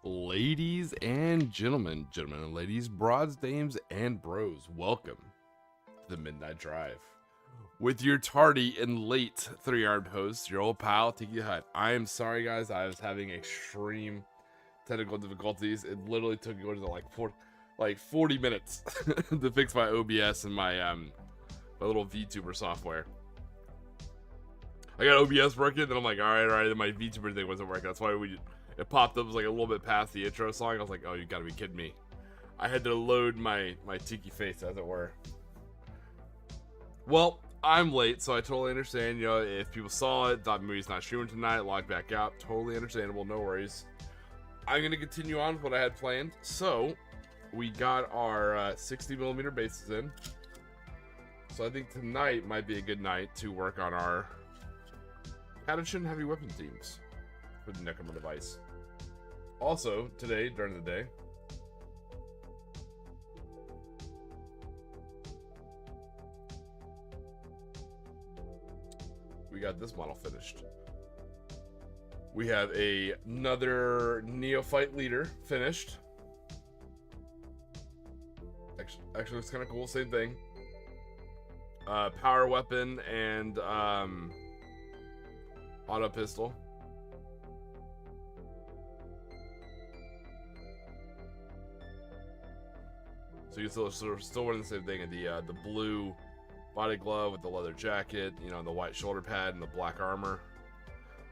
Ladies and gentlemen, gentlemen and ladies, broads, dames, and bros, welcome to the Midnight Drive with your tardy and late three-armed host, your old pal, TikitheHutt. I am sorry, guys. I was having extreme technical difficulties. It literally took me like 40 minutes to fix my OBS and my little VTuber software. I got OBS working, then I'm like, all right, then my VTuber thing wasn't working. That's why it popped up, was like a little bit past the intro song. I was like, oh, you gotta be kidding me. I had to load my Tiki face, as it were. Well, I'm late, so I totally understand. You know, if people saw it, thought movie's not streaming tonight, logged back out, totally understandable, no worries. I'm gonna continue on with what I had planned. So, we got our 60mm bases in. So I think tonight might be a good night to work on our Pattern heavy weapon teams with the Necromunda device. Also, today, during the day, we got this model finished. We have another Neophyte leader finished. Actually looks kind of cool, same thing. Power weapon and auto pistol. So you still wearing the same thing, the blue body glove with the leather jacket, you know, the white shoulder pad and the black armor.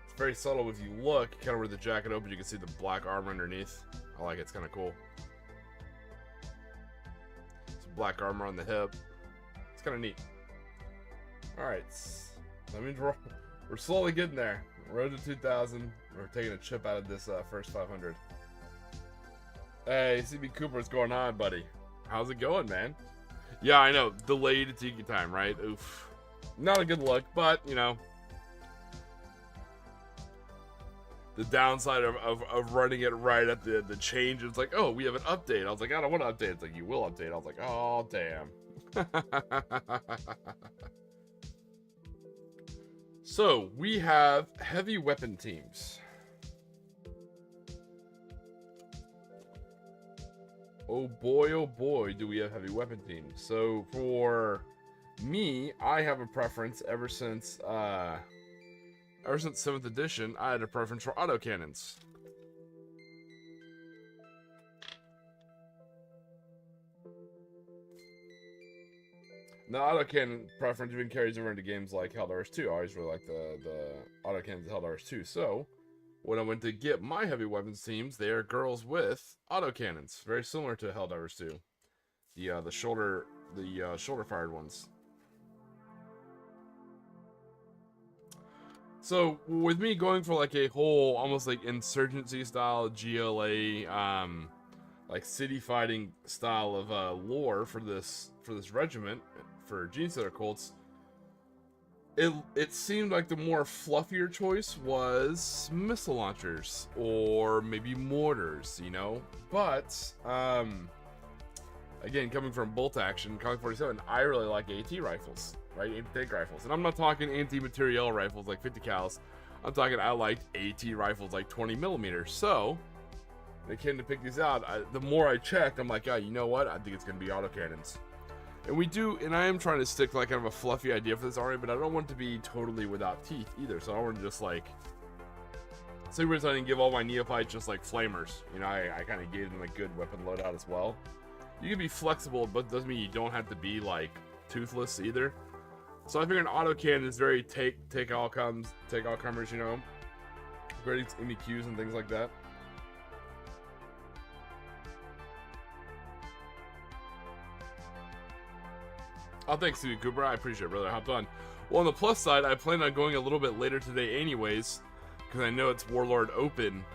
It's very subtle. If you look, kind of where the jacket opens, you can see the black armor underneath. I like it. It's kind of cool. Some black armor on the hip. It's kind of neat. All right, that means we're slowly getting there. Road to 2,000. We're taking a chip out of this first 500. Hey, CB Cooper, what's going on, buddy? How's it going, man? Yeah, I know. Delayed Tiki time, right? Oof. Not a good look, but, you know. The downside of running it right at the change, it's like, oh, we have an update. I was like, I don't want to update. It's like, you will update. I was like, oh, damn. So, we have heavy weapon teams. Oh boy, do we have heavy weapon teams. So, for me, I have a preference ever since 7th edition, I had a preference for autocannons. Now, autocannon preference even carries over into games like Helldivers 2. I always really like the autocannons of Helldivers 2. So, when I went to get my heavy weapons teams, they are girls with autocannons, very similar to Helldivers 2. The shoulder fired ones. So, with me going for like a whole almost like insurgency style GLA like city fighting style of lore for this regiment for Genestealer cults, it seemed like the more fluffier choice was missile launchers or maybe mortars, you know. But again, coming from bolt action, Comic 47, I really like AT rifles, right? Anti-tank rifles, and I'm not talking anti-materiel rifles like 50 cals. I'm talking I liked AT rifles like 20mm. So they came to pick these out. The more I checked, I'm like, oh, you know what? I think it's gonna be autocannons. And I am trying to stick to like kind of a fluffy idea for this army, but I don't want it to be totally without teeth either. So I don't want to just like, so I didn't give all my neophytes just like flamers. You know, I kind of gave them a good weapon loadout as well. You can be flexible, but doesn't mean you don't have to be like toothless either. So I figure an autocannon is very take all comers, you know, great MEQs and things like that. Oh, thanks, Stevie Cooper. I appreciate it, brother. I hopped on. Well, on the plus side, I plan on going a little bit later today anyways, because I know it's Warlord Open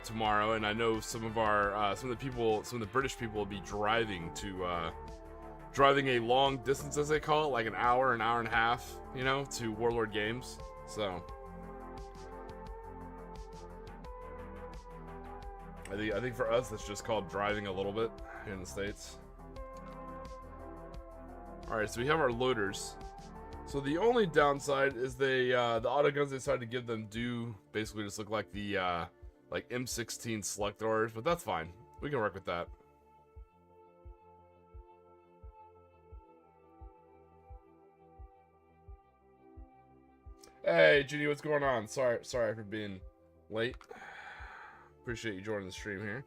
tomorrow, and I know some of the British people will be driving a long distance, as they call it, like an hour and a half, you know, to Warlord Games. So I think for us, that's just called driving a little bit here in the States. Alright, so we have our loaders. So the only downside is the auto guns they decided to give them do basically just look like the like M16 select orders, but that's fine. We can work with that. Hey, Judy, what's going on? Sorry for being late. Appreciate you joining the stream here.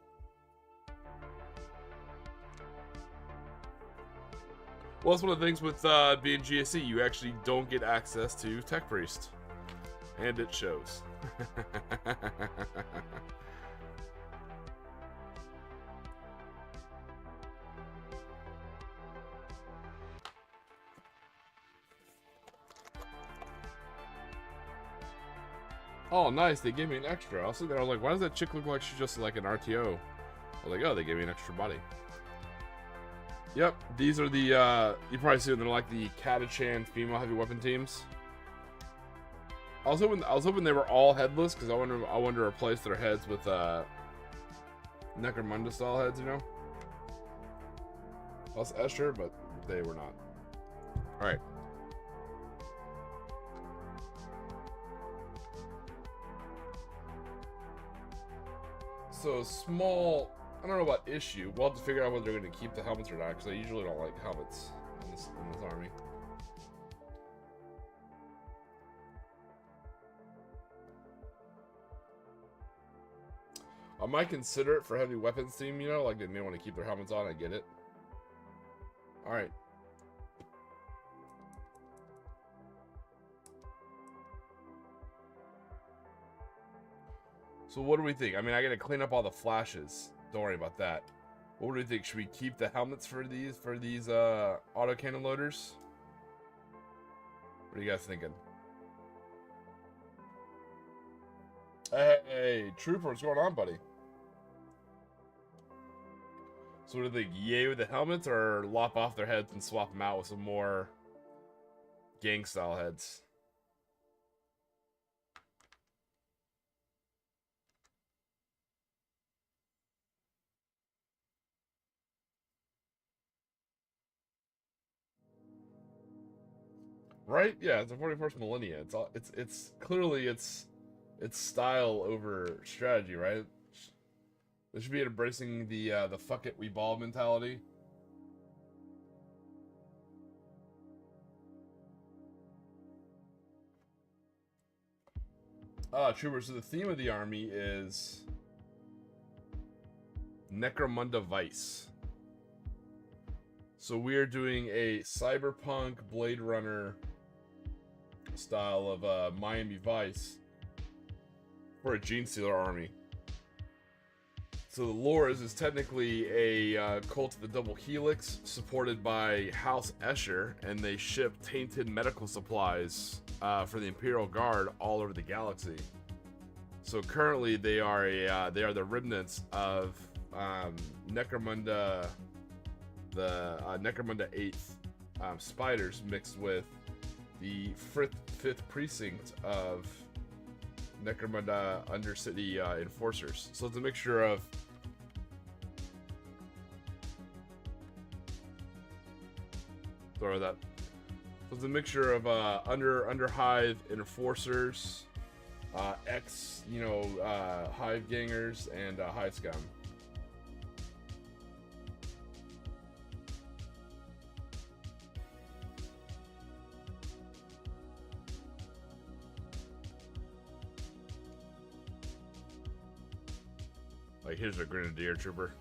Well, that's one of the things with being GSE. You actually don't get access to Tech Priest. And it shows. Oh, nice. They gave me an extra. I was sitting there, I was like, why does that chick look like she's just like an RTO? I was like, oh, they gave me an extra body. Yep, these are the, you probably see them, they're like the Catachan female heavy weapon teams. I was hoping they were all headless, because I wanted to replace their heads with, Necromunda style heads, you know? Plus Escher, but they were not. Alright. So, small... I don't know about issue. We'll have to figure out whether they're going to keep the helmets or not, because I usually don't like helmets in this army. I might consider it for heavy weapons team, you know, like they may want to keep their helmets on. I get it. Alright. So what do we think? I mean, I got to clean up all the flashes. Don't worry about that. What do we think? Should we keep the helmets for these autocannon loaders? What are you guys thinking? Hey, Trooper, what's going on, buddy? So what do you think? Yay with the helmets, or lop off their heads and swap them out with some more gang-style heads? Right? Yeah, it's a 41st millennia. It's clearly it's style over strategy, right? They should be embracing the fuck it we ball mentality. Trooper, so the theme of the army is Necromunda Vice. So we are doing a cyberpunk Blade Runner style of Miami Vice for a Gene Stealer army. So the lore is technically a cult of the Double Helix supported by House Escher, and they ship tainted medical supplies for the Imperial Guard all over the galaxy. So currently they are the remnants of Necromunda, the Necromunda 8th spiders mixed with the 5th precinct of Necromunda Undercity enforcers. So it's a mixture of that. So it's a mixture of Underhive enforcers, Hive gangers, and Hive scum. Like, here's a Grenadier Trooper.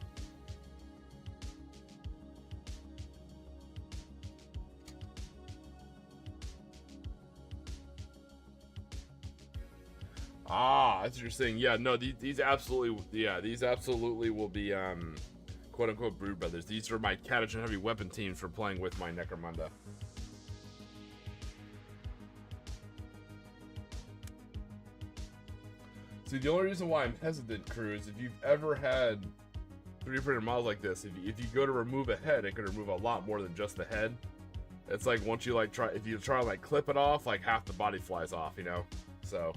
That's what you're saying. Yeah, no, these absolutely will be quote unquote Brood Brothers. These are my Catachan heavy weapon teams for playing with my Necromunda. See, the only reason why I'm hesitant, crew, is if you've ever had 3D printed models like this, if you go to remove a head, it can remove a lot more than just the head. It's like once you if you try to clip it off, like half the body flies off, you know? So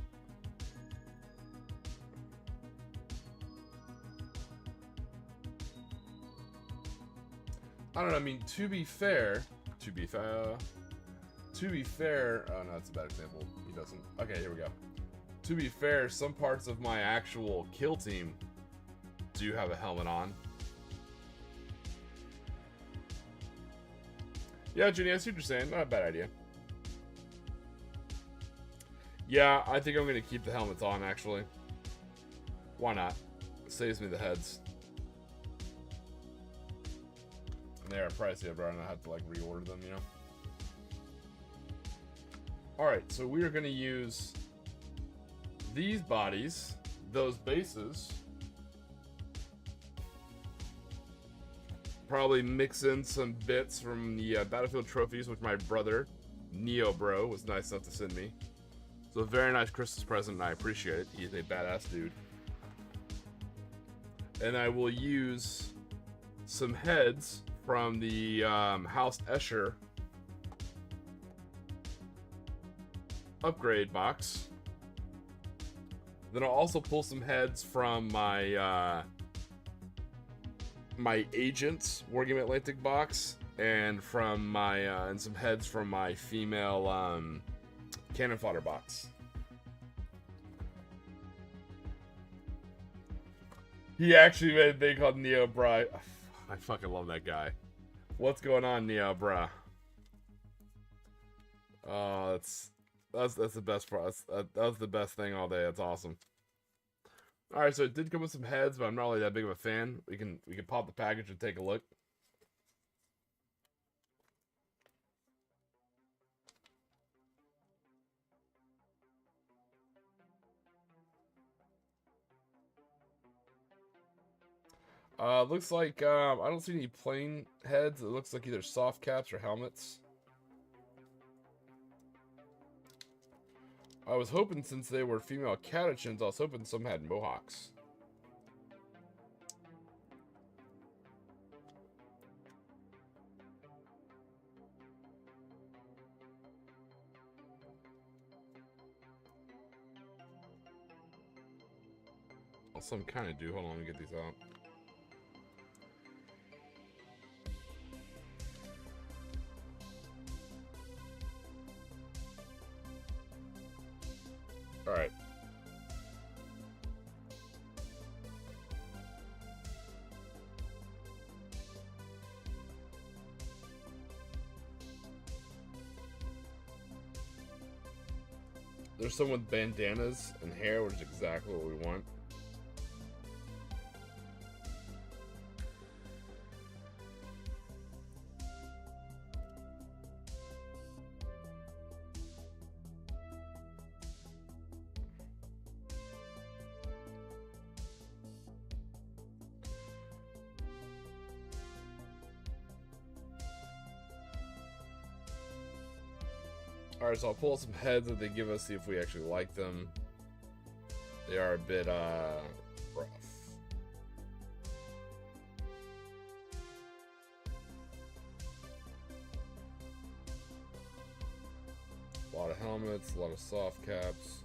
I don't know, I mean, to be fair, oh no, that's a bad example. He doesn't. Okay, here we go. To be fair, some parts of my actual kill team do have a helmet on. Yeah, Jenny, I see what you're saying. Not a bad idea. Yeah, I think I'm going to keep the helmets on, actually. Why not? It saves me the heads. And they are pricey, but I don't have to, like, reorder them, you know? Alright, so we are going to use these bodies, those bases. Probably mix in some bits from the Battlefield trophies, which my brother, Neo Bro, was nice enough to send me. So a very nice Christmas present, and I appreciate it. He's a badass dude. And I will use some heads from the House Escher upgrade box. Then I'll also pull some heads from my my Agents Wargaming Atlantic box, and from my and some heads from my female cannon fodder box. He actually made a thing called Neo Bra. I fucking love that guy. What's going on, Neo Bra? Oh, that's the best for us. That was the best thing all day. That's awesome. All right, so it did come with some heads, but I'm not really that big of a fan. We can pop the package and take a look. Looks like I don't see any plain heads. It looks like either soft caps or helmets. I was hoping, since they were female catechins, I was hoping some had mohawks. Well, some kind of do. Hold on, let me get these out. All right. There's some with bandanas and hair, which is exactly what we want. Alright, so I'll pull some heads that they give us, see if we actually like them. They are a bit, rough. A lot of helmets, a lot of soft caps.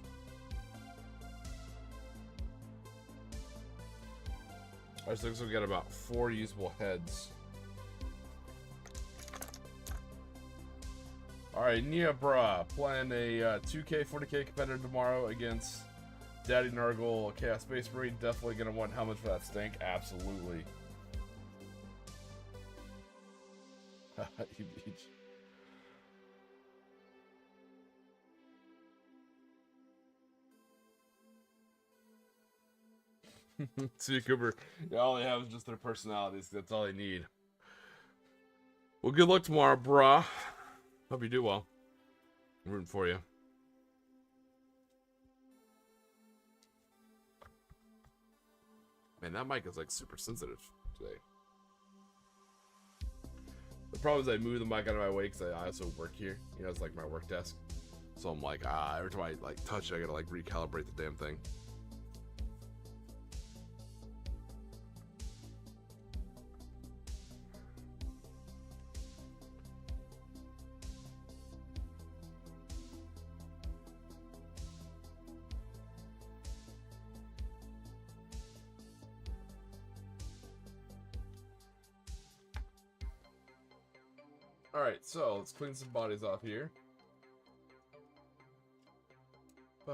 Alright, so looks like we got about 4 usable heads. Alright, Nia Bra playing a 2K, 40K competitor tomorrow against Daddy Nurgle, Chaos Space Marine. Definitely gonna want helmets for that stink. Absolutely. See you, Cooper. Yeah, all they have is just their personalities. That's all they need. Well, good luck tomorrow, brah. Hope you do well. I'm rooting for you. Man, that mic is like super sensitive today. The problem is I move the mic out of my way because I also work here. You know, it's like my work desk. So I'm like, every time I like touch it, I gotta like recalibrate the damn thing. Alright, so let's clean some bodies off here.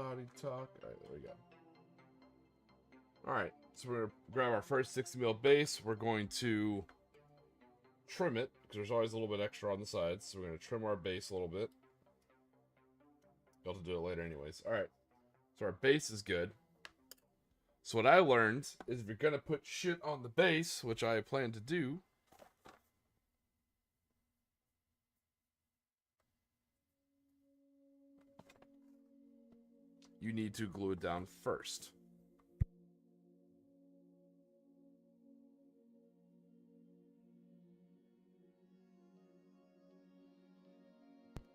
body talk. All right, there we go. All right, so we're gonna grab our first 60 mil base. We're going to trim it because there's always a little bit extra on the sides. So we're gonna trim our base a little bit. Be able to do it later, anyways. All right, so our base is good. So what I learned is if you're gonna put shit on the base, which I plan to do, you need to glue it down first.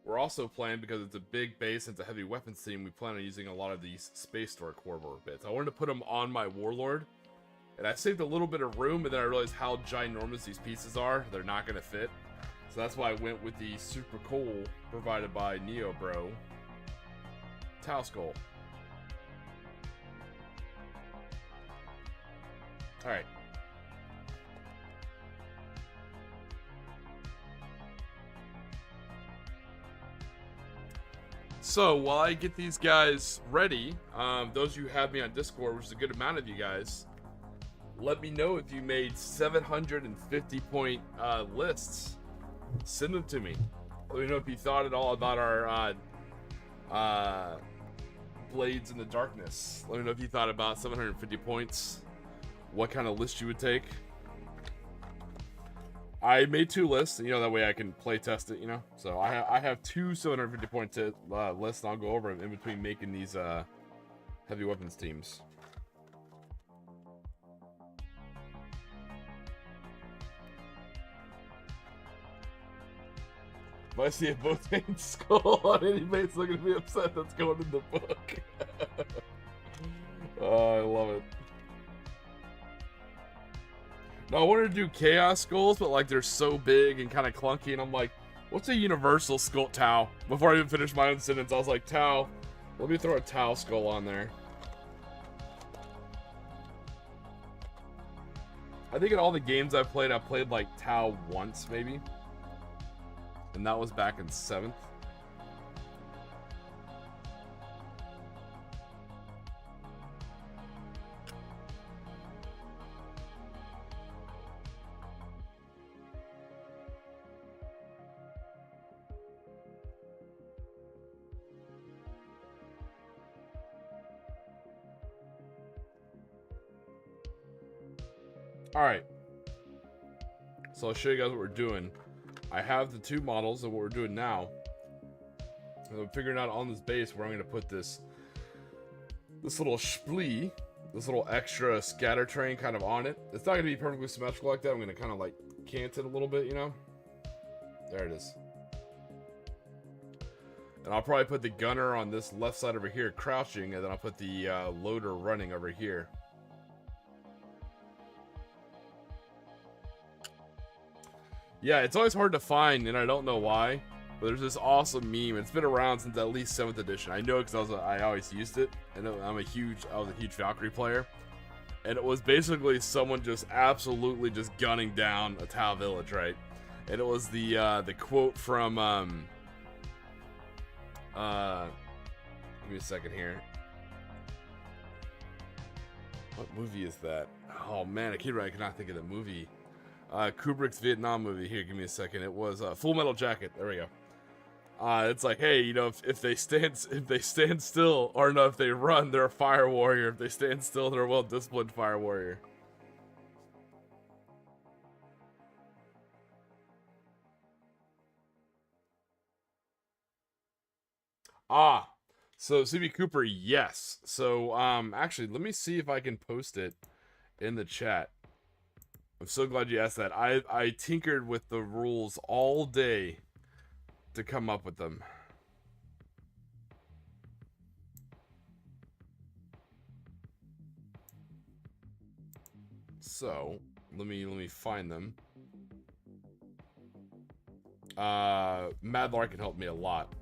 We're also planning, because it's a big base and it's a heavy weapons team, we plan on using a lot of these Space Store core bits. I wanted to put them on my Warlord, and I saved a little bit of room, and then I realized how ginormous these pieces are. They're not going to fit. So that's why I went with the super cool provided by Neo Bro Tau Skull. Alright. So, while I get these guys ready, those of you who have me on Discord, which is a good amount of you guys, let me know if you made 750 point lists. Send them to me. Let me know if you thought at all about our Blades in the Darkness. Let me know if you thought about 750 points. What kind of list you would take. I made 2 lists, you know, that way I can play test it, you know. So I have 2 750 point lists, and I'll go over them in between making these heavy weapons teams. If I see a Botane skull on any base, I'm gonna be upset. That's going in the book. Oh, I love it. No, I wanted to do Chaos Skulls, but like they're so big and kind of clunky, and I'm like, what's a universal skull? Tau. Before I even finished my own sentence, I was like, Tau. Let me throw a Tau skull on there. I think in all the games I've played like Tau once, maybe. And that was back in 7th. Alright, so I'll show you guys what we're doing. I have the 2 models of what we're doing now. And I'm figuring out on this base where I'm going to put this little splee, this little extra scatter train kind of on it. It's not going to be perfectly symmetrical like that. I'm going to kind of like cant it a little bit, you know? There it is. And I'll probably put the gunner on this left side over here crouching, and then I'll put the loader running over here. Yeah, it's always hard to find, and I don't know why, but there's this awesome meme. It's been around since at least 7th edition. I know because I always used it, and I was a huge Valkyrie player, and it was basically someone just absolutely just gunning down a Tau village, right? And it was the quote from give me a second here. What movie is that? Oh man, I cannot think of the movie. Kubrick's Vietnam movie. Here, give me a second. It was Full Metal Jacket. There we go. It's like, hey, you know, if they stand still, or no, if they run, they're a fire warrior. If they stand still, they're a well-disciplined fire warrior. So CB Cooper, yes. So actually, let me see if I can post it in the chat. I'm so glad you asked that. I tinkered with the rules all day to come up with them. So, let me find them. Mad Larkin helped me a lot.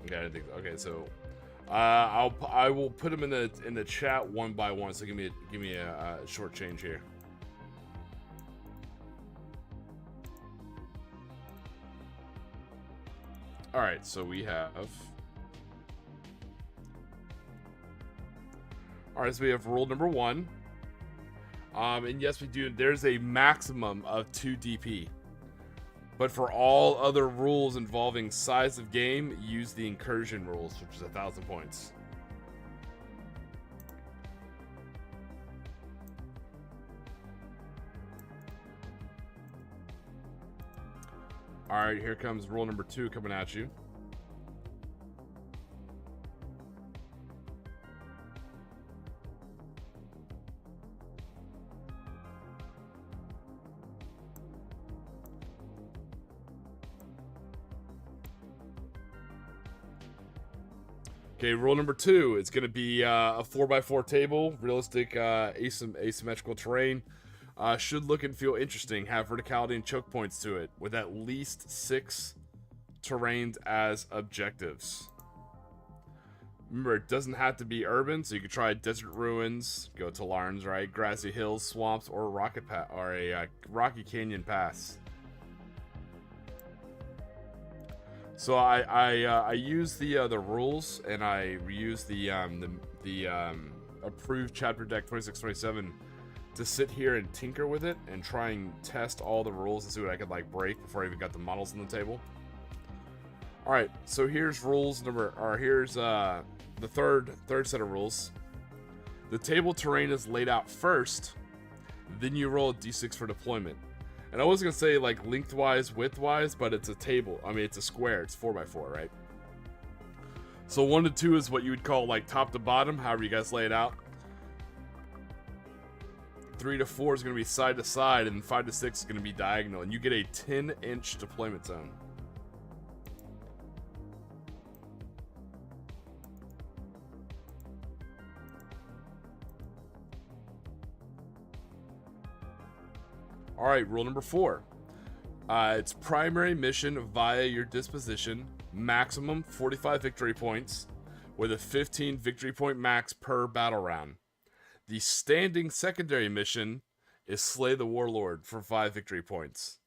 Okay, I didn't think so. Okay, so I will put them in the chat one by one. So give me a short change here. All right, so we have. All right, so we have rule number 1. And yes, we do. There's a maximum of 2 DP. But for all other rules involving size of game, use the incursion rules, which is 1,000 points. All right, here comes rule number 2 coming at you. Okay, rule number 2, it's going to be a 4x4 table, realistic asymmetrical terrain. Should look and feel interesting, have verticality and choke points to it, with at least 6 terrains as objectives. Remember, it doesn't have to be urban, so you could try desert ruins, go to Larns, right? Grassy hills, swamps, or a Rocky Canyon pass. So I use the rules, and I reuse the approved chapter deck 2627 to sit here and tinker with it and try and test all the rules and see what I could like break before I even got the models on the table. All right, so here's here's the third set of rules. The table terrain is laid out first, then you roll a d6 for deployment. And I was gonna say like lengthwise, widthwise, but it's a table. I mean, it's a square. It's 4x4, right? So 1 to 2 is what you would call like top to bottom, however you guys lay it out. 3 to 4 is gonna be side to side, and 5 to 6 is gonna be diagonal, and you get a 10-inch deployment zone. All right, rule number 4. It's primary mission via your disposition, maximum 45 victory points, with a 15 victory point max per battle round. The standing secondary mission is slay the warlord for 5 victory points.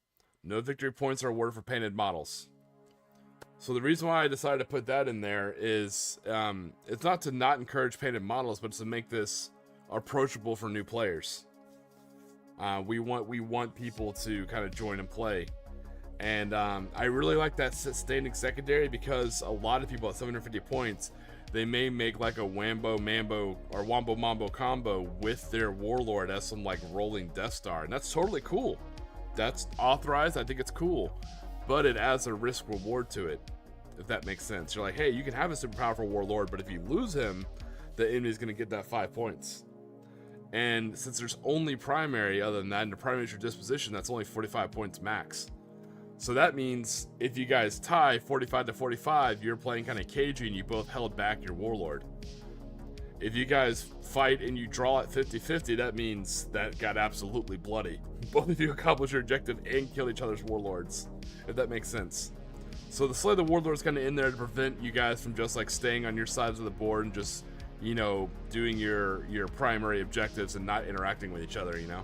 No victory points are awarded for painted models. So the reason why I decided to put that in there is it's not to not encourage painted models, but it's to make this approachable for new players. We want people to kind of join and play, and I really like that standing secondary because a lot of people at 750 points, they may make like a Wambo Mambo or Wombo Mambo combo with their warlord as some like rolling Death Star, and that's totally cool. That's authorized. I think it's cool, but it adds a risk reward to it, if that makes sense. You're like, hey, you can have a super powerful warlord, but if you lose him, the enemy's gonna get that 5 points. And since there's only primary other than that, and the primary is your disposition, that's only 45 points max. So that means if you guys tie 45 to 45, you're playing kind of cagey and you both held back your warlord. If you guys fight and you draw at 50-50, that means that got absolutely bloody. Both of you accomplish your objective and kill each other's warlords, if that makes sense. So the Slay the Warlord is kind of in there to prevent you guys from just like staying on your sides of the board and just, you know, doing your primary objectives and not interacting with each other, you know?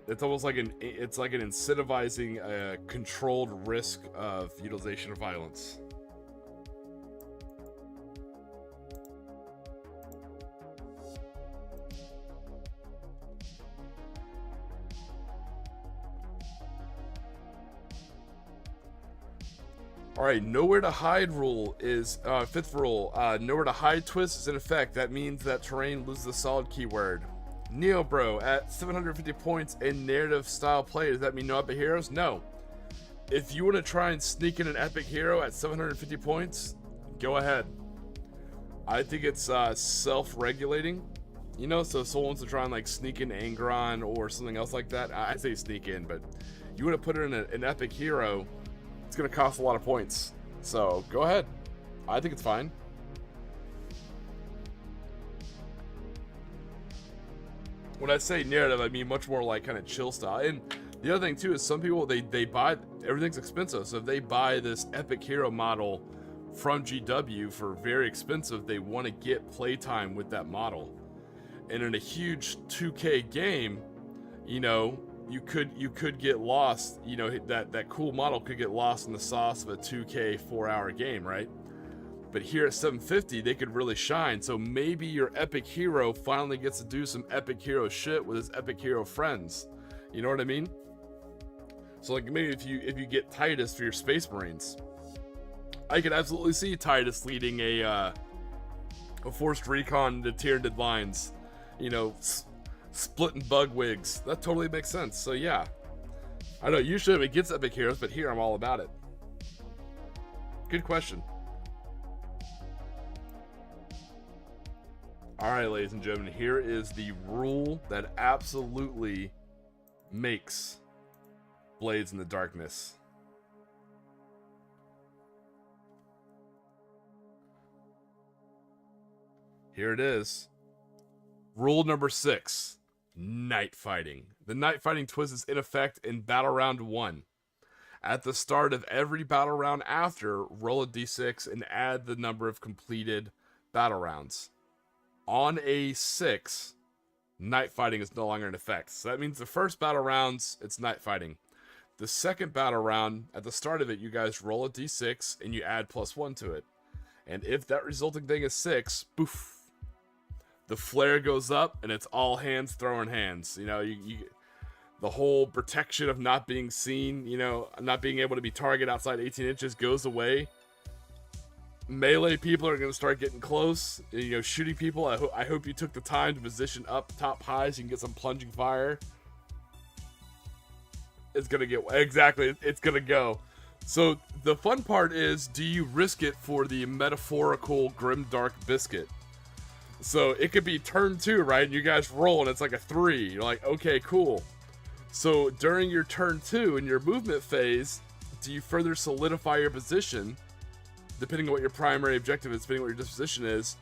It's almost like an incentivizing controlled risk of utilization of violence. Alright, nowhere to hide rule is, 5th rule, nowhere to hide twist is in effect. That means that terrain loses a solid keyword. Neo Bro, at 750 points in narrative style play, does that mean no epic heroes? No. If you want to try and sneak in an epic hero at 750 points, go ahead. I think it's self-regulating, you know, so if someone wants to try and like sneak in Angron or something else like that, I say sneak in, but you want to put in an epic hero, it's going to cost a lot of points. So go ahead. I think it's fine. When I say narrative, I mean much more like kind of chill style. And The other thing too is some people they buy, everything's expensive, so if they buy this epic hero model from GW for very expensive, they want to get playtime with that model. And in a huge 2K game, you know, you could get lost, you know, that cool model could get lost in the sauce of a 2K 4-hour game, right? But here at 750, they could really shine. So maybe your epic hero finally gets to do some epic hero shit with his epic hero friends. You know what I mean? So like maybe if you get Titus for your Space Marines, I could absolutely see Titus leading a forced recon to Tyrannid lines, you know, splitting bug wigs. That totally makes sense. So yeah, I know usually it gets epic heroes, but here I'm all about it. Good question. All right, ladies and gentlemen, here is the rule that absolutely makes Blades in the Darkness. Here it is. Rule number 6, night fighting. The night fighting twist is in effect in battle round 1. At the start of every battle round after, roll a d6 and add the number of completed battle rounds. On a 6, night fighting is no longer in effect. So that means the first battle rounds, it's night fighting. The second battle round, at the start of it, you guys roll a d6 and you add +1 to it. And if that resulting thing is 6, poof, the flare goes up and it's all hands throwing hands. You know, you the whole protection of not being seen, you know, not being able to be targeted outside 18 inches goes away. Melee people are going to start getting close, you know, shooting people. I hope you took the time to position up top high so you can get some plunging fire. It's going to get, exactly, it's going to go. So the fun part is, do you risk it for the metaphorical grimdark biscuit? So it could be turn 2, right? And you guys roll and it's like a 3. You're like, okay, cool. So during your turn 2 in your movement phase, do you further solidify your position, depending on what your primary objective is, depending on what your disposition is,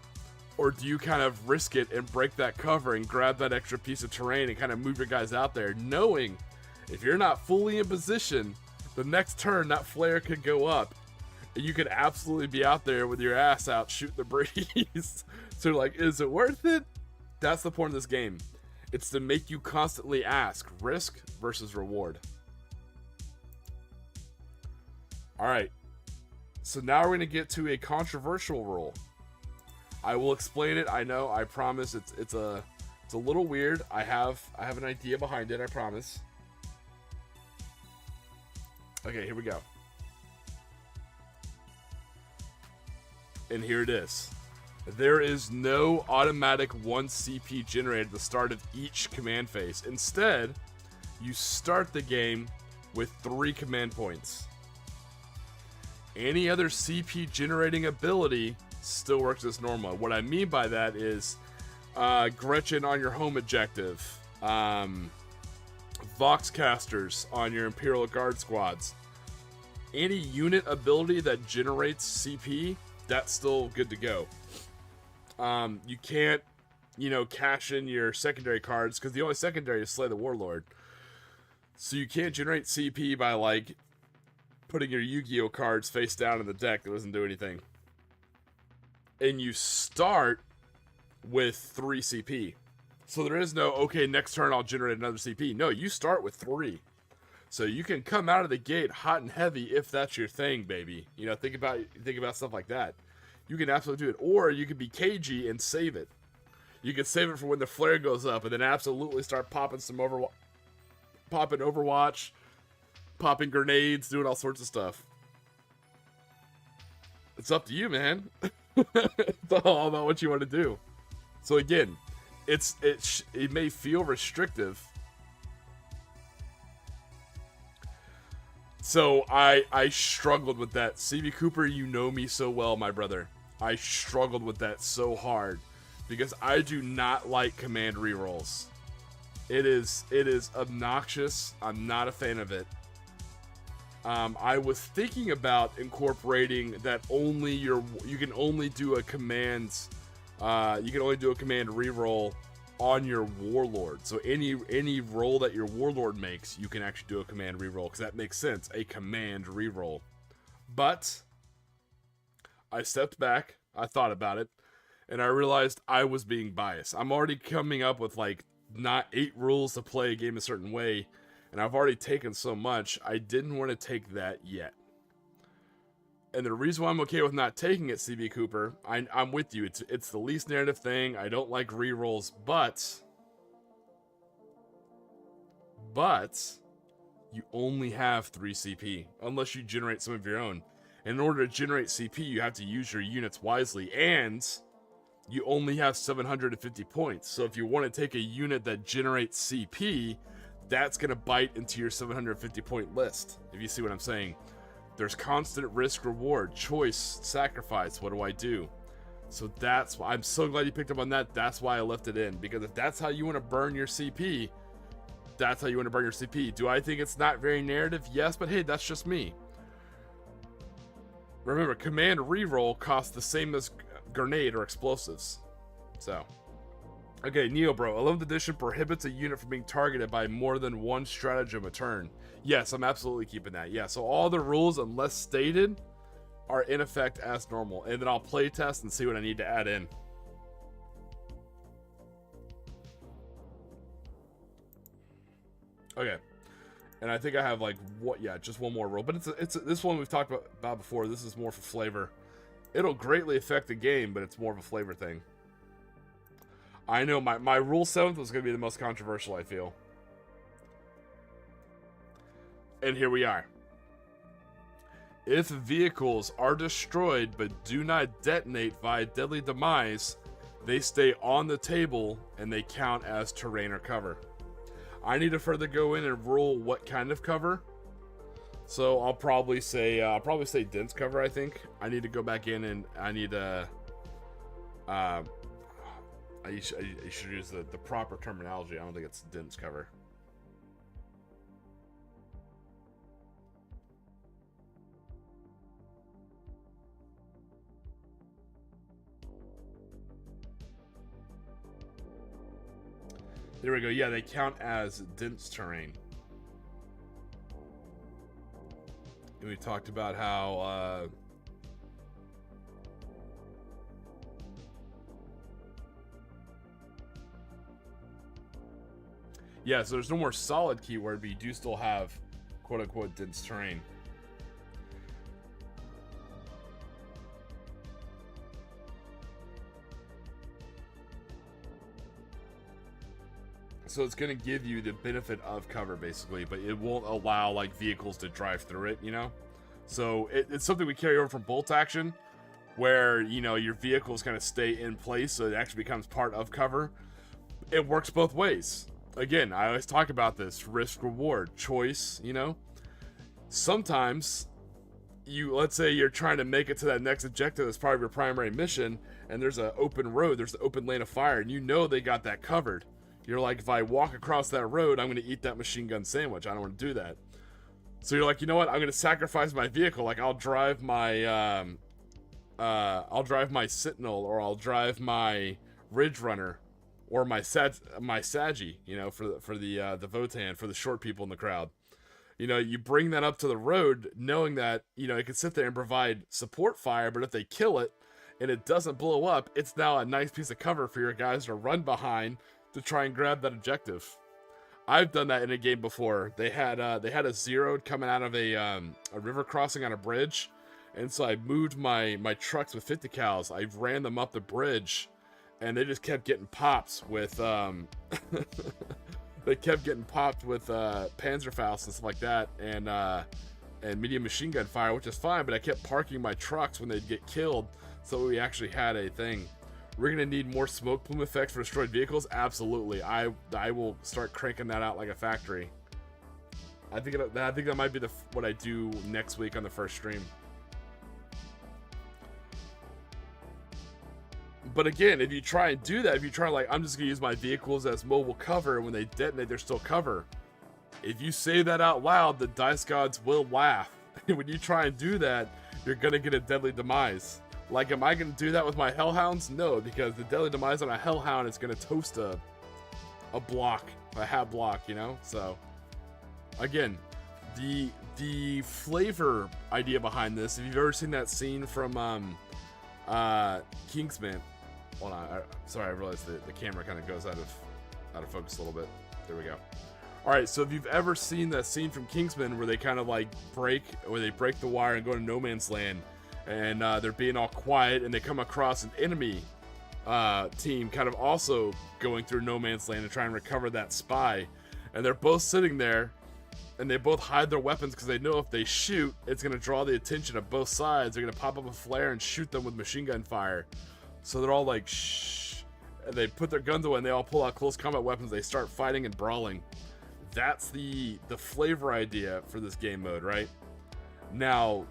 or do you kind of risk it and break that cover and grab that extra piece of terrain and kind of move your guys out there, knowing if you're not fully in position, the next turn that flare could go up and you could absolutely be out there with your ass out shooting the breeze. So like, is it worth it? That's the point of this game. It's to make you constantly ask risk versus reward. All right. So now we're going to get to a controversial rule. I will explain it. I know. I promise. It's a little weird. I have an idea behind it. I promise. Okay, here we go. And here it is. There is no automatic 1 CP generated at the start of each command phase. Instead, you start the game with 3 command points. Any other CP generating ability still works as normal. What I mean by that is Gretchen on your home objective, Voxcasters on your Imperial Guard squads. Any unit ability that generates CP, that's still good to go. You can't, you know, cash in your secondary cards because the only secondary is Slay the Warlord. So you can't generate CP by like putting your Yu-Gi-Oh cards face down in the deck that doesn't do anything. And you start with 3 CP. So there is no, okay, next turn I'll generate another CP. No, you start with 3. So you can come out of the gate hot and heavy if that's your thing, baby. You know, think about stuff like that. You can absolutely do it. Or you could be cagey and save it. You can save it for when the flare goes up and then absolutely start popping popping Overwatch, popping grenades, doing all sorts of stuff. It's up to you, man. It's all about what you want to do. So again, it may feel restrictive. So I struggled with that. CB Cooper, you know me so well, my brother. I struggled with that so hard because I do not like command rerolls. It is obnoxious. I'm not a fan of it. I was thinking about incorporating that you can only do a command reroll on your warlord. So any roll that your warlord makes, you can actually do a command reroll, because that makes sense, a command reroll. But I stepped back, I thought about it, and I realized I was being biased. I'm already coming up with like not 8 rules to play a game a certain way, and I've already taken so much. I didn't want to take that yet. And the reason why I'm okay with not taking it, CB Cooper, I'm with you. It's the least narrative thing. I don't like rerolls, but you only have 3 CP unless you generate some of your own. And in order to generate CP, you have to use your units wisely, and you only have 750 points. So if you want to take a unit that generates CP, that's going to bite into your 750 point list, if you see what I'm saying. There's constant risk, reward, choice, sacrifice. What do I do? So that's why I'm so glad you picked up on that. That's why I left it in, because if that's how you want to burn your CP, that's how you want to burn your CP. Do I think it's not very narrative? Yes, but hey, that's just me. Remember, command reroll costs the same as grenade or explosives. So, okay, Neo Bro, 11th edition prohibits a unit from being targeted by more than one stratagem a turn. Yes, I'm absolutely keeping that. Yeah, so all the rules, unless stated, are in effect as normal. And then I'll play test and see what I need to add in. Okay. And I think I have like, just one more rule. But it's this one we've talked about before. This is more for flavor. It'll greatly affect the game, but it's more of a flavor thing. I know my rule 7th was going to be the most controversial, I feel. And here we are. If vehicles are destroyed but do not detonate via deadly demise, they stay on the table and they count as terrain or cover. I need to further go in and rule what kind of cover. So I'll probably say dense cover. I think I need to go back in and I need to. I should use the proper terminology. I don't think it's dense cover. There we go. Yeah, they count as dense terrain. And we talked about how yeah, so there's no more solid keyword, but you do still have quote-unquote dense terrain. So it's going to give you the benefit of cover, basically, but it won't allow, like, vehicles to drive through it, you know? So it's something we carry over from bolt action, where, you know, your vehicles kind of stay in place, so it actually becomes part of cover. It works both ways. Again, I always talk about this, risk, reward, choice, you know? Sometimes, let's say you're trying to make it to that next objective as part of your primary mission, and there's an open road, there's an open lane of fire, and you know they got that covered. You're like, if I walk across that road, I'm going to eat that machine gun sandwich. I don't want to do that. So you're like, you know what? I'm going to sacrifice my vehicle. Like, I'll drive my Sentinel, or I'll drive my Ridge Runner, or my Sagi, you know, for the Votan, for the short people in the crowd. You know, you bring that up to the road, knowing that, you know, it can sit there and provide support fire, but if they kill it and it doesn't blow up, it's now a nice piece of cover for your guys to run behind to try and grab that objective. I've done that in a game before. They had a zeroed coming out of a river crossing on a bridge, and so I moved my trucks with 50 cals. I ran them up the bridge, and they just kept getting pops with they kept getting popped with Panzerfaust and stuff like that, and medium machine gun fire, which is fine. But I kept parking my trucks when they'd get killed, so we actually had a thing. We're going to need more smoke plume effects for destroyed vehicles? Absolutely. I will start cranking that out like a factory. I think that might be what I do next week on the first stream. But again, if you try and do that, if you try like, I'm just going to use my vehicles as mobile cover, and when they detonate, they're still cover. If you say that out loud, the dice gods will laugh. When you try and do that, you're going to get a deadly demise. Like, am I going to do that with my Hellhounds? No, because the deadly demise on a Hellhound is going to toast a a block, a half block, you know? So, again, the flavor idea behind this, if you've ever seen that scene from Kingsman, hold on, sorry, I realized the camera kind of goes out of focus a little bit. There we go. All right, so if you've ever seen that scene from Kingsman where they kind of like break the wire and go to no man's land, and they're being all quiet, and they come across an enemy team kind of also going through no man's land and trying to recover that spy, and they're both sitting there, and they both hide their weapons because they know if they shoot, it's going to draw the attention of both sides. They're going to pop up a flare and shoot them with machine gun fire. So they're all like, shh, and they put their guns away, and they all pull out close combat weapons. They start fighting and brawling. That's the flavor idea for this game mode, right? Now,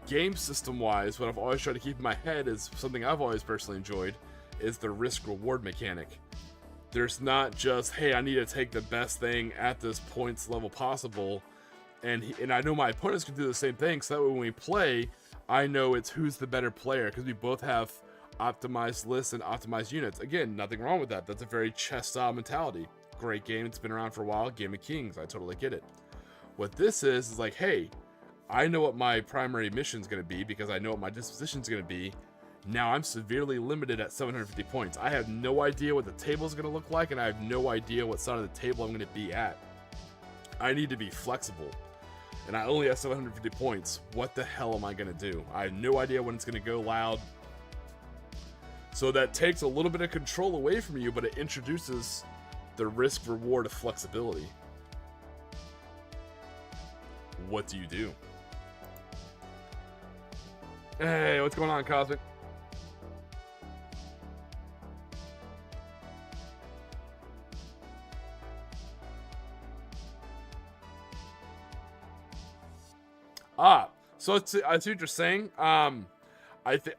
game system wise, what I've always tried to keep in my head is something I've always personally enjoyed, is the risk reward mechanic. There's not just, hey, I need to take the best thing at this points level possible, and I know my opponents can do the same thing, so that way when we play, I know it's who's the better player, because we both have optimized lists and optimized units. Again, nothing wrong with that. That's a very chess style mentality. Great game, it's been around for a while, Game of Kings, I totally get it. What this is like, hey, I know what my primary mission is going to be because I know what my disposition is going to be. Now I'm severely limited at 750 points. I have no idea what the table is going to look like, and I have no idea what side of the table I'm going to be at. I need to be flexible, and I only have 750 points. What the hell am I going to do? I have no idea when it's going to go loud. So that takes a little bit of control away from you, but it introduces the risk reward of flexibility. What do you do? Hey, what's going on, Cosmic? So I see what you're saying. I think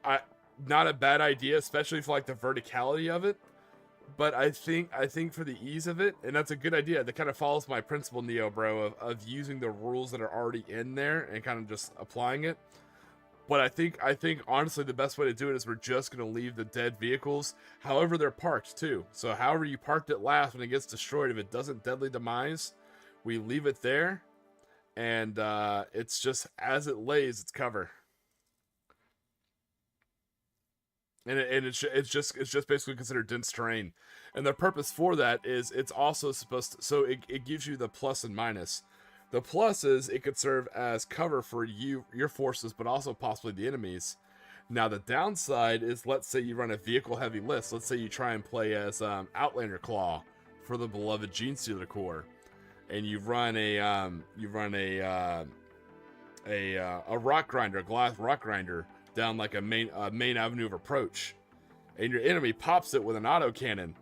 not a bad idea, especially for like the verticality of it. But I think for the ease of it, and that's a good idea. That kind of follows my principle, Neo Bro, of using the rules that are already in there and kind of just applying it. But I think honestly the best way to do it is we're just going to leave the dead vehicles however they're parked too. So however you parked it last, when it gets destroyed, if it doesn't deadly demise, we leave it there, and it's just as it lays, it's cover. And it's just basically considered dense terrain, and the purpose for that is it's also supposed to, so it gives you the plus and minus. The plus is it could serve as cover for your forces, but also possibly the enemies. Now the downside is, let's say you run a vehicle heavy list. Let's say you try and play as Outlander Claw for the beloved Gene Stealer Corps, and you run a rock grinder, a glass rock grinder, down like a main avenue of approach, and your enemy pops it with an autocannon.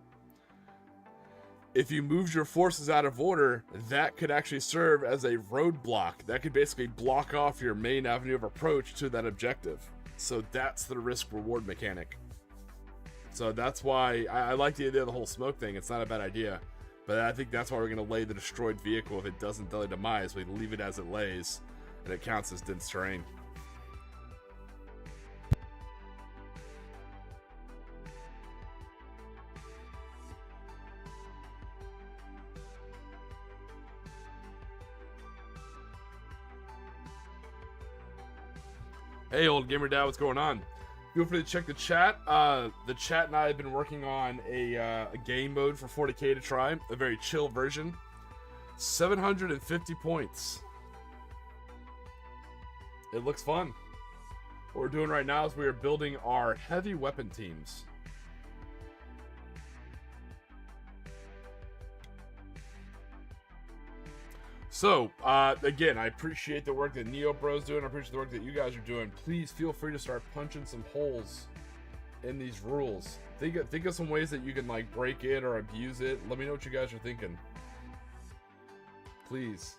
If you moved your forces out of order, that could actually serve as a roadblock. That could basically block off your main avenue of approach to that objective. So that's the risk reward mechanic. So that's why I like the idea of the whole smoke thing. It's not a bad idea, but I think that's why we're going to lay the destroyed vehicle. If it doesn't deadly demise, we leave it as it lays, and it counts as dense terrain. Hey, old gamer dad, what's going on? Feel free to check the chat. The chat and I have been working on a game mode for 40k to try, a very chill version. 750 points. It looks fun. What we're doing right now is we are building our heavy weapon teams. So, again, I appreciate the work that Neo Bro's doing. I appreciate the work that you guys are doing. Please feel free to start punching some holes in these rules. Think of some ways that you can like break it or abuse it. Let me know what you guys are thinking. Please.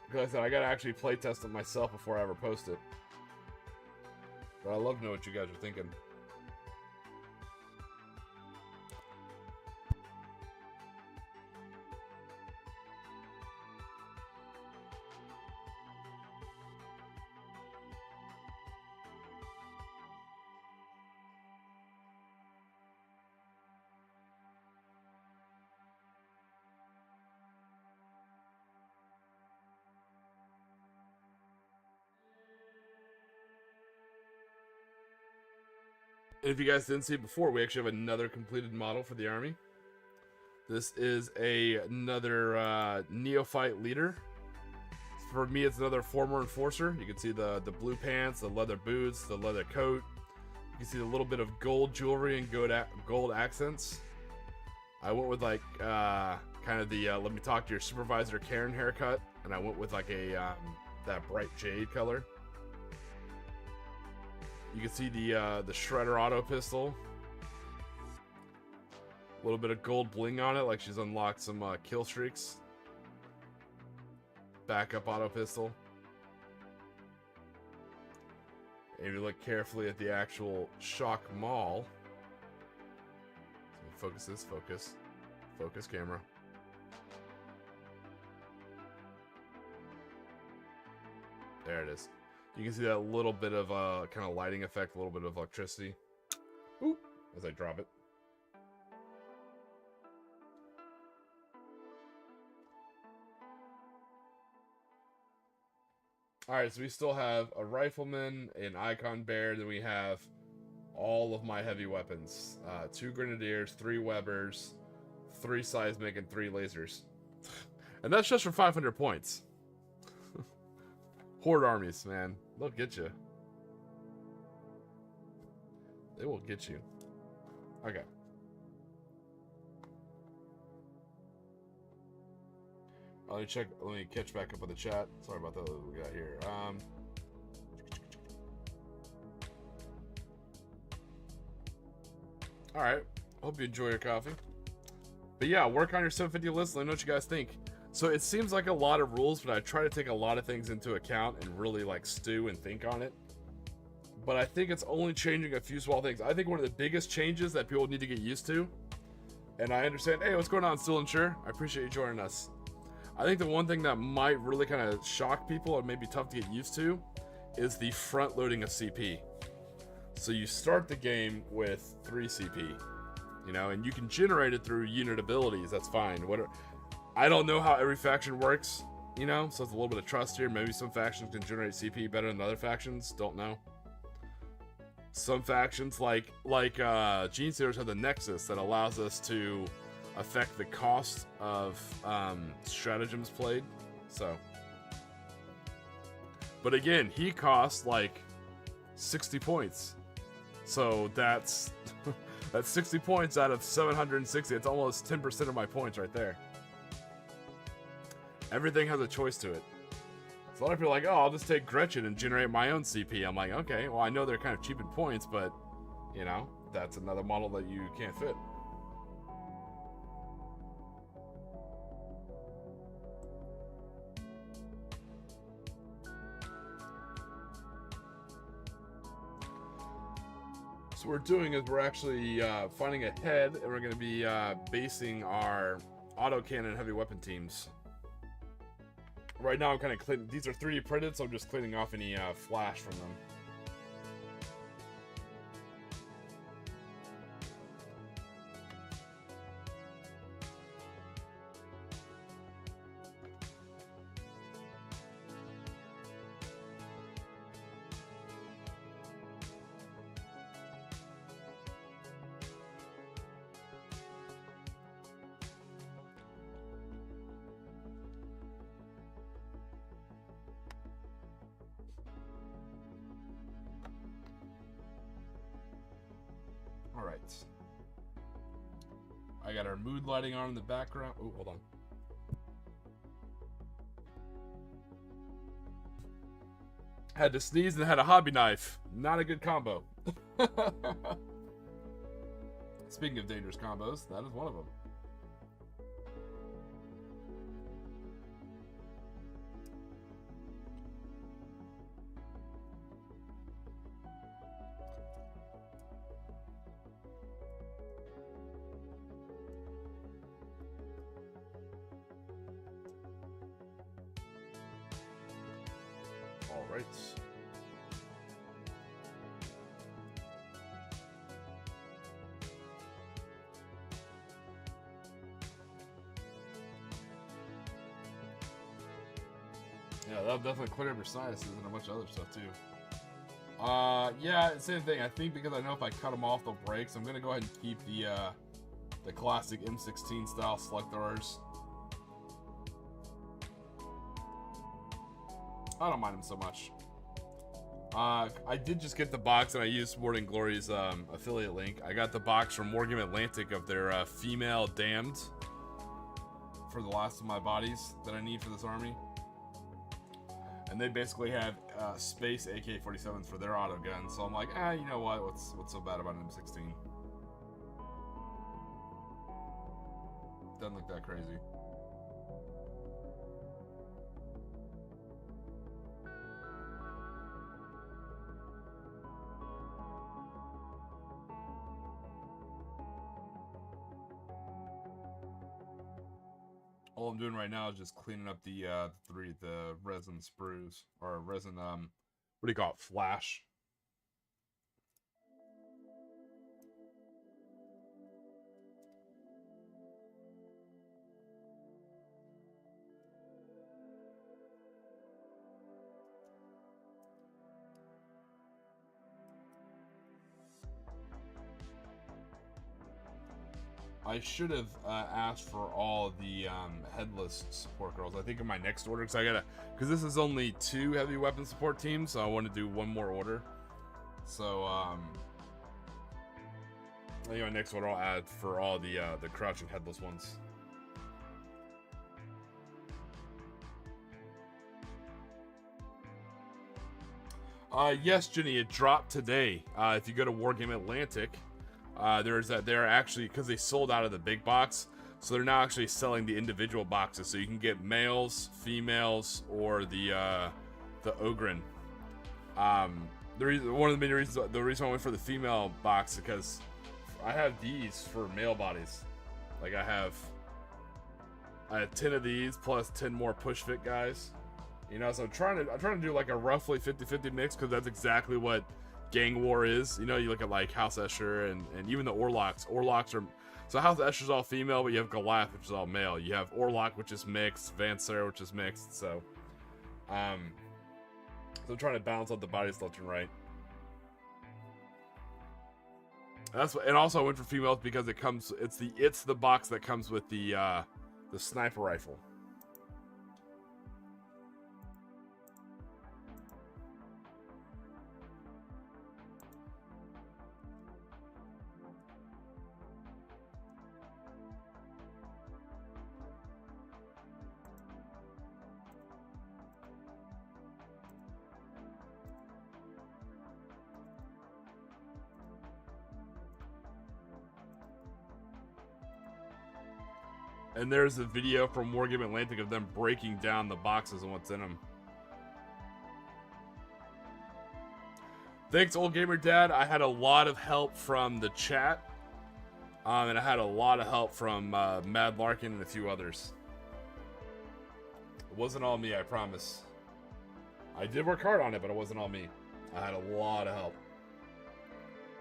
Because I said, I gotta actually play test it myself before I ever post it. But I love to know what you guys are thinking. And if you guys didn't see it before, we actually have another completed model for the army. This is another neophyte leader. For me, it's another former enforcer. You can see the blue pants, the leather boots, the leather coat. You can see a little bit of gold jewelry and gold accents. I went with like kind of the let me talk to your supervisor Karen haircut, and I went with like a that bright jade color. You can see the shredder auto pistol. A little bit of gold bling on it, like she's unlocked some kill streaks. Backup auto pistol. And if you look carefully at the actual shock maul. Focus this, focus. Focus camera. There it is. You can see that little bit of kind of lighting effect, a little bit of electricity. Oop, as I drop it. Alright, so we still have a rifleman, an icon bear, then we have all of my heavy weapons. 2 grenadiers, 3 Webers, 3 seismic, and 3 lasers. And that's just for 500 points. Horde armies, man. They'll get you. They will get you. Okay. Let me catch back up with the chat. Sorry about that. What we got here. Alright. Hope you enjoy your coffee. But yeah, work on your 750 list. Let me know what you guys think. So it seems like a lot of rules, but I try to take a lot of things into account and really like stew and think on it. But I think it's only changing a few small things. I think one of the biggest changes that people need to get used to, and I understand, hey, what's going on, Still Insure? I appreciate you joining us. I think the one thing that might really kind of shock people and maybe tough to get used to is the front loading of CP. So you start the game with 3 CP, you know, and you can generate it through unit abilities. That's fine. I don't know how every faction works, you know, so it's a little bit of trust here. Maybe some factions can generate CP better than other factions. Don't know. Some factions like Gene Stealers have the Nexus that allows us to affect the cost of stratagems played. So, but again, he costs like 60 points. So that's that's 60 points out of 760. It's almost 10% of my points right there. Everything has a choice to it. So a lot of people are like, oh, I'll just take Gretchen and generate my own CP. I'm like, okay, well, I know they're kind of cheap in points, but, you know, that's another model that you can't fit. So what we're doing is we're actually finding a head, and we're going to be basing our autocannon heavy weapon teams. Right now I'm kind of cleaning, these are 3D printed, so I'm just cleaning off any flash from them. Alright. I got our mood lighting on in the background. Oh, hold on. Had to sneeze and had a hobby knife. Not a good combo. Speaking of dangerous combos, that is one of them. Alright. Yeah, that'll definitely clear up your sinuses and a bunch of other stuff too. Yeah, same thing. I think because I know if I cut them off, they'll break. So I'm gonna go ahead and keep the classic M16 style select throwers. I don't mind them so much. I did just get the box, and I used Morning Glory's affiliate link. I got the box from Wargaming Atlantic of their female damned for the last of my bodies that I need for this army. And they basically have space AK-47s for their auto guns. So I'm like, you know what? What's so bad about an M16? Doesn't look that crazy. All I'm doing right now is just cleaning up the resin sprues, or resin, what do you call it, flash. I should have asked for all the headless support girls. I think in my next order, because this is only 2 heavy weapon support teams, so I want to do one more order. So I think my next order I'll add for all the crouching headless ones. Yes, Jenny, it dropped today. If you go to Wargame Atlantic. They're actually, because they sold out of the big box, so they're now actually selling the individual boxes, so you can get males, females, or the Ogren. One of the main reasons, the reason I went for the female box, because I have these for male bodies. Like I have 10 of these plus 10 more push fit guys. You know, so I'm trying to do like a roughly 50-50 mix, because that's exactly what gang war is. You know, you look at like House Escher and even the Orlocks. Orlocks are, so House Escher's all female, but you have Goliath, which is all male. You have Orlock, which is mixed, Van Sarah, which is mixed. So I'm trying to balance out the bodies left and right. And also I went for females because it's the box that comes with the sniper rifle. And there's a video from Wargame Atlantic of them breaking down the boxes and what's in them. Thanks, Old Gamer Dad. I had a lot of help from the chat. And I had a lot of help from Mad Larkin and a few others. It wasn't all me, I promise. I did work hard on it, but it wasn't all me. I had a lot of help.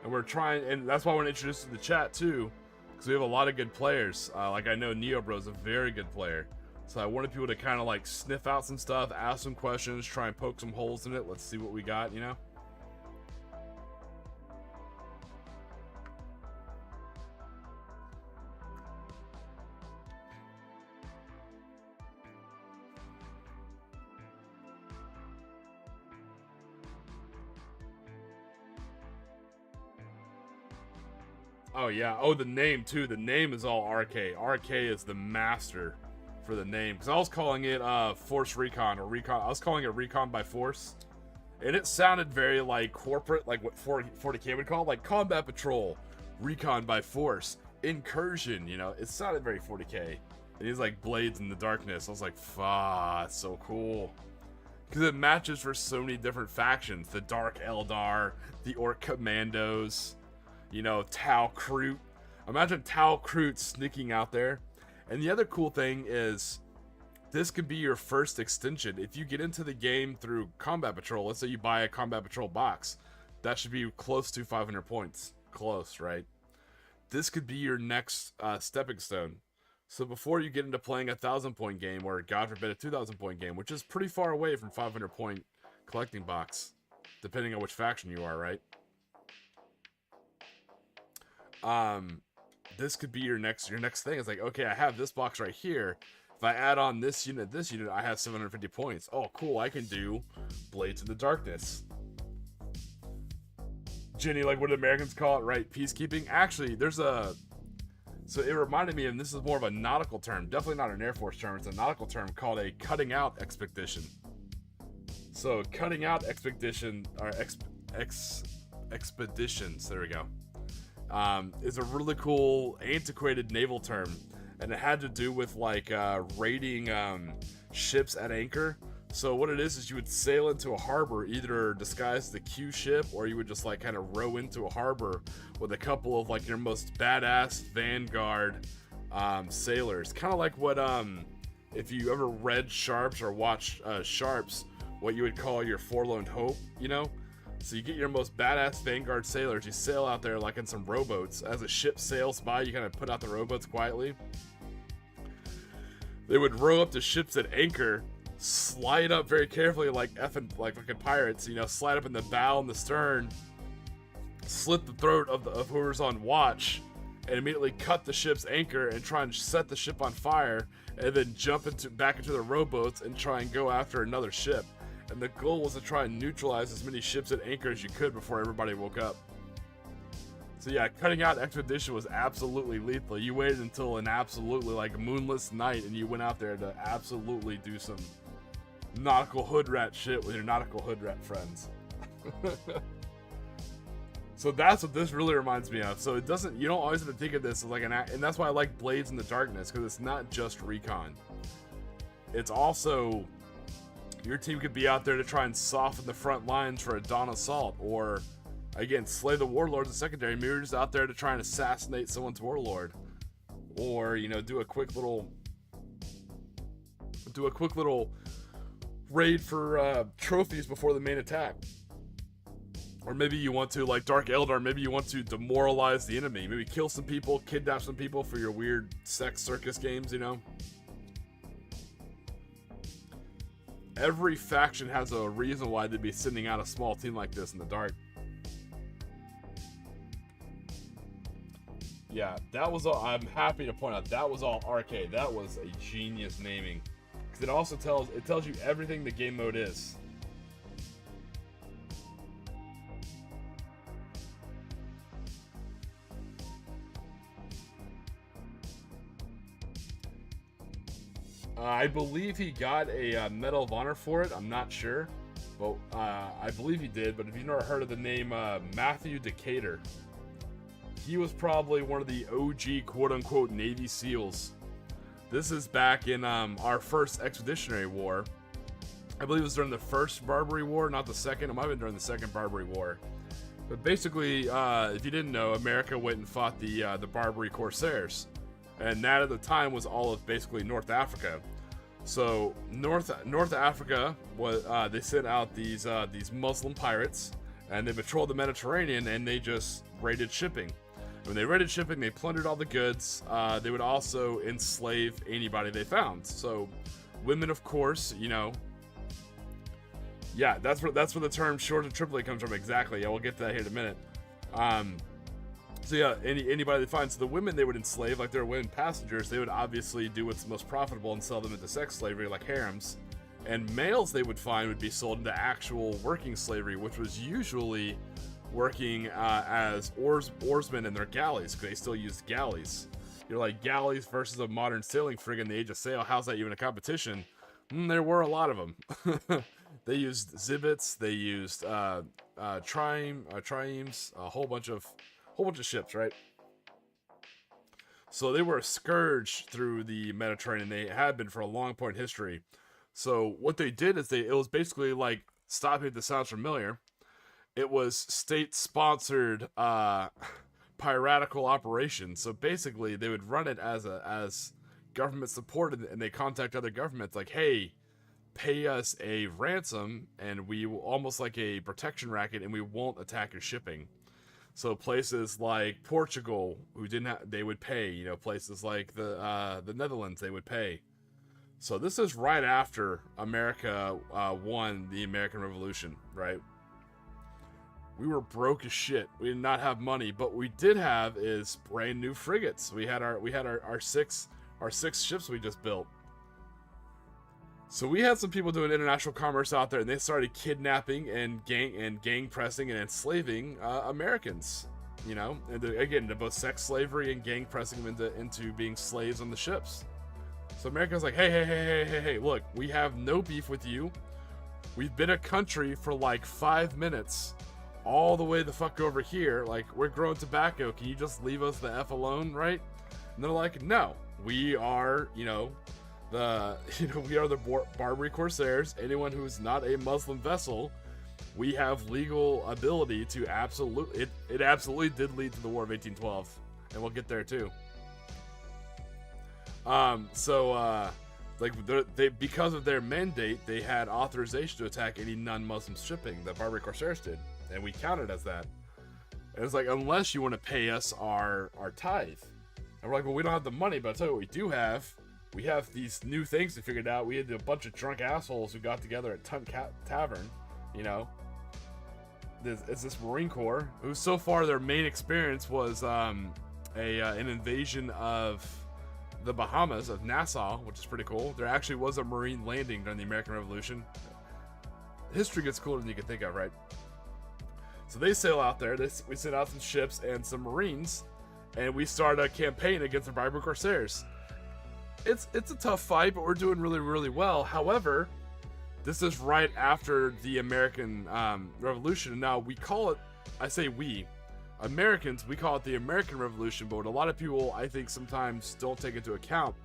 And we're trying, and that's why I want to introduce to the chat too. Because we have a lot of good players. Like I know Neobro's a very good player. So I wanted people to kind of like sniff out some stuff, ask some questions, try and poke some holes in it. Let's see what we got, you know? Oh yeah. Oh, the name too. The name is all RK. RK is the master for the name. Because I was calling it Force Recon or Recon. I was calling it Recon by Force, and it sounded very like corporate, like what 40K would call like Combat Patrol, Recon by Force, Incursion. You know, it sounded very 40K. And he's like Blades in the Darkness. I was like, "Fuck, so cool." Because it matches for so many different factions: the Dark Eldar, the Orc Commandos. You know, Tau Kroot. Imagine Tau Kroot sneaking out there. And the other cool thing is, this could be your first extension. If you get into the game through Combat Patrol, let's say you buy a Combat Patrol box, that should be close to 500 points. Close, right? This could be your next stepping stone. So before you get into playing a 1,000-point game, or God forbid a 2,000-point game, which is pretty far away from 500-point collecting box, depending on which faction you are, right? This could be your next thing. It's like, okay, I have this box right here. If I add on this unit, I have 750 points. Oh, cool, I can do Blades in the Darkness. Jenny, like what the Americans call it, right? Peacekeeping. Actually, there's a... So it reminded me, and this is more of a nautical term. Definitely not an Air Force term. It's a nautical term called a cutting out expedition. So cutting out expedition, or expeditions, there we go, is a really cool, antiquated naval term. And it had to do with like raiding ships at anchor. So what it is you would sail into a harbor, either disguised as a Q ship, or you would just like kind of row into a harbor with a couple of like your most badass vanguard sailors. Kind of like what if you ever read Sharps or watched Sharps, what you would call your forlorn hope, you know? So you get your most badass vanguard sailors, you sail out there like in some rowboats. As a ship sails by, you kind of put out the rowboats quietly. They would row up to ships at anchor, slide up very carefully like fucking pirates, you know, slide up in the bow and the stern, slit the throat of whoever's on watch, and immediately cut the ship's anchor and try and set the ship on fire, and then jump back into the rowboats and try and go after another ship. And the goal was to try and neutralize as many ships at anchor as you could before everybody woke up. So yeah, cutting out expedition was absolutely lethal. You waited until an absolutely like moonless night and you went out there to absolutely do some nautical hood rat shit with your nautical hood rat friends. So that's what this really reminds me of. So it doesn't, you don't always have to think of this as like and that's why I like Blades in the Darkness, because it's not just recon. It's also, your team could be out there to try and soften the front lines for a dawn assault, or again, slay the warlords in secondary. Maybe you're just out there to try and assassinate someone's warlord, or you know, do a quick little raid for trophies before the main attack. Or maybe you want to, like Dark Eldar, maybe you want to demoralize the enemy. Maybe kill some people, kidnap some people for your weird sex circus games, you know? Every faction has a reason why they'd be sending out a small team like this in the dark. Yeah, that was all. I'm happy to point out that was all arcade. That was a genius naming, because it also tells you everything the game mode is. I believe he got a Medal of Honor for it. I'm not sure, but I believe he did. But if you've never heard of the name Matthew Decatur, he was probably one of the OG quote-unquote Navy SEALs. This is back in our first Expeditionary War. I believe it was during the first Barbary War, not the second. It might have been during the second Barbary War. But basically, if you didn't know, America went and fought the Barbary Corsairs. And that at the time was all of basically North Africa. So North Africa was they sent out these Muslim pirates, and they patrolled the Mediterranean, and they just raided shipping. When they raided shipping, they plundered all the goods. They would also enslave anybody they found. So women, of course, you know. Yeah, that's where the term "short of Tripoli" comes from. Exactly. Yeah, we'll get to that here in a minute. So yeah, anybody they find. So the women they would enslave, like their women passengers, they would obviously do what's most profitable and sell them into sex slavery, like harems. And males they would find would be sold into actual working slavery, which was usually working as oarsmen in their galleys, because they still used galleys. You're like, galleys versus a modern sailing frigate in the age of sail, how's that even a competition? There were a lot of them. They used zibits, they used triremes, a whole bunch of ships, right? So they were a scourge through the Mediterranean. They had been for a long point in history. So what they did is it was basically like, stop me if this sounds familiar, it was state-sponsored piratical operations. So basically they would run it as government supported, and they contact other governments like, hey, pay us a ransom and we will, almost like a protection racket, and we won't attack your shipping. So places like Portugal, who didn't have, they would pay. You know, places like the Netherlands, they would pay. So this is right after America won the American Revolution, right? we were broke as shit. We did not have money, but what we did have is brand new frigates. We had our six ships we just built. So we had some people doing international commerce out there, and they started kidnapping and gang pressing and enslaving Americans. You know, and again, to both sex slavery and gang pressing them into being slaves on the ships. So America's like, hey, look, we have no beef with you. We've been a country for like 5 minutes, all the way the fuck over here. Like, we're growing tobacco. Can you just leave us the F alone, right? And they're like, no, we are, we are the Barbary Corsairs. Anyone who is not a Muslim vessel, we have legal ability to it absolutely did lead to the War of 1812, and we'll get there too. Because of their mandate, they had authorization to attack any non-Muslim shipping. The Barbary Corsairs did, and we counted as that. And it's like, unless you want to pay us our tithe. And we're like, well, we don't have the money, but I'll tell you what we do have. We have these new things we figured out. We had a bunch of drunk assholes who got together at Tunt Tavern, It's this Marine Corps, who so far their main experience was an invasion of the Bahamas, of Nassau, which is pretty cool. There actually was a Marine landing during the American Revolution. History gets cooler than you can think of, right? So they sail out there. We send out some ships and some Marines, and we start a campaign against the Barbary Corsairs. It's a tough fight, but we're doing really, really well. However, this is right after the American Revolution. Now, we call it, I say we, Americans, we call it the American Revolution, but what a lot of people, I think, sometimes don't take into account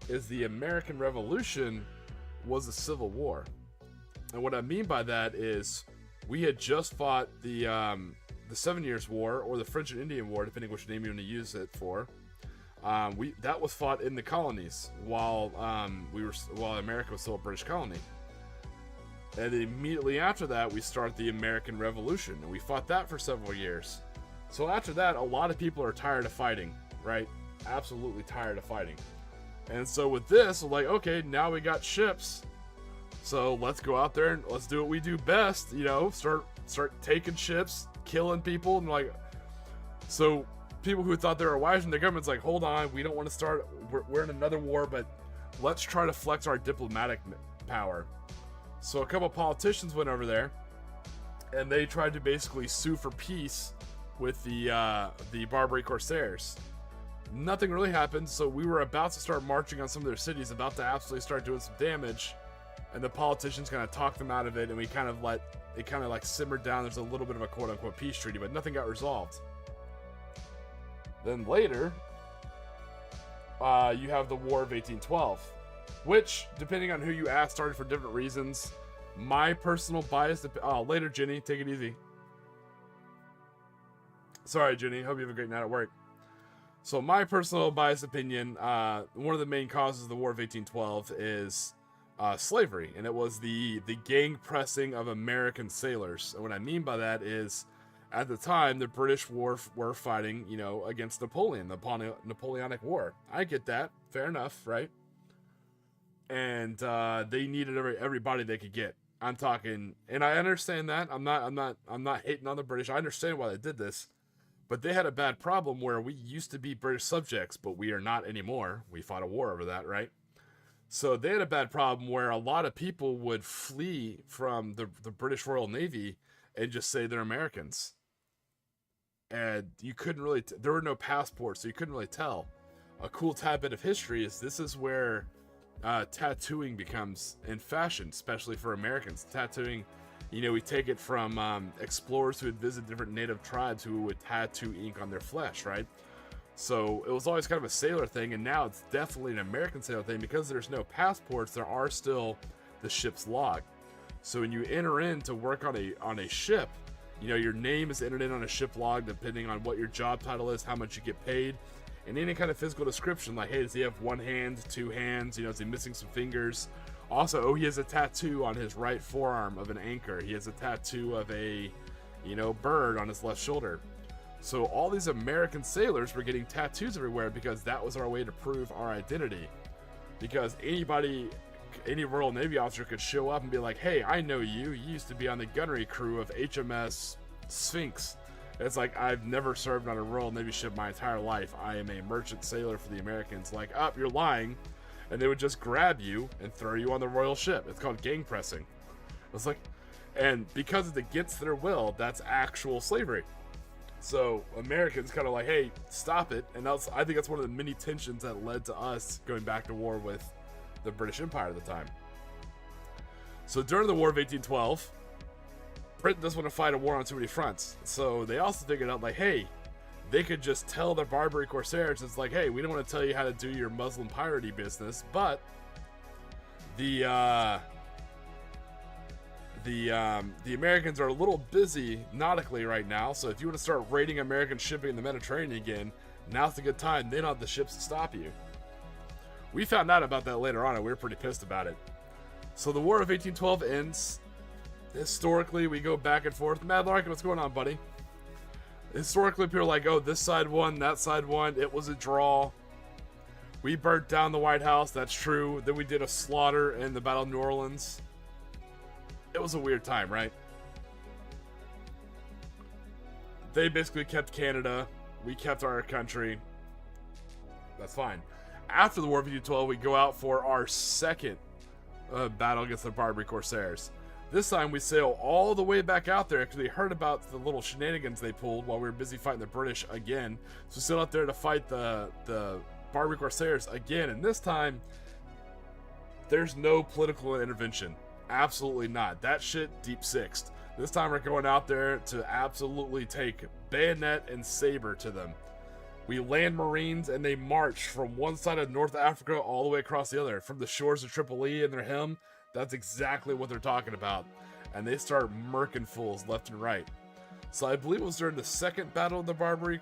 is the American Revolution was a civil war. And what I mean by that is we had just fought the 7 Years' War, or the French and Indian War, depending which name you want to use it for. That was fought in the colonies while America was still a British colony. And immediately after that, we start the American Revolution, and we fought that for several years. So after that, a lot of people are tired of fighting, right? Absolutely tired of fighting. And so with this, we're like, okay, now we got ships, so let's go out there and let's do what we do best, start taking ships, killing people, and so people who thought they were wise in the government's like, hold on, we don't want to start, we're in another war, but let's try to flex our diplomatic power. So a couple of politicians went over there, and they tried to basically sue for peace with the Barbary Corsairs. Nothing really happened, so we were about to start marching on some of their cities, about to absolutely start doing some damage, and the politicians kind of talked them out of it, and we kind of let it kind of simmered down. There's a little bit of a quote-unquote peace treaty, but nothing got resolved. Then later, you have the War of 1812. Which, depending on who you ask, started for different reasons. My personal bias... later, Jenny. Take it easy. Sorry, Jenny. Hope you have a great night at work. So, my personal biased opinion, one of the main causes of the War of 1812 is slavery. And it was the gang pressing of American sailors. And what I mean by that is, at the time, the British were fighting, against Napoleon, the Napoleonic War. I get that. Fair enough, right? And they needed everybody they could get. I'm talking, and I understand that. I'm not hating on the British. I understand why they did this, but they had a bad problem where we used to be British subjects, but we are not anymore. We fought a war over that, right? So they had a bad problem where a lot of people would flee from the British Royal Navy and just say they're Americans, and you couldn't really. There were no passports, so you couldn't really tell. A cool tad bit of history is this is where tattooing becomes in fashion, especially for Americans. Tattooing, we take it from explorers who had visited different native tribes who would tattoo ink on their flesh, right? So it was always kind of a sailor thing, and now it's definitely an American sailor thing because there's no passports. There are still the ship's log. So when you enter in to work on a ship, your name is entered in on a ship log depending on what your job title is, how much you get paid. And any kind of physical description, like, hey, does he have one hand, two hands? Is he missing some fingers? Also, he has a tattoo on his right forearm of an anchor. He has a tattoo of a, bird on his left shoulder. So all these American sailors were getting tattoos everywhere because that was our way to prove our identity. Because any Royal Navy officer could show up and be like, hey, I know you. You used to be on the gunnery crew of HMS Sphinx. It's like, I've never served on a Royal Navy ship my entire life. I am a merchant sailor for the Americans. Like, you're lying. And they would just grab you and throw you on the royal ship. It's called gang pressing. It's like, and because it's against their will, that's actual slavery. So Americans kind of like, hey, stop it. And I think that's one of the many tensions that led to us going back to war with the British Empire at the time. So during the War of 1812, Britain doesn't want to fight a war on too many fronts. So they also figured out, like, hey, they could just tell the Barbary Corsairs, it's like, hey, we don't want to tell you how to do your Muslim piratey business, but the Americans are a little busy nautically right now, so if you want to start raiding American shipping in the Mediterranean again, now's a good time. They don't have the ships to stop you. We found out about that later on, and we were pretty pissed about it. So the War of 1812 ends. Historically, we go back and forth. Mad Larkin, what's going on, buddy? Historically, people are like, oh, this side won, that side won. It was a draw. We burnt down the White House. That's true. Then we did a slaughter in the Battle of New Orleans. It was a weird time, right? They basically kept Canada. We kept our country. That's fine. After the War of 1812, we go out for our second battle against the Barbary Corsairs. This time we sail all the way back out there because we heard about the little shenanigans they pulled while we were busy fighting the British again. So we sailed out there to fight the Barbary Corsairs again. And this time, there's no political intervention. Absolutely not. That shit deep sixed. This time we're going out there to absolutely take bayonet and saber to them. We land Marines and they march from one side of North Africa all the way across the other. From the shores of Tripoli and their hymn. That's exactly what they're talking about. And they start murking fools left and right. So I believe it was during the second battle of the Barbary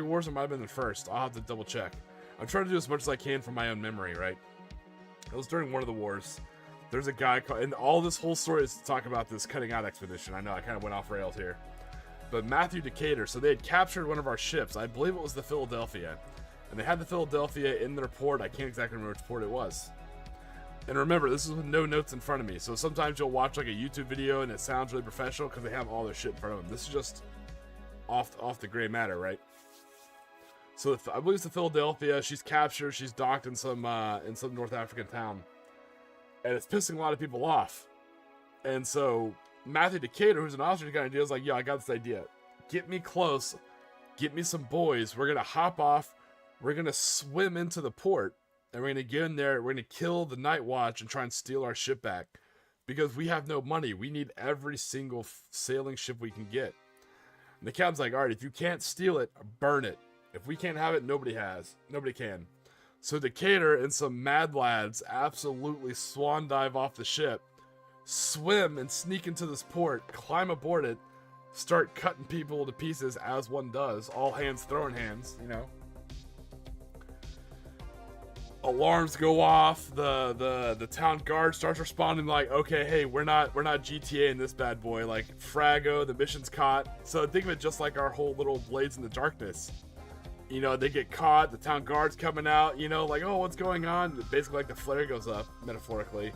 Wars. It might have been the first. I'll have to double check. I'm trying to do as much as I can from my own memory, right? It was during one of the wars. There's a guy called, and all this whole story is to talk about this cutting out expedition. I know I kind of went off rails here. But Matthew Decatur, so they had captured one of our ships. I believe it was the Philadelphia. And they had the Philadelphia in their port. I can't exactly remember which port it was. And remember, this is with no notes in front of me. So sometimes you'll watch like a YouTube video and it sounds really professional because they have all their shit in front of them. This is just off the gray matter, right? So I believe it's the Philadelphia. She's captured. She's docked in some North African town. And it's pissing a lot of people off. And so Matthew Decatur, who's an officer, got an idea. I was like, yo, I got this idea. Get me close. Get me some boys. We're going to hop off. We're going to swim into the port. And we're going to get in there, we're going to kill the night watch and try and steal our ship back. Because we have no money. We need every single sailing ship we can get. And the captain's like, all right, if you can't steal it, burn it. If we can't have it, nobody can. So Decatur and some mad lads absolutely swan dive off the ship, swim and sneak into this port, climb aboard it, start cutting people to pieces as one does. All hands throwing hands, you know. Alarms go off. The town guard starts responding like, okay, hey, we're not GTA in this bad boy. Like, Frago, the mission's caught. So think of it just like our whole little Blades in the Darkness. You know, they get caught. The town guard's coming out. You know, like, oh, what's going on? Basically, like the flare goes up, metaphorically.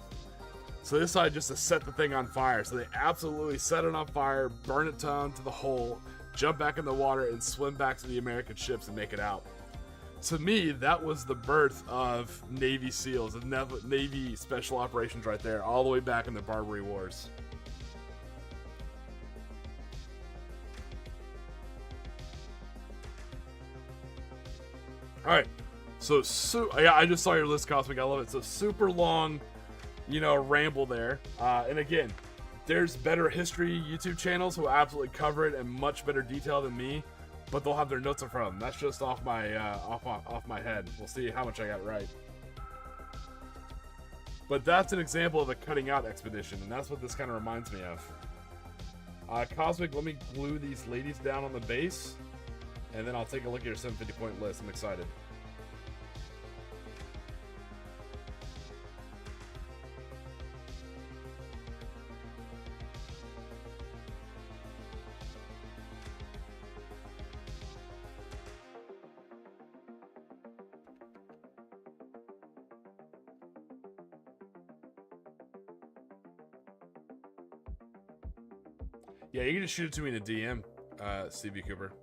So they decided just to set the thing on fire. So they absolutely set it on fire, burn it down to the hole, jump back in the water, and swim back to the American ships and make it out. To me, that was the birth of Navy SEALs, of Navy Special Operations right there, all the way back in the Barbary Wars. Alright, so yeah, I just saw your list, Cosmic, I love it. So super long, you know, ramble there. And again, there's better history YouTube channels who absolutely cover it in much better detail than me. But they'll have their notes in front of them. That's just off my off my head. We'll see how much I got right. But that's an example of a cutting out expedition, and that's what this kind of reminds me of. Cosmic, let me glue these ladies down on the base, and then I'll take a look at your 750 point list. I'm excited. Yeah, you can just shoot it to me in a DM, CB Cooper.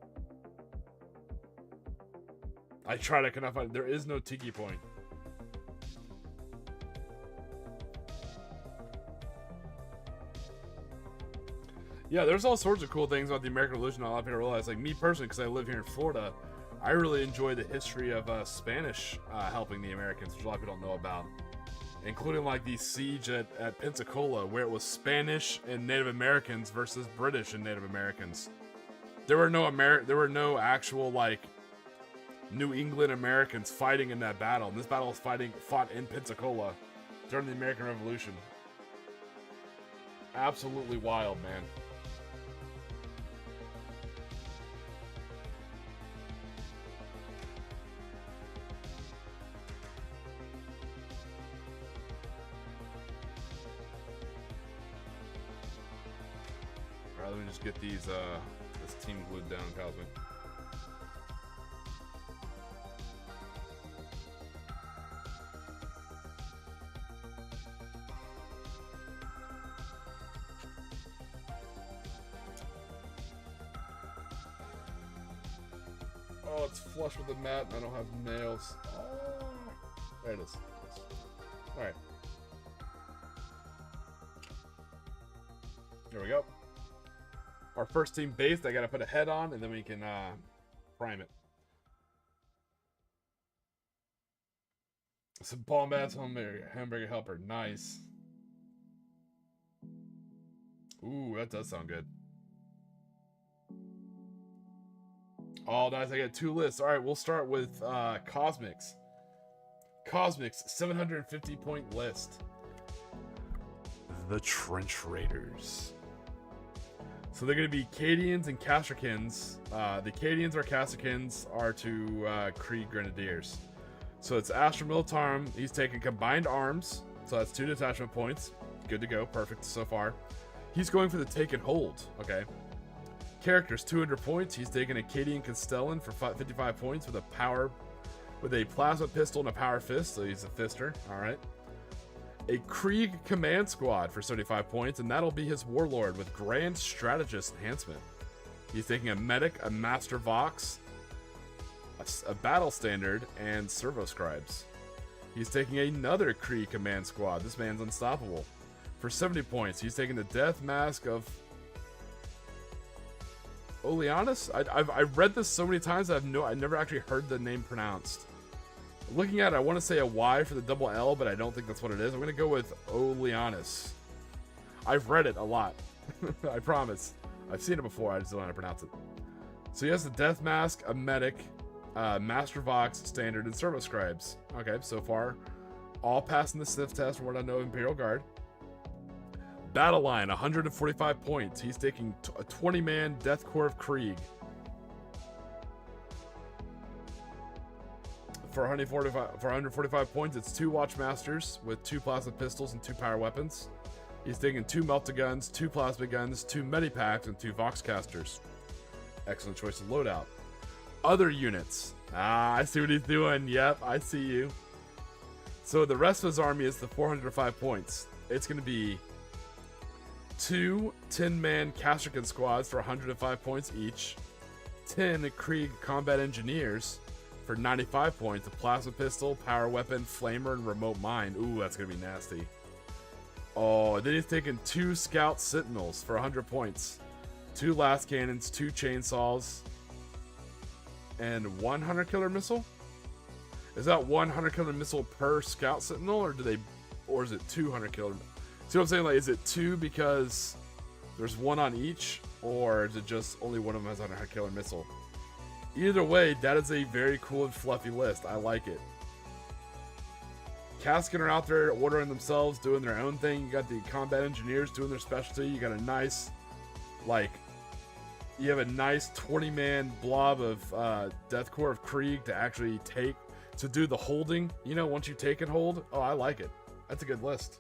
I tried, I could not find it. There is no Tiki point. Yeah, there's all sorts of cool things about the American Revolution. A lot of people realize, like me personally, because I live here in Florida, I really enjoy the history of Spanish helping the Americans, which a lot of people don't know about, including like the siege at Pensacola, where it was Spanish and Native Americans versus British and Native Americans. There were no actual like New England Americans fighting in that battle, and this battle was fought in Pensacola during the American Revolution. Absolutely wild, man. Alright, let me just get these this team glued down, Cosmic. Oh, it's flush with the mat and I don't have nails. Oh, there it is. Alright. There we go. Our first team based, I gotta put a head on and then we can prime it. Some bombats hamburger helper. Nice. Ooh, that does sound good. Oh, nice. I got 2 lists. All right, we'll start with Cosmics. Cosmics, 750 point list. The Trench Raiders. So they're going to be Cadians and Castricans. The Cadians or Castricans are to Krieg Grenadiers. So it's Astra Militarum. He's taking combined arms. So that's 2 detachment points. Good to go. Perfect so far. He's going for the take and hold. Okay. Characters, 200 points. He's taking a Cadian Constellan for 55 points with a plasma pistol and a power fist. So he's a fister. All right. A Krieg Command Squad for 75 points, and that'll be his Warlord with Grand Strategist enhancement. He's taking a Medic, a Master Vox, a Battle Standard, and Servo Scribes. He's taking another Krieg Command Squad. This man's unstoppable. For 70 points, he's taking the Death Mask of Oleanus? I've read this so many times I've never actually heard the name pronounced. Looking at it, I want to say a Y for the double L, but I don't think that's what it is. I'm going to go with Oleanus. I've read it a lot. I promise. I've seen it before, I just don't know how to pronounce it. So he has the Death Mask, a Medic, Master Vox, Standard, and Servo Scribes. Okay, so far, all passing the Sith test from what I know of Imperial Guard. Battle Line, 145 points. He's taking a 20-man Death Corps of Krieg. For 145 points, it's 2 Watchmasters with 2 plasma pistols and 2 power weapons. He's taking 2 Melta-Guns, 2 plasma guns, 2 Medipacks, and 2 Voxcasters. Excellent choice of loadout. Other units. Ah, I see what he's doing. Yep, I see you. So the rest of his army is the 405 points. It's going to be 2 10-man Castrican squads for 105 points each. 10 Krieg Combat Engineers for 95 points. A plasma pistol, power weapon, flamer, and remote mine. Ooh, that's going to be nasty. Oh, then he's taking 2 Scout Sentinels for 100 points. 2 last cannons, 2 chainsaws, and 1 hunter killer missile? Is that 1 hunter killer missile per Scout Sentinel, or is it 2 hunter killer? See what I'm saying? Like, is it 2 because there's 1 on each, or is it just only one of them has a hunter killer missile? Either way, that is a very cool and fluffy list. I like it. Caskin are out there ordering themselves, doing their own thing. You got the combat engineers doing their specialty. You got a nice, you have a nice 20-man blob of Death Corps of Krieg to actually to do the holding. You know, once you take and hold. Oh, I like it. That's a good list.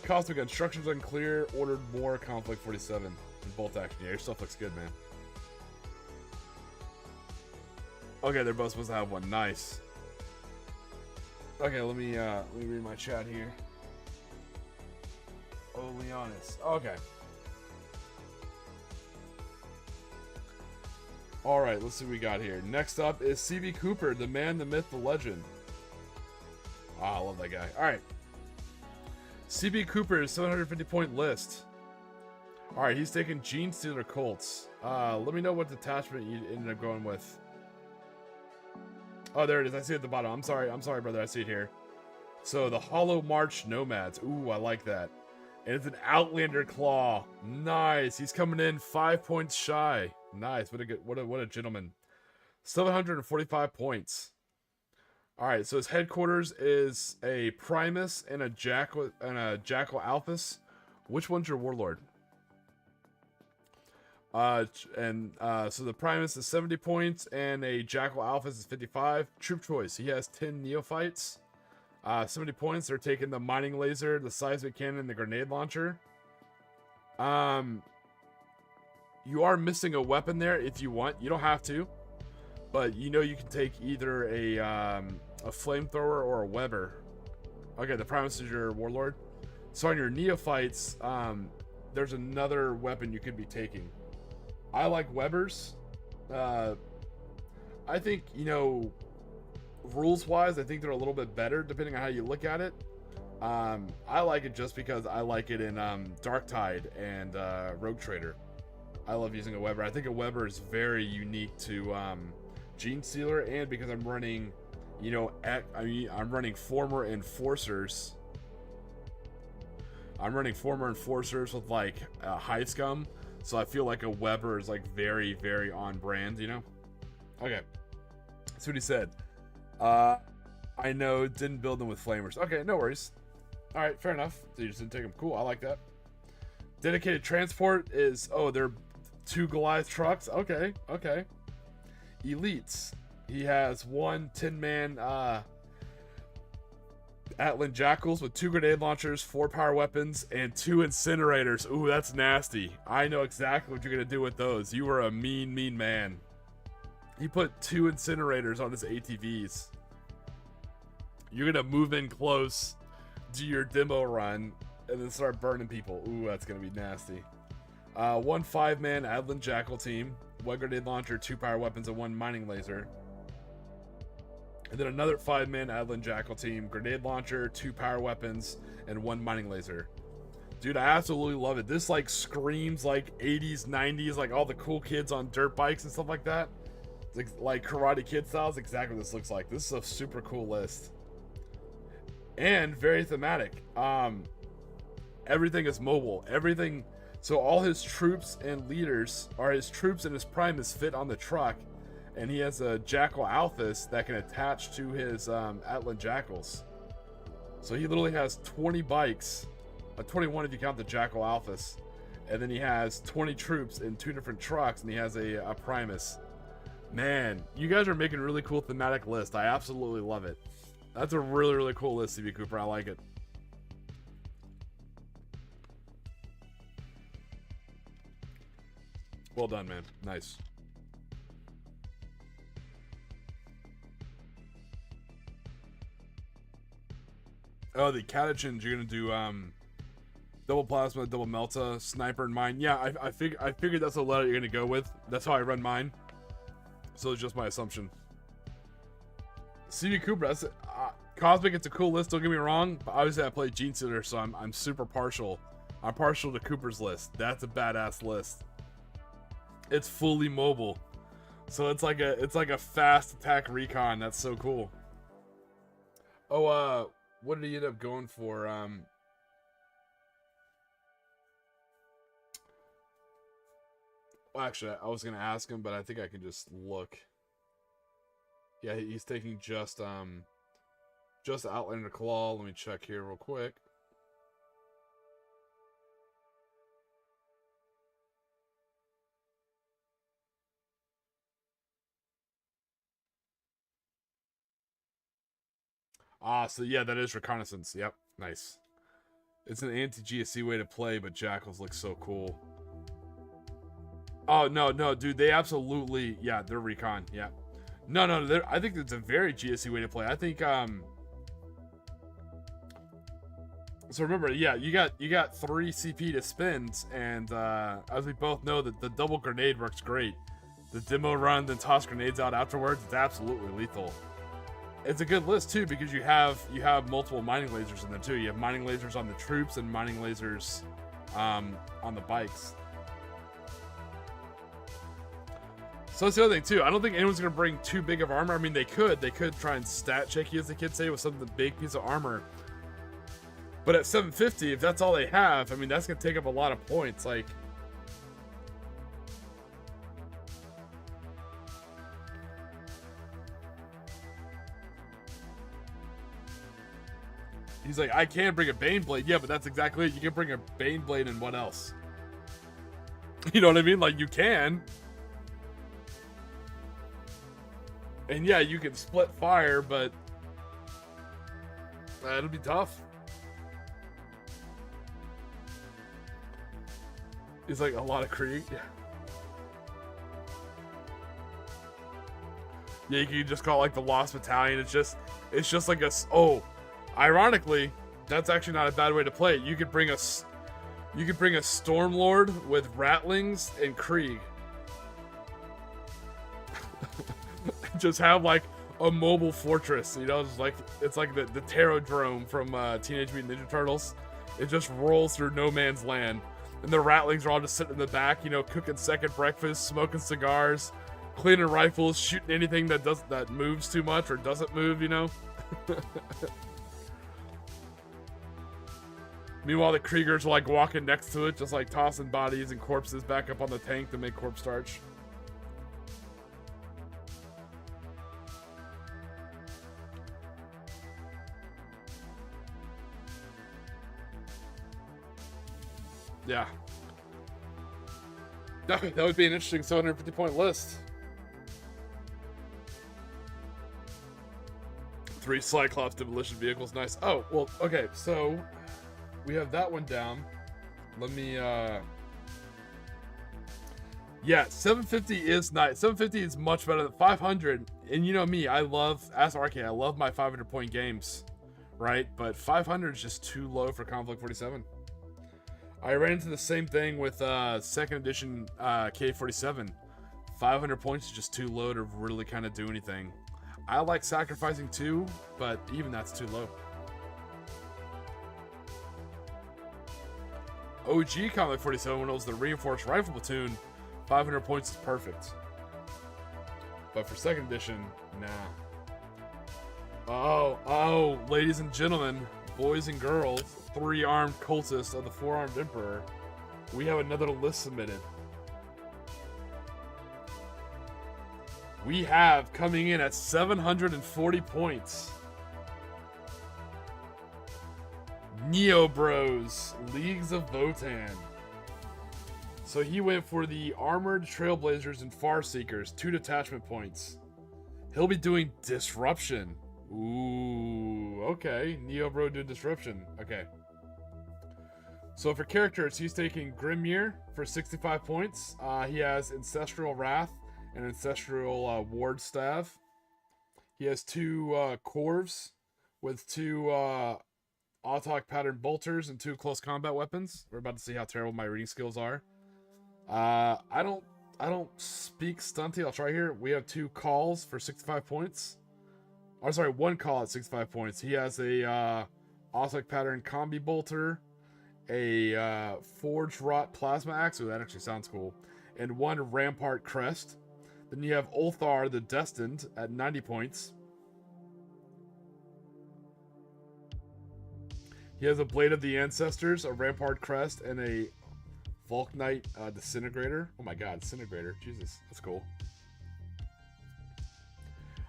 Cosmic instructions unclear. Ordered more conflict 47 and bolt action. Yeah, your stuff looks good, man. Okay, they're both supposed to have one. Nice. Okay, let me read my chat here. Oh, Leonis. Okay. All right, let's see what we got here. Next up is CB Cooper, the man, the myth, the legend. Ah, I love that guy. All right. CB Cooper's 750-point list. All right, he's taking Gene Stealer Colts. Let me know what detachment you ended up going with. Oh, there it is. I see it at the bottom. I'm sorry, brother. I see it here. So the Hollow March Nomads. Ooh, I like that. And it's an Outlander Claw. Nice. He's coming in 5 points shy. Nice. What a gentleman. 745 points. All right. So his headquarters is a Primus and a Jackal Alphys. Which one's your warlord? So the Primus is 70 points and a Jackal Alphys is 55. Troop choice. He has 10 neophytes. 70 points. They're taking the mining laser, the seismic cannon, and the grenade launcher. You are missing a weapon there if you want. You don't have to, but you know you can take either a flamethrower or a Weber. Okay, the Primus is your warlord. So on your neophytes, there's another weapon you could be taking. I like Webers. I think, you know, rules-wise, I think they're a little bit better depending on how you look at it. I like it just because I like it in Darktide and Rogue Trader. I love using a Weber. I think a Weber is very unique to Gene Stealer, and because I'm running, you know, I'm running former enforcers. I'm running former enforcers with like high scum, so I feel like a Weber is like very, very on brand, you know. Okay, that's what he said. I know, didn't build them with flamers. Okay, no worries. All right, fair enough. So you just didn't take them. Cool, I like that. Dedicated transport is, oh, they're 2 Goliath trucks. Okay. Elites. He has 1 10-man Atlan Jackals with 2 grenade launchers, 4 power weapons, and 2 incinerators. Ooh, that's nasty. I know exactly what you're gonna do with those. You are a mean man. He put 2 incinerators on his ATVs. You're gonna move in close, do your demo run, and then start burning people. Ooh, that's gonna be nasty. 1 5-man Adlin Jackal team, 1 grenade launcher, 2 power weapons, and 1 mining laser. And then another 5-man Adlin Jackal team, grenade launcher, 2 power weapons, and 1 mining laser. Dude, I absolutely love it. This like screams like 80s, 90s, like all the cool kids on dirt bikes and stuff like that. It's like Karate Kid style is exactly what this looks like. This is a super cool list. And very thematic. Everything is mobile. Everything. So all his troops and leaders, or his troops and his Primus fit on the truck. And he has a Jackal Alphys that can attach to his Atlan Jackals. So he literally has 20 bikes. 21 if you count the Jackal Alphys. And then he has 20 troops in 2 different trucks. And he has a Primus. Man, you guys are making a really cool thematic list. I absolutely love it. That's a really, really cool list, CB Cooper. I like it. Well done, man. Nice. Oh, the catechins, you're gonna do double plasma, double melta, sniper, and mine. Yeah, I figured that's the letter you're gonna go with. That's how I run mine. So it's just my assumption. CB Cooper, that's Cosmic. It's a cool list. Don't get me wrong, but obviously I play Gene Stealer, so I'm super partial. I'm partial to Cooper's list. That's a badass list. It's fully mobile, so it's like a fast attack recon. That's so cool. Oh, what did he end up going for? Well, actually, I was gonna ask him, but I think I can just look. Yeah, he's taking just Outlander Claw. Let me check here real quick. So yeah, that is reconnaissance. Yep, nice. It's an anti-GSC way to play, but Jackals look so cool. Oh no, dude, they absolutely, yeah, they're recon. Yeah, no, I think it's a very GSC way to play. I think So remember, yeah, you got 3 CP to spend, and as we both know, that the double grenade works great. The demo run, then toss grenades out afterwards, it's absolutely lethal. It's a good list too because you have multiple mining lasers in there too. You have mining lasers on the troops and mining lasers on the bikes. So that's the other thing too. I don't think anyone's gonna bring too big of armor. I mean, they could try and stat check you, as the kids say, with some big piece of armor. But at 750, if that's all they have, I mean, that's gonna take up a lot of points. Like, he's like, I can bring a Baneblade. Yeah, but that's exactly it. You can bring a Baneblade and what else? You know what I mean? Like, you can. And yeah, you can split fire, but it'll be tough. It's like a lot of Krieg. Yeah. Yeah, you can just call it like the Lost Battalion. It's just like a, oh, ironically, that's actually not a bad way to play it. You could bring a Stormlord with Ratlings and Krieg. Just have like a mobile fortress, you know, just like it's like the Pterodrome from Teenage Mutant Ninja Turtles. It just rolls through no man's land, and the Ratlings are all just sitting in the back, you know, cooking second breakfast, smoking cigars, cleaning rifles, shooting anything that moves too much or doesn't move, you know. Meanwhile, the Kriegers are like walking next to it, just like tossing bodies and corpses back up on the tank to make corpse starch. Yeah. That would be an interesting 750 point list. 3 Cyclops demolition vehicles, nice. Oh, well, okay, so we have that one down. Let me, yeah, 750 is nice. 750 is much better than 500. And you know me, I love, as Arcade, I love my 500 point games, right? But 500 is just too low for Conflict 47. I ran into the same thing with second edition K47. 500 points is just too low to really kind of do anything. I like sacrificing too, but even that's too low. OG Conflict 47, when it was the reinforced rifle platoon, 500 points is perfect. But for second edition, nah. Oh, ladies and gentlemen, boys and girls, 3-armed cultists of the 4-armed Emperor, we have another list submitted. We have, coming in at 740 points, Neo Bros, Leagues of Votan. So he went for the Armored Trailblazers and Farseekers, 2 detachment points. He'll be doing Disruption. Ooh, okay. Neo Bro doing Disruption. Okay. So for characters, he's taking Grimir for 65 points. He has Ancestral Wrath and Ancestral Ward Staff. He has 2 Corvs with 2 Autok Pattern Bolters and 2 Close Combat Weapons. We're about to see how terrible my reading skills are. I don't speak stunty. I'll try here. We have 2 Calls for 65 points. Oh, sorry, 1 Call at 65 points. He has a Autok Pattern Combi Bolter, a Forged Rot Plasma Axe. Ooh, that actually sounds cool. And 1 Rampart Crest. Then you have Ulthar the Destined at 90 points. He has a Blade of the Ancestors, a Rampart Crest, and a Volknite Disintegrator. Oh my god, Disintegrator. Jesus, that's cool.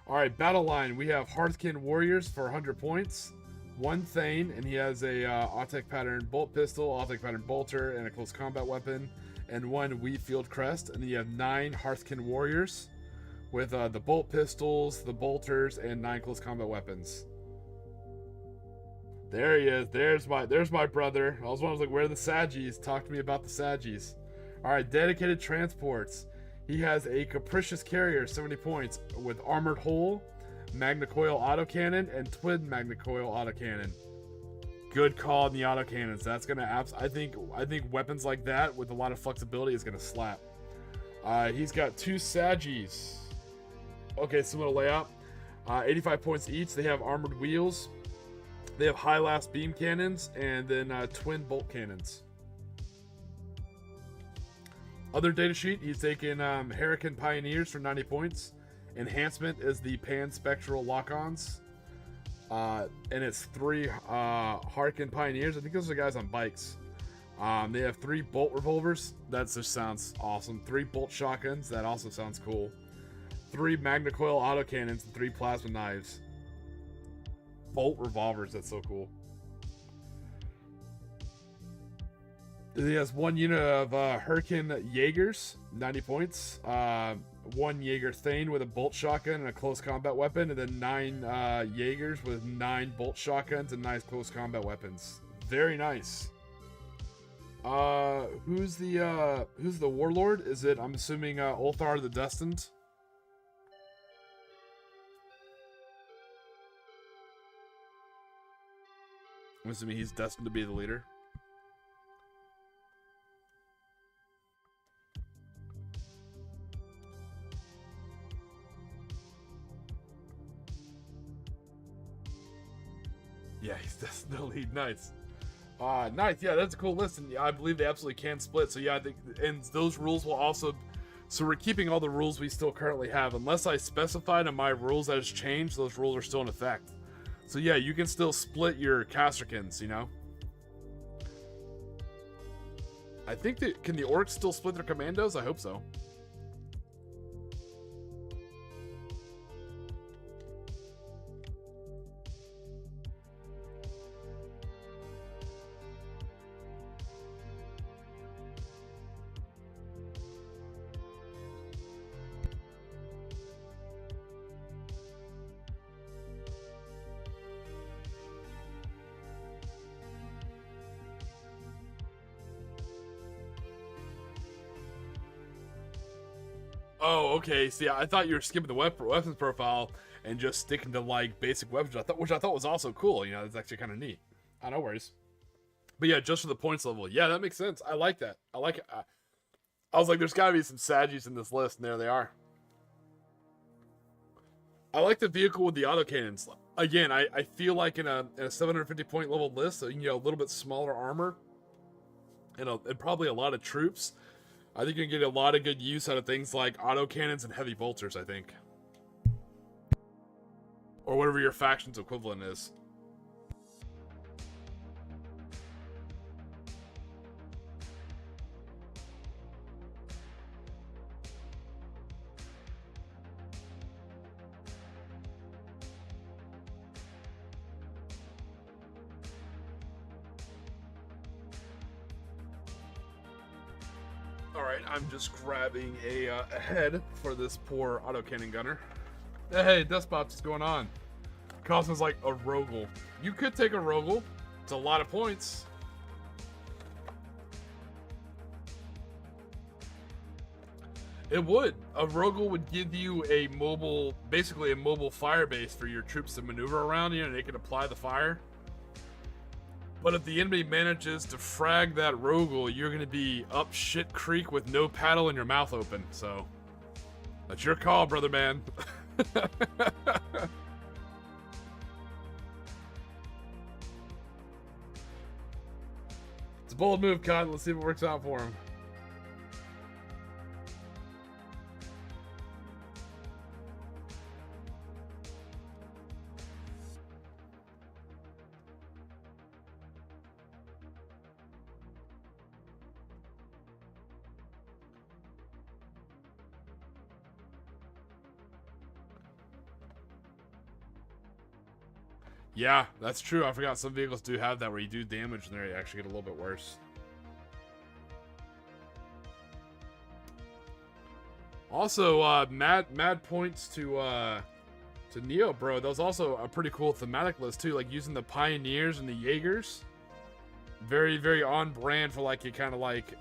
Alright, battle line. We have Hearthkin Warriors for 100 points. 1 Thane, and he has a Autek Pattern Bolt Pistol, Autek Pattern Bolter, and a Close Combat Weapon. And 1 Wheatfield Crest. And then you have 9 Hearthkin Warriors with the Bolt Pistols, the Bolters, and 9 Close Combat Weapons. There he is. There's my brother. I was like, where are the Saggies? Talk to me about the Saggies. Alright, Dedicated Transports. He has a Capricious Carrier, 70 points, with Armored Hull, Magna Coil Autocannon, and Twin Magna Coil Autocannon. Good call on the autocannons. That's gonna I think weapons like that with a lot of flexibility is gonna slap. He's got 2 Saggies. Okay, similar layout. 85 points each. They have armored wheels. They have high last beam cannons and then twin bolt cannons. Other data sheet, he's taken Hurricane Pioneers for 90 points. Enhancement is the Pan Spectral lock-ons. And it's 3 Hurricane Pioneers. I think those are the guys on bikes. They have 3 bolt revolvers. That just sounds awesome. 3 bolt shotguns. That also sounds cool. 3 Magna Coil autocannons and 3 plasma knives. Bolt revolvers. That's so cool. He has 1 unit of Hurricane Jaegers, 90 points. 1 Jaeger Thane with a bolt shotgun and a close combat weapon, and then 9 Jaegers with 9 bolt shotguns and 9 close combat weapons. Very nice. Who's the warlord? Is it? I'm assuming Ulthar the Destined. I'm assuming he's destined to be the leader. Yeah, he's destined to lead. Nice. Nice. Yeah, that's a cool list, and I believe they absolutely can split. So yeah, I think, and those rules will also. So we're keeping all the rules we still currently have, unless I specified in my rules that has changed. Those rules are still in effect. So yeah, you can still split your Casterkins, you know? I think that, can the orcs still split their commandos? I hope so. Oh, okay. See, I thought you were skipping the weapons profile and just sticking to like basic weapons, which I thought was also cool. You know, it's actually kind of neat. No worries. But yeah, just for the points level, yeah, that makes sense. I like that. I like it. I was like, there's got to be some Saggies in this list, and there they are. I like the vehicle with the autocannons. Again, I feel like in a 750 point level list, so, you know, a little bit smaller armor and probably a lot of troops. I think you can get a lot of good use out of things like autocannons and heavy bolters, I think. Or whatever your faction's equivalent is. Alright, I'm just grabbing a head for this poor autocannon gunner. Hey, Despot, what's going on? Cosmo's like a Rogel. You could take a Rogel. It's a lot of points. It would. A Rogel would give you a mobile, basically a mobile fire base for your troops to maneuver around, you know, and they can apply the fire. But if the enemy manages to frag that Rogel, you're going to be up shit creek with no paddle and your mouth open. So, that's your call, brother man. It's a bold move, Cotton. Let's see if it works out for him. Yeah, that's true. I forgot some vehicles do have that where you do damage and they actually get a little bit worse. Also, mad points to Neo, bro. That was also a pretty cool thematic list too, like using the Pioneers and the Jaegers. Very, very on brand for like a kind of like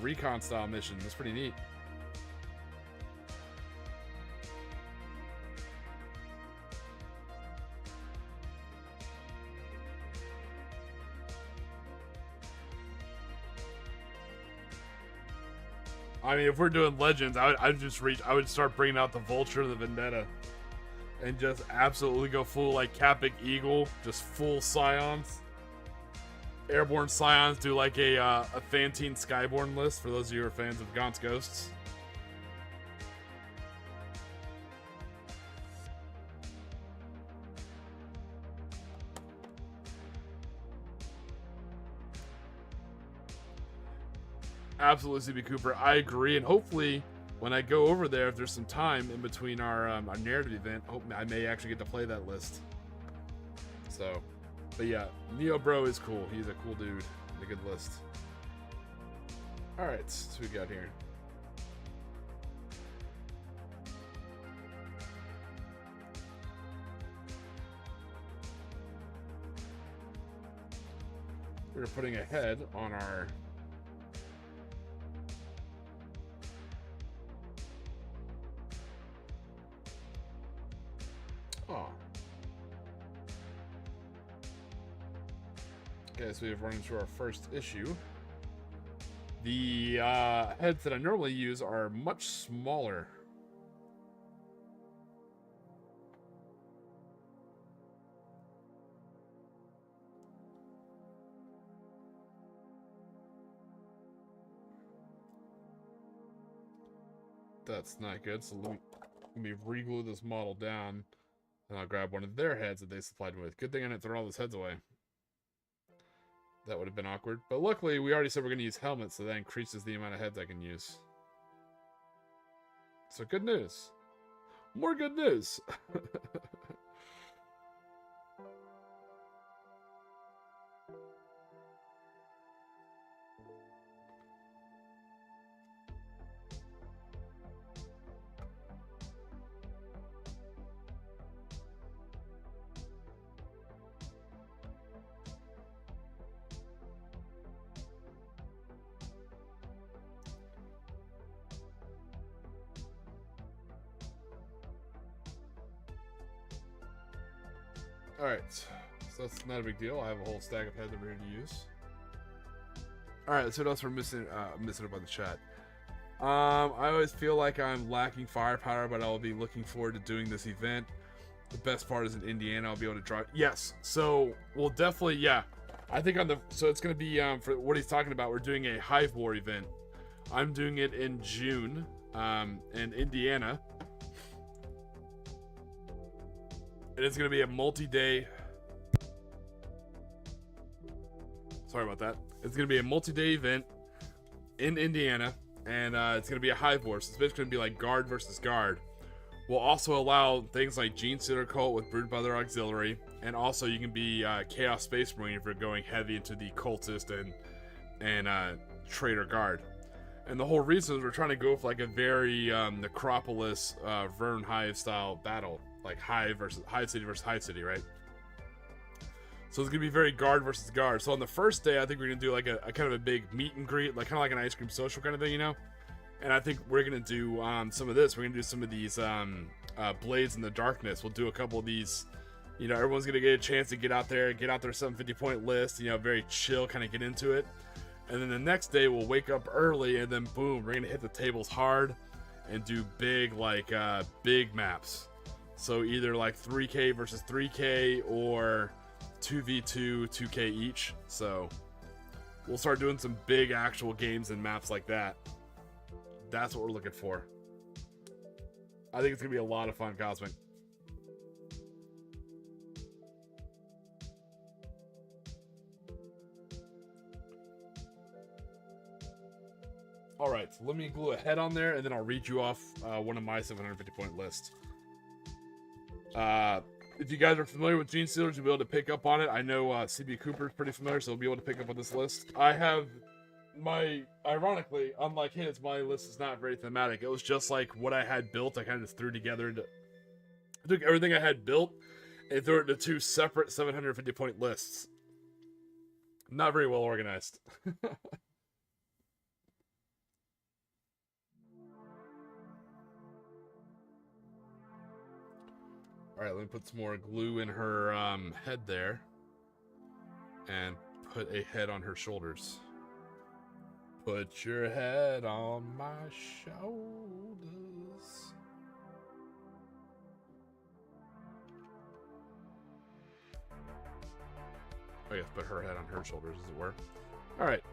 recon style mission. That's pretty neat. I mean, if we're doing Legends, I would start bringing out the Vulture, the Vendetta, and just absolutely go full, like, Capic Eagle, just full Scions. Airborne Scions, do like a Thantine Skyborn list for those of you who are fans of Gaunt's Ghosts. Absolutely, CB Cooper. I agree, and hopefully, when I go over there, if there's some time in between our narrative event, I may actually get to play that list. So, but yeah, Neo Bro is cool. He's a cool dude. A good list. All right, so we got here. We're putting a head on our. Oh. Okay, so we have run into our first issue. The heads that I normally use are much smaller. That's not good, so let me re-glue this model down, and I'll grab one of their heads that they supplied me with. Good thing I didn't throw all those heads away. That would have been awkward. But luckily, we already said we're going to use helmets, so that increases the amount of heads I can use. So good news. More good news. Alright, so that's not a big deal. I have a whole stack of heads I'm ready to use. Alright, let's see what else we're missing about the chat. I always feel like I'm lacking firepower, but I'll be looking forward to doing this event. The best part is in Indiana, I'll be able to drive. Yes, so we'll definitely, yeah. I think so it's going to be, for what he's talking about, we're doing a Hive War event. I'm doing it in June, in Indiana. And it's going to be a multi-day... Sorry about that. It's going to be a multi-day event in Indiana. And it's going to be a Hive War. So it's basically going to be like guard versus guard. We'll also allow things like Gene Stealer Cult with Broodmother Auxiliary. And also you can be Chaos Space Marine if you're going heavy into the Cultist and Traitor Guard. And the whole reason is we're trying to go for like a very Necropolis Vern Hive style battle. Like Hive City versus Hive City, right? So it's gonna be very guard versus guard. So on the first day, I think we're gonna do like a kind of a big meet and greet, like kind of like an ice cream social kind of thing, you know. And I think we're gonna do some of this. We're gonna do some of these Blades in the Darkness. We'll do a couple of these. You know, everyone's gonna get a chance to get out there 750 point list. You know, very chill, kind of get into it. And then the next day we'll wake up early, and then boom, we're gonna hit the tables hard and do big big maps. So either like 3K versus 3K or 2v2, 2K each. So we'll start doing some big actual games and maps like that. That's what we're looking for. I think it's going to be a lot of fun, Cosmic. Alright, so let me glue a head on there, and then I'll read you off one of my 750 point lists. If you guys are familiar with Gene Stealers, you'll be able to pick up on it. I know CB Cooper is pretty familiar, so he'll be able to pick up on this list. I have ironically, unlike his, my list is not very thematic. It was just like what I had built. I kind of just threw together. I took everything I had built and threw it into two separate 750 point lists. Not very well organized. Alright, let me put some more glue in her head there. And put a head on her shoulders. Put your head on my shoulders. I guess put her head on her shoulders, as it were. All right.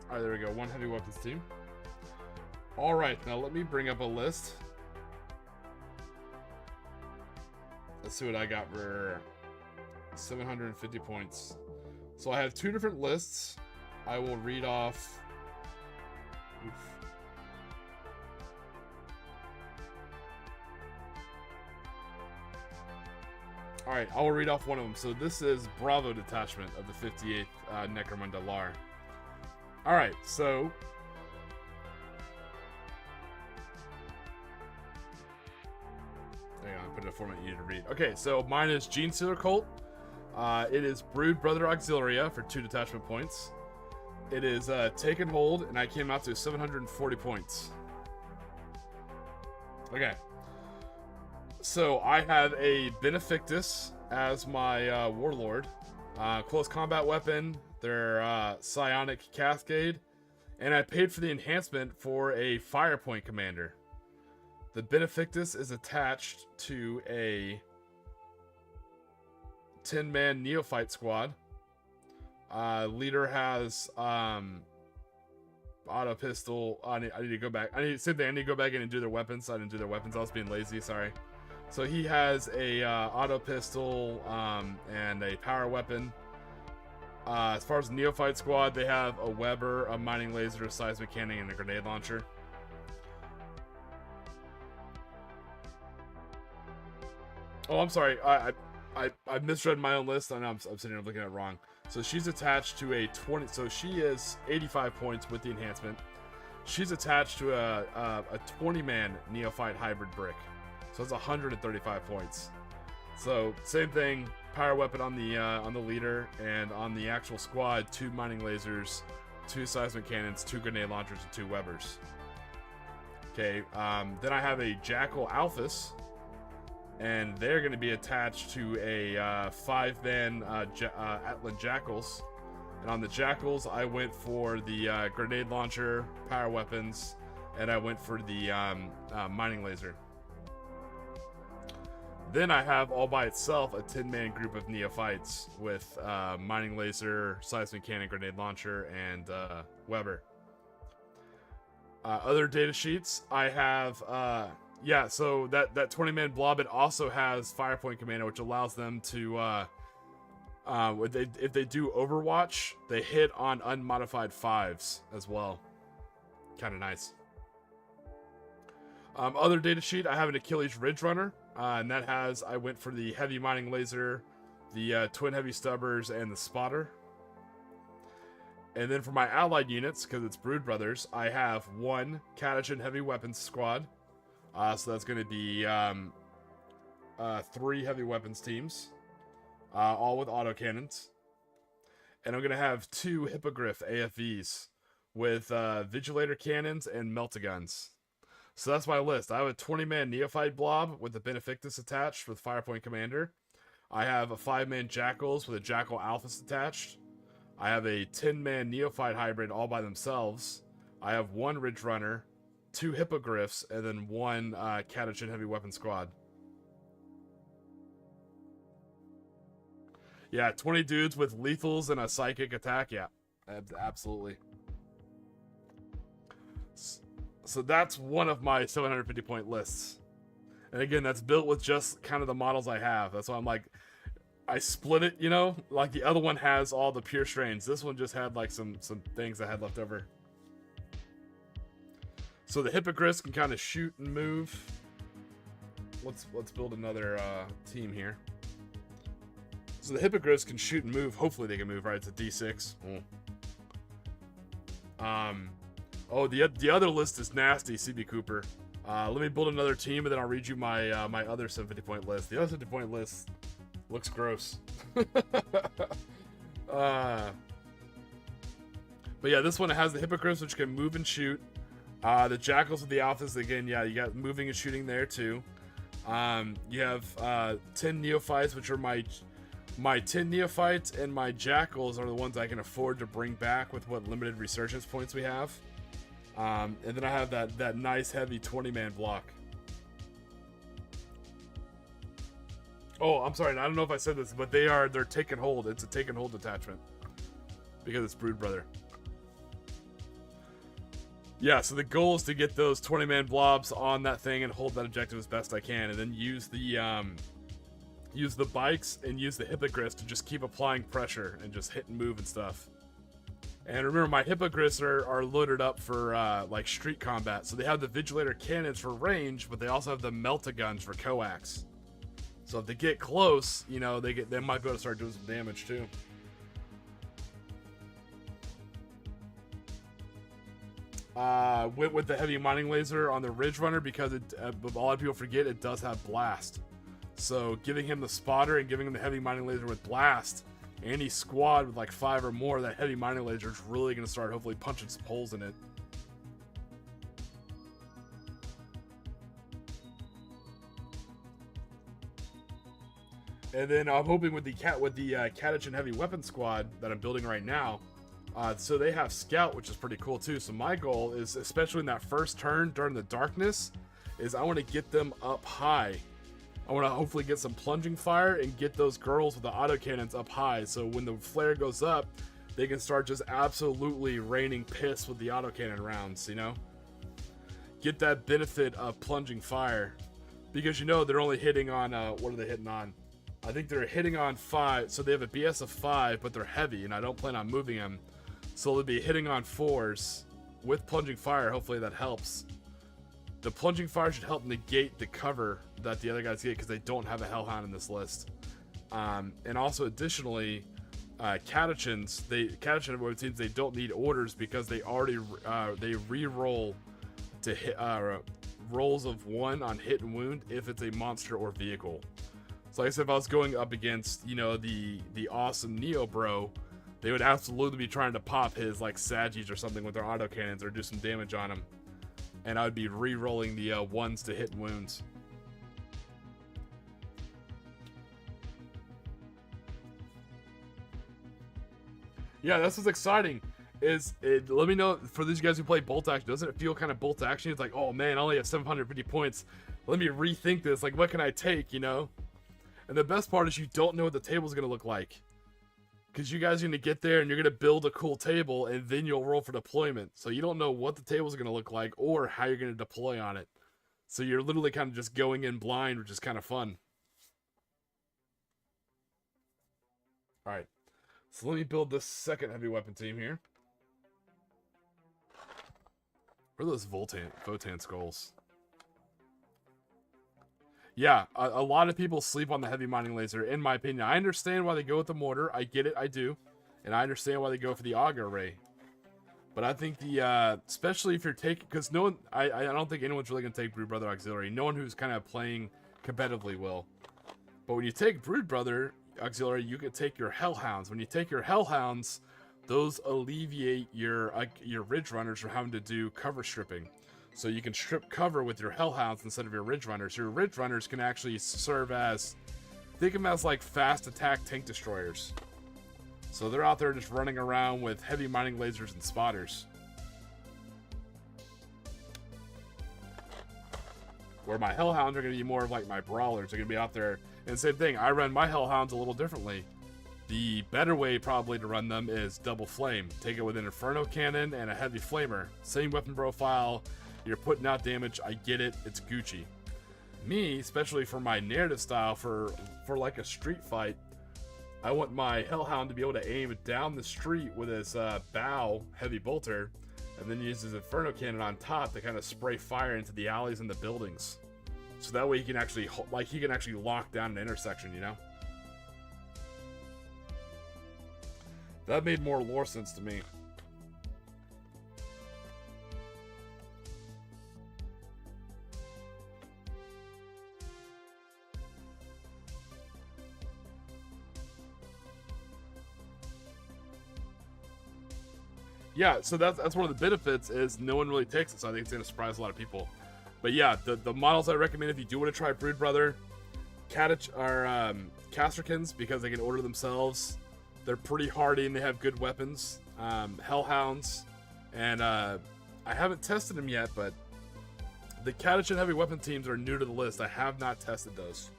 All right, there we go. One heavy weapons team. All right, now let me bring up a list. Let's see what I got for 750 points. So I have two different lists. I will read off. Oof. All right, I will read off one of them. So this is Bravo Detachment of the 58th Necromunda LAR. All right, so hang on, put in a format you need to read. Okay, so mine is Gene Stealer Cult. It is Brood Brother Auxilia for 2 detachment points. It is Taken Hold, and I came out to 740 points. Okay, so I have a Benefactus as my warlord. Close combat weapon. Their psionic cascade, and I paid for the enhancement for a firepoint commander. The Benefactus is attached to a 10-man neophyte squad. Leader has auto pistol. I need to go back. I need to go back in and do their weapons. I didn't do their weapons. I was being lazy. Sorry. So he has a auto pistol and a power weapon. As far as the Neophyte squad, they have a Weber, a mining laser, a seismic cannon, and a grenade launcher. Oh, I'm sorry. I misread my own list. I know I'm sitting here looking at it wrong. So she's attached to a 20. So she is 85 points with the enhancement. She's attached to a 20-man Neophyte hybrid brick. So it's 135 points. So same thing. Power weapon on the leader, and on the actual squad, 2 mining lasers, 2 seismic cannons, 2 grenade launchers, and 2 Webers. Okay, then I have a Jackal Alphas, and they're going to be attached to a 5-man Atlan Jackals. And on the Jackals, I went for the grenade launcher, power weapons, and I went for the mining laser. Then I have all by itself a 10-man group of neophytes with mining laser, seismic cannon, grenade launcher, and Weber. Other data sheets, I have so that 20-man blob, it also has Firepoint Commander, which allows them to if they do Overwatch, they hit on unmodified 5s as well. Kind of nice. Other data sheet, I have an Achilles Ridge Runner. And that has, I went for the heavy mining laser, the twin heavy stubbers, and the spotter. And then for my allied units, because it's Brood Brothers, I have 1 Catachan heavy weapons squad. So that's going to be 3 heavy weapons teams, all with autocannons. And I'm going to have 2 Hippogriff AFVs with Vigilator cannons and Meltaguns. So that's my list. I have a 20-man Neophyte blob with the Benefactus attached with Firepoint Commander. I have a 5-man Jackals with a Jackal Alphas attached. I have a 10-man Neophyte hybrid all by themselves. I have 1 Ridge Runner, 2 Hippogriffs, and then 1 Catachan heavy weapon squad. Yeah, 20 dudes with lethals and a psychic attack. Yeah, absolutely. So that's one of my 750 point lists. And again, that's built with just kind of the models I have. That's why I'm like, I split it, you know? Like the other one has all the pure strains. This one just had like some things I had left over. So the Hippogriffs can kind of shoot and move. Let's build another team here. So the Hippogriffs can shoot and move. Hopefully they can move, right? It's a D6. Oh, the other list is nasty, CB Cooper. Let me build another team, and then I'll read you my my other 750 point list. The other 750 point list looks gross. But yeah, this one has the hippogriffs, which can move and shoot. The jackals with the alphas, again, yeah, you got moving and shooting there too. You have 10 neophytes, which are my 10 neophytes, and my jackals are the ones I can afford to bring back with what limited resurgence points we have. And then I have that nice heavy 20-man block. Oh, I'm sorry, I don't know if I said this, but they're take and hold. It's a take and hold detachment because it's Brood Brother. Yeah, so the goal is to get those 20-man blobs on that thing and hold that objective as best I can, and then use the bikes and use the hippogriffs to just keep applying pressure and just hit and move and stuff. And remember, my hippogriffs are loaded up for like street combat, so they have the vigilator cannons for range, but they also have the melta-guns for coax. So if they get close, you know, they might be able to start doing some damage too. With the heavy mining laser on the Ridge Runner, because a lot of people forget it does have blast. So giving him the spotter and giving him the heavy mining laser with blast, any squad with like 5 or more, that heavy mining laser is really going to start hopefully punching some holes in it. And then I'm hoping with the Catachin heavy weapon squad that I'm building right now. So they have scout, which is pretty cool too. So my goal is, especially in that first turn during the darkness, is I want to get them up high. I want to hopefully get some plunging fire and get those girls with the autocannons up high. So when the flare goes up, they can start just absolutely raining piss with the autocannon rounds, you know? Get that benefit of plunging fire. Because you know they're only hitting on, what are they hitting on? I think they're hitting on 5, so they have a BS of 5, but they're heavy, and I don't plan on moving them. So they'll be hitting on 4s with plunging fire. Hopefully that helps. The plunging fire should help negate the cover that the other guys get because they don't have a Hellhound in this list. And also additionally, Catachins, Catachin teams, they don't need orders because they already they re-roll to hit rolls of 1 on hit and wound if it's a monster or vehicle. So like I said, if I was going up against, you know, the awesome Neo Bro, they would absolutely be trying to pop his like Saggies or something with their autocannons or do some damage on him. And I would be re-rolling the 1s to hit and wounds. Yeah, this is exciting. Let me know, for these guys who play bolt action, doesn't it feel kind of bolt action? It's like, oh man, I only have 750 points. Let me rethink this. Like, what can I take, you know? And the best part is you don't know what the table's going to look like. Because you guys are going to get there and you're going to build a cool table and then you'll roll for deployment. So you don't know what the table's going to look like or how you're going to deploy on it. So you're literally kind of just going in blind, which is kind of fun. Alright. So let me build this second heavy weapon team here. Where are those Votan skulls? Yeah, a lot of people sleep on the heavy mining laser, in my opinion. I understand why they go with the mortar. I get it, I do. And I understand why they go for the auger array. But I think especially if you're taking, because no one, I don't think anyone's really going to take Brood Brother Auxiliary. No one who's kind of playing competitively will. But when you take Brood Brother Auxiliary, you can take your Hellhounds. When you take your Hellhounds, those alleviate your Ridge Runners from having to do cover stripping. So you can strip cover with your Hellhounds instead of your Ridge Runners. Your Ridge Runners can actually serve as, think of them as like fast attack tank destroyers. So they're out there just running around with heavy mining lasers and spotters. Where my Hellhounds are going to be more of like my brawlers. They're going to be out there. And same thing, I run my Hellhounds a little differently. The better way probably to run them is double flame. Take it with an Inferno Cannon and a heavy flamer. Same weapon profile. You're putting out damage, I get it, it's Gucci. Me, especially for my narrative style, for like a street fight, I want my Hellhound to be able to aim down the street with his bow heavy bolter, and then use his Inferno Cannon on top to kind of spray fire into the alleys and the buildings. So that way he can actually, lock down an intersection, you know? That made more lore sense to me. Yeah, so that's one of the benefits is no one really takes it, so I think it's gonna surprise a lot of people. But yeah, the models I recommend if you do want to try Brood Brother, Casterkins, because they can order themselves. They're pretty hardy and they have good weapons. Hellhounds, and I haven't tested them yet, but the Catachin heavy weapon teams are new to the list. I have not tested those.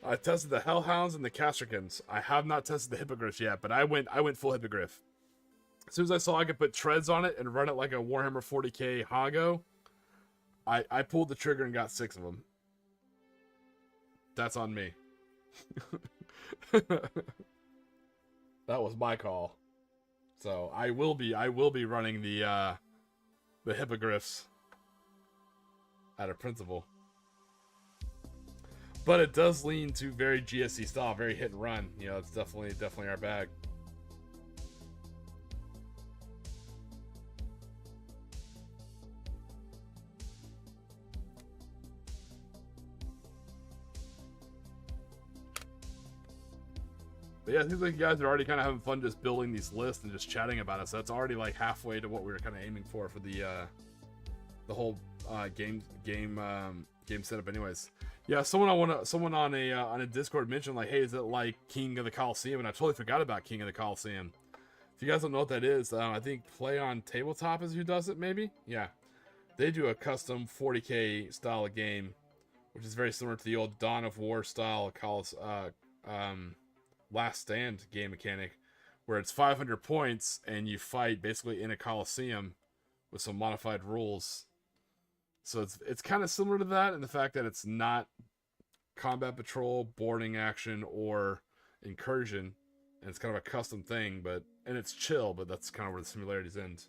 I tested the Hellhounds and the Casterkins. I have not tested the Hippogriffs yet, but I went full Hippogriff. As soon as I saw I could put treads on it and run it like a Warhammer 40k Hago, I pulled the trigger and got 6 of them. That's on me. That was my call. So I will be running the Hippogriffs out of principle. But it does lean to very GSC style, very hit and run. You know, it's definitely our bag. But yeah, it seems like you guys are already kind of having fun just building these lists and just chatting about it. So that's already like halfway to what we were kind of aiming for the whole game setup. Anyways, yeah, someone on a Discord mentioned like, hey, is it like King of the Coliseum? And I totally forgot about King of the Coliseum. If you guys don't know what that is, I think Play on Tabletop is who does it. Maybe, yeah, they do a custom 40k style of game, which is very similar to the old Dawn of War style Last Stand game mechanic, where it's 500 points and you fight basically in a coliseum with some modified rules. So it's kind of similar to that in the fact that it's not combat patrol, boarding action, or incursion, and it's kind of a custom thing, and it's chill, but that's kind of where the similarities end.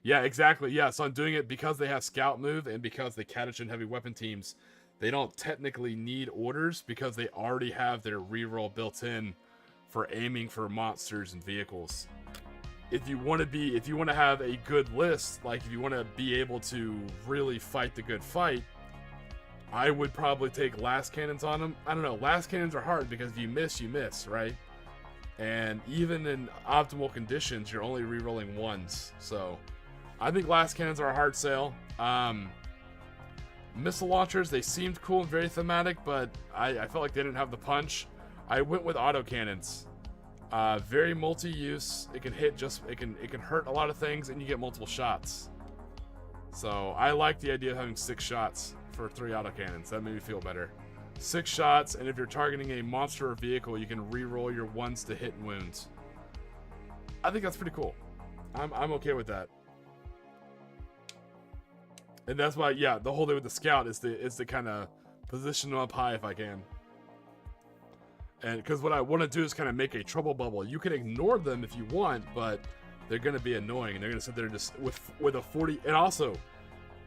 Yeah, exactly. Yeah, so I'm doing it because they have scout move and because they Catachin heavy weapon teams. They don't technically need orders because they already have their reroll built in for aiming for monsters and vehicles. If you want to have a good list, like if you want to be able to really fight the good fight, I would probably take last cannons on them. I don't know, last cannons are hard because if you miss, right? And even in optimal conditions, you're only rerolling ones, so I think last cannons are a hard sale. Missile launchers, they seemed cool and very thematic, but I felt like they didn't have the punch. I went with autocannons. Very multi-use. It can hit it can hurt a lot of things, and you get multiple shots. So I like the idea of having 6 shots for 3 autocannons. That made me feel better. 6 shots, and if you're targeting a monster or vehicle, you can re-roll your ones to hit and wounds. I think that's pretty cool. I'm okay with that. And that's why, yeah, the whole thing with the scout is to kind of position them up high if I can. And because what I want to do is kind of make a trouble bubble. You can ignore them if you want, but they're going to be annoying, and they're going to sit there just with a 40. And also,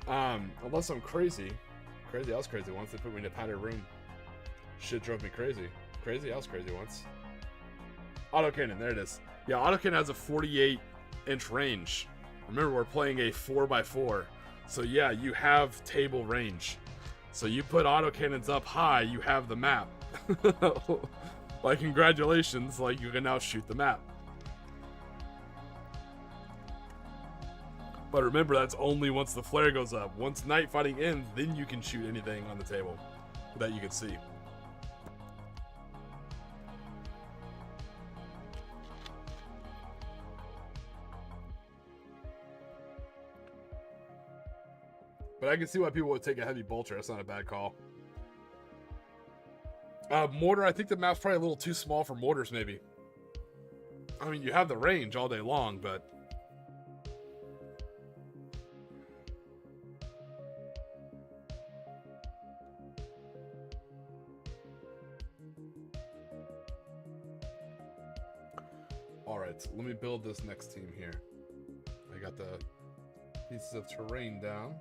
unless I'm crazy, I was crazy once. They put me in a padded room. Shit drove me crazy. I was crazy once. Autocannon, there it is. Yeah, autocannon has a 48-inch range. Remember, we're playing a 4x4. So yeah, you have table range. So you put autocannons up high, you have the map. Like, congratulations, like you can now shoot the map. But remember, that's only once the flare goes up. Once night fighting ends, then you can shoot anything on the table that you can see. But I can see why people would take a heavy bolter. That's not a bad call. Mortar, I think the map's probably a little too small for mortars, maybe. I mean, you have the range all day long, but... Alright, let me build this next team here. I got the pieces of terrain down.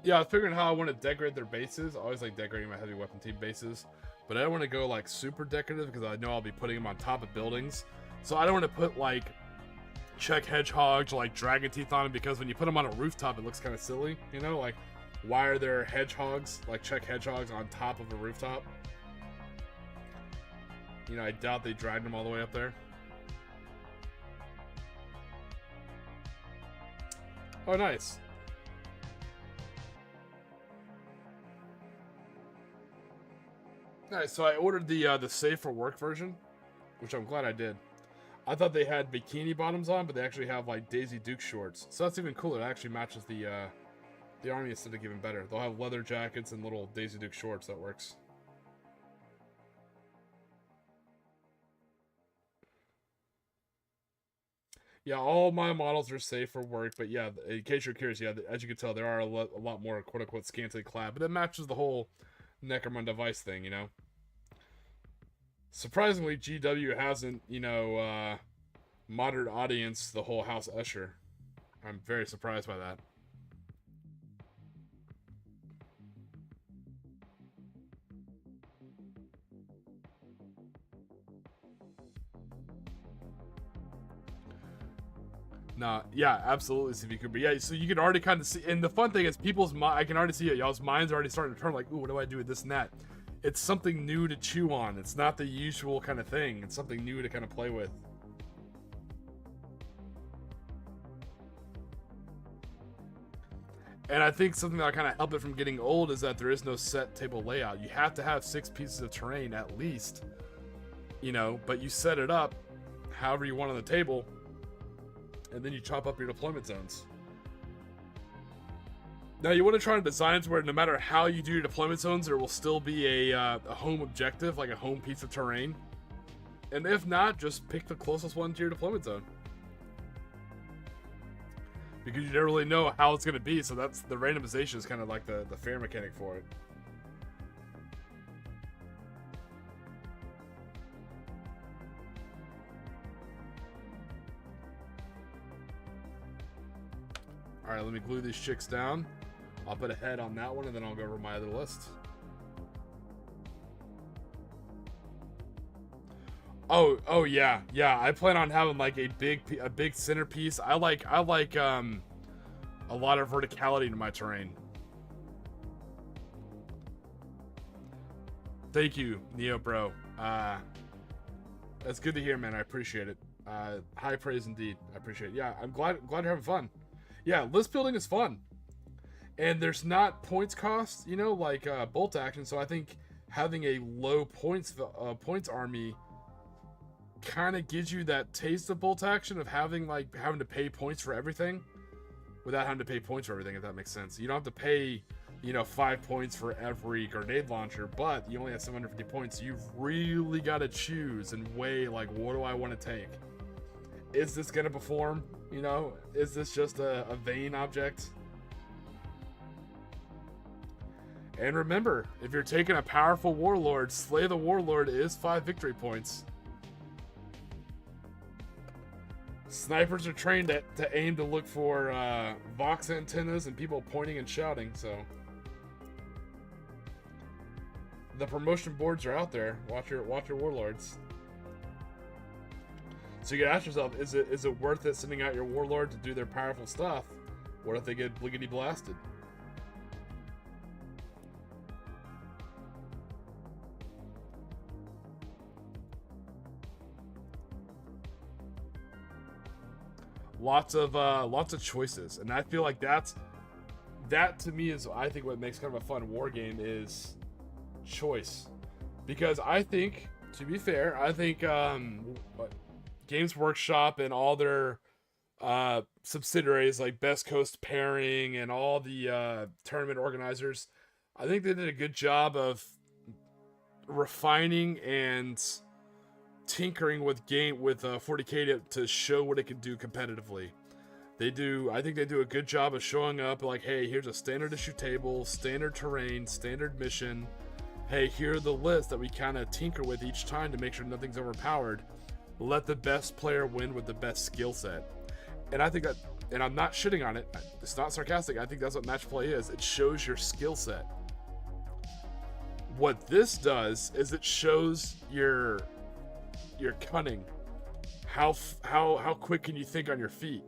Yeah, I was figuring how I want to decorate their bases. I always like decorating my heavy weapon team bases, but I don't want to go like super decorative because I know I'll be putting them on top of buildings. So I don't want to put like check hedgehogs, like dragon teeth on them, because when you put them on a rooftop, it looks kind of silly, you know? Like, why are there hedgehogs, like check hedgehogs on top of a rooftop? You know, I doubt they dragged them all the way up there. Oh, nice. Nice. So I ordered the Safe for Work version, which I'm glad I did. I thought they had bikini bottoms on, but they actually have like Daisy Duke shorts. So that's even cooler. It actually matches the army aesthetic even better. They'll have leather jackets and little Daisy Duke shorts. That works. Yeah, all my models are safe for work, but yeah, in case you're curious, yeah, as you can tell, there are a lot more quote-unquote scantily clad, but it matches the whole Necromunda Vice thing, you know? Surprisingly, GW hasn't, you know, moderate audience the whole House Escher. I'm very surprised by that. Nah, yeah, absolutely, CV Cooper. Yeah, so you can already kind of see, and the fun thing is I can already see it, y'all's minds are already starting to turn like, ooh, what do I do with this and that? It's something new to chew on. It's not the usual kind of thing. It's something new to kind of play with. And I think something that kind of help it from getting old is that there is no set table layout. You have to have 6 pieces of terrain at least, you know, but you set it up however you want on the table, and then you chop up your deployment zones. Now, you want to try to design it where no matter how you do your deployment zones, there will still be a home objective, like a home piece of terrain. And if not, just pick the closest one to your deployment zone. Because you never really know how it's going to be, so that's the randomization is kind of like the fair mechanic for it. Alright, let me glue these chicks down. I'll put a head on that one, and then I'll go over my other list. Oh yeah. I plan on having like a big centerpiece. I like a lot of verticality in my terrain. Thank you, Neo Bro. That's good to hear, man. I appreciate it. High praise indeed. I appreciate it. Yeah, I'm glad you're having fun. Yeah, list building is fun. And there's not points cost, you know, like bolt action. So I think having a low points army kind of gives you that taste of bolt action of having to pay points for everything without having to pay points for everything, if that makes sense. You don't have to pay, you know, 5 points for every grenade launcher, but you only have 750 points. You've really got to choose and weigh, like, what do I want to take? Is this going to perform? You know, is this just a vain object? And remember, if you're taking a powerful warlord, slay the warlord is 5 victory points. Snipers are trained to aim to look for Vox antennas and people pointing and shouting, so the promotion boards are out there. Watch your warlords. So you can ask yourself, is it worth it sending out your warlord to do their powerful stuff? What if they get bliggity blasted? Lots of choices, and I feel like that to me is, I think, what makes kind of a fun war game is choice. Because I think, to be fair, I think Games Workshop and all their subsidiaries like Best Coast Pairing and all the tournament organizers, I think they did a good job of refining and tinkering with 40K to show what it can do competitively. I think they do a good job of showing up like, hey, here's a standard issue table, standard terrain, standard mission. Hey, here are the lists that we kind of tinker with each time to make sure nothing's overpowered. Let the best player win with the best skill set. And I think that, and I'm not shitting on it, it's not sarcastic, I think that's what match play is. It shows your skill set. What this does is it shows your cunning, how quick can you think on your feet,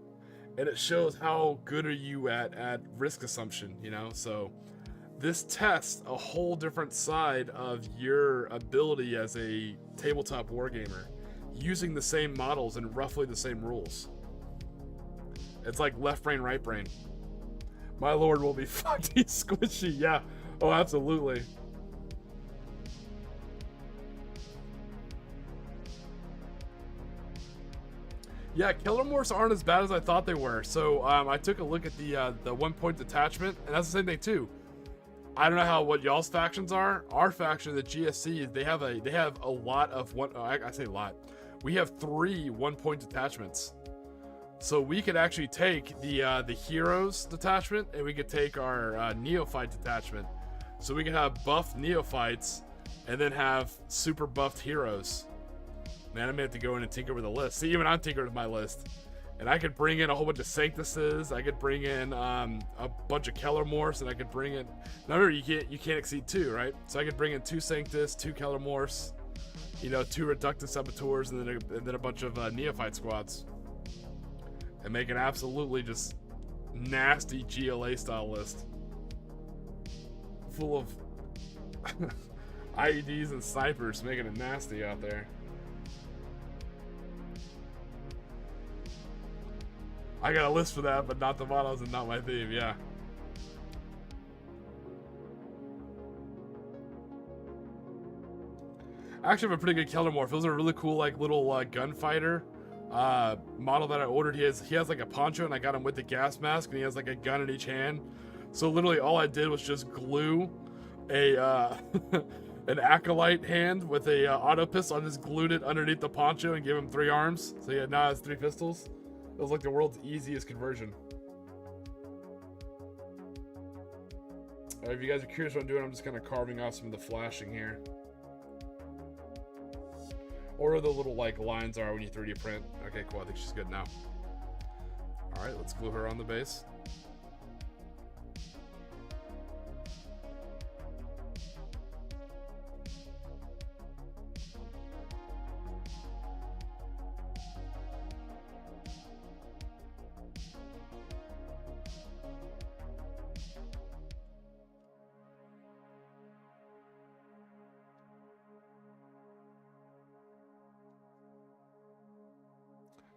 and it shows how good are you at risk assumption, you know. So this tests a whole different side of your ability as a tabletop wargamer, using the same models and roughly the same rules. It's like left brain, right brain. My lord will be fucking squishy. Yeah. Oh, absolutely. Yeah, killer morphs aren't as bad as I thought they were. So I took a look at the 1-point detachment, and that's the same thing too. I don't know what y'all's factions are. Our faction, the GSC, they have a lot of one. I say a lot. We have 3 1-point detachments. So we could actually take the heroes detachment, and we could take our neophyte detachment. So we could have buffed neophytes, and then have super buffed heroes. Man, I may have to go in and tinker with the list. See, even I'm tinkering with my list. And I could bring in a whole bunch of Sanctuses. I could bring in a bunch of Keller Morphs, and I could bring in. Remember, you can't exceed 2, right? So I could bring in 2 Sanctus, 2 Keller Morphs, you know, 2 Reductus Saboteurs, and then a bunch of Neophyte squads, and make an absolutely just nasty GLA style list, full of IEDs and snipers, making it nasty out there. I got a list for that, but not the models and not my theme, yeah. I actually have a pretty good Keller Morph. Those are a really cool, like, little gunfighter model that I ordered. He has like a poncho, and I got him with the gas mask, and he has like a gun in each hand. So literally all I did was just glue a an acolyte hand with a auto pistol. I just glued it underneath the poncho and gave him 3 arms. So yeah, now has 3 pistols. It was like the world's easiest conversion. Alright, if you guys are curious what I'm doing, I'm just kind of carving off some of the flashing here. Or the little like lines are when you 3D print. Okay, cool. I think she's good now. Alright, let's glue her on the base.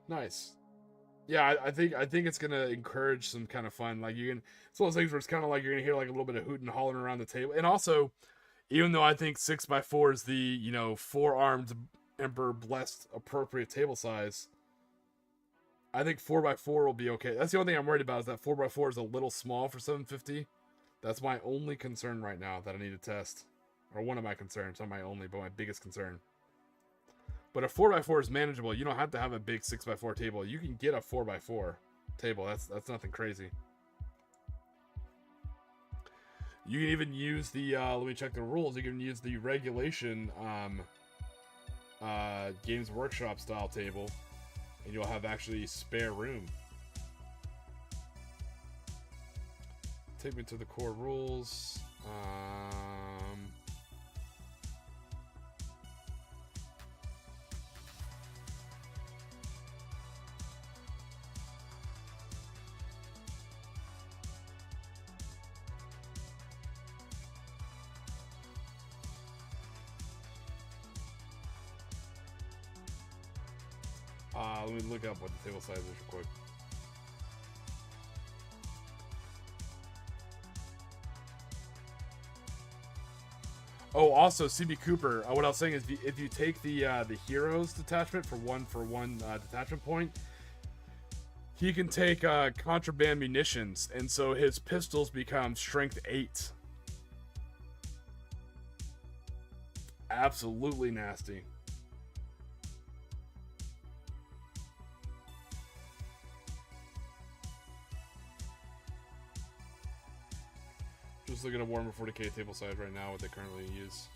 Nice. Yeah, I think it's gonna encourage some kind of fun. Like it's one of those things where it's kind of like you're gonna hear like a little bit of hooting and hollering around the table. And also, even though I think 6x4 is the 4-armed Emperor blessed appropriate table size, I think 4x4 will be okay. That's the only thing I'm worried about, is that 4x4 is a little small for 750. That's my only concern right now that I need to test, or one of my concerns. Not my only, but my biggest concern. But a 4x4 is manageable. You don't have to have a big 6x4 table. You can get a 4x4 table. That's nothing crazy. You can even use the let me check the rules. You can use the regulation Games Workshop style table, and you'll have actually spare room. Take me to the core rules. Let me look up what the table size is real quick. Oh, also CB Cooper. What I was saying is, if you take the heroes detachment for one detachment point, he can take contraband munitions, and so his pistols become strength 8. Absolutely nasty. Just looking at Warhammer 40k table size right now, what they currently use.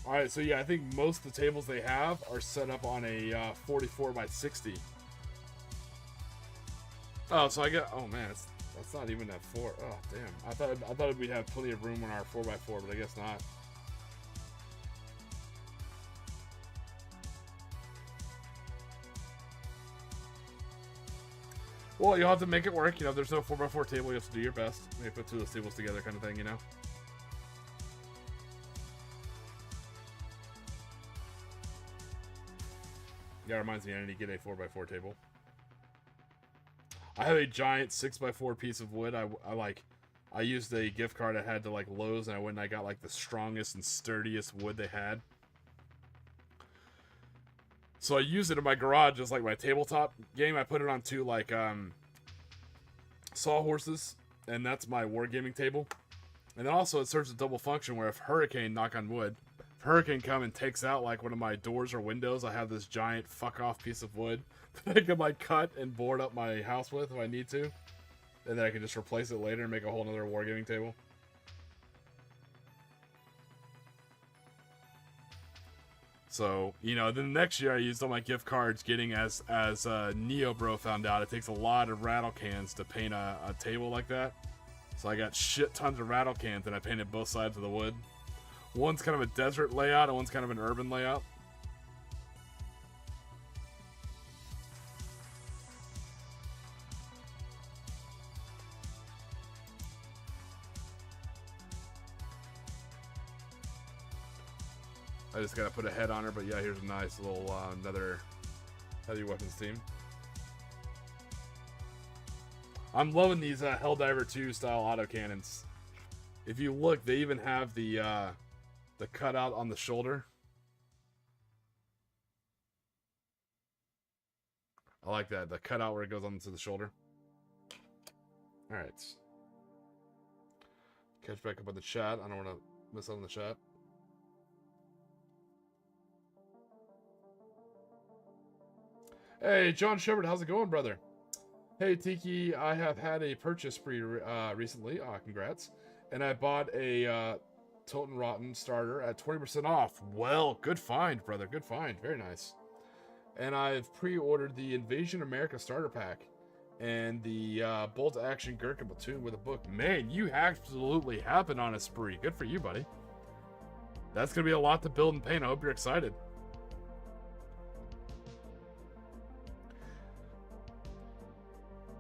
Alright, so yeah, I think most of the tables they have are set up on a 44x60. Oh, so I get. Oh man, that's not even at 4. Oh damn, I thought we'd have plenty of room on our 4x4, but I guess not. Well, you'll have to make it work. You know, if there's no 4x4 table, you have to do your best. Maybe put two of those tables together kind of thing, you know? Yeah, it reminds me I need to get a 4x4 table. I have a giant 6x4 piece of wood. I used a gift card I had to like Lowe's, and I went and I got like the strongest and sturdiest wood they had. So I used it in my garage as like my tabletop game. I put it on two like sawhorses, and that's my wargaming table. And then also it serves a double function where if hurricane, knock on wood, if hurricane come and takes out like one of my doors or windows, I have this giant fuck off piece of wood that I can like cut and board up my house with if I need to. And then I can just replace it later and make a whole nother wargaming table. So, you know, then next year I used all my gift cards getting as Neo Bro found out, it takes a lot of rattle cans to paint a table like that. So I got shit tons of rattle cans and I painted both sides of the wood. One's kind of a desert layout and one's kind of an urban layout. I just gotta put a head on her, but yeah, here's a nice little another heavy weapons team. I'm loving these Helldiver 2 style autocannons. If you look, they even have the cutout on the shoulder. I like that, the cutout where it goes onto the shoulder. All right. Catch back up on the chat. I don't want to miss out on the chat. Hey, John Shepard, how's it going, brother? Hey, Tiki, I have had a purchase spree recently. Congrats. And I bought a Toten Rotten starter at 20% off. Well, good find, brother. Good find. Very nice. And I've pre-ordered the Invasion America starter pack and the Bolt Action Gherkin Platoon with a book. Man, you absolutely have been on a spree. Good for you, buddy. That's going to be a lot to build and paint. I hope you're excited.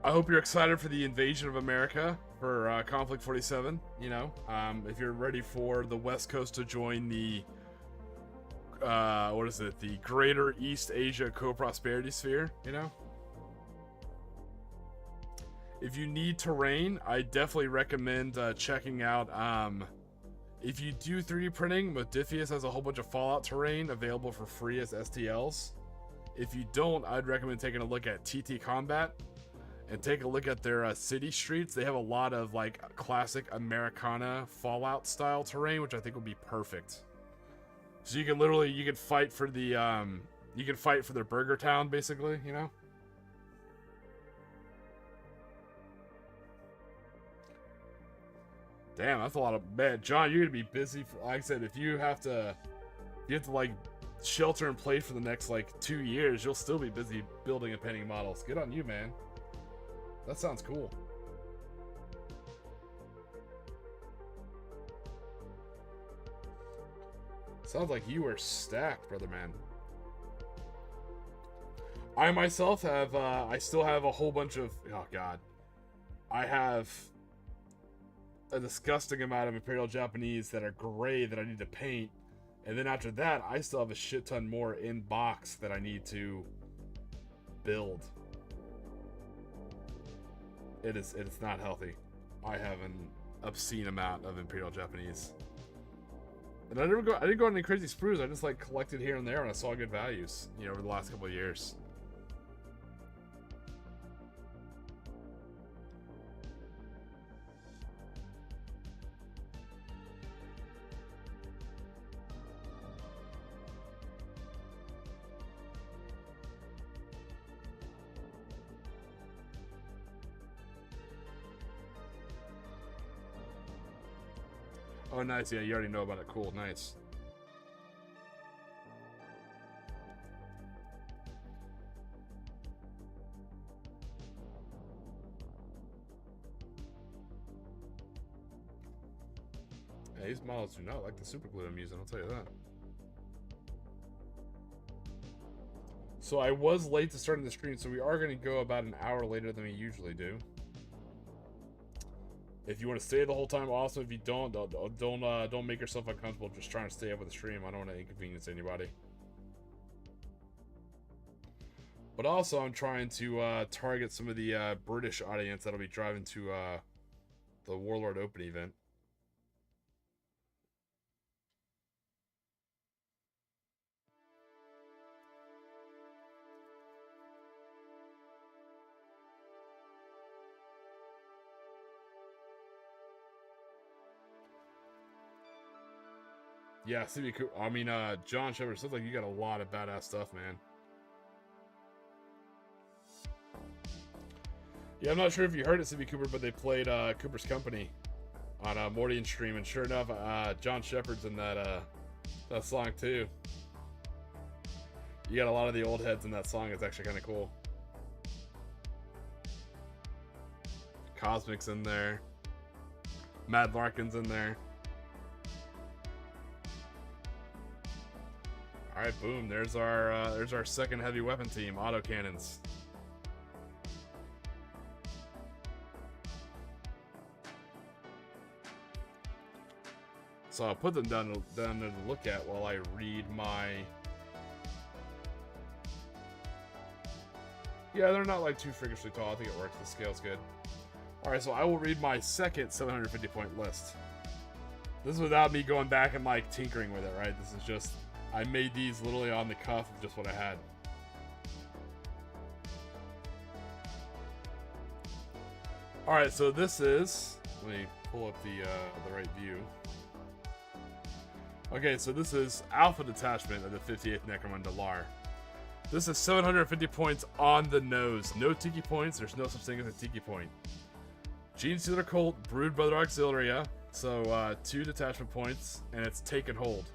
I hope you're excited for the Invasion of America for Conflict 47. You know, if you're ready for the West Coast to join the, what is it? The Greater East Asia Co-Prosperity Sphere, you know? If you need terrain, I definitely recommend checking out, if you do 3D printing, Modifius has a whole bunch of Fallout terrain available for free as STLs. If you don't, I'd recommend taking a look at TT Combat. And take a look at their city streets. They have a lot of like classic Americana Fallout style terrain, which I think would be perfect. So you can fight for the you can fight for their burger town, basically, you know. Damn, that's a lot of, man, John, you're gonna be busy. Like I said, if you have to like shelter in place for the next like 2 years, you'll still be busy building and painting models. Good on you, man. That sounds cool. Sounds like you are stacked, brother man. I myself have, I still have a whole bunch of, oh god. I have a disgusting amount of Imperial Japanese that are gray that I need to paint. And then after that, I still have a shit ton more in box that I need to build. It's not healthy. I have an obscene amount of Imperial Japanese. And I didn't go on any crazy sprues. I just like collected here and there and I saw good values, you know, over the last couple of years. Oh, nice. Yeah, you already know about it. Cool. Nice. Yeah, these models do not like the super glue I'm using, I'll tell you that. So I was late to starting the stream, so we are going to go about an hour later than we usually do. If you want to stay the whole time, awesome. If you don't make yourself uncomfortable just trying to stay up with the stream. I don't want to inconvenience anybody. But also, I'm trying to target some of the British audience that'll be driving to the Warlord Open event. Yeah, CB Cooper. I mean, John Shepard, sounds like you got a lot of badass stuff, man. Yeah, I'm not sure if you heard it, CB Cooper, but they played Cooper's Company on Mordian's stream, and sure enough, John Shepard's in that song too. You got a lot of the old heads in that song. It's actually kind of cool. Cosmic's in there. Mad Larkin's in there. All right, boom. There's our second heavy weapon team, autocannons. So I'll put them down to look at while I read my. Yeah, they're not like too freakishly tall. I think it works. The scale's good. All right, so I will read my second 750 point list. This is without me going back and like tinkering with it, right? This is just. I made these literally on the cuff of just what I had. All right, so this is. Let me pull up the right view. Okay, so this is Alpha Detachment of the 58th Necromunda LAR. This is 750 points on the nose. No Tiki points. There's no such thing as a Tiki point. Gene Stealer Colt, Brood Brother Auxilia. So 2 detachment points, and it's Take and Hold.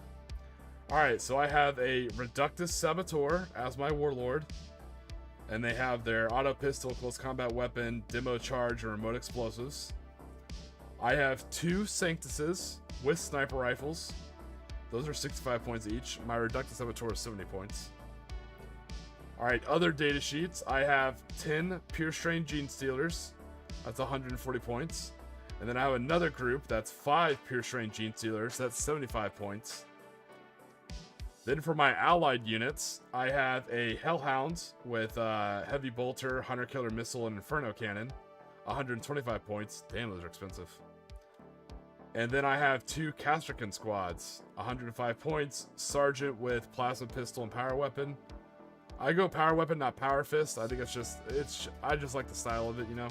Alright, so I have a Reductus Saboteur as my Warlord. And they have their Auto Pistol, Close Combat Weapon, Demo Charge, and Remote Explosives. I have 2 Sanctuses with Sniper Rifles. Those are 65 points each. My Reductus Saboteur is 70 points. Alright, other data sheets. I have 10 Pure Strain Gene Stealers. That's 140 points. And then I have another group that's 5 Pure Strain Gene Stealers. That's 75 points. Then for my allied units, I have a Hellhound with Heavy Bolter, Hunter Killer Missile, and Inferno Cannon. 125 points. Damn, those are expensive. And then I have 2 Castrican squads. 105 points. Sergeant with Plasma Pistol and Power Weapon. I go Power Weapon, not Power Fist. I think I just like the style of it, you know?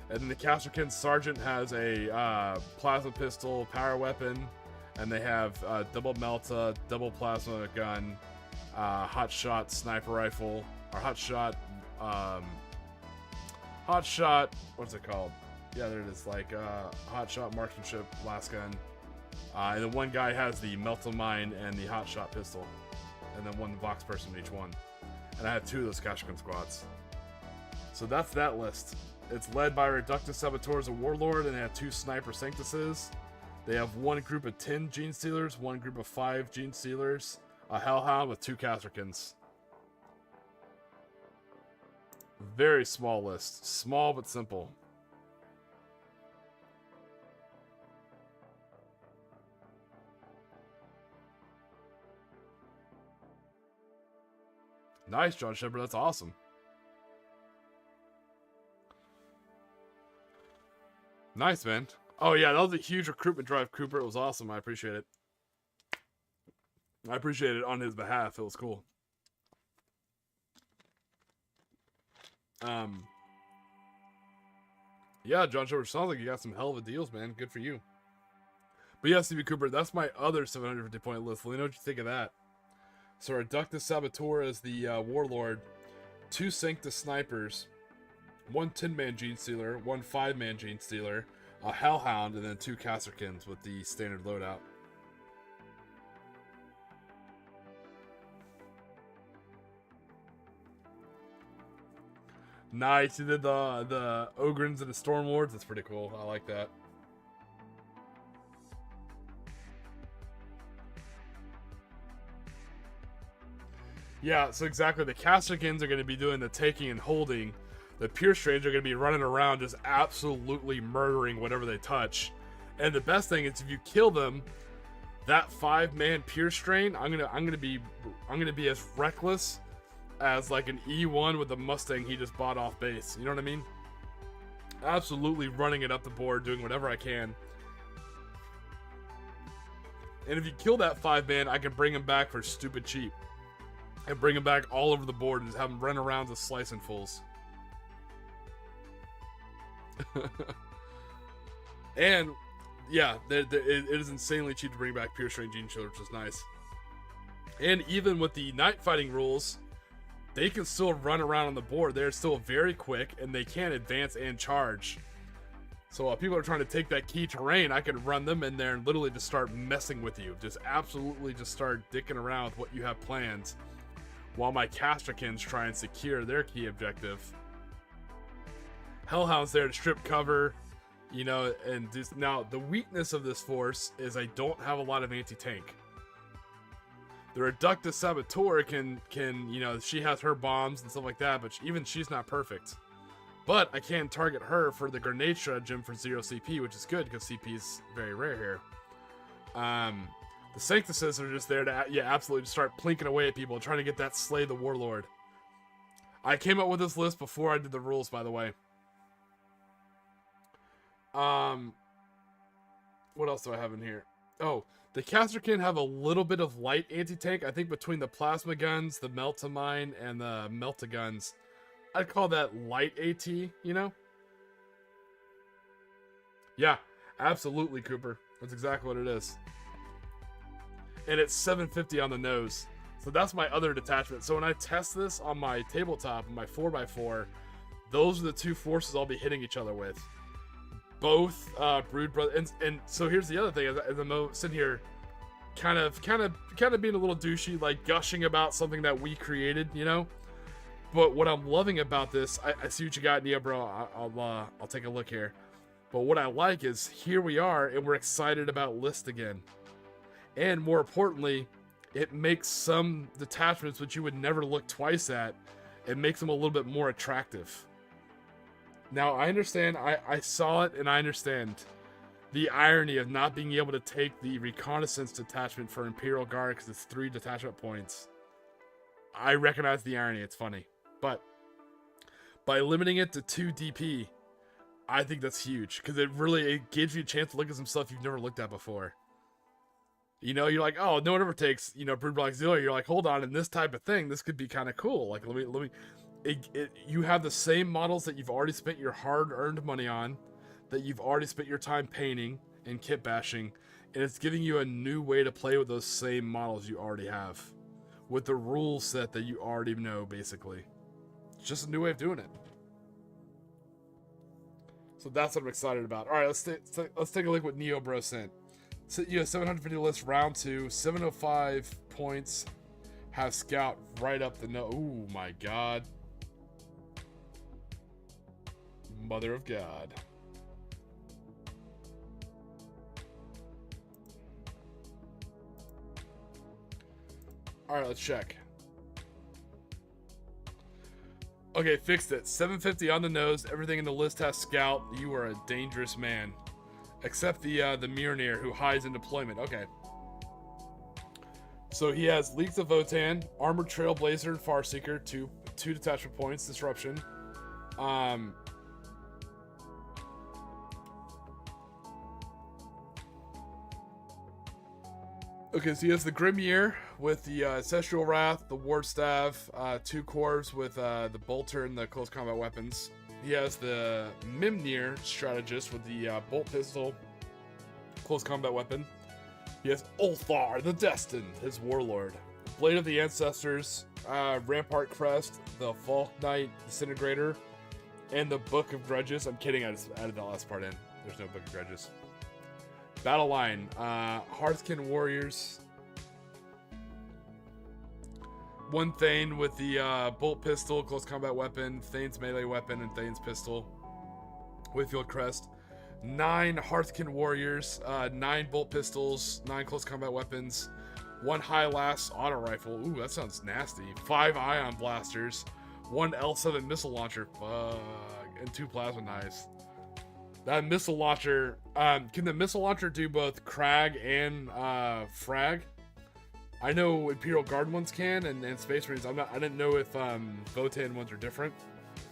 And then the Castrican Sergeant has a Plasma Pistol, Power Weapon. And they have double Melta, double plasma gun, hot shot sniper rifle, or hot shot, what's it called? Yeah, there it is, like hot shot marksmanship blast gun. And then one guy has the Melta mine and the hot shot pistol, and then one Vox person in each one. And I have 2 of those Kashkan squads. So that's that list. It's led by Reductus Saboteurs, a Warlord, and they have 2 Sniper Sanctuses. They have 1 group of 10 Gene Stealers, 1 group of 5 Gene Stealers, a Hellhound with 2 Castricans. Very small list. Small but simple. Nice, John Shepard. That's awesome. Nice, man. Oh, yeah, that was a huge recruitment drive, Cooper. It was awesome. I appreciate it. I appreciate it on his behalf. It was cool. Yeah, John Shepard, sounds like you got some hell of a deals, man. Good for you. But yeah, CB Cooper, that's my other 750 point list. Let me know what you think of that. So Reductus Saboteur is the Warlord, 2 Sanctus Snipers, 1 10-man Gene Stealer, 1 5-man Gene Stealer, a Hellhound, and then 2 Castricans with the standard loadout. Nice, you did the Ogrins and the Stormlords. That's pretty cool. I like that. Yeah, so exactly. The Casterkins are going to be doing the taking and holding. The Pure Strains are going to be running around just absolutely murdering whatever they touch. And the best thing is if you kill them, that 5-man Pure Strain, I'm gonna be as reckless as like an E1 with the Mustang he just bought off base. You know what I mean? Absolutely running it up the board, doing whatever I can. And if you kill that 5-man, I can bring him back for stupid cheap. And bring him back all over the board and just have him run around to slicing fools. And yeah, it is insanely cheap to bring back Pure Strain Gene Shield, which is nice. And even with the night fighting rules, they can still run around on the board. They're still very quick, and they can advance and charge. So while people are trying to take that key terrain, I can run them in there and literally just start messing with you. Just absolutely just start dicking around with what you have planned, while my Casterkins try and secure their key objective. Hellhound's there to strip cover, you know, and just, now the weakness of this force is I don't have a lot of anti-tank. The Reductus Saboteur can, you know, she has her bombs and stuff like that, but even she's not perfect. But I can target her for the grenade stratagem for 0 CP, which is good because CP is very rare here. The Sanctuses are just there to, yeah, absolutely just start plinking away at people, trying to get that Slay the Warlord. I came up with this list before I did the rules, by the way. What else do I have in here? Oh, the Casterkin have a little bit of light anti-tank. I think between the plasma guns, the Meltamine, and the Meltaguns, I'd call that light AT, you know? Yeah, absolutely, Cooper. That's exactly what it is. And it's 750 on the nose. So that's my other detachment. So when I test this on my tabletop, my 4x4, those are the two forces I'll be hitting each other with. Both Brood Brother, and so here's the other thing: as I'm sitting here, kind of being a little douchey, like gushing about something that we created, you know. But what I'm loving about this, I see what you got, Neo, bro. I'll take a look here. But what I like is here we are, and we're excited about List again. And more importantly, it makes some detachments which you would never look twice at, it makes them a little bit more attractive. Now, I understand, I saw it, and I understand the irony of not being able to take the reconnaissance detachment for Imperial Guard because it's 3 detachment points. I recognize the irony, it's funny. But by limiting it to 2 DP, I think that's huge, because it gives you a chance to look at some stuff you've never looked at before. You know, you're like, oh, no one ever takes, you know, Broodblock Auxiliary. You're like, hold on, in this type of thing, this could be kind of cool. Like, let me. You have the same models that you've already spent your hard-earned money on, that you've already spent your time painting and kit bashing, and it's giving you a new way to play with those same models you already have, with the rule set that you already know, basically. It's just a new way of doing it. So that's what I'm excited about. All right, let's take a look at what Neo Bro sent. So you have 750 list, round 2, 705 points. Have Scout right up the nose. Ooh, my God. Mother of God. All right, let's check. Okay, fixed it. 750 on the nose. Everything in the list has Scout. You are a dangerous man. Except the Mjolnir, who hides in deployment. Okay. So he has Leaks of Votan, Armored Trailblazer, and Farseeker, two detachment points, disruption. Okay, so he has the Grimier with the Ancestral Wrath, the Ward Staff, 2 Corvs with the Bolter and the Close Combat Weapons. He has the Mimnir Strategist with the Bolt Pistol, Close Combat Weapon. He has Ulthar the Destined, his Warlord. Blade of the Ancestors, Rampart Crest, the Valk Knight Disintegrator, and the Book of Grudges. I'm kidding, I just added that last part in. There's no Book of Grudges. Battle line, Hearthkin Warriors. 1 Thane with the Bolt Pistol, Close Combat Weapon, Thane's Melee Weapon, and Thane's Pistol. Whitfield Crest. 9 Hearthkin Warriors, 9 Bolt Pistols, 9 Close Combat Weapons, 1 high-last auto rifle. Ooh, that sounds nasty. 5 ion blasters. 1 L7 missile launcher. Fuck. And 2 plasma knives. That missile launcher, can the missile launcher do both Krag and frag? I know Imperial Guard ones can, and Space Marines. I didn't know if Votan ones are different.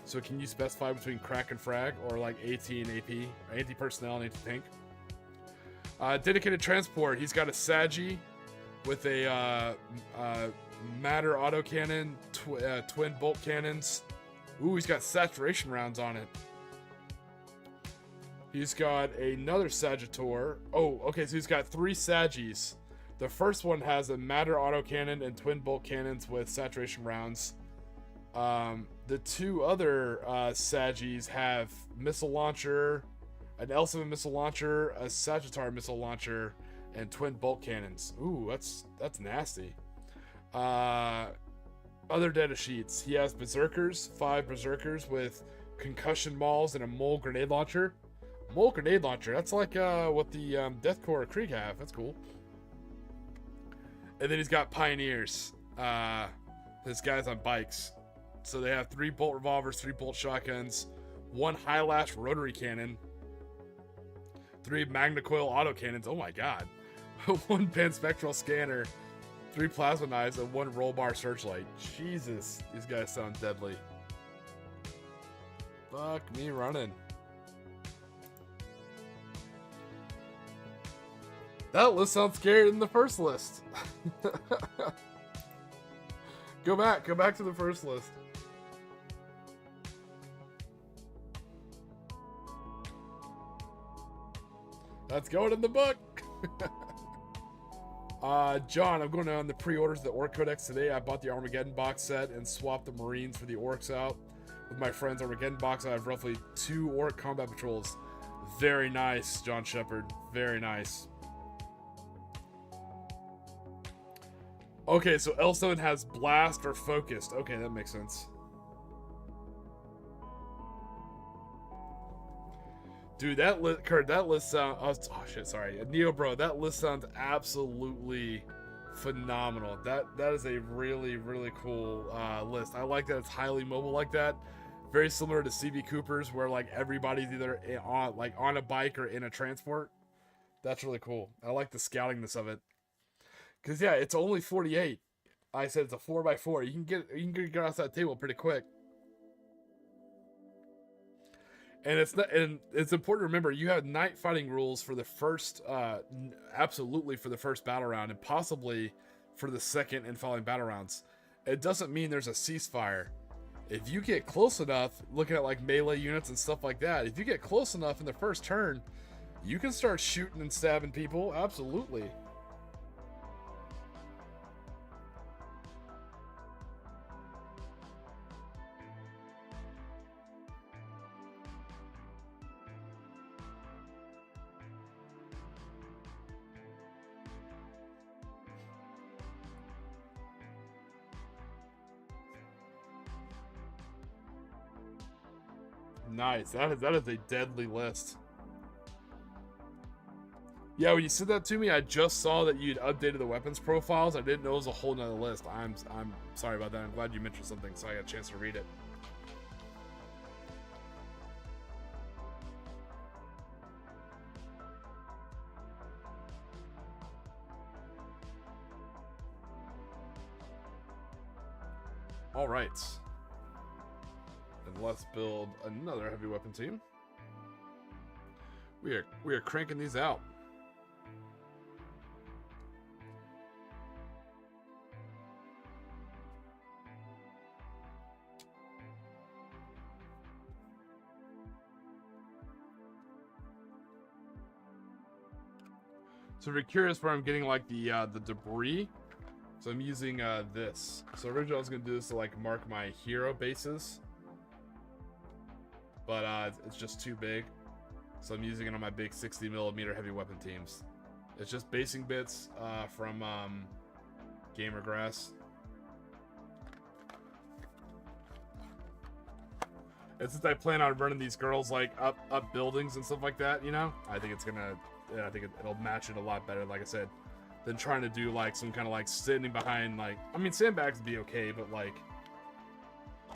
So can you specify between Crack and frag, or like AT and AP, or anti-personnel and anti-tank? Dedicated transport. He's got a Sagi with a Matter autocannon, twin bolt cannons. Ooh, he's got saturation rounds on it. He's got another Sagitaur. Oh, okay, so he's got 3 Sagis. The first one has a Matter autocannon and twin bolt cannons with saturation rounds. The 2 other Sagis have missile launcher, an L7 missile launcher, a Sagitaur missile launcher, and twin bolt cannons. Ooh, that's nasty. Other data sheets. He has Berserkers, 5 Berserkers with concussion mauls and a mole grenade launcher. Mole grenade launcher, that's like what the Deathcore Krieg have. That's cool. And then he's got Pioneers. This guy's on bikes. So they have 3 bolt revolvers, 3 bolt shotguns, 1 high-lash rotary cannon, 3 Magna-Coil autocannons. Oh my god. 1 panspectral scanner, 3 plasma knives, and 1 roll bar searchlight. Jesus, these guys sound deadly. Fuck me running. That list sounds scarier than the first list. Go back to the first list. That's going in the book. John, I'm going on the pre-orders of the Orc Codex today. I bought the Armageddon box set and swapped the Marines for the Orcs out. With my friend's Armageddon box, I have roughly 2 Orc combat patrols. Very nice, John Shepard. Very nice. Okay, so L7 has blast or focused. Okay, that makes sense. Dude, that list sounds... Oh, shit, sorry. Neo Bro, that list sounds absolutely phenomenal. That is a really, really cool list. I like that it's highly mobile like that. Very similar to CB Cooper's, where like everybody's either on a bike or in a transport. That's really cool. I like the scoutingness of it. Cause yeah, it's only 48. I said it's a 4x4. You can get off that table pretty quick. And it's important to remember you have night fighting rules for the first, absolutely for the first battle round, and possibly for the second and following battle rounds. It doesn't mean there's a ceasefire. If you get close enough, looking at like melee units and stuff like that, if you get close enough in the first turn, you can start shooting and stabbing people. Absolutely. Nice. That is a deadly list. Yeah, when you said that to me, I just saw that you'd updated the weapons profiles. I didn't know it was a whole nother list. I'm sorry about that. I'm glad you mentioned something, so I got a chance to read it. All right. And let's build another heavy weapon team. We are cranking these out. So if you're curious where I'm getting like the debris, so I'm using this. So originally I was gonna do this to like mark my hero bases, but it's just too big. So I'm using it on my big 60mm heavy weapon teams. It's just basing bits from Gamer Grass. And since I plan on running these girls like up buildings and stuff like that, you know, I think it's gonna, I think it'll match it a lot better. Like I said, than trying to do like some kind of like sitting behind like, I mean, sandbags would be okay, but like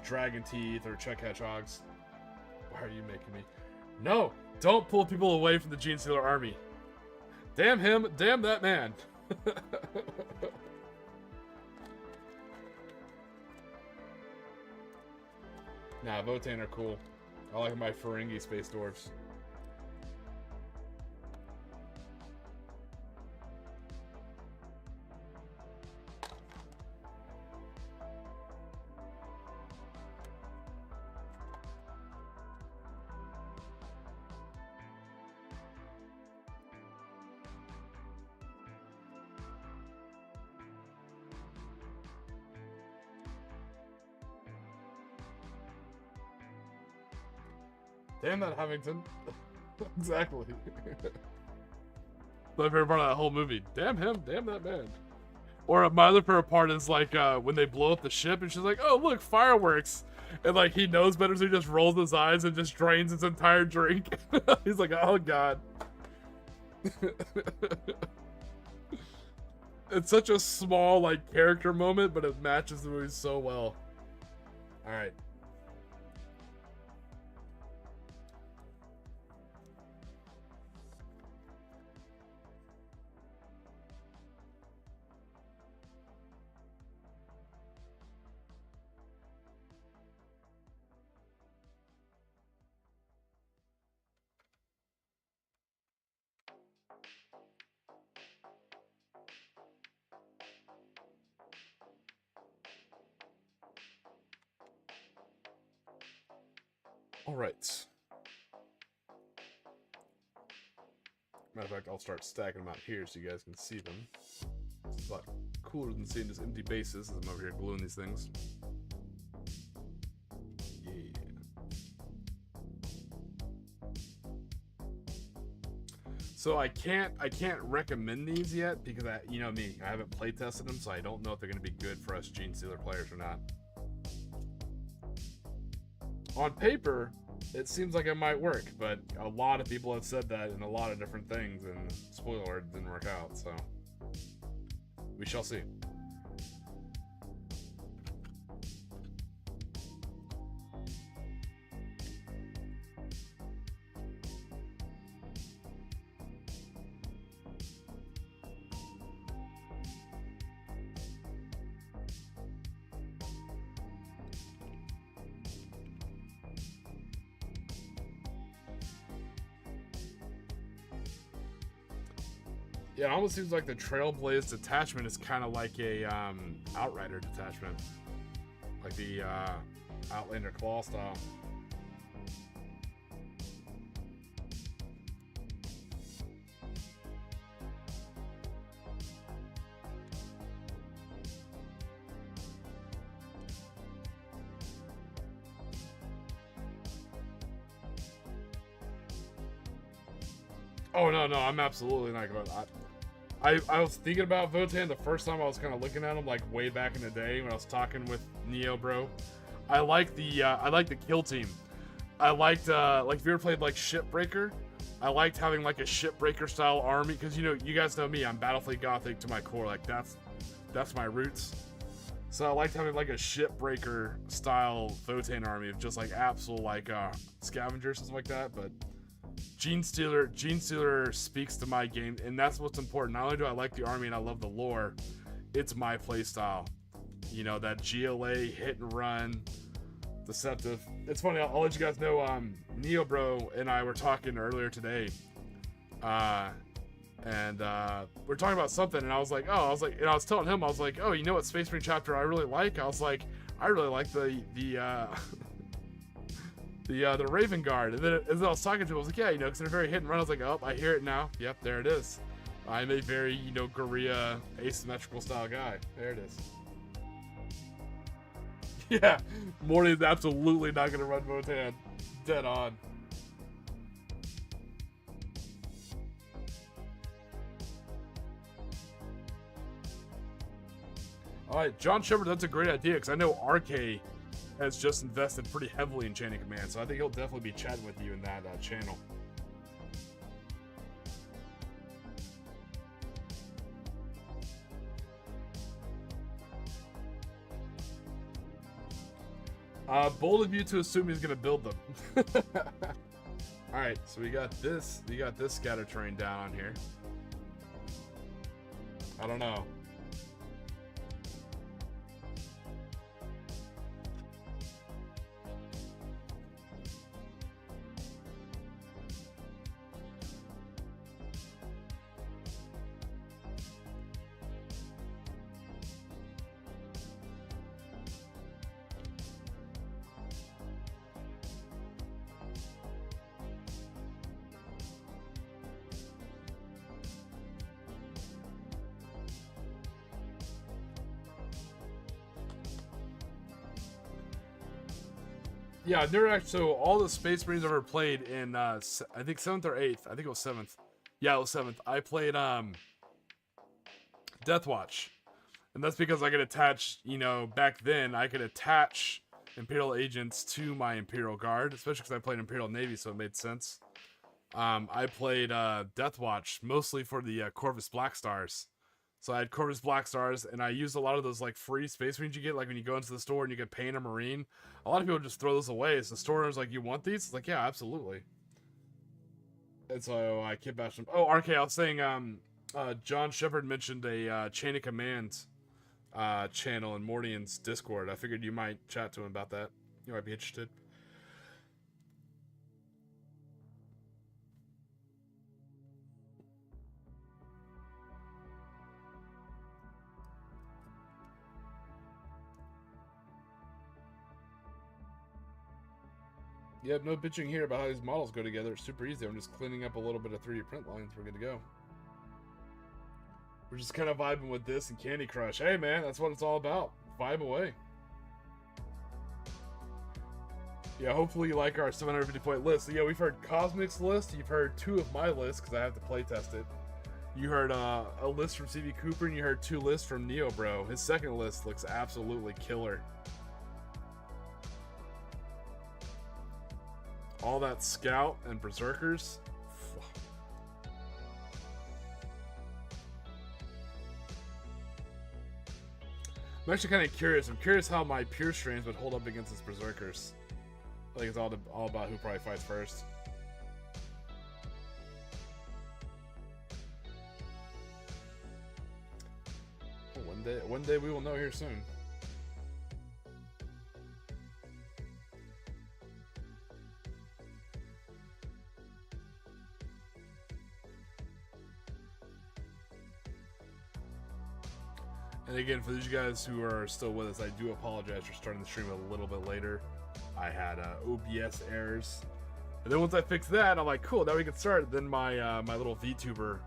dragon teeth or check hedgehogs. Why are you making me? No, don't pull people away from the Gene Stealer army. Damn him, damn that man. Nah, Votann are cool. I like my Ferengi space dwarfs. Damn that Hamilton. Exactly. My favorite part of that whole movie. Damn him, damn that man. Or my other favorite part is like when they blow up the ship and she's like, oh look, fireworks. And like he knows better, so he just rolls his eyes and just drains his entire drink. He's like, oh god. It's such a small like character moment, but it matches the movie so well. Alright. All right. Matter of fact, I'll start stacking them out here so you guys can see them. It's a lot cooler than seeing just empty bases as I'm over here gluing these things. Yeah. So I can't recommend these yet because you know me, I haven't play tested them, so I don't know if they're going to be good for us Gene Stealer players or not. On paper, it seems like it might work, but a lot of people have said that in a lot of different things, and spoiler alert, it didn't work out, so we shall see. Yeah, it almost seems like the Trailblaze detachment is kind of like a Outrider detachment, like the Outlander Claw style. Oh no, I'm absolutely not going. I was thinking about Votann the first time I was kind of looking at him, like way back in the day when I was talking with Neo Bro. I like the kill team. I liked like if you ever played like Shipbreaker, I liked having like a Shipbreaker style army because you guys know me, I'm Battlefield Gothic to my core. Like that's my roots. So I liked having like a Shipbreaker style Votann army of just like absolute like scavengers and stuff like that, but. Gene Stealer speaks to my game, and that's what's important. Not only do I like the army and I love the lore, it's my playstyle. You know, that GLA hit and run, deceptive. It's funny, I'll let you guys know, Neo Bro and I were talking earlier today, and we're talking about something, and I was telling him, I was like, oh, you know what Space Marine chapter I really like? I was like, I really like the Raven Guard, and then as I was talking to him, I was like, yeah, because they're very hit and run. I was like, oh, I hear it now. Yep, there it is. I'm a very, guerrilla, asymmetrical style guy. There it is. Yeah, Morty is absolutely not going to run Votann. Dead on. Alright, John Shepard, that's a great idea, because I know RK has just invested pretty heavily in Chain of Command, so I think he'll definitely be chatting with you in that channel. Bold of you to assume he's gonna build them. All right, so we got this. We got this scatter terrain down on here. I don't know. Yeah, I've never actually. So all the Space Marines I've ever played in, I think 7th or 8th. I think it was 7th. Yeah, it was 7th. I played Death Watch, and that's because I could attach. You know, back then I could attach Imperial agents to my Imperial Guard, especially because I played Imperial Navy, so it made sense. I played Death Watch mostly for the Corvus Black Stars. So I had Corvus Black Stars, and I used a lot of those like free Space Marines you get, like when you go into the store and you get paint a Marine. A lot of people just throw those away. So the store owner's like, "You want these?" It's like, "Yeah, absolutely." And so I kept bashing them. Oh, RK, I was saying, John Shepard mentioned a Chain of Command channel in Mordian's Discord. I figured you might chat to him about that. You might be interested. Yep, no bitching here about how these models go together. It's super easy. I'm just cleaning up a little bit of 3D print lines. We're good to go. We're just kind of vibing with this and Candy Crush. Hey, man, that's what it's all about. Vibe away. Yeah, hopefully you like our 750-point list. So, yeah, we've heard Cosmic's list. You've heard 2 of my lists because I have to play test it. You heard a list from CV Cooper, and you heard 2 lists from Neo Bro. His second list looks absolutely killer. All that Scout and Berserkers. I'm actually kind of curious. I'm curious how my Pure Strains would hold up against his Berserkers. I think it's all about who probably fights first. One day we will know here soon. And again, for those guys who are still with us, I do apologize for starting the stream a little bit later. I had OBS errors. And then once I fixed that, I'm like, cool, now we can start. Then my my little VTuber,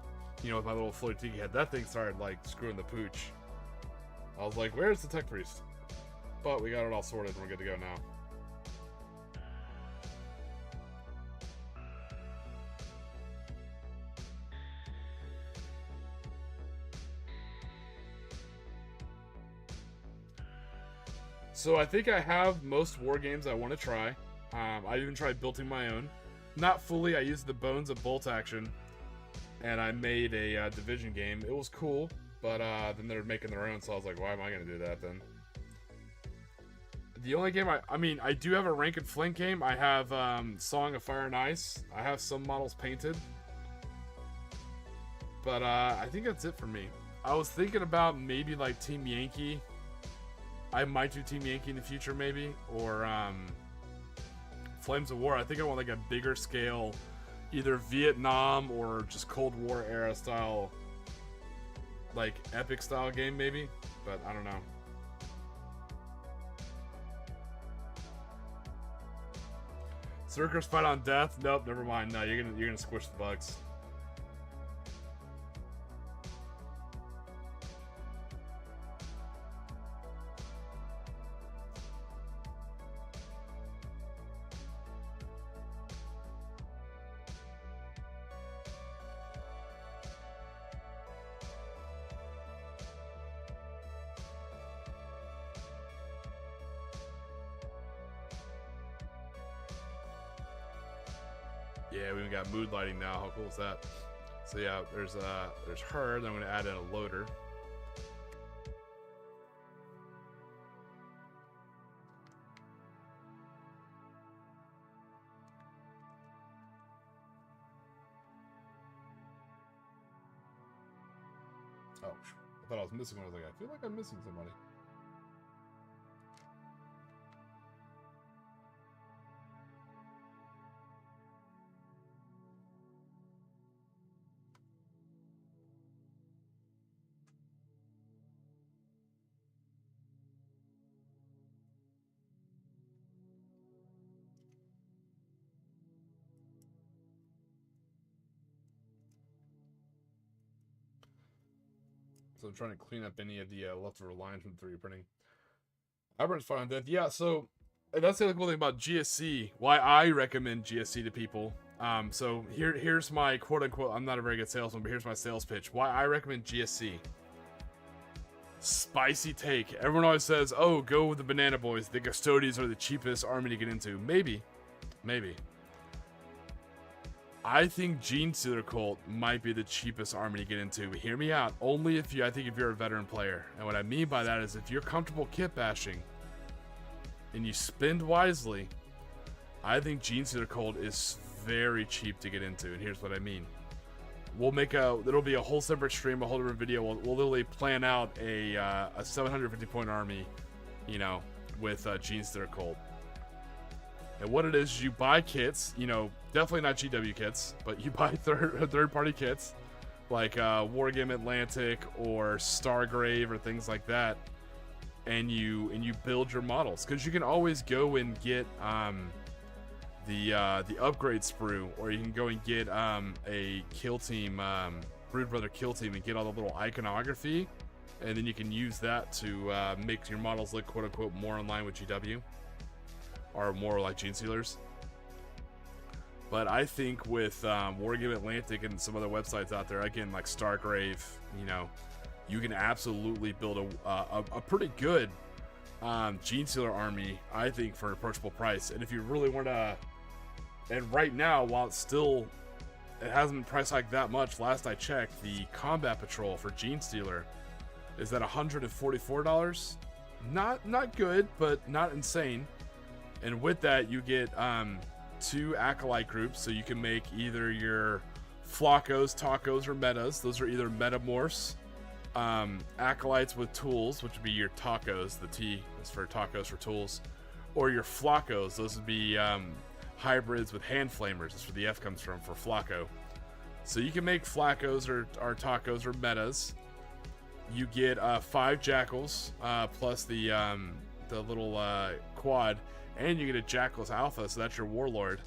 you know, with my little floaty Tiki head, that thing started like screwing the pooch. I was like, where's the Tech Priest? But we got it all sorted and we're good to go now. So I think I have most war games I want to try. I even tried building my own. Not fully, I used the bones of Bolt Action, and I made a Division game. It was cool, but then they're making their own, so I was like, why am I going to do that then? The only game I mean, I do have a Rank and Flink game. I have Song of Fire and Ice. I have some models painted. But I think that's it for me. I was thinking about maybe like Team Yankee. I might do Team Yankee in the future, maybe, or Flames of War. I think I want like a bigger scale, either Vietnam or just Cold War era style, like epic style game, maybe. But I don't know. Circus fight on death? Nope, never mind. No, you're gonna squish the bugs. Yeah, we even got mood lighting now. How cool is that? So yeah, there's her. Then I'm gonna add in a loader. Oh, I thought I was missing one. I was like, I feel like I'm missing somebody. So I'm trying to clean up any of the leftover lines from 3D printing. Everyone's fine on that. Yeah, so that's the other cool thing about GSC. Why I recommend GSC to people. So here's my quote unquote. I'm not a very good salesman, but here's my sales pitch. Why I recommend GSC. Spicy take. Everyone always says, "Oh, go with the Banana Boys. The Custodians are the cheapest army to get into." Maybe. I think Gene Stealer Cult might be the cheapest army to get into. Hear me out. Only if you, I think if you're a veteran player. And what I mean by that is if you're comfortable kit bashing and you spend wisely, I think Gene Stealer Cult is very cheap to get into. And here's what I mean. It'll be a whole separate stream, a whole different video. We'll literally plan out a 750 point army, you know, with Gene Stealer Cult. And what it is, you buy kits, you know, definitely not GW kits, but you buy third-party kits, like Wargame Atlantic or Stargrave or things like that, and you build your models, because you can always go and get the upgrade sprue, or you can go and get a kill team, Brood Brother kill team, and get all the little iconography, and then you can use that to make your models look quote-unquote more in line with GW. Are more like Gene Stealers. But I think with Wargame Atlantic and some other websites out there, again, like Stargrave, you know, you can absolutely build a pretty good Gene Stealer army, I think, for an approachable price. And if you really want to, and right now, while it hasn't been price hiked that much, last I checked, the Combat Patrol for Gene Stealer is at $144. Not good, but not insane. And with that, you get 2 acolyte groups, so you can make either your Flacos, Tacos, or Metas. Those are either Metamorphs, acolytes with tools, which would be your Tacos. The T is for Tacos for tools, or your Flacos. Those would be hybrids with hand flamers. That's where the F comes from for Flaco. So you can make Flacos or Tacos or Metas. You get 5 Jackals plus the little quad. And you get a Jackal's Alpha, so that's your Warlord.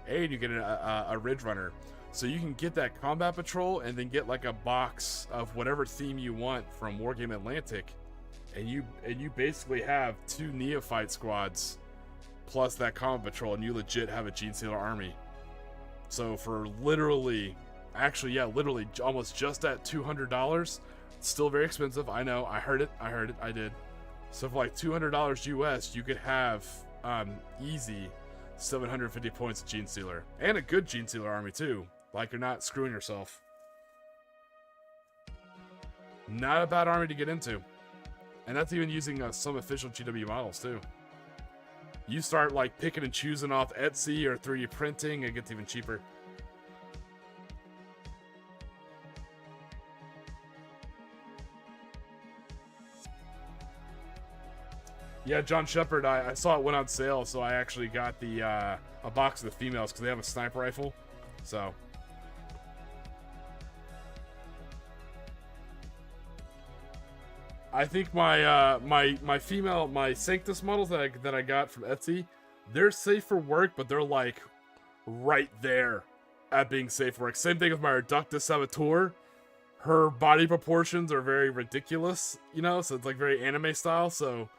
And you get a Ridge Runner. So you can get that Combat Patrol and then get like a box of whatever theme you want from Wargame Atlantic. And you basically have 2 Neophyte squads plus that Combat Patrol, and you legit have a Gene Stealer army. So for literally almost just at $200, it's still very expensive. I know, I heard it, I did. So for like $200 US, you could have easy 750 points of Gene Stealer, and a good Gene Stealer army too. Like, you're not screwing yourself. Not a bad army to get into, and that's even using some official GW models too. You start like picking and choosing off Etsy or 3D printing, it gets even cheaper. Yeah, John Shepard, I saw it went on sale, so I actually got the a box of the females because they have a sniper rifle. So I think my my Sanctus models that I got from Etsy, they're safe for work, but they're like right there at being safe for work. Same thing with my Reductus Saboteur. Her body proportions are very ridiculous, you know, so it's like very anime style. So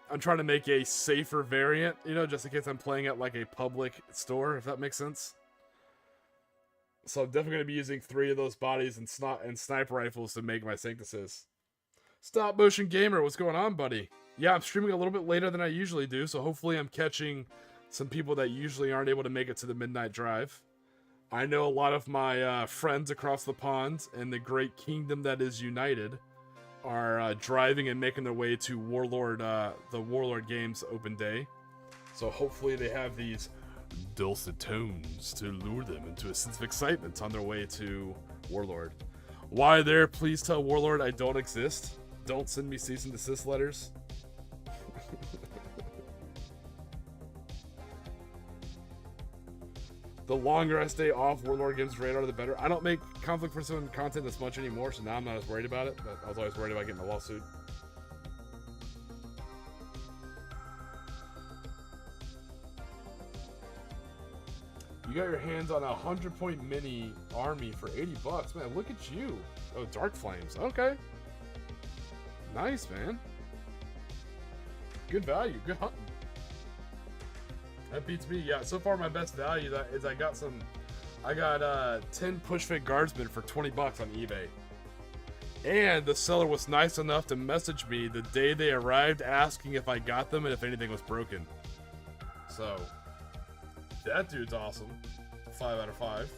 I'm trying to make a safer variant, you know, just in case I'm playing at like a public store, if that makes sense. So I'm definitely going to be using 3 of those bodies and sniper rifles to make my Sanctuses. Stop Motion Gamer, what's going on, buddy? Yeah, I'm streaming a little bit later than I usually do, so hopefully I'm catching some people that usually aren't able to make it to the midnight drive. I know a lot of my friends across the pond in the great kingdom that is United are driving and making their way to the Warlord Games open day. So hopefully they have these dulcet tones to lure them into a sense of excitement on their way to Warlord. Why there? Please tell Warlord I don't exist. Don't send me cease and desist letters. The longer I stay off Warlord Games' radar, the better. I don't make Conflict for Someone content this much anymore, so now I'm not as worried about it. But I was always worried about getting a lawsuit. You got your hands on a 100-point mini army for 80 bucks. Man, look at you. Oh, Dark Flames. Okay. Nice, man. Good value. Good hunting. That beats me. Yeah, so far my best value is I got 10 push fit guardsmen for 20 bucks on eBay. And the seller was nice enough to message me the day they arrived asking if I got them and if anything was broken. So, that dude's awesome. 5 out of 5.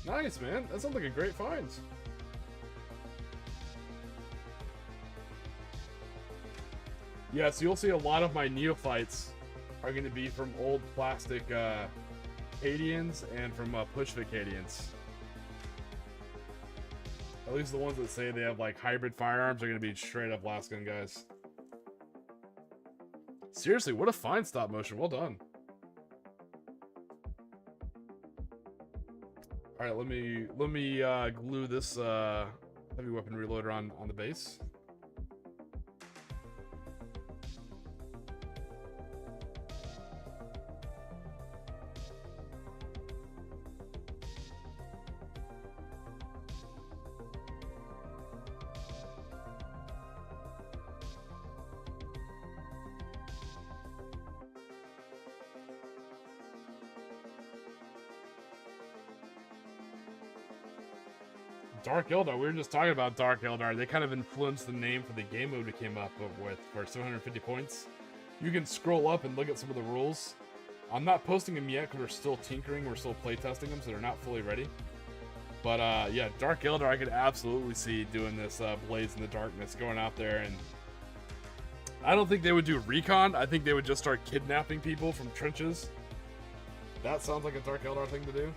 Nice, man. That sounds like a great find. Yeah, so you'll see a lot of my neophytes are going to be from old plastic Cadians and from push-fit Cadians. At least the ones that say they have like hybrid firearms are going to be straight up last gun guys. Seriously, what a fine stop motion. Well done. All right, let me glue this heavy weapon reloader on the base. Dark Eldar, we were just talking about Dark Eldar. They kind of influenced the name for the game mode we came up with for 750 points. You can scroll up and look at some of the rules. I'm not posting them yet because we're still tinkering, we're still playtesting them, so they're not fully ready. But yeah, Dark Eldar, I could absolutely see doing this Blaze in the Darkness, going out there, and I don't think they would do recon. I think they would just start kidnapping people from trenches. That sounds like a Dark Eldar thing to do.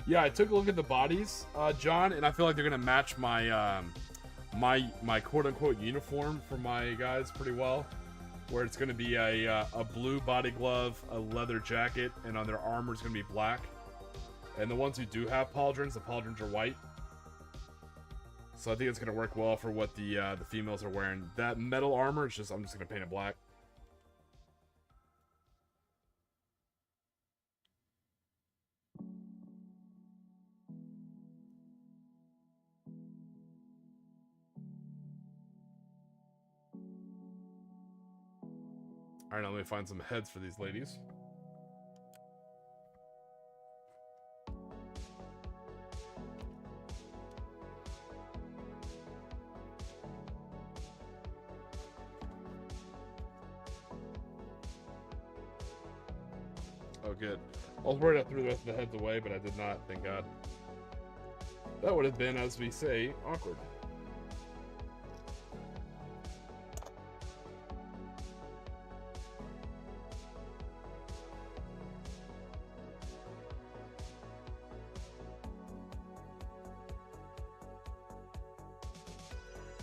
Yeah, I took a look at the bodies, John, and I feel like they're gonna match my my quote-unquote uniform for my guys pretty well, where it's gonna be a blue body glove, a leather jacket, and on their armor is gonna be black. And the ones who do have pauldrons, the pauldrons are white. So I think it's gonna work well for what the females are wearing. That metal armor is just, I'm just gonna paint it black. Alright, now let me find some heads for these ladies. Oh, good. I was worried I threw the rest of the heads away, but I did not, thank God. That would have been, as we say, awkward.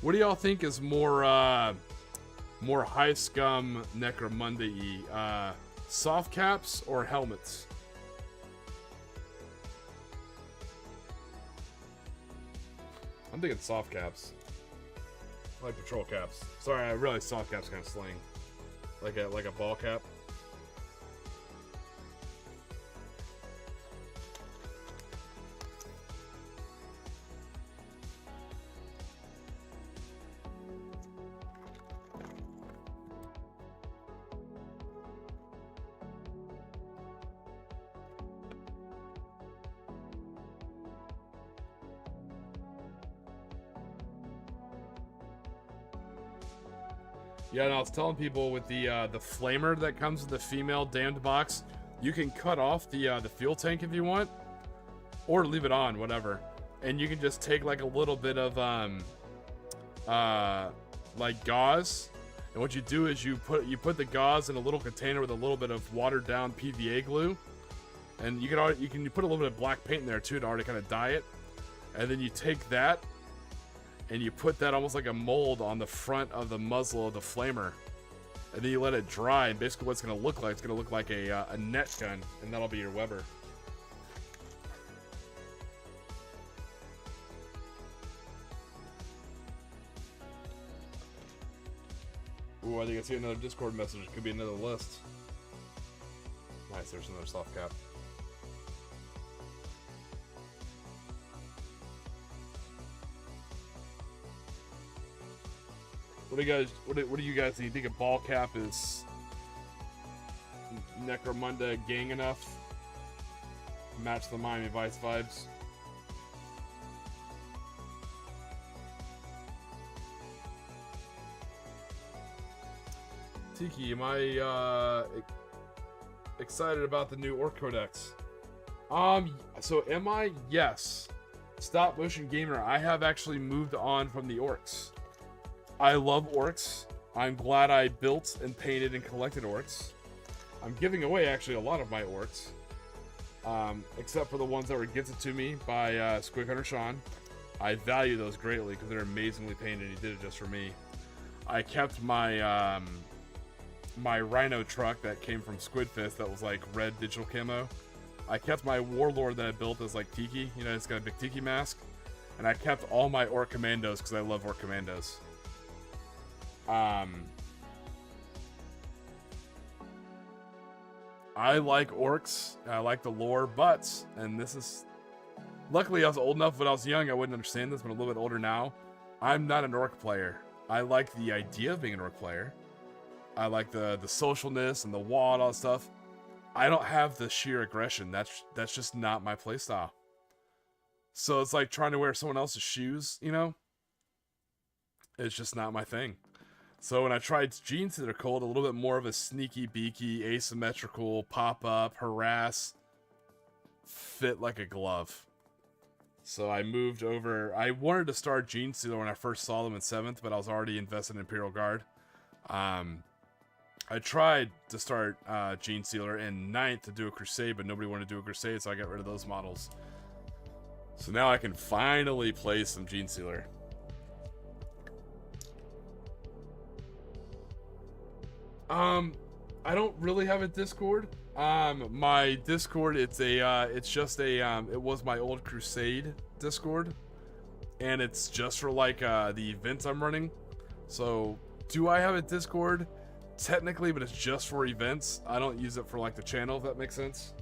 What do y'all think is more high scum Necromunda-y? Soft caps or helmets? I'm thinking soft caps. Like patrol caps. Sorry, I realize soft caps kind of slang. Like a ball cap. Yeah, and I was telling people with the flamer that comes with the female damned box, you can cut off the fuel tank if you want. or leave it on, whatever. And you can just take like a little bit of like gauze, and what you do is you put the gauze in a little container with a little bit of watered down PVA glue, and you can put a little bit of black paint in there too to already kind of dye it, and then you take that and you put that almost like a mold on the front of the muzzle of the flamer, and then you let it dry, and basically what it's going to look like, it's going to look like a net gun, and that'll be your Weber. Ooh, I think I see another Discord message. It could be another list. Nice, there's another soft cap. What do you guys? What do you guys think? You think a ball cap is Necromunda gang enough? Match the Miami Vice vibes. Tiki, am I excited about the new Orc Codex? So am I? Yes. Stop motion gamer, I have actually moved on from the orcs. I love orcs. I'm glad I built and painted and collected orcs. I'm giving away actually a lot of my orcs, except for the ones that were gifted to me by Squig Hunter Sean. I value those greatly because they're amazingly painted. He did it just for me. I kept my my Rhino truck that came from Squid Fist that was like red digital camo. I kept my Warlord that I built as like Tiki, you know, it's got a big Tiki mask. And I kept all my Orc Commandos because I love Orc Commandos. I like orcs, I like the lore, but, and this is, luckily I was old enough when I was young, I wouldn't understand this, but I'm a little bit older now. I'm not an orc player. I like the idea of being an orc player. I like the socialness and the wall and all that stuff. I don't have the sheer aggression. That's just not my playstyle. So it's like trying to wear someone else's shoes, you know? It's just not my thing. So when I tried jeans that are cold, a little bit more of a sneaky beaky, asymmetrical, pop-up, harass, fit like a glove. So I moved over. I wanted to start Gene Stealer when I first saw them in 7th, but I was already invested in Imperial Guard. I tried to start Gene Stealer in 9th to do a crusade, but nobody wanted to do a crusade, so I got rid of those models. So now I can finally play some Gene Stealer. I don't really have a Discord. My Discord, it's just a, it was my old crusade Discord, and it's just for like the events I'm running. So do I have a Discord? Technically, but it's just for events. I don't use it for like the channel, if that makes sense.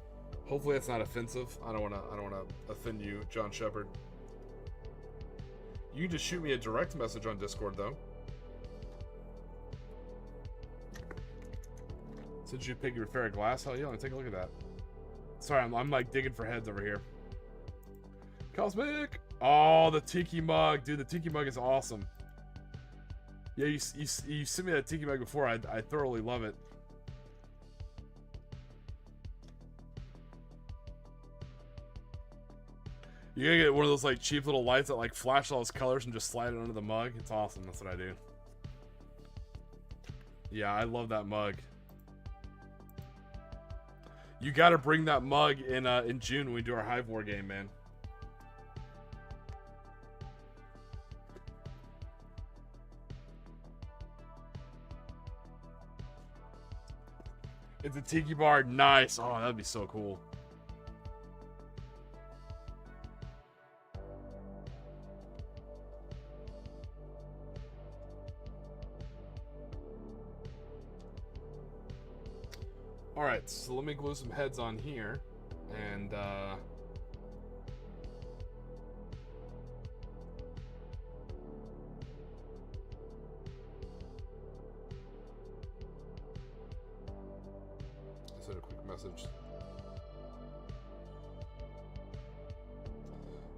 Hopefully that's not offensive. I don't wanna offend you, John Shepard. You can just shoot me a direct message on Discord though. Since you pick your fair glass, hell yeah, take a look at that. Sorry, I'm like digging for heads over here. Cosmic! Oh, the Tiki mug. Dude, the Tiki mug is awesome. Yeah, you sent me that Tiki mug before. I thoroughly love it. You gotta get one of those like cheap little lights that like flash all those colors and just slide it under the mug. It's awesome. That's what I do. Yeah, I love that mug. You gotta bring that mug in June when we do our Hive War game, man. It's a Tiki bar. Nice. Oh, that'd be so cool. Alright, so let me glue some heads on here, and send a quick message.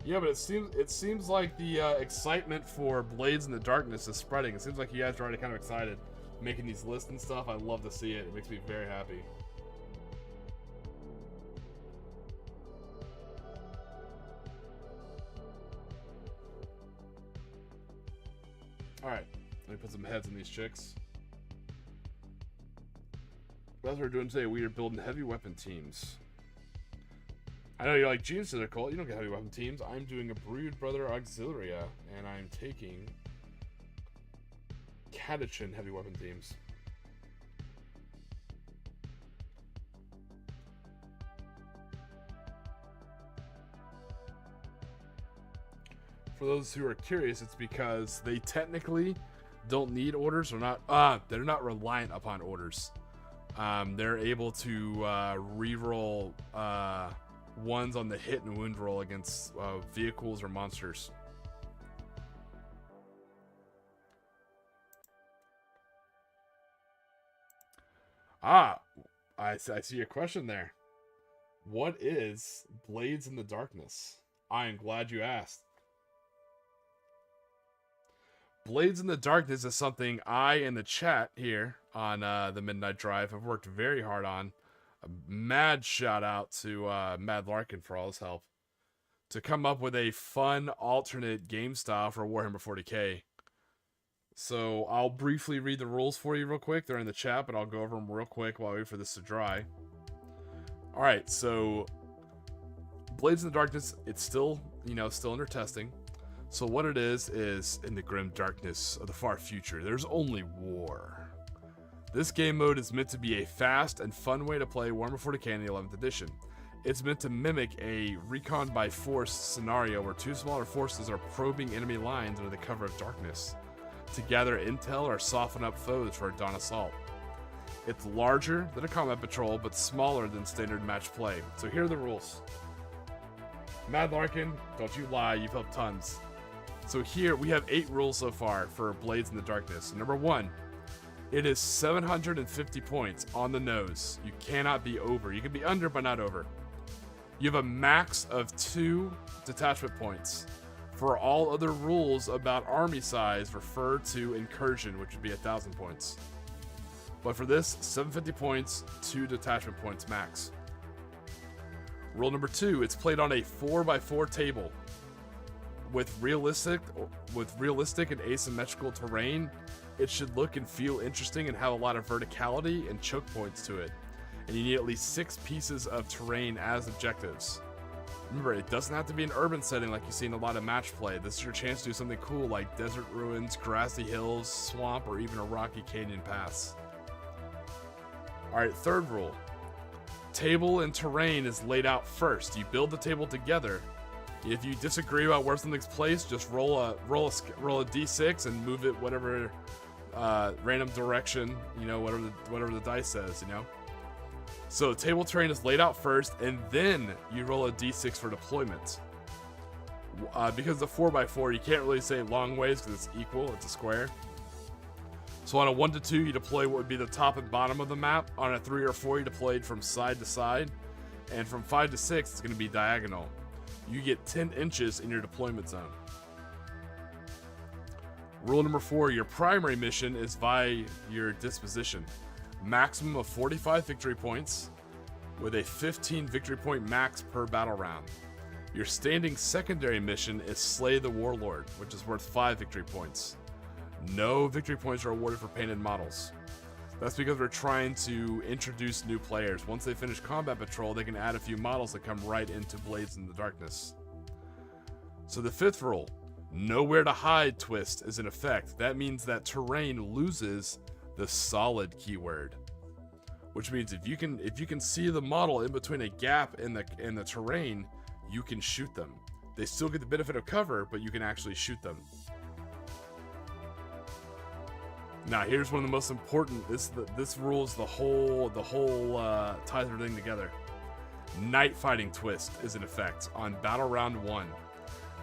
Yeah, but it seems like the excitement for Blades in the Darkness is spreading. It seems like you guys are already kind of excited making these lists and stuff. I love to see it. It makes me very happy. Alright, let me put some heads in these chicks. That's what we're doing today. We are building heavy weapon teams. I know you're like, Genes to their cult. You don't get heavy weapon teams. I'm doing a Brood Brother Auxilia, and I'm taking Catachin heavy weapon teams. For those who are curious, it's because they technically don't need orders, or not. They're not reliant upon orders. They're able to reroll ones on the hit and wound roll against vehicles or monsters. I see a question there. What is Blades in the Darkness? I am glad you asked. Blades in the Darkness is something I and the chat here on the Midnight Drive have worked very hard on. A mad shout out to Mad Larkin for all his help to come up with a fun alternate game style for Warhammer 40k. So I'll briefly read the rules for you real quick. They're in the chat, but I'll go over them real quick while I wait for this to dry. Alright, so Blades in the Darkness, it's still, still under testing. So what it is in the grim darkness of the far future, there's only war. This game mode is meant to be a fast and fun way to play Warhammer 40k in the 11th edition. It's meant to mimic a recon by force scenario where two smaller forces are probing enemy lines under the cover of darkness to gather intel or soften up foes for a dawn assault. It's larger than a combat patrol, but smaller than standard match play. So here are the rules. Mad Larkin, don't you lie, you've helped tons. So here, we have 8 rules so far for Blades in the Darkness. Number 1, it is 750 points on the nose. You cannot be over. You can be under, but not over. You have a max of 2 detachment points. For all other rules about army size, refer to Incursion, which would be 1,000 points. But for this, 750 points, 2 detachment points max. Rule number 2, it's played on a 4x4 table. With realistic and asymmetrical terrain, it should look and feel interesting and have a lot of verticality and choke points to it. And you need at least 6 pieces of terrain as objectives. Remember, it doesn't have to be an urban setting like you see in a lot of match play. This is your chance to do something cool like desert ruins, grassy hills, swamp, or even a rocky canyon pass. Alright, third rule. Table and terrain is laid out first. You build the table together. If you disagree about where something's placed, just roll a d6 and move it whatever random direction, whatever the dice says, So table terrain is laid out first, and then you roll a d6 for deployment. Because the 4x4, you can't really say long ways because it's equal, it's a square. So on a 1 to 2, you deploy what would be the top and bottom of the map. On a 3 or 4, you deployed from side to side. And from 5 to 6, it's going to be diagonal. You get 10 inches in your deployment zone. Rule number 4, your primary mission is via your disposition. Maximum of 45 victory points with a 15 victory point max per battle round. Your standing secondary mission is Slay the Warlord, which is worth 5 victory points. No victory points are awarded for painted models. That's because we're trying to introduce new players. Once they finish Combat Patrol, they can add a few models that come right into Blades in the Darkness. So the 5th rule, nowhere to hide twist is in effect. That means that terrain loses the solid keyword. Which means if you can see the model in between a gap in the terrain, you can shoot them. They still get the benefit of cover, but you can actually shoot them. Now here's one of the most important. This rules the whole ties everything together. Night fighting twist is in effect on battle round 1.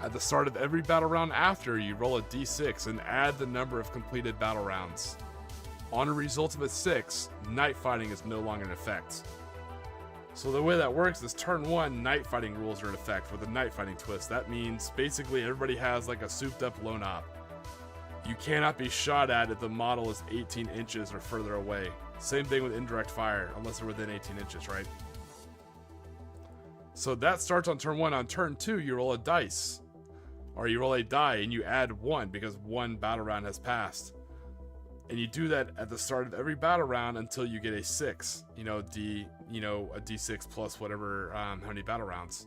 At the start of every battle round after, you roll a d6 and add the number of completed battle rounds. On a result of a 6, night fighting is no longer in effect. So the way that works is turn 1, night fighting rules are in effect with a night fighting twist. That means basically everybody has like a souped up lone op. You cannot be shot at if the model is 18 inches or further away. Same thing with indirect fire, unless they're within 18 inches, right? So that starts on turn 1. On turn 2, you roll a dice. or you roll a die and you add 1 because 1 battle round has passed. And you do that at the start of every battle round until you get a 6, a D6 plus whatever, how many battle rounds.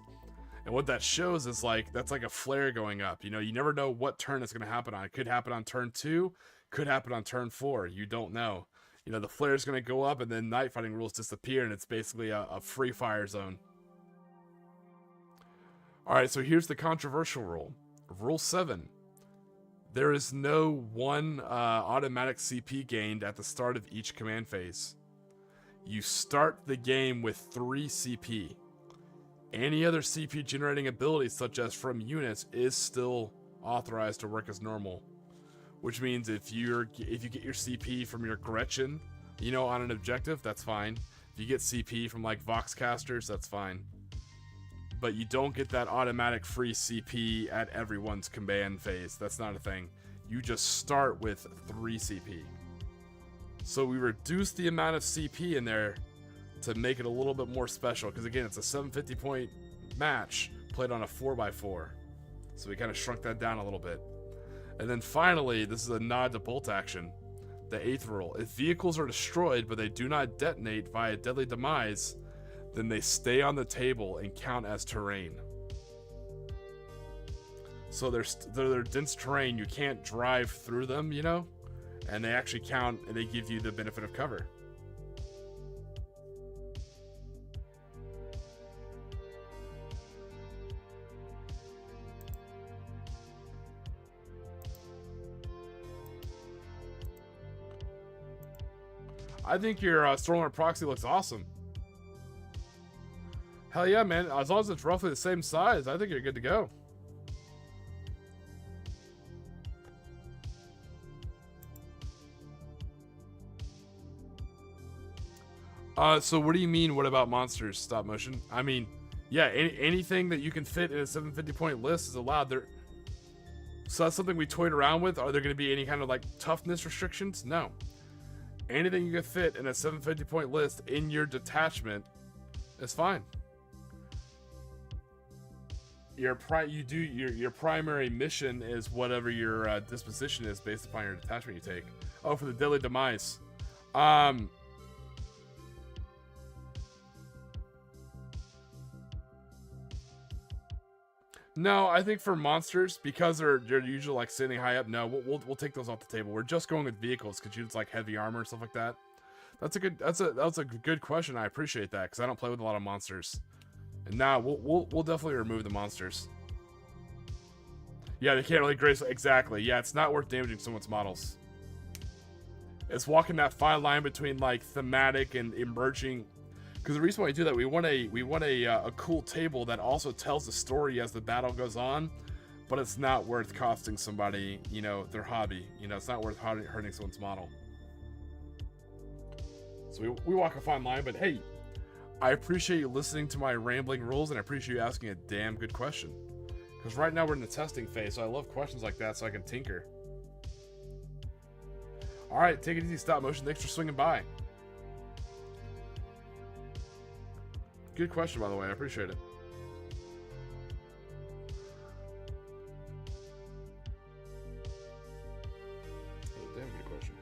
And what that shows is like, that's like a flare going up. You never know what turn it's going to happen on. It could happen on turn 2, could happen on turn 4. You don't know. The flare is going to go up and then night fighting rules disappear and it's basically a free fire zone. Alright, so here's the controversial rule. Rule 7. There is no 1 automatic CP gained at the start of each command phase. You start the game with 3 CP. Any other CP generating ability, such as from units, is still authorized to work as normal. Which means if you get your CP from your Gretchen, on an objective, that's fine. If you get CP from like Voxcasters, that's fine. But you don't get that automatic free CP at everyone's command phase. That's not a thing. You just start with 3 CP. So we reduce the amount of CP in there to make it a little bit more special. Because again, it's a 750 point match played on a 4x4. So we kind of shrunk that down a little bit. And then finally, this is a nod to bolt action. The 8th rule. If vehicles are destroyed but they do not detonate via deadly demise, then they stay on the table and count as terrain. So they're dense terrain, you can't drive through them, and they actually count and they give you the benefit of cover. I think your Stormlord proxy looks awesome. Hell yeah, man. As long as it's roughly the same size, I think you're good to go. So what do you mean, what about monsters, stop motion? I mean, yeah, anything that you can fit in a 750 point list is allowed. So that's something we toyed around with. Are there going to be any kind of like toughness restrictions? No. Anything you can fit in a 750 point list in your detachment is fine. Your primary mission is whatever your disposition is based upon your detachment you take. Oh, for the deadly demise. No, I think for monsters, because they're usually like sitting high up, no, we'll take those off the table. We're just going with vehicles because it's like heavy armor and stuff like that. That's a good question. I appreciate that because I don't play with a lot of monsters. And now we'll definitely remove the monsters. Yeah, they can't really grace exactly. Yeah, it's not worth damaging someone's models. It's walking that fine line between like thematic and emerging. Because the reason why we do that, we want a cool table that also tells the story as the battle goes on, but it's not worth costing somebody, their hobby. It's not worth hurting someone's model. So we walk a fine line, but hey, I appreciate you listening to my rambling rules, and I appreciate you asking a damn good question. Because right now we're in the testing phase, so I love questions like that so I can tinker. Alright, take it easy, stop motion. Thanks for swinging by. Good question, by the way. I appreciate it. Damn good question.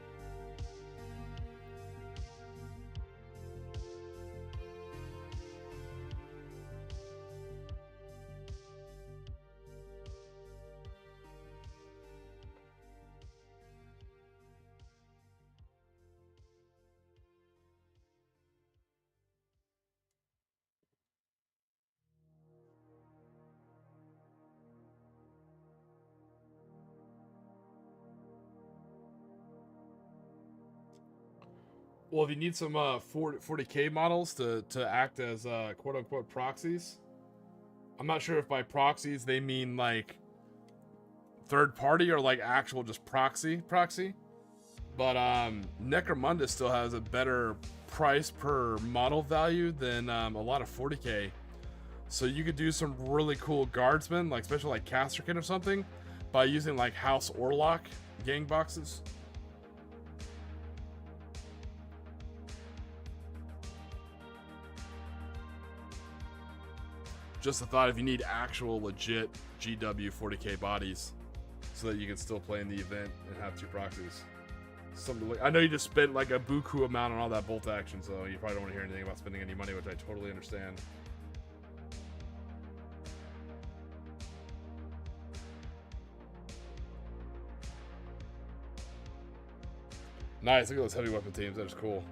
Well, if you need some 40K models to act as quote-unquote proxies, I'm not sure if by proxies they mean like third party or like actual just proxy. But Necromunda still has a better price per model value than a lot of 40K. So you could do some really cool guardsmen, like especially like Casterkin or something, by using like House Orlok gang boxes. Just the thought if you need actual legit GW 40k bodies so that you can still play in the event and have 2 proxies. Something like, I know you just spent like a buku amount on all that bolt action, so you probably don't want to hear anything about spending any money, which I totally understand. Nice, look at those heavy weapon teams, that is cool.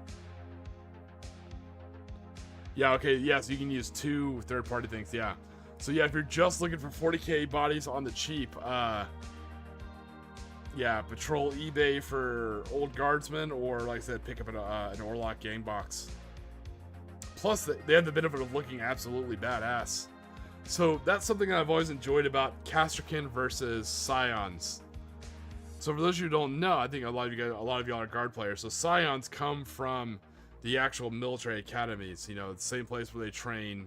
Yeah, okay, yeah, so you can use 2 third-party things, yeah. So yeah, if you're just looking for 40k bodies on the cheap, yeah, patrol eBay for old guardsmen, or like I said, pick up an Orlock gang box. Plus, they have the benefit of looking absolutely badass. So that's something that I've always enjoyed about Casterkin versus Scions. So for those of you who don't know, I think a lot of y'all are guard players. So Scions come from the actual military academies, you know, the same place where they train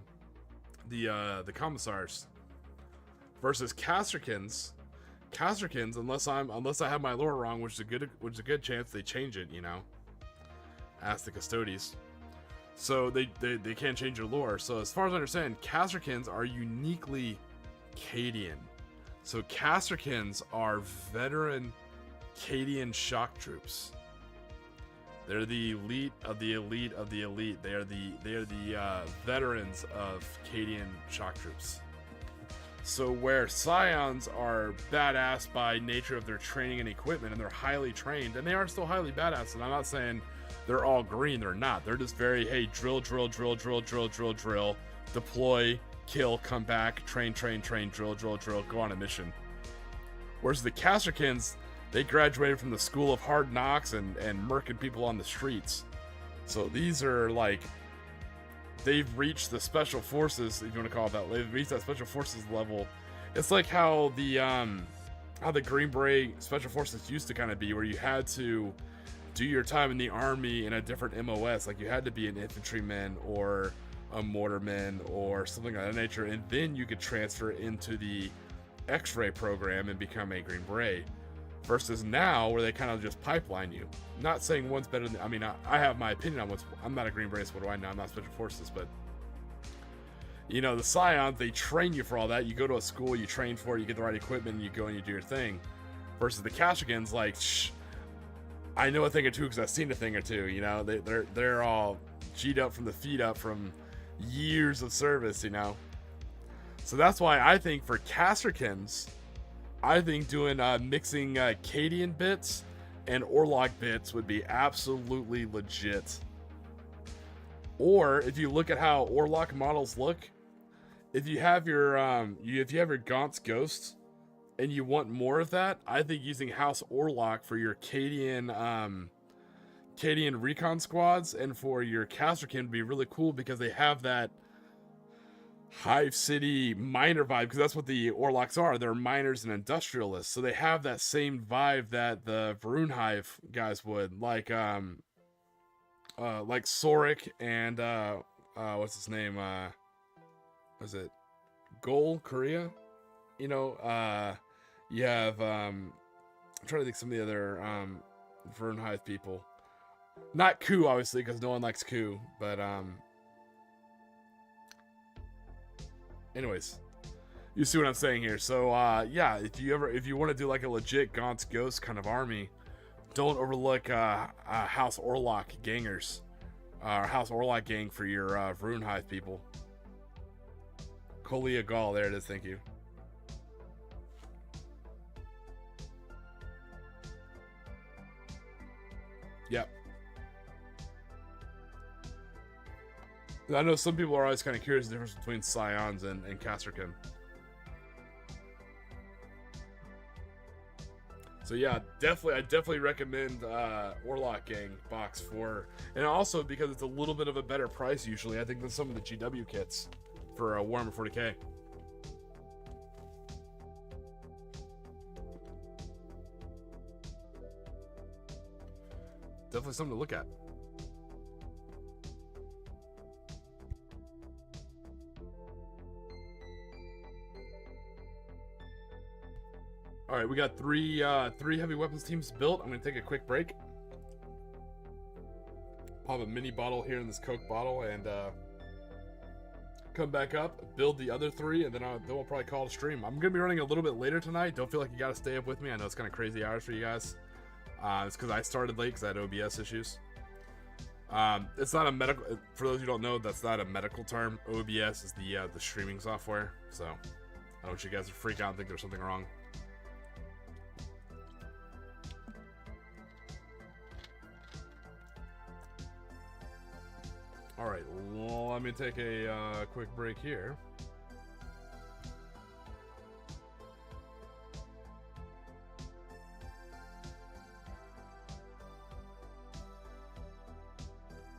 the commissars. Versus Casterkins, unless I have my lore wrong, which is a good chance they change it, you know. Ask the Custodes. So they can't change their lore. So as far as I understand, Casterkins are uniquely Cadian. So Casterkins are veteran Cadian shock troops. They're the elite of the elite of the elite. They are the veterans of Cadian shock troops. So where Scions are badass by nature of their training and equipment, and they're highly trained, and they are still highly badass, and I'm not saying they're all green, they're not. They're just very, hey, drill, deploy, kill, come back, train, drill, go on a mission. Whereas the Casterkins, they graduated from the school of hard knocks and murking people on the streets. So these are like, they've reached the special forces, if you want to call it that. They've reached that special forces level. It's like how the Green Beret special forces used to kind of be, where you had to do your time in the army in a different MOS. Like you had to be an infantryman or a mortarman or something of that nature, and then you could transfer into the X-ray program and become a Green Beret. Versus now, where they kind of just pipeline you. Not saying one's better than, I mean, I have my opinion on I'm not a Green Beret, so what do I know? I'm not Special Forces, but, you know, the Scions, they train you for all that. You go to a school, you train for it, you get the right equipment, and you go and you do your thing. Versus the Casterkins, like, I know a thing or two because I've seen a thing or two, you know? They're all G'd up from the feet up from years of service, you know? So that's why I think for Casterkins, I think doing mixing Cadian bits and Orlock bits would be absolutely legit. Or if you look at how Orlock models look, if you have your Gaunt's Ghost and you want more of that, I think using House Orlock for your Cadian recon squads and for your Casterkin would be really cool, because they have that Hive City miner vibe, because that's what the Orlocks are. They're miners and industrialists, so they have that same vibe that the Varun Hive guys would, like Soric and what's his name? Was it Gol Korea? You know, you have I'm trying to think some of the other Varun Hive people. Not Ku, obviously, because no one likes Ku, but anyways, you see what I'm saying here. So yeah, if you want to do like a legit Gaunt's Ghost kind of army, don't overlook House Orlock gangers, or House Orlock gang for your Varun Hive people. Kolia Gall, there it is. Thank you. Yep. I know some people are always kind of curious the difference between Scions and Casterkin. So yeah, I definitely recommend Orlock Gang box for, and also because it's a little bit of a better price usually, I think, than some of the GW kits for Warhammer 40k. Definitely something to look at. All right, we got three heavy weapons teams built. I'm gonna take a quick break. Pop a mini bottle here in this Coke bottle and come back up, build the other 3, and then we'll probably call it a stream. I'm gonna be running a little bit later tonight. Don't feel like you gotta stay up with me. I know it's kind of crazy hours for you guys. It's because I started late because I had OBS issues. It's not a medical. For those who don't know, that's not a medical term. OBS is the streaming software. So I don't want you guys to freak out and think there's something wrong. All right, well, let me take a quick break here.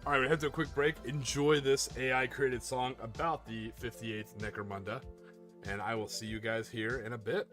All right, we head to a quick break. Enjoy this AI-created song about the 58th Necromunda, and I will see you guys here in a bit.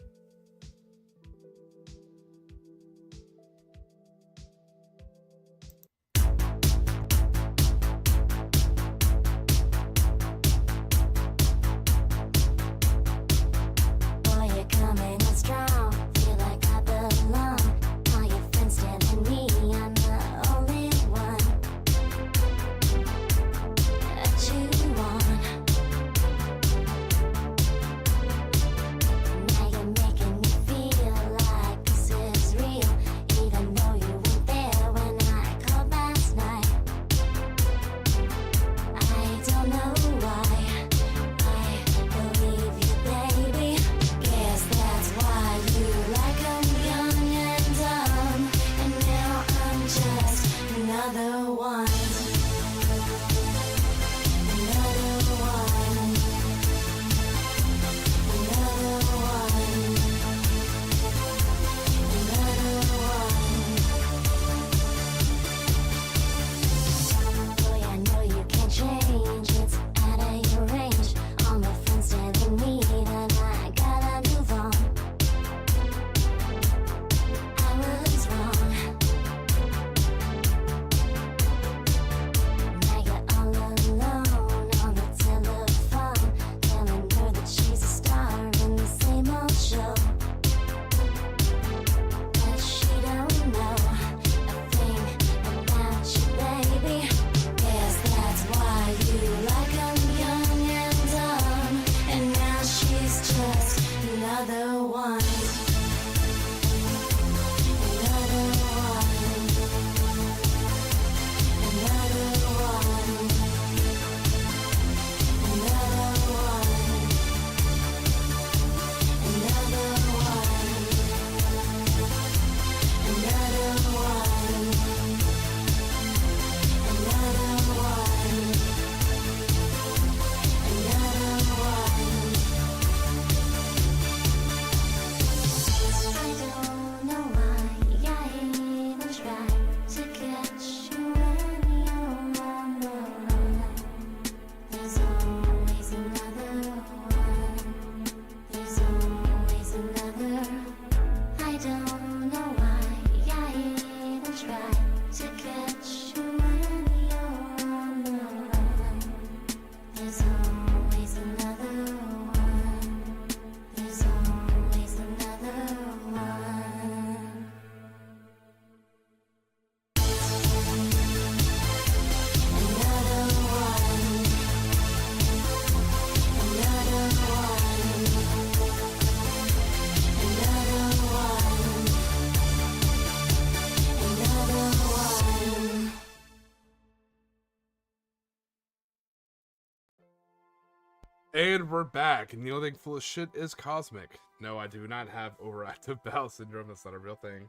And we're back, and the only thing full of shit is Cosmic. No, I do not have overactive bowel syndrome. That's not a real thing.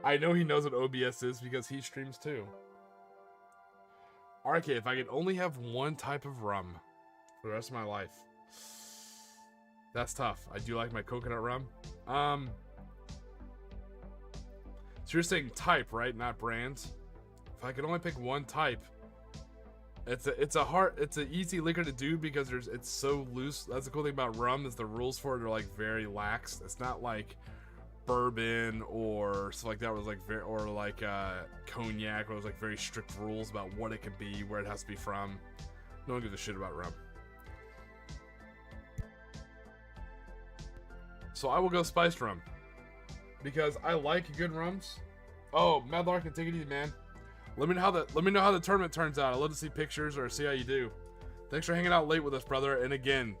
I know he knows what OBS is because he streams too. RK, if I could only have one type of rum for the rest of my life. That's tough. I do like my coconut rum. So you're saying type, right? Not brands? If I could only pick one type, it's an easy liquor to do because it's so loose. That's the cool thing about rum is the rules for it are like very lax. It's not like bourbon or stuff like that, where it's like cognac, where there's like very strict rules about what it can be, where it has to be from. No one gives a shit about rum. So I will go spiced rum because I like good rums. Oh, Mad Larkin, take it easy, man. Let me know how the tournament turns out. I'd love to see pictures or see how you do. Thanks for hanging out late with us, brother. And again,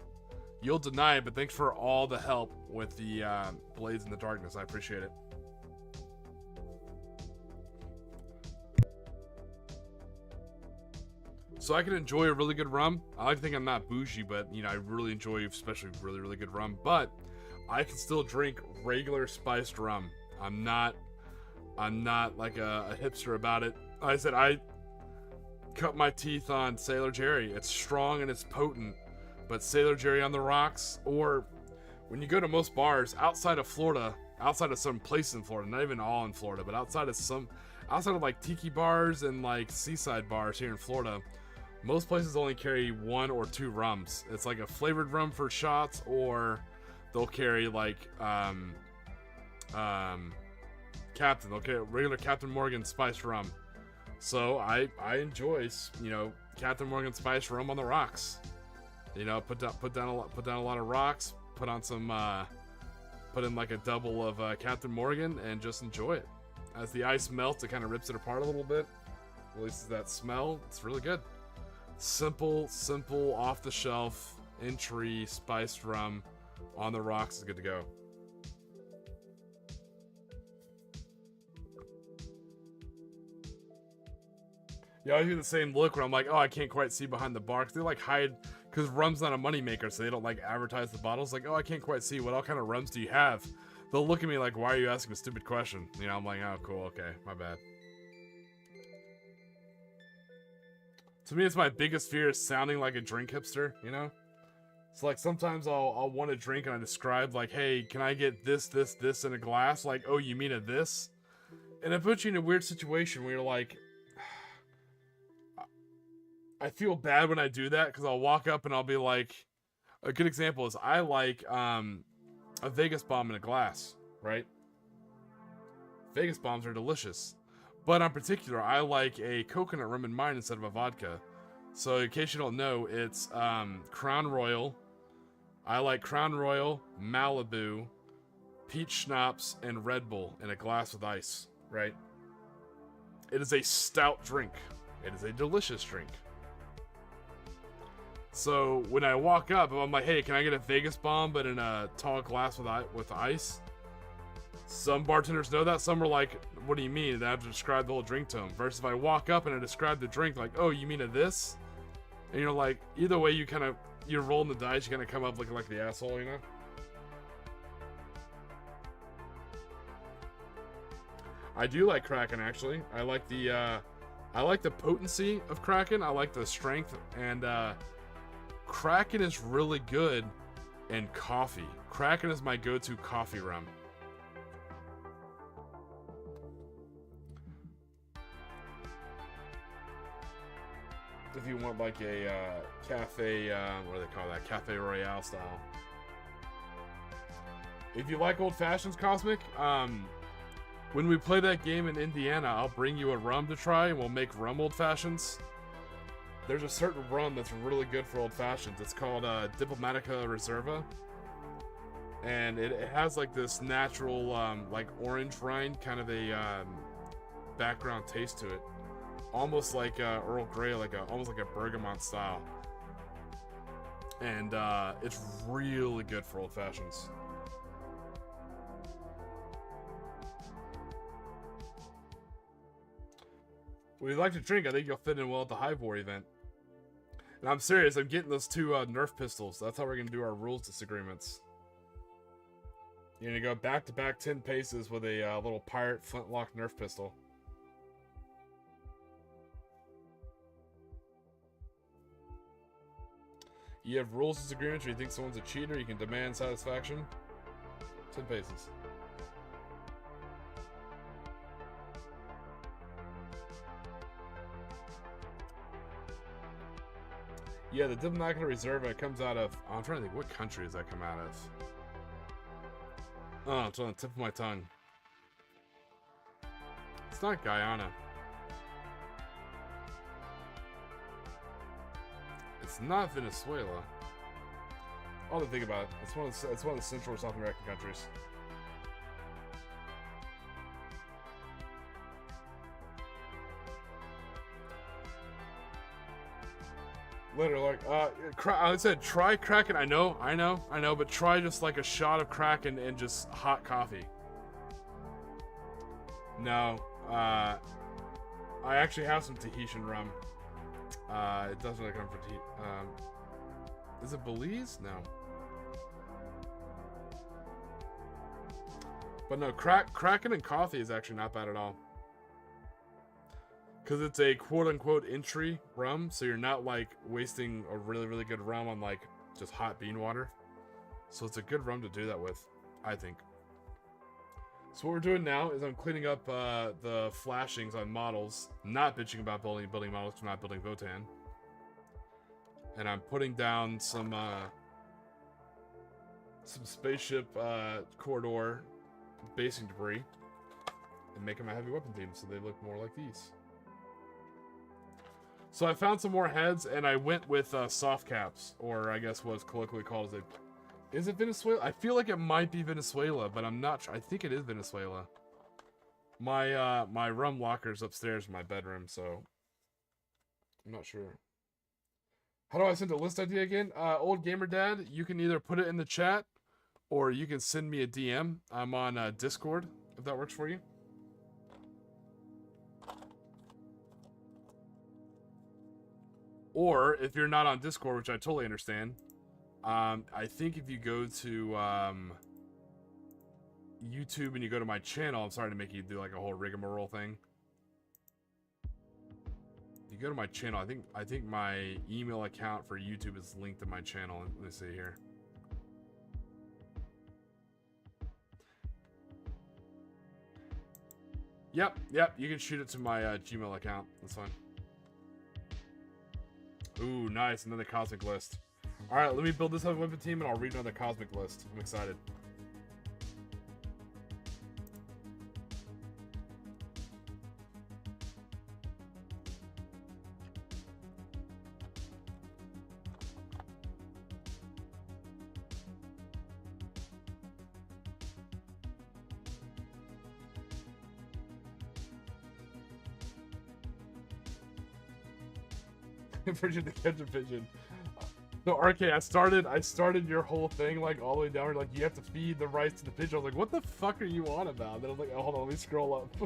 you'll deny it, but thanks for all the help with the Blades in the Darkness. I appreciate it. So I can enjoy a really good rum. I like to think I'm not bougie, but you know, I really enjoy especially really, really good rum. But I can still drink regular spiced rum. I'm not like a hipster about it. Like I said, I cut my teeth on Sailor Jerry. It's strong and it's potent. But Sailor Jerry on the rocks, or when you go to most bars outside of Florida, outside of some places in Florida, not even all in Florida, but outside of like tiki bars and like seaside bars here in Florida, most places only carry 1 or 2 rums. It's like a flavored rum for shots, or they'll carry like Captain. They'll carry regular Captain Morgan spiced rum. So I enjoy, you know, Captain Morgan spiced rum on the rocks. You know, put down a lot of rocks. Put on some put in like a double of Captain Morgan and just enjoy it. As the ice melts, it kind of rips it apart a little bit. Releases that smell. It's really good. Simple, off the shelf, in tree, spiced rum on the rocks is good to go. Yeah, I do the same look when I'm like, oh, I can't quite see behind the bar. Cause they like hide, because rum's not a moneymaker, so they don't like advertise the bottles. Like, oh, I can't quite see. What all kind of rums do you have? They'll look at me like, why are you asking a stupid question? You know, I'm like, oh, cool, okay, my bad. To me, it's my biggest fear is sounding like a drink hipster, you know? So, like, sometimes I'll want a drink and I describe, like, hey, can I get this in a glass? Like, oh, you mean a this? And it puts you in a weird situation where you're like, I feel bad when I do that, because I'll walk up and I'll be like, a good example is I like a Vegas bomb in a glass, right? Vegas bombs are delicious. But in particular, I like a coconut rum in mine instead of a vodka. So in case you don't know, it's Crown Royal. I like Crown Royal, Malibu, peach schnapps, and Red Bull in a glass with ice, right? It is a stout drink. It is a delicious drink. So when I walk up, I'm like, hey, can I get a Vegas bomb but in a tall glass with ice? Some bartenders know that. Some are like, what do you mean? And I have to describe the whole drink to them. Versus if I walk up and I describe the drink, like, oh, you mean a this? And you're like, either way, you're rolling the dice, you kind of come up looking like the asshole, you know? I do like Kraken, actually. I like the potency of Kraken. I like the strength, and Kraken is really good in coffee. Kraken is my go-to coffee rum. If you want like a cafe, what do they call that? Cafe Royale style. If you like old fashions, Cosmic, when we play that game in Indiana, I'll bring you a rum to try, and we'll make rum old fashions. There's a certain rum that's really good for old fashions. It's called Diplomatica Reserva, and it has like this natural, like orange rind, kind of a background taste to it. Almost like Earl Grey, almost like a bergamot style. And it's really good for old fashions. What you like to drink, I think you'll fit in well at the Hive War event. And I'm serious, I'm getting those 2 Nerf pistols. That's how we're going to do our rules disagreements. You're going to go back-to-back 10 paces with a little pirate flintlock Nerf pistol. You have rules disagreements, or you think someone's a cheater, you can demand satisfaction. 10 paces. Yeah, the Diplomatica Reserva comes out of... Oh, I'm trying to think, what country does that come out of? Oh, it's on the tip of my tongue. It's not Guyana. It's not Venezuela. I'll have to think about it. It's one of the Central or South American countries. Literally, like, I said, try Kraken. I know, but try just like a shot of Kraken and just hot coffee. No, I actually have some Tahitian rum. It doesn't really come from Tahiti. Is it Belize? No. But no, Kraken and coffee is actually not bad at all. Because it's a quote-unquote entry rum, so you're not, like, wasting a really, really good rum on, like, just hot bean water. So it's a good rum to do that with, I think. So what we're doing now is I'm cleaning up the flashings on models. Not bitching about building models, I'm not building Votan. And I'm putting down some spaceship corridor basing debris and making my heavy weapon team so they look more like these. So I found some more heads, and I went with soft caps, or I guess what's colloquially called as a... Is it Venezuela? I feel like it might be Venezuela, but I'm not sure. I think it is Venezuela. My rum locker's upstairs in my bedroom, so... I'm not sure. How do I send a list idea again? Old Gamer Dad, you can either put it in the chat, or you can send me a DM. I'm on Discord, if that works for you. Or, if you're not on Discord, which I totally understand, I think if you go to YouTube and you go to my channel, I'm sorry to make you do like a whole rigmarole thing. If you go to my channel, I think my email account for YouTube is linked to my channel. Let me see here. Yep, you can shoot it to my Gmail account. That's fine. Ooh, nice. Another cosmic list. Alright, let me build this heavy weapon team and I'll read another cosmic list. I'm excited. Pigeon to catch a pigeon. So RK, I started your whole thing like all the way down. Like you have to feed the rice to the pigeon. I was like, what the fuck are you on about? And then I was like, oh, hold on, let me scroll up.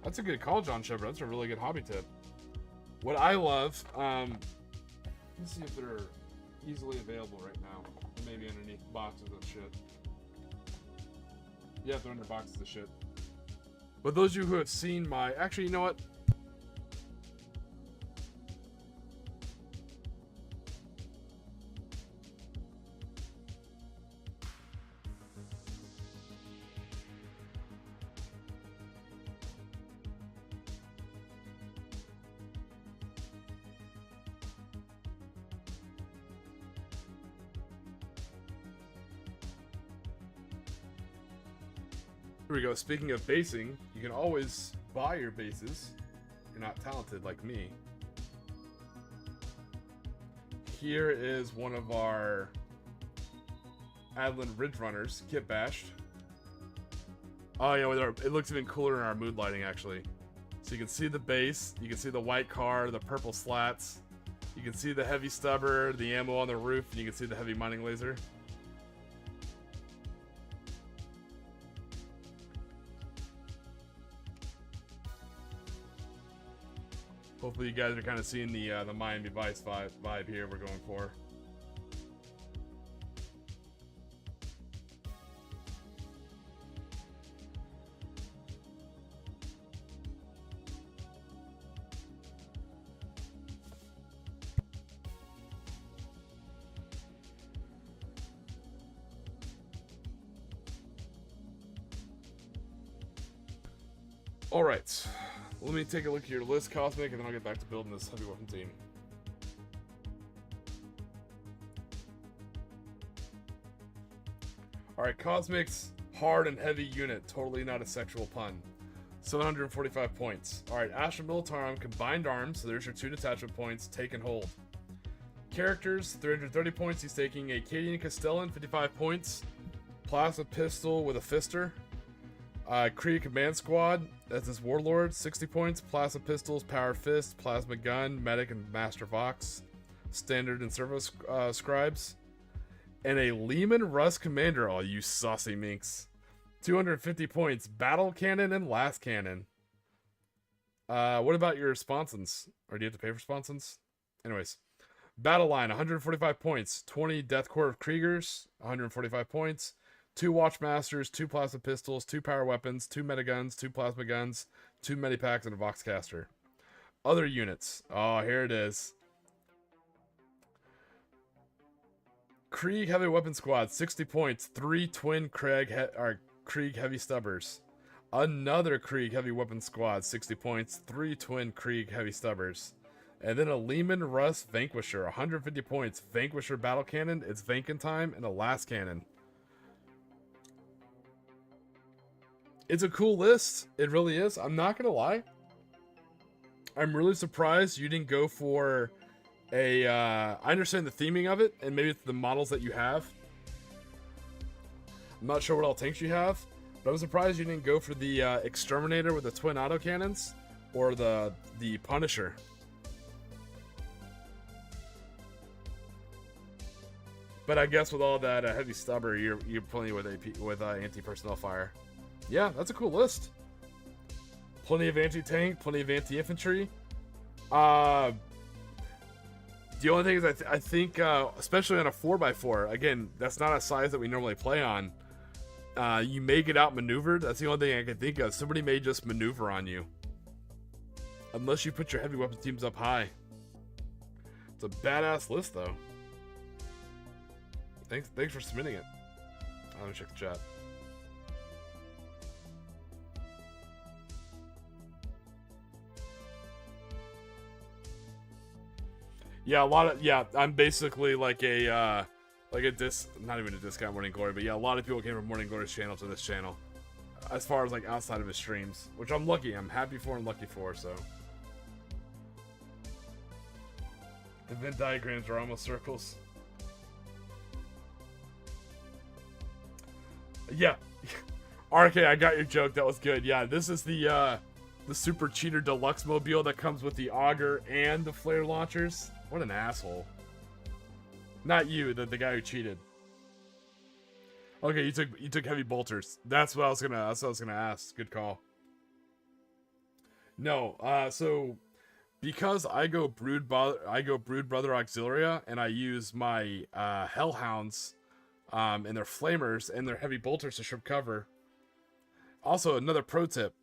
That's a good call, John Shepard. That's a really good hobby tip. What I love, let me see if they're easily available right now. Maybe underneath boxes of shit. Yeah, they're under boxes of shit. But those of you who have seen my... Actually, you know what? Here we go. Speaking of basing, you can always buy your bases. You're not talented like me. Here is one of our Adlin Ridge Runners, kit bashed. Oh yeah, it looks even cooler in our mood lighting actually. So you can see the base, you can see the white car, the purple slats, you can see the heavy stubber, the ammo on the roof, and you can see the heavy mining laser. Hopefully you guys are kind of seeing the Miami Vice vibe here we're going for. All right. Let me take a look at your list, Cosmic, and then I'll get back to building this heavy weapon team. Alright, Cosmic's hard and heavy unit. Totally not a sexual pun. 745 points. Alright, Astral Militarum, Combined Arms, so there's your 2 detachment points, take and hold. Characters, 330 points, he's taking a Cadian Castellan, 55 points. Plasma Pistol with a Fister. Krieg Command Squad, that's his Warlord, 60 points. Plasma Pistols, Power Fist, Plasma Gun, Medic, and Master Vox. Standard and Servo Scribes. And a Lehman Russ Commander, oh you saucy minks. 250 points, Battle Cannon and Last Cannon. What about your sponsons? Or do you have to pay for sponsons? Anyways. Battle Line, 145 points. 20 Death Corps of Kriegers, 145 points. 2 Watchmasters, 2 Plasma Pistols, 2 Power Weapons, 2 Metaguns, 2 Plasma Guns, 2 Medipacks, and a Voxcaster. Other units. Oh, here it is. Krieg Heavy Weapon Squad, 60 points. 3 Twin Krieg Heavy Stubbers. Another Krieg Heavy Weapon Squad, 60 points. 3 Twin Krieg Heavy Stubbers. And then a Lehman Russ Vanquisher, 150 points. Vanquisher Battle Cannon, it's Vankin time, and a Last Cannon. It's a cool list. It really is. I'm not going to lie. I'm really surprised you didn't go for a... I understand the theming of it, and maybe it's the models that you have. I'm not sure what all tanks you have, but I'm surprised you didn't go for the Exterminator with the twin autocannons, or the Punisher. But I guess with all that heavy stubber, you're playing with anti-personnel fire. Yeah, that's a cool list. Plenty of anti-tank, plenty of anti-infantry. The only thing is, I think, especially on a 4x4, again, that's not a size that we normally play on. You may get outmaneuvered. That's the only thing I can think of. Somebody may just maneuver on you. Unless you put your heavy weapon teams up high. It's a badass list, though. Thanks for submitting it. I'm gonna check the chat. Yeah, I'm basically like a not even a discount Morning Glory, but yeah, a lot of people came from Morning Glory's channel to this channel. As far as like outside of his streams, which I'm happy for and lucky for, so. The Venn diagrams are almost circles. Yeah. RK, I got your joke. That was good. Yeah, this is the Super Cheater Deluxe Mobile that comes with the auger and the flare launchers. What an asshole. Not you, the guy who cheated. Okay, you took heavy bolters. That's what I was gonna ask. Good call. No, so because I go Brood Brother Auxilia, and I use my Hellhounds and their flamers and their heavy bolters to strip cover. Also, another pro tip.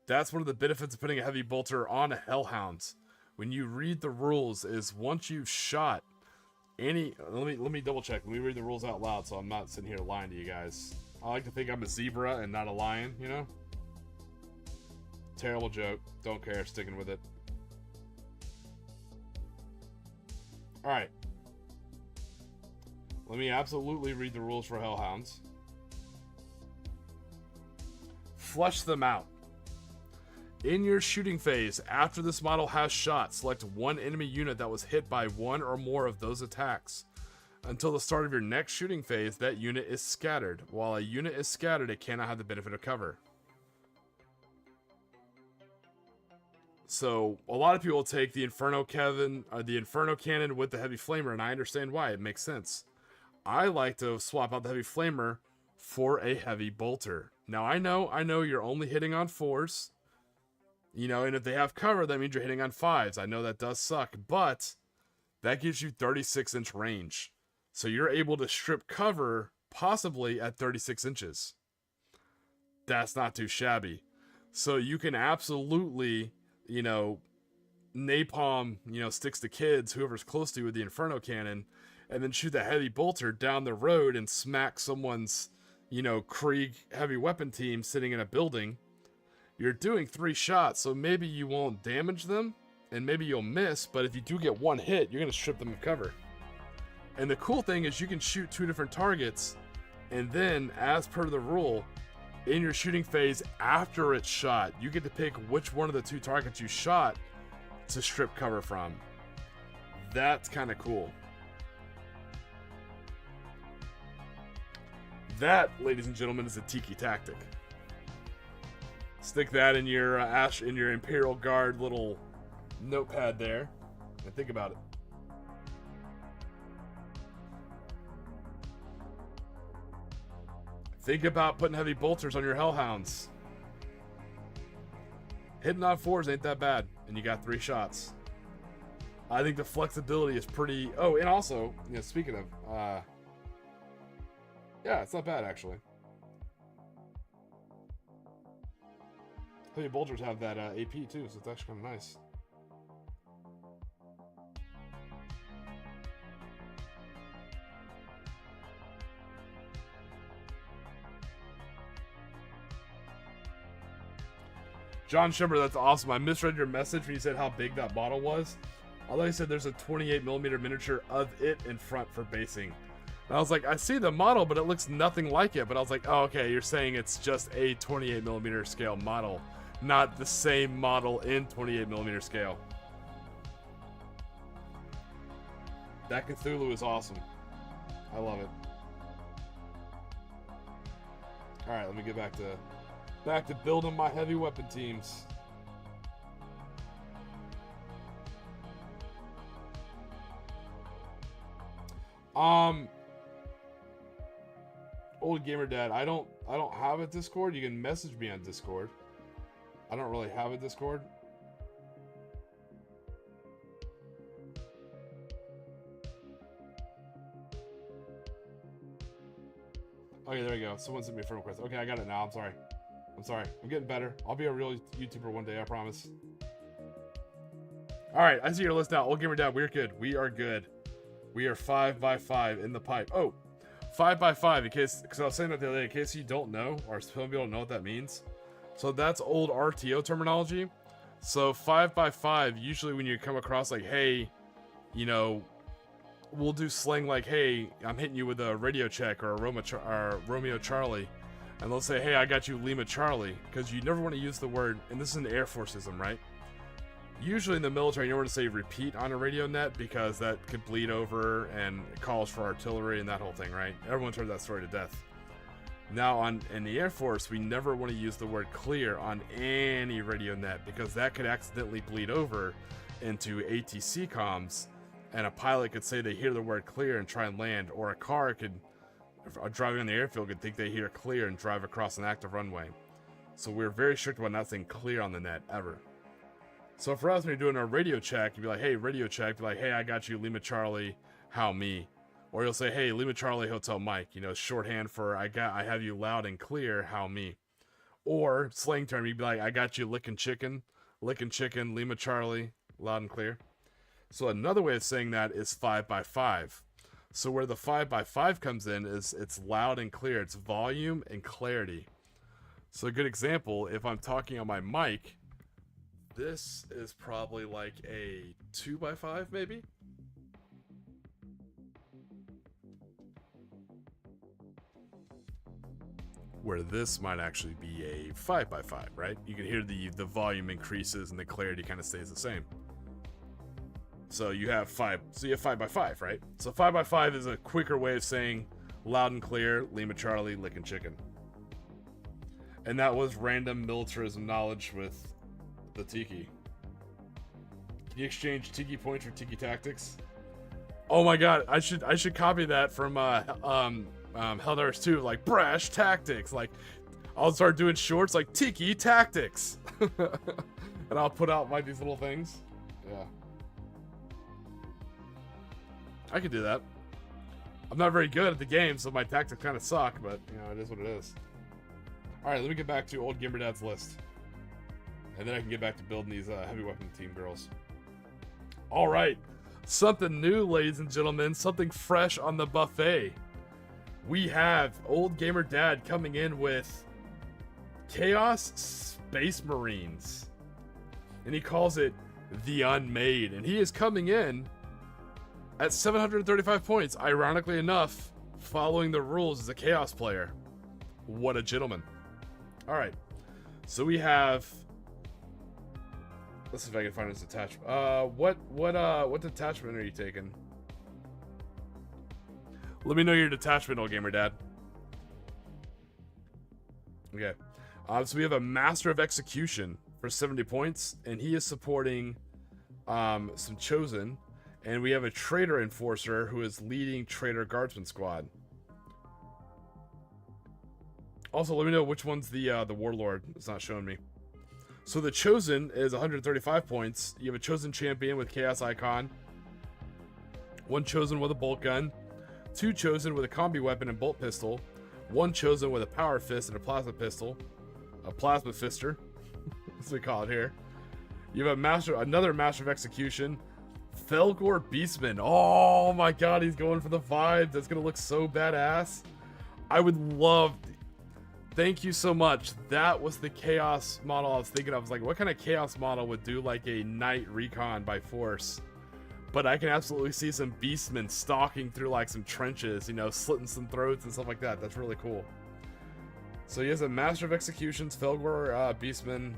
That's one of the benefits of putting a heavy bolter on a Hellhound. When you read the rules, is once you've shot any... Let me double check. Let me read the rules out loud so I'm not sitting here lying to you guys. I like to think I'm a zebra and not a lion, you know? Terrible joke. Don't care. Sticking with it. Alright. Let me absolutely read the rules for Hellhounds. Flush them out. In your shooting phase, after this model has shot, select one enemy unit that was hit by one or more of those attacks. Until the start of your next shooting phase, that unit is scattered. While a unit is scattered, it cannot have the benefit of cover. So, a lot of people take the Inferno Cannon with the Heavy Flamer, and I understand why. It makes sense. I like to swap out the Heavy Flamer for a Heavy Bolter. Now, I know you're only hitting on 4s. You know, and if they have cover, that means you're hitting on 5s. I know that does suck, but that gives you 36-inch range. So you're able to strip cover, possibly at 36 inches. That's not too shabby. So you can absolutely, you know, napalm, you know, sticks to kids, whoever's close to you with the Inferno Cannon, and then shoot the Heavy Bolter down the road and smack someone's, you know, Krieg heavy weapon team sitting in a building. You're doing 3 shots, so maybe you won't damage them, and maybe you'll miss, but if you do get one hit, you're going to strip them of cover. And the cool thing is you can shoot 2 different targets, and then, as per the rule, in your shooting phase after it's shot, you get to pick which one of the 2 targets you shot to strip cover from. That's kind of cool. That, ladies and gentlemen, is a Tiki tactic. Stick that in your Imperial Guard little notepad there, and think about it. Think about putting heavy bolters on your Hellhounds. Hitting on 4s ain't that bad, and you got 3 shots. I think the flexibility is pretty... Oh, and also, you know, speaking of... yeah, it's not bad, actually. Heavy bolters have that AP, too, so it's actually kind of nice. John Schimmer, that's awesome. I misread your message when you said how big that bottle was. I thought you said there's a 28mm miniature of it in front for basing. And I was like, I see the model, but it looks nothing like it. But I was like, oh, okay, you're saying it's just a 28mm scale model, not the same model in 28mm scale. That Cthulhu is awesome. I love it. All right, let me get back to building my heavy weapon teams. Old Gamer Dad, I don't have a Discord. You can message me on Discord. I don't really have a Discord. Okay, there we go. Someone sent me a friend request. Okay, I got it now. I'm sorry. I'm getting better. I'll be a real YouTuber one day, I promise. Alright, I see your list now. Old Gamer Dad, we're good. We are good. We are 5x5 in the pipe. Oh, 5x5, because I was saying that the other day, in case you don't know, or some people don't know what that means. So that's old RTO terminology. So 5x5, usually when you come across like, hey, you know, we'll do slang like, hey, I'm hitting you with a radio check or a Romeo Charlie. And they'll say, hey, I got you Lima Charlie. Because you never want to use the word, and this is an Air Forceism, right? Usually in the military, you don't want to say repeat on a radio net because that could bleed over and it calls for artillery and that whole thing, right? Everyone's heard that story to death. Now, in the Air Force, we never want to use the word clear on any radio net because that could accidentally bleed over into ATC comms, and a pilot could say they hear the word clear and try and land, or a car could, driving on the airfield, could think they hear clear and drive across an active runway. So we're very strict about not saying clear on the net, ever. So for us, when you're doing a radio check, you'd be like, hey, radio check. Be like, hey, I got you, Lima Charlie, how me? Or you'll say, hey, Lima Charlie, Hotel Mike. You know, shorthand for I have you loud and clear, how me? Or slang term, you'd be like, I got you licking chicken, Lima Charlie, loud and clear. So another way of saying that is 5x5. So where the 5x5 comes in is it's loud and clear. It's volume and clarity. So a good example, if I'm talking on my mic, this is probably like a 2x5 maybe. Where this might actually be a 5x5, right? You can hear the volume increases and the clarity kind of stays the same. So you have 5x5, right? So 5x5 is a quicker way of saying loud and clear, Lima Charlie, licking chicken. And that was random militarism knowledge with the Tiki. Can you exchange Tiki points for Tiki tactics? Oh my god, I should copy that from Helldivers 2, like brash tactics. Like I'll start doing shorts like Tiki tactics. And I'll put out like these little things. Yeah. I could do that. I'm not very good at the game, so my tactics kind of suck, but you know, it is what it is. Alright, let me get back to Old Gamer Dad's list. And then I can get back to building these heavy weapon team girls. Alright, something new, ladies and gentlemen, something fresh on the buffet. We have Old Gamer Dad coming in with Chaos Space Marines. And he calls it the Unmade. And he is coming in at 735 points, ironically enough, following the rules as a Chaos player. What a gentleman. All right. So we have. Let's see if I can find this attachment. What detachment are you taking? Let me know your detachment, old gamer dad. Okay. So we have a Master of Execution for 70 points, and he is supporting some Chosen, and we have a Traitor Enforcer who is leading Traitor Guardsman Squad. Also, let me know which one's the Warlord. It's not showing me. So the Chosen is 135 points. You have a Chosen Champion with Chaos Icon, one Chosen with a Bolt Gun, two Chosen with a Combi Weapon and Bolt Pistol, one Chosen with a Power Fist and a Plasma Pistol, a Plasma Fister, as we call it here. You have another Master of Execution, Felgor Beastman. Oh my god, he's going for the vibe. That's gonna look so badass. I would love. Thank you so much. That was the Chaos model I was thinking of. I was like, what kind of Chaos model would do like a Knight Recon by Force? But I can absolutely see some Beastmen stalking through like some trenches, you know, slitting some throats and stuff like that. That's really cool. So he has a Master of Executions, Felgor Beastman,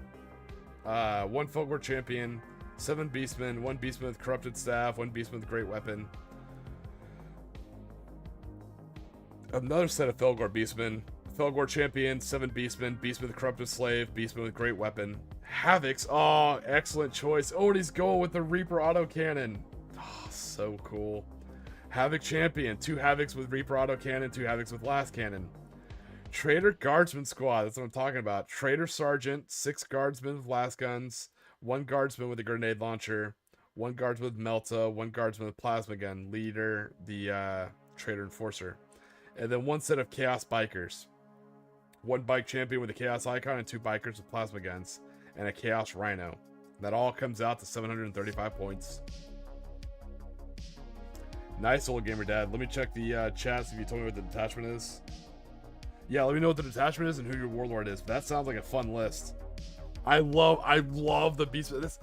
one Felgor Champion, 7 Beastmen, one Beastman with Corrupted Staff, one Beastman with Great Weapon, another set of Felgor Beastmen, Felgor Champion, 7 Beastmen, Beastman with Corrupted Slave, Beastman with Great Weapon, Havocs. Oh, excellent choice. Oh, and he's going with the Reaper Autocannon. Oh, so cool. Havoc Champion, 2 Havocs with Reaper Autocannon, 2 Havocs with Last Cannon. Traitor Guardsman Squad, that's what I'm talking about. Traitor Sergeant, 6 Guardsmen with Blast Guns, 1 Guardsman with a Grenade Launcher, 1 Guardsman with Melta, 1 Guardsman with Plasma Gun, leader, the Traitor Enforcer. And then 1 set of Chaos Bikers. 1 Bike Champion with a Chaos Icon and 2 Bikers with Plasma Guns, and a Chaos Rhino. That all comes out to 735 points. Nice, old gamer dad. Let me check the chat, see if you told me what the detachment is. Yeah, let me know what the detachment is and who your Warlord is. But that sounds like a fun list. I love the beast. Let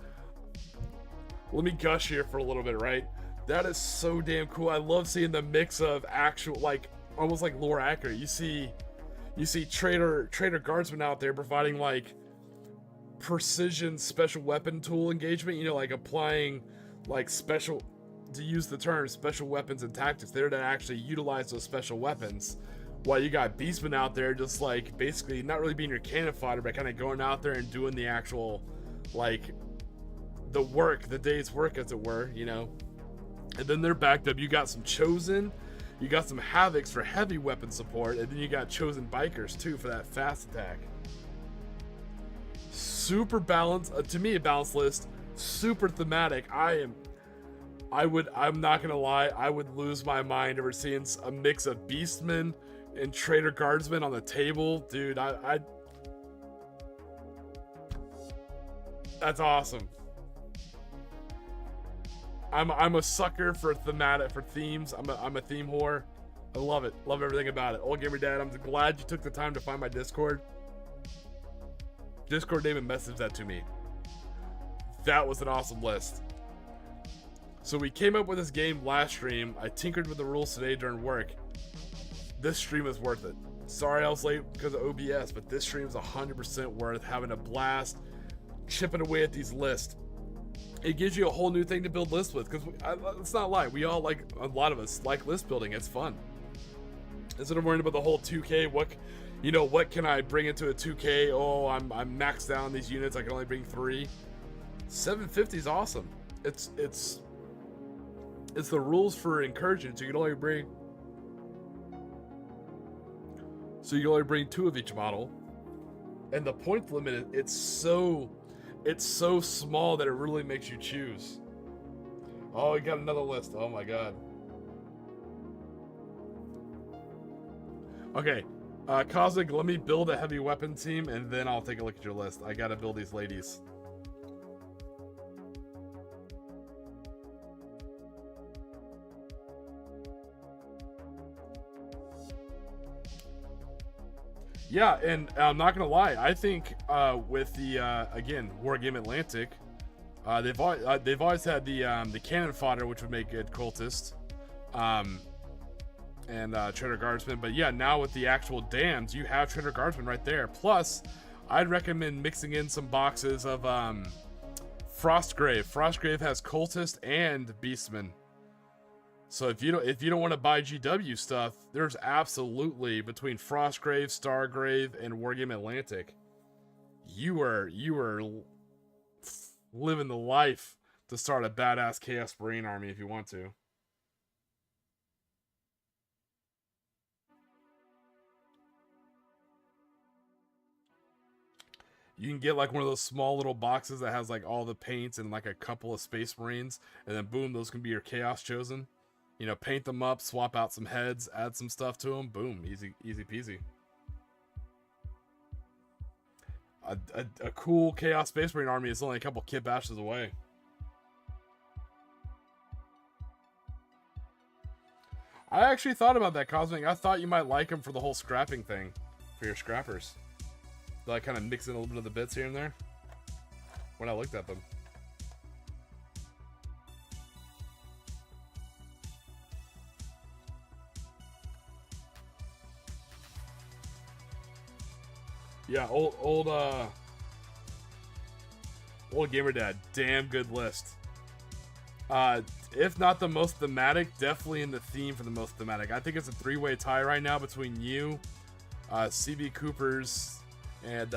me gush here for a little bit, right? That is so damn cool. I love seeing the mix of actual, like, almost like lore accurate. You see Traitor Guardsmen out there providing like precision special weapon tool engagement, you know, like applying like special, to use the term, special weapons and tactics there to actually utilize those special weapons, while you got Beastmen out there just like basically not really being your cannon fodder, but kind of going out there and doing the actual like the work, the day's work as it were, you know. And then they're backed up, you got some Chosen, you got some Havocs for heavy weapon support, and then you got Chosen Bikers too for that fast attack. Super balanced, to me a balanced list, super thematic. I'm not gonna lie, I would lose my mind over seeing a mix of Beastmen and Traitor Guardsmen on the table, dude. That's awesome. I'm a sucker for themes. I'm a theme whore. I love it. Love everything about it. Old gamer dad, I'm glad you took the time to find my Discord. Discord name and message that to me. That was an awesome list. So we came up with this game last stream. I tinkered with the rules today during work. This stream is worth it. Sorry I was late because of OBS, but this stream is 100% worth having a blast, chipping away at these lists. It gives you a whole new thing to build lists with, because let's not lie, we all like, a lot of us like list building. It's fun. Instead of worrying about the whole 2K, what can I bring into a 2K? Oh, I'm maxed out on these units, I can only bring 3. 750 is awesome. It's the rules for incursion, so you can only bring 2 of each model, and the point limit, it's so small that it really makes you choose. Oh, we got another list. Oh my god. Okay, Cosmic, let me build a heavy weapon team and then I'll take a look at your list. I gotta build these ladies. Yeah, and I'm not gonna lie, I think with the again, Wargame Atlantic, they've always had the cannon fodder, which would make good cultist, and Trader Guardsman. But yeah, now with the actual dams, you have Trader Guardsman right there. Plus, I'd recommend mixing in some boxes of Frostgrave. Frostgrave has Cultist and Beastman. So if you don't want to buy GW stuff, there's absolutely, between Frostgrave, Stargrave, and Wargame Atlantic, you are living the life to start a badass Chaos Marine army if you want to. You can get like one of those small little boxes that has like all the paints and like a couple of Space Marines, and then boom, those can be your Chaos Chosen. You know, paint them up, swap out some heads, add some stuff to them, boom, easy peasy. A cool Chaos Space Marine army is only a couple kit bashes away. I actually thought about that, Cosmic. I thought you might like them for the whole scrapping thing, for your scrappers. Like kind of mix in a little bit of the bits here and there when I looked at them. Yeah, old Gamer Dad, damn good list. If not the most thematic, definitely in the theme for the most thematic. I think it's a three-way tie right now between you, CB Coopers, and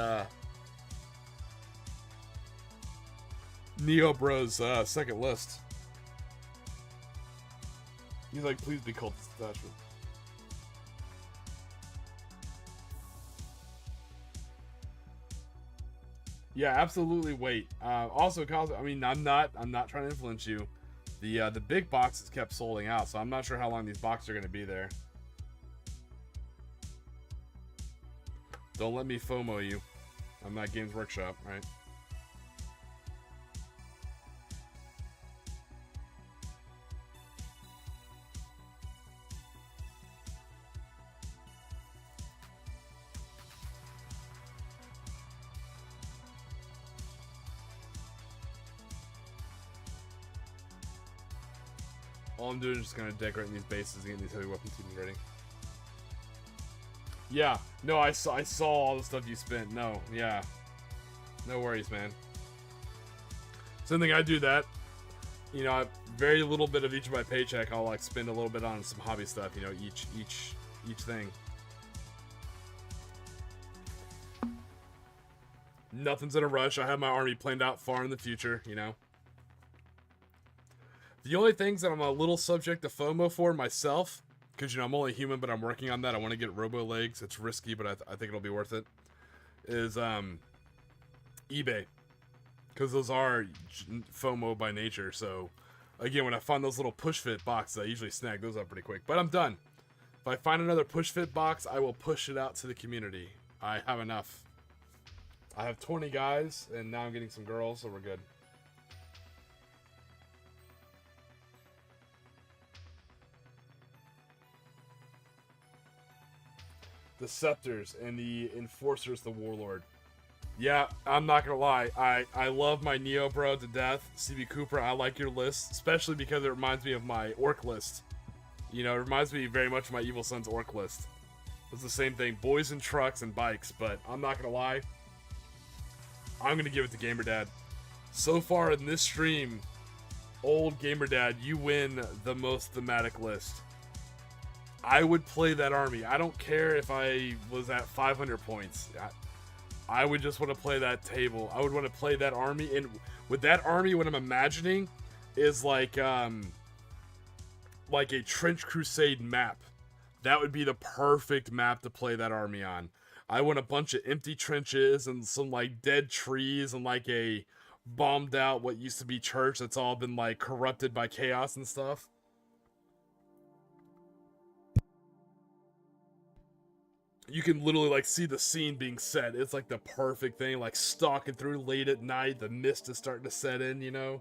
Neo Bro's second list. He's like, please be Cultist Detachment. Yeah, absolutely. Wait. Also, I mean, I'm not trying to influence you. The big boxes kept solding out, so I'm not sure how long these boxes are going to be there. Don't let me FOMO you. I'm not Games Workshop, right? All I'm doing is just kind of decorating these bases and getting these heavy weapon teams ready. Yeah, no, I saw all the stuff you spent. No, yeah, no worries, man. Same thing. I do that. You know, very little bit of each of my paycheck, I'll like spend a little bit on some hobby stuff. You know, each thing. Nothing's in a rush. I have my army planned out far in the future. You know. The only things that I'm a little subject to FOMO for myself, because, you know, I'm only human, but I'm working on that. I want to get Robo Legs. It's risky, but I think it'll be worth it. Is eBay. Because those are FOMO by nature. So, again, when I find those little push fit boxes, I usually snag those up pretty quick. But I'm done. If I find another push fit box, I will push it out to the community. I have enough. I have 20 guys, and now I'm getting some girls, so we're good. The Scepters and the Enforcers, the Warlord. Yeah, I'm not gonna lie. I love my Neo Bro to death. CB Cooper, I like your list, especially because it reminds me of my Orc list. You know, it reminds me very much of my Evil Sun's Orc list. It's the same thing, boys and trucks and bikes, but I'm not gonna lie. I'm gonna give it to Gamer Dad. So far in this stream, old Gamer Dad, you win the most thematic list. I would play that army. I don't care if I was at 500 points. I would just want to play that table. I would want to play that army. And with that army, what I'm imagining is like a Trench Crusade map. That would be the perfect map to play that army on. I want a bunch of empty trenches and some like dead trees and like a bombed out what used to be church that's all been like corrupted by chaos and stuff. You can literally like see the scene being set. It's like the perfect thing, like stalking through late at night, the mist is starting to set in, you know.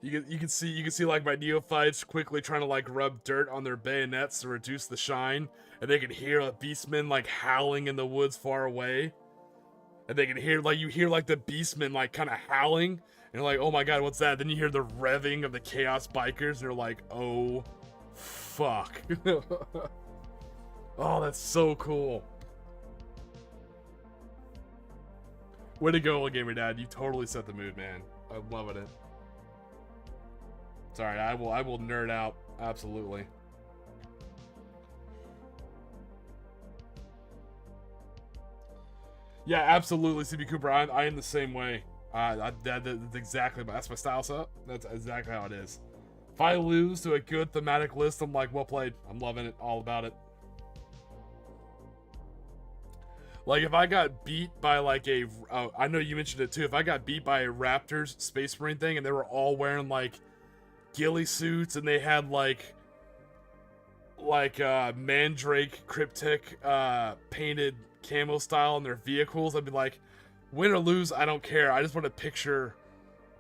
You can see like my neophytes quickly trying to like rub dirt on their bayonets to reduce the shine, and they can hear a beastman like howling in the woods far away. And they can hear like the beastman like kind of howling, and you're like, "Oh my god, what's that?" Then you hear the revving of the chaos bikers and you're like, "Oh fuck. Oh, that's so cool. Way to go, Gamer Dad. You totally set the mood, man. I'm loving it. Sorry, I will nerd out. Absolutely. Yeah, absolutely, CB Cooper. I am the same way. That's exactly, that's my style set. That's exactly how it is. If I lose to a good thematic list, I'm like, well played. I'm loving it, all about it. Like, if I got beat by, like, I know you mentioned it, too. If I got beat by a Raptors Space Marine thing, and they were all wearing, like, ghillie suits, and they had, like Mandrake Cryptic, painted camo style in their vehicles, I'd be like, win or lose, I don't care. I just want a picture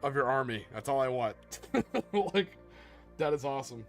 of your army. That's all I want. Like, that is awesome.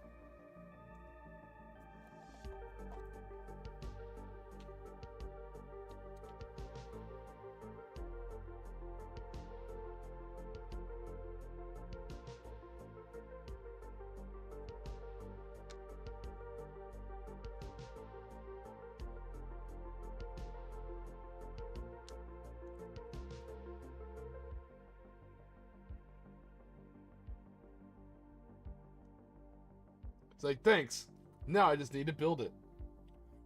It's like, thanks. Now I just need to build it.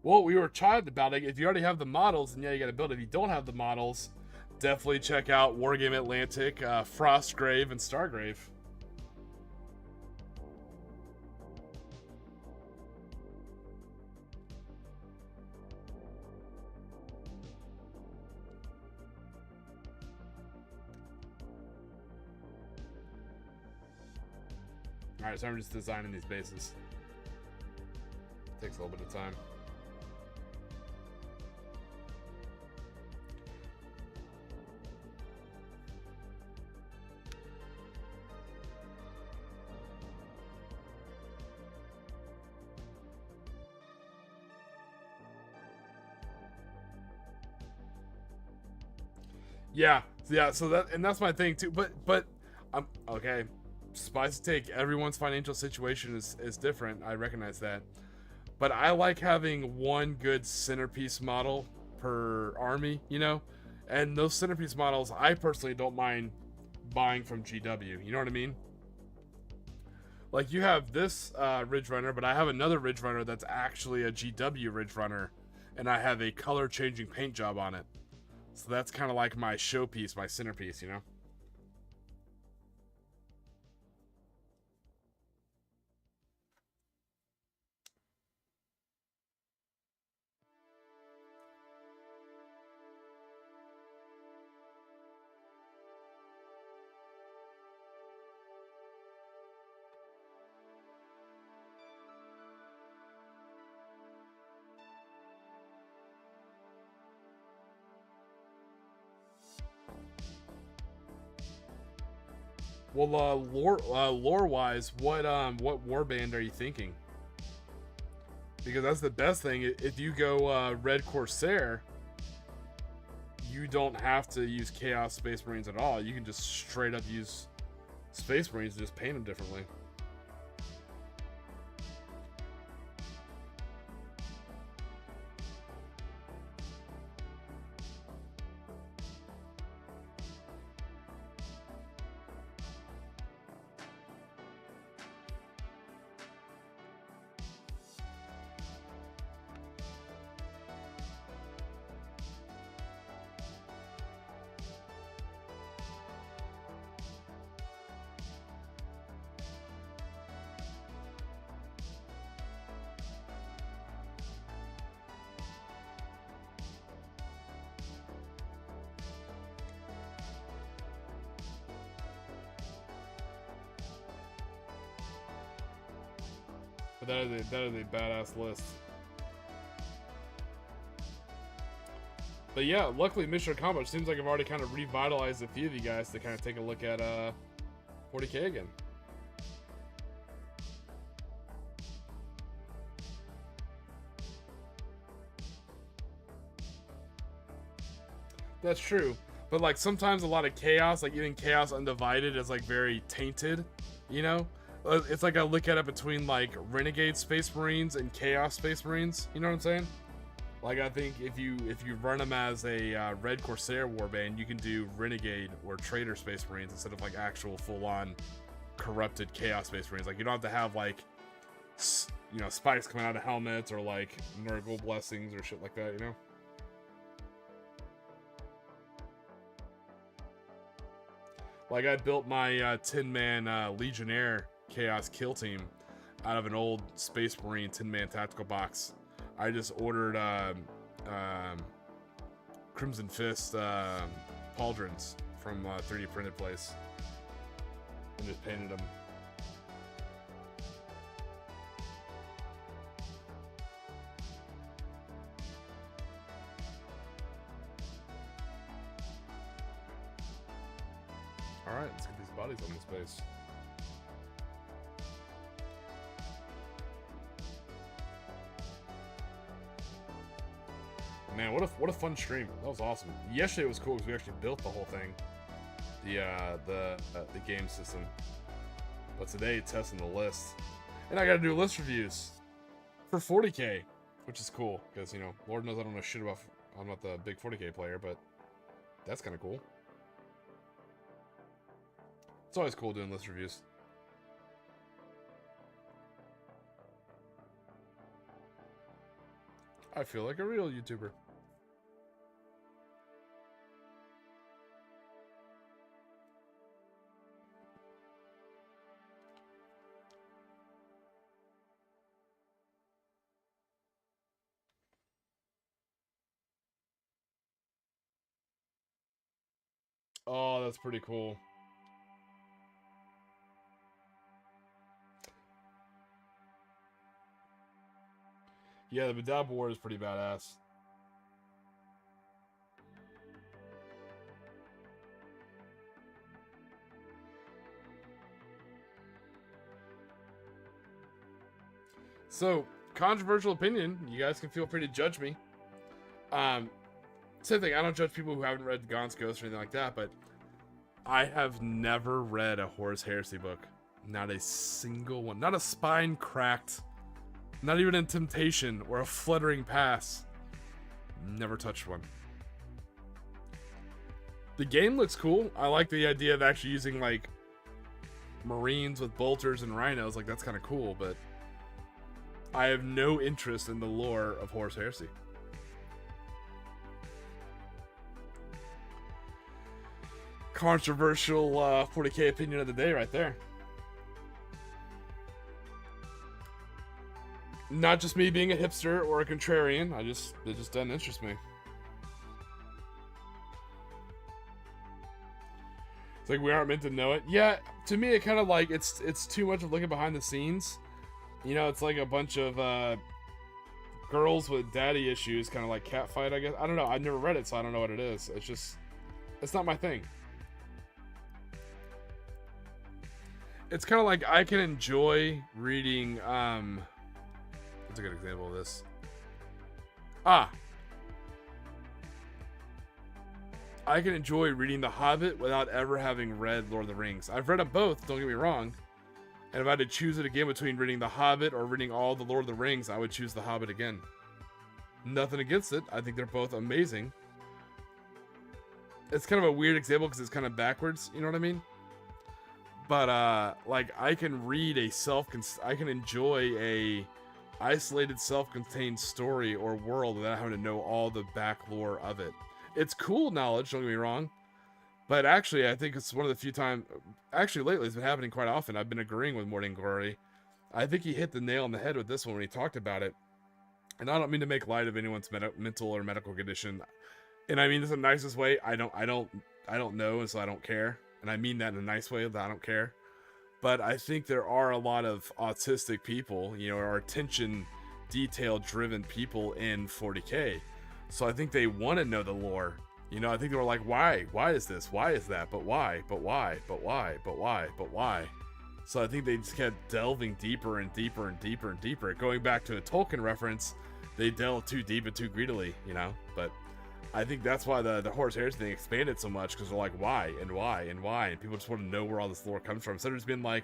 Well, we were chatting about it. If you already have the models, then yeah, you gotta build it. If you don't have the models, definitely check out Wargame Atlantic, Frostgrave, and Stargrave. Alright, so I'm just designing these bases. Takes a little bit of time. Yeah, so that's my thing too. But I'm okay. Spice take, everyone's financial situation is different. I recognize that. But I like having one good centerpiece model per army, you know? And those centerpiece models, I personally don't mind buying from GW. You know what I mean? Like, you have this Ridge Runner, but I have another Ridge Runner that's actually a GW Ridge Runner. And I have a color-changing paint job on it. So that's kind of like my showpiece, my centerpiece, you know? Well, lore-wise, what warband are you thinking? Because that's the best thing. If you go Red Corsair, you don't have to use Chaos Space Marines at all. You can just straight up use Space Marines and just paint them differently. But that is a badass list. But yeah, luckily Mission Combat seems like I've already kind of revitalized a few of you guys to kind of take a look at 40K again. That's true. But like sometimes a lot of chaos, like even Chaos Undivided is like very tainted, you know? It's like I look at it between like Renegade Space Marines and Chaos Space Marines. You know what I'm saying? Like, I think if you run them as a Red Corsair warband, you can do Renegade or Traitor Space Marines instead of like actual full-on corrupted Chaos Space Marines. Like, you don't have to have like, you know, spikes coming out of helmets or like Nurgle blessings or shit like that. You know. Like, I built my 10-man Legionnaire Chaos kill team out of an old Space Marine 10-man tactical box. I just ordered Crimson Fist pauldrons from 3D printed place and just painted them. Alright, let's get these bodies on this base. Man, what a fun stream. That was awesome. Yesterday was cool because we actually built the whole thing. The game system. But today, testing the list. And I gotta do list reviews for 40k, which is cool because, you know, Lord knows I don't know shit about, I'm not the big 40k player, but that's kind of cool. It's always cool doing list reviews. I feel like a real YouTuber. Oh, that's pretty cool. Yeah, the Badab War is pretty badass. So, controversial opinion. You guys can feel free to judge me. Same thing. I don't judge people who haven't read Gaunt's Ghost or anything like that, but I have never read a Horus Heresy book. Not a single one. Not a spine cracked. Not even in Temptation or a Fluttering Pass. Never touched one. The game looks cool. I like the idea of actually using like Marines with bolters and rhinos. Like, that's kind of cool, but I have no interest in the lore of Horus Heresy. Controversial 40k opinion of the day right there. Not just me being a hipster or a contrarian. It just doesn't interest me. It's like we aren't meant to know it. Yeah, to me it kind of like it's too much of looking behind the scenes. You know, it's like a bunch of girls with daddy issues, kind of like Catfight, I guess. I don't know. I've never read it, so I don't know what it is. It's not my thing. It's kind of like I can enjoy reading, what's a good example of this? I can enjoy reading The Hobbit without ever having read Lord of the Rings. I've read them both, don't get me wrong. And if I had to choose it again between reading The Hobbit or reading all the Lord of the Rings, I would choose The Hobbit again. Nothing against it. I think they're both amazing. It's kind of a weird example because it's kind of backwards, you know what I mean? But, like, I can read I can enjoy a isolated self-contained story or world without having to know all the back lore of it. It's cool knowledge, don't get me wrong. But actually, I think it's one of the few times... Actually, lately, it's been happening quite often. I've been agreeing with Morning Glory. I think he hit the nail on the head with this one when he talked about it. And I don't mean to make light of anyone's mental or medical condition. And I mean this in the nicest way. I don't know, and so I don't care. And I mean that in a nice way, that I don't care. But I think there are a lot of autistic people, you know, or attention detail-driven people in 40k. So I think they want to know the lore. You know, I think they were like, why? Why is this? Why is that? But why? But why? But why? But why? But why? So I think they just kept delving deeper and deeper and deeper and deeper. Going back to a Tolkien reference, they delved too deep and too greedily, you know? But I think that's why the Horus Heresy thing expanded so much, because they're like, why? And why? And why? And people just want to know where all this lore comes from. Instead of just being like,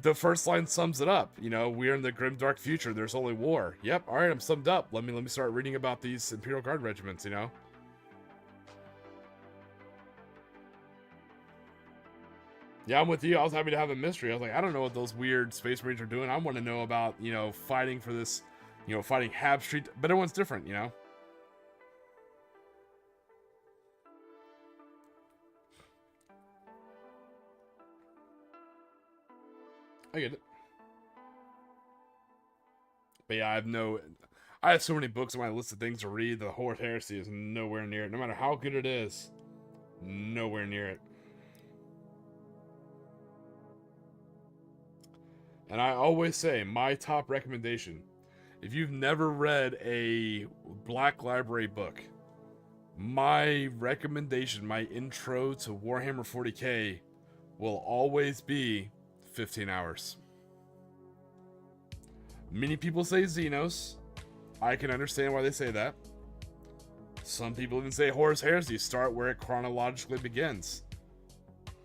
The first line sums it up. You know, we're in the grim dark future. There's only war. Yep. All right, I'm summed up. Let me start reading about these Imperial Guard regiments. You know. Yeah, I'm with you. I was happy to have a mystery. I was like, I don't know what those weird Space Marines are doing. I want to know about, you know, fighting for this, you know, fighting Hab Street. But everyone's different, you know. I get it. But yeah, I have so many books on my list of things to read. The Horde Heresy is nowhere near it. No matter how good it is, nowhere near it. And I always say, my top recommendation, if you've never read a Black Library book, my recommendation, my intro to Warhammer 40k will always be 15 hours. Many people say Xenos. I can understand why they say that. Some people even say Horus Heresy, start where it chronologically begins.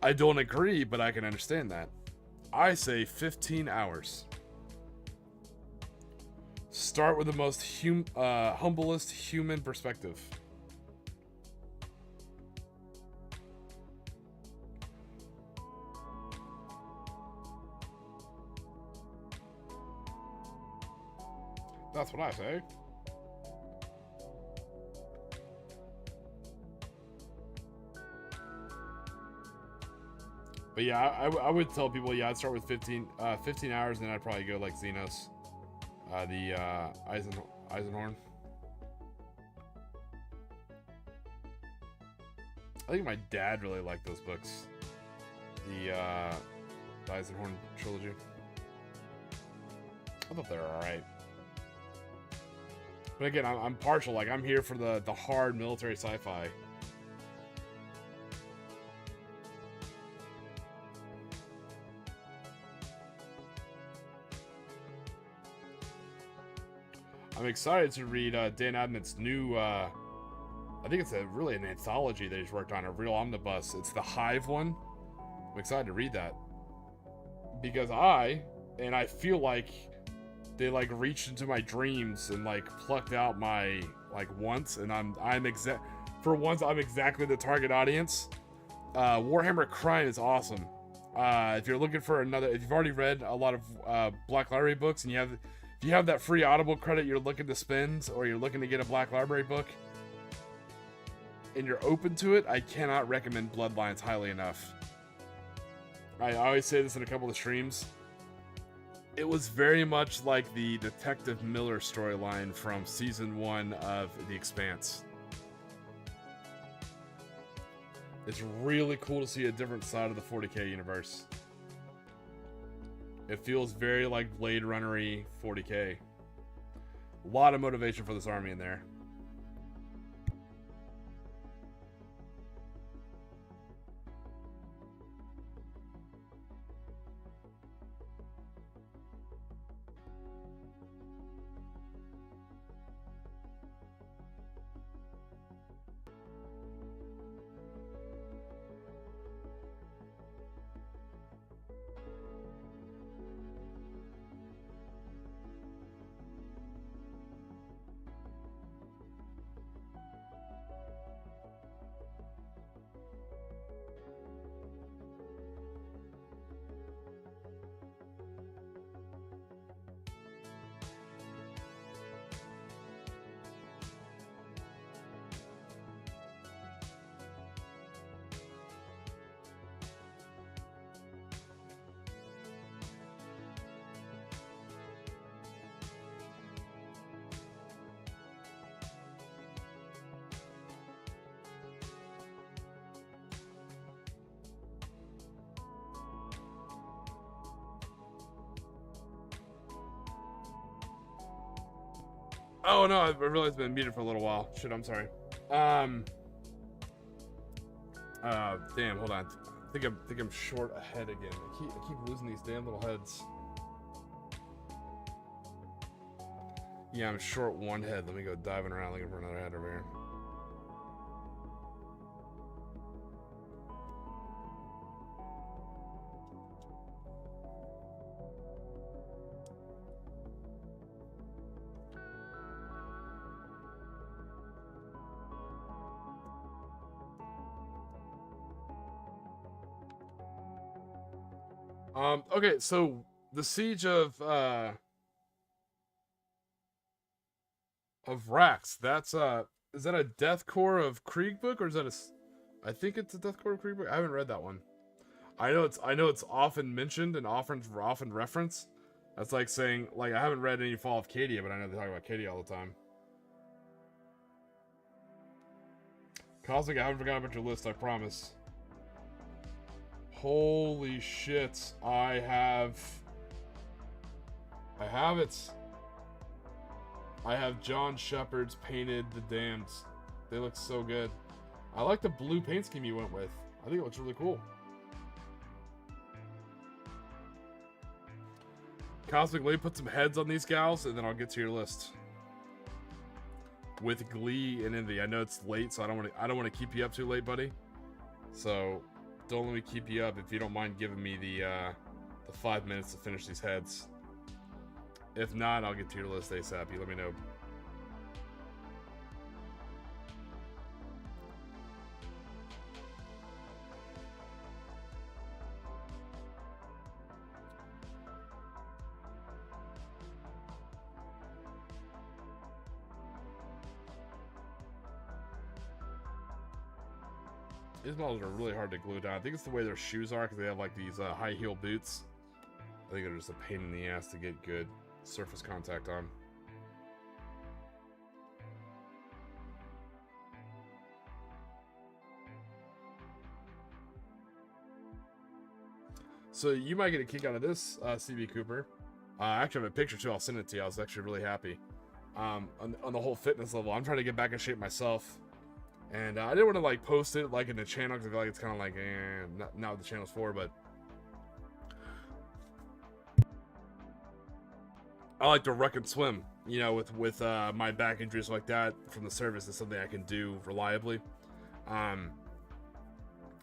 I don't agree, but I can understand that. I say 15 hours. Start with the most humblest human perspective. That's what I say. But yeah, I would tell people, yeah, I'd start with 15 hours, and then I'd probably go like Xenos, the Eisenhorn. I think my dad really liked those books, the Eisenhorn trilogy. I thought they were all right. But again, I'm partial. Like, I'm here for the hard military sci-fi. I'm excited to read Dan Abnett's new, I think it's really an anthology that he's worked on, a real omnibus. It's the Hive one. I'm excited to read that. Because I feel like they like reached into my dreams and like plucked out my like wants, and I'm exactly the target audience. Warhammer Crime is awesome. If you're looking for if you've already read a lot of Black Library books, and if you have that free Audible credit you're looking to spend, or you're looking to get a Black Library book, and you're open to it, I cannot recommend Bloodlines highly enough. I always say this in a couple of streams. It was very much like the Detective Miller storyline from season 1 of The Expanse. It's really cool to see a different side of the 40k universe. It feels very like Blade Runner-y 40k. A lot of motivation for this army in there. Oh no, I realized I've been muted for a little while. Shit, I'm sorry. Damn, hold on. I think I'm short a head again. I keep losing these damn little heads. Yeah, I'm short one head. Let me go diving around looking for another head over here. Okay, so the siege of Rax. That's is that a Deathcore of Krieg book, or is that I think it's a Deathcore of Krieg book. I haven't read that one. I know it's often mentioned and often referenced. That's like saying, like, I haven't read any Fall of Cadia, but I know they talk about Cadia all the time. Cosmic, I haven't forgotten about your list, I promise. Holy shit, I have it. I have John Shepard's Painted the Damned. They look so good. I like the blue paint scheme you went with. I think it looks really cool. Cosmic, let me put some heads on these gals, and then I'll get to your list. With glee and envy. I know it's late, so I don't want to keep you up too late, buddy. So don't let me keep you up if you don't mind giving me the 5 minutes to finish these heads. If not, I'll get to your list ASAP. You let me know. These models are really hard to glue down. I think it's the way their shoes are, because they have like these high heel boots. I think they're just a pain in the ass to get good surface contact on. So you might get a kick out of this, CB Cooper. I actually have a picture too. I'll send it to you. I was actually really happy. On the whole fitness level, I'm trying to get back in shape myself. And I didn't want to like post it like in the channel, because I feel like it's kind of like, not what the channel's for, but I like to ruck and swim, you know, with my back injuries like that from the service is something I can do reliably.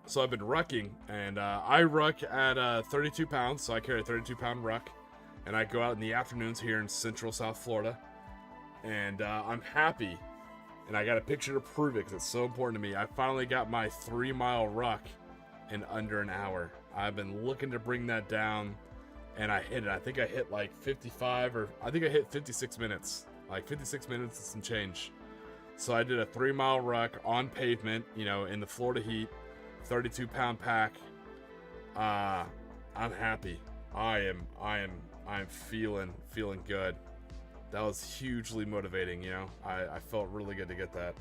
So I've been rucking, and I ruck at 32 pounds, so I carry a 32-pound ruck, and I go out in the afternoons here in Central South Florida, and I'm happy. And I got a picture to prove it, because it's so important to me. I finally got my 3-mile ruck in under an hour. I've been looking to bring that down, and I hit it. I think I hit like 55, or I think I hit 56 minutes. Like 56 minutes and some change. So I did a 3-mile ruck on pavement, you know, in the Florida heat, 32-pound pack. I'm happy. I'm feeling good. That was hugely motivating, you know. I felt really good to get that.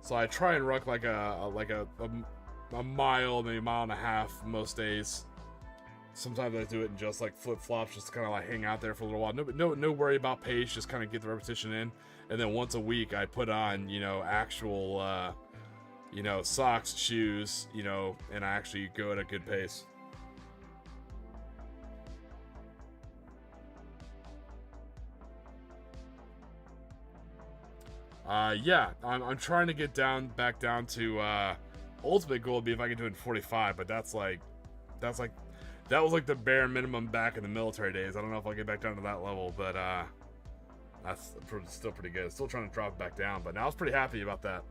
So I try and ruck like a mile, maybe a mile and a half most days. Sometimes I do it in just like flip-flops, just to kind of like hang out there for a little while. No worry about pace, just kind of get the repetition in. And then once a week I put on, you know, actual, you know, socks, shoes, you know, and I actually go at a good pace. Yeah, I'm trying to get back down to, ultimate goal would be if I could do it in 45, but that was like the bare minimum back in the military days. I don't know if I'll get back down to that level, but, that's still pretty good. Still trying to drop it back down, but now I was pretty happy about that.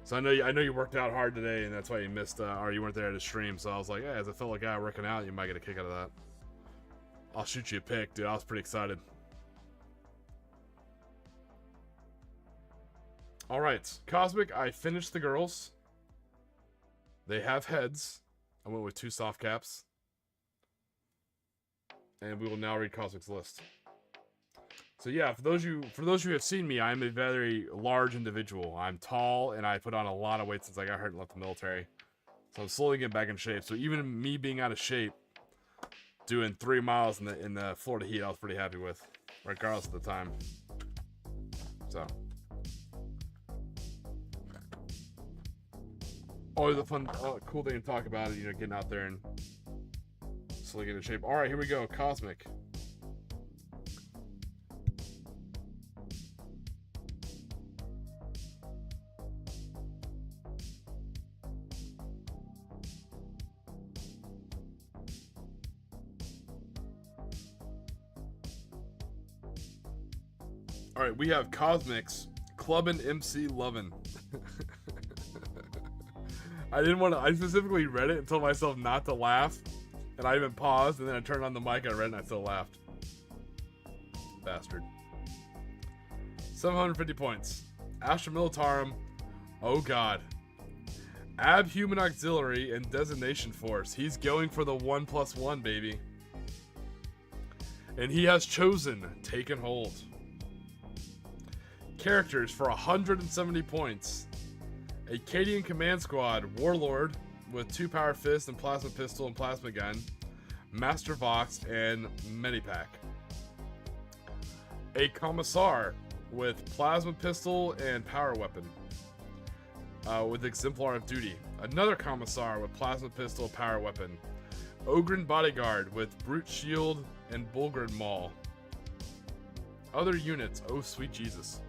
So I know you worked out hard today, and that's why you missed, or you weren't there to stream, so I was like, hey, as a fellow guy working out, you might get a kick out of that. I'll shoot you a pic, dude. I was pretty excited. Alright, Cosmic, I finished the girls. They have heads. I went with 2 soft caps. And we will now read Cosmic's list. So yeah, for those of you who have seen me, I am a very large individual. I'm tall, and I put on a lot of weight since I got hurt and left the military. So I'm slowly getting back in shape. So even me being out of shape, doing 3 miles in the Florida heat, I was pretty happy with, regardless of the time. So always a fun, cool thing to talk about, you know, getting out there and slowly getting in shape. All right, here we go, Cosmic. All right, we have Cosmic's Clubbin' MC Lovin'. I specifically read it and told myself not to laugh And I even paused, and then I turned on the mic, I read, and I still laughed. Bastard. 750 points. Astra Militarum. Oh god. Abhuman Auxiliary and Designation Force. He's going for the 1+1, baby. And he has chosen Taken Hold. Characters for 170 points. Acadian Command Squad, Warlord with 2 Power Fists and Plasma Pistol and Plasma Gun, Master Vox, and Medipack. A Commissar with Plasma Pistol and Power Weapon with Exemplar of Duty. Another Commissar with Plasma Pistol, Power Weapon. Ogren Bodyguard with Brute Shield and Bulgrin Maul. Other units, oh sweet Jesus.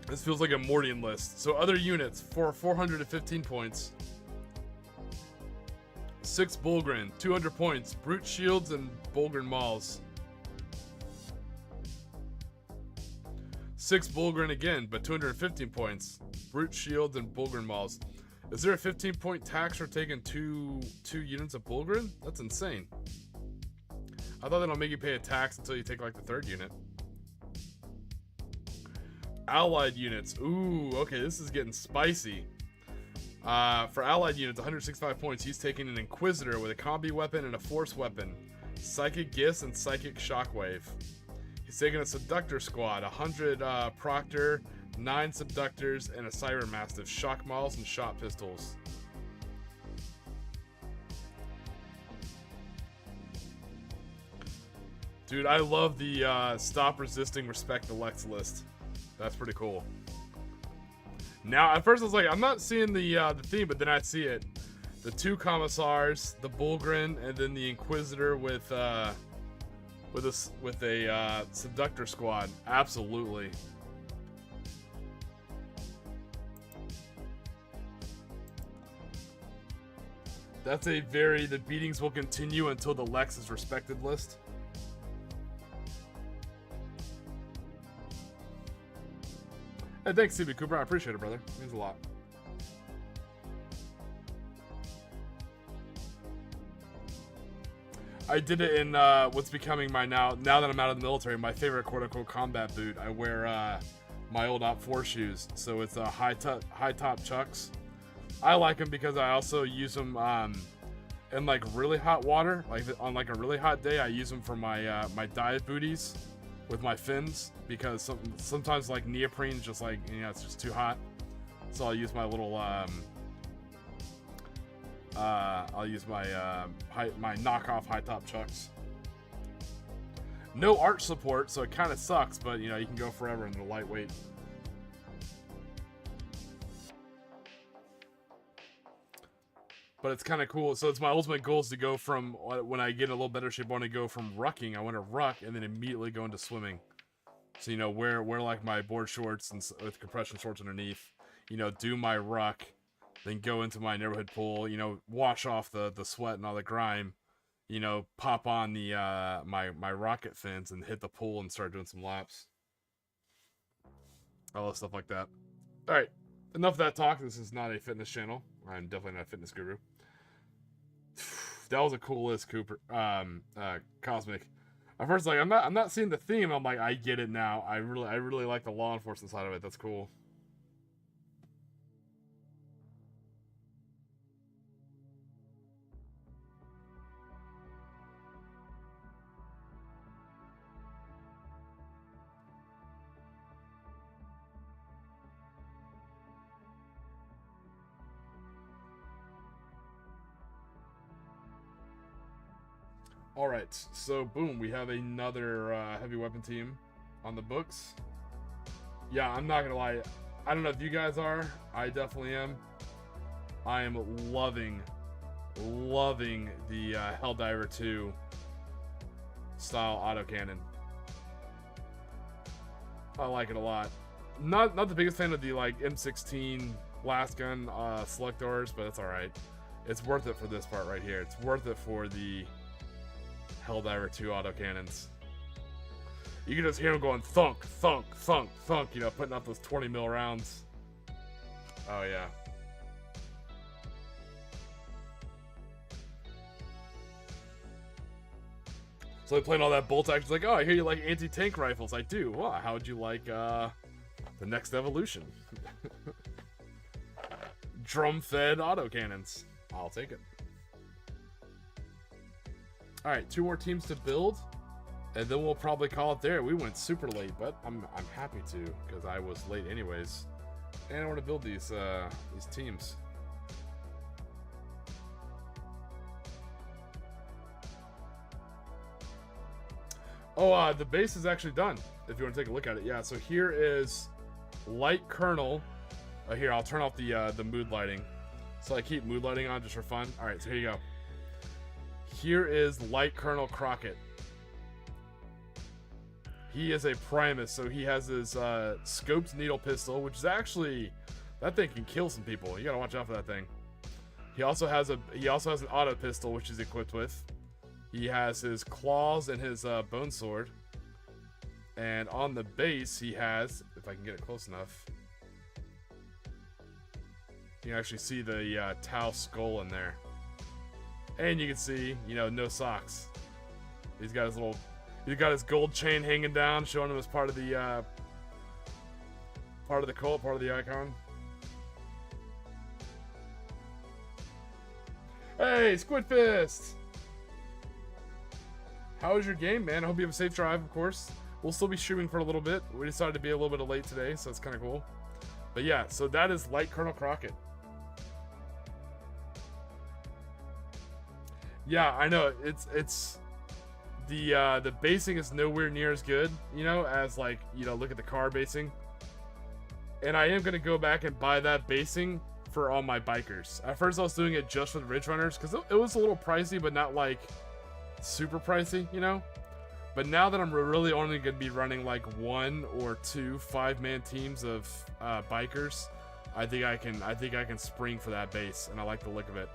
This feels like a Mordian list. So other units for 415 points. 6 Bulgrin, 200 points, Brute Shields and Bulgrin Mauls. 6 Bulgrin again, but 215 points, Brute Shields and Bulgrin Mauls. Is there a 15-point tax for taking two units of Bulgrin? That's insane. I thought they don't make you pay a tax until you take like the 3rd unit. Allied units. Ooh, okay, this is getting spicy. For allied units, 165 points, he's taking an Inquisitor with a combi weapon and a force weapon, Psychic Gifts and Psychic Shockwave. He's taking a Subductor squad, 100 Proctor, 9 Subductors, and a Siren Mastiff, Shock Mauls and Shot Pistols. Dude, I love the Stop Resisting, Respect the Lex list. That's pretty cool. Now, at first I was like, I'm not seeing the theme, but then I see it. The 2 Commissars, the Bulgrin, and then the Inquisitor with a Subductor squad. Absolutely. That's a very, the beatings will continue until the Lex is respected list. Hey, thanks, CB Cooper. I appreciate it, brother. It means a lot. I did it in what's becoming my now that I'm out of the military, my favorite quote-unquote combat boot. I wear my old Op 4 shoes, so it's high top Chucks. I like them because I also use them in like really hot water. Like on like a really hot day, I use them for my my dive booties with my fins, because sometimes like neoprene's just like, you know, it's just too hot. So I'll use my little I'll use my my knockoff high top Chucks. No arch support, so it kind of sucks, but you know, you can go forever and they're lightweight. But it's kind of cool. So it's my ultimate goal is to go from, when I get in a little better shape, I want to go from rucking. I want to ruck and then immediately go into swimming. So, you know, wear like my board shorts and with compression shorts underneath, you know, do my ruck, then go into my neighborhood pool, you know, wash off the sweat and all the grime, you know, pop on the my rocket fins and hit the pool and start doing some laps. All that stuff like that. All right, enough of that talk. This is not a fitness channel. I'm definitely not a fitness guru. That was a cool list, Cooper. Cosmic. At first, like, I'm not seeing the theme. I'm like, I get it now. I really like the law enforcement side of it. That's cool. Alright, so boom, we have another heavy weapon team on the books. Yeah, I'm not gonna lie, I don't know if you guys are, I definitely am. I am loving the Helldiver 2 style autocannon. I like it a lot. Not the biggest fan of the like M16 blast gun select doors, but it's alright. It's worth it for this part right here. It's worth it for the Helldiver 2 autocannons. You can just hear them going thunk, thunk, thunk, thunk, you know, putting out those 20 mil rounds. Oh yeah. So playing all that bolt action, like, oh, I hear you like anti-tank rifles. I do. Wow, how would you like the next evolution? Drum-fed autocannons. I'll take it. All right, 2 more teams to build, and then we'll probably call it there. We went super late, but I'm happy to because I was late anyways, and I want to build these teams. Oh, the base is actually done. If you want to take a look at it, yeah. So here is light kernel. Here, I'll turn off the mood lighting. So I keep mood lighting on just for fun. All right, so here you go. Here is light kernel Crockett. He is a Primus, so he has his scoped needle pistol, which is actually, that thing can kill some people. You gotta watch out for that thing. He also has an auto pistol, which he's equipped with. He has his claws and his bone sword. And on the base, he has, if I can get it close enough, you can actually see the Tau skull in there. And you can see, you know, no socks. He's got his gold chain hanging down, showing him as part of the cult, part of the icon. Hey, Squid Fist! How was your game, man? I hope you have a safe drive, of course. We'll still be streaming for a little bit. We decided to be a little bit late today, so it's kind of cool. But yeah, so that is Light Colonel Crockett. Yeah, I know. It's the basing is nowhere near as good, you know, as like, you know, look at the car basing. And I am gonna go back and buy that basing for all my bikers. At first I was doing it just for the Ridge Runners because it was a little pricey, but not like super pricey, you know. But now that I'm really only gonna be running like 1 or 2 5-man teams of bikers, I think I can spring for that base, and I like the look of it.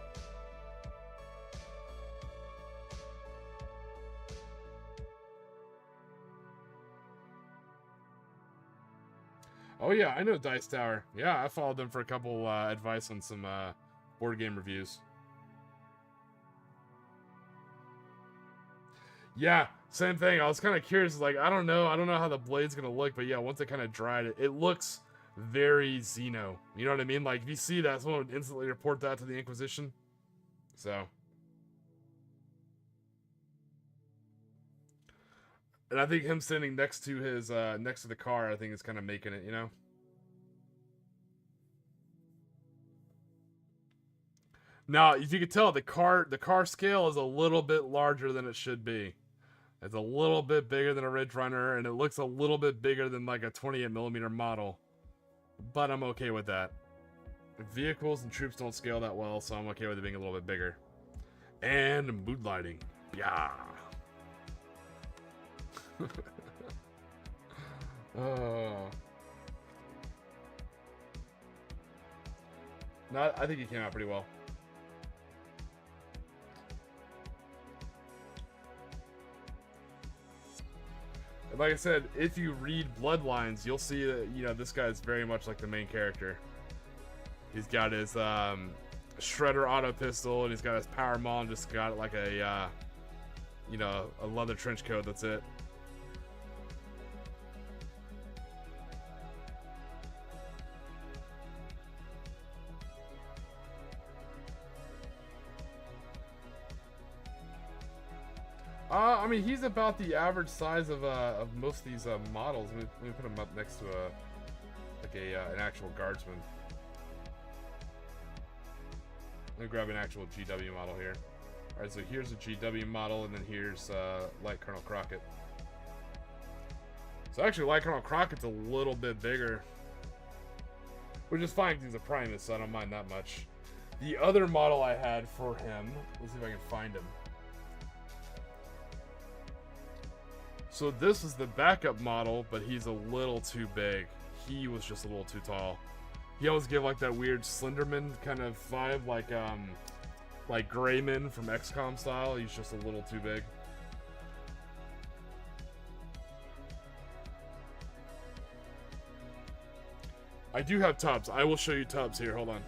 Oh yeah, I know Dice Tower. Yeah, I followed them for a couple advice on some board game reviews. Yeah, same thing. I was kind of curious. Like, I don't know how the blade's gonna look, but yeah, once it kind of dried, it looks very Xeno. You know what I mean? Like, if you see that, someone would instantly report that to the Inquisition. So, and I think him standing next to his next to the car, I think is kind of making it, you know. Now, if you could tell, the car scale is a little bit larger than it should be. It's a little bit bigger than a Ridge Runner, and it looks a little bit bigger than like a 28mm model. But I'm okay with that. Vehicles and troops don't scale that well, so I'm okay with it being a little bit bigger. And mood lighting. Yeah. Oh. No, I think he came out pretty well. And like I said, if you read Bloodlines, you'll see that, you know, this guy's very much like the main character. He's got his Shredder auto pistol, and he's got his power maul, and just got like a you know, a leather trench coat. That's it. I mean, he's about the average size of most of these models. Let me put him up next to an actual guardsman. Let me grab an actual GW model here. All right, so here's a GW model, and then here's Light Colonel Crockett. So actually, Light Colonel Crockett's a little bit bigger, which is fine because he's a Primus, so I don't mind that much. The other model I had for him, let's see if I can find him. So this is the backup model, but he's a little too big. He was just a little too tall. He almost gave like that weird Slenderman kind of vibe, like Greyman from XCOM style. He's just a little too big. I do have tubs. I will show you tubs here. Hold on.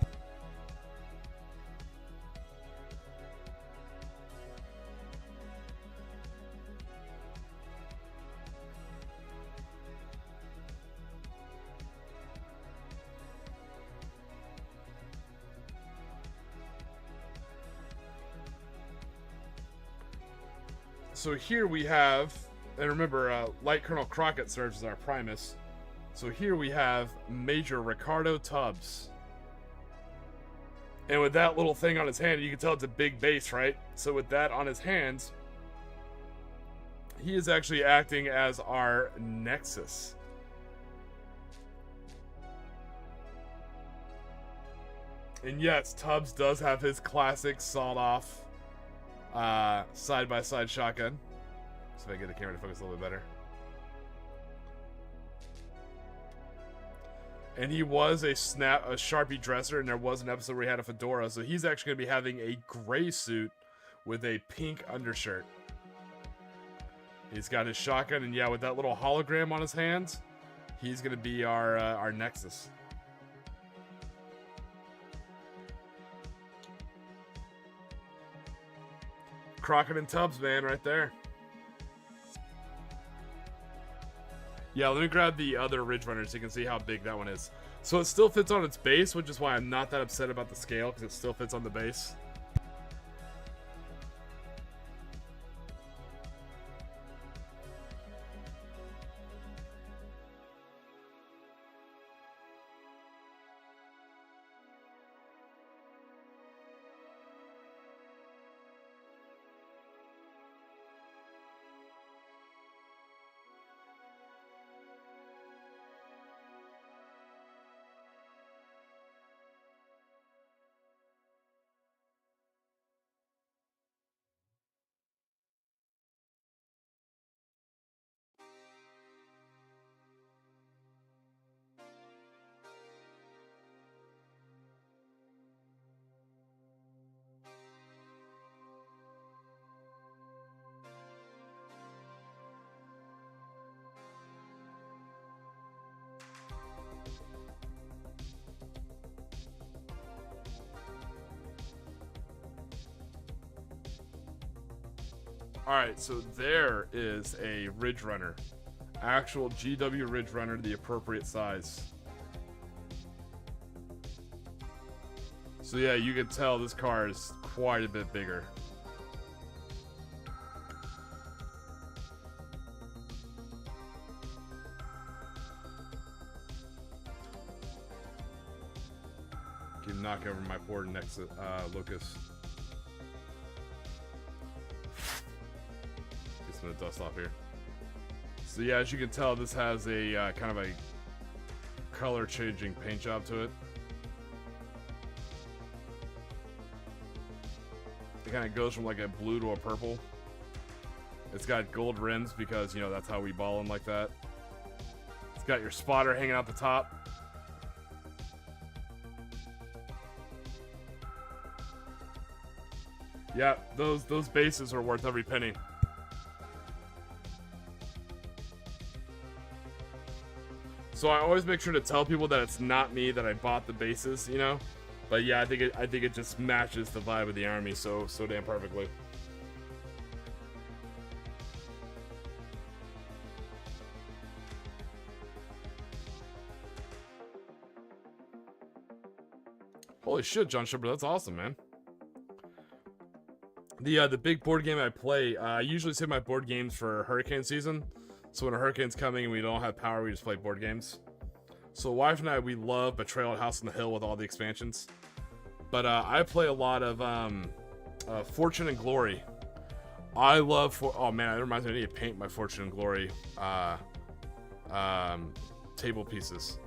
So here we have, and remember, Light Colonel Crockett serves as our Primus. So here we have Major Ricardo Tubbs. And with that little thing on his hand, you can tell it's a big base, right? So with that on his hands, he is actually acting as our Nexus. And yes, Tubbs does have his classic sawed-off side-by-side shotgun. So if I get the camera to focus a little bit better. And he was a Sharpie dresser, and there was an episode where he had a fedora, so he's actually going to be having a gray suit with a pink undershirt. He's got his shotgun, and yeah, with that little hologram on his hands, he's going to be our Nexus. Crockett and Tubbs, man, right there. Yeah, let me grab the other Ridge Runner so you can see how big that one is. So it still fits on its base, which is why I'm not that upset about the scale, because it still fits on the base. Alright, so there is a Ridge Runner. Actual GW Ridge Runner, the appropriate size. So yeah, you can tell this car is quite a bit bigger. Can knock over my poor Nexus, Lucas. Get some dust off here. So yeah, as you can tell, this has a kind of a color changing paint job to it. It kind of goes from like a blue to a purple. It's got gold rims because, you know, that's how we ball them like that. It's got your spotter hanging out the top. Yeah, those bases are worth every penny. So I always make sure to tell people that it's not me that I bought the bases, you know. But yeah, I think it just matches the vibe of the army so damn perfectly. Holy shit, John Shepard, that's awesome, man. The big board game I play, I usually save my board games for hurricane season. So when a hurricane's coming and we don't have power, we just play board games. So wife and I, we love Betrayal at House on the Hill with all the expansions. But I play a lot of Fortune and Glory. I love oh man, that reminds me, I need to paint my Fortune and Glory table pieces.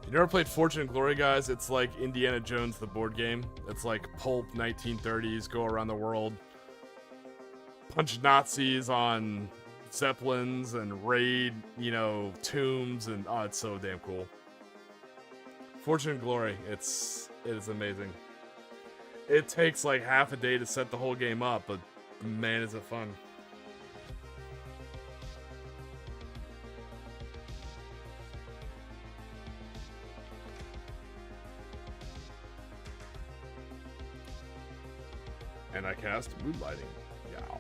You never played Fortune and Glory, guys? It's like Indiana Jones, the board game. It's like pulp 1930s, go around the world, punch Nazis on Zeppelins and raid, you know, tombs, and oh, it's so damn cool. Fortune and Glory, it is amazing. It takes like half a day to set the whole game up, but man, is it fun. And I cast Moonlighting. Yow.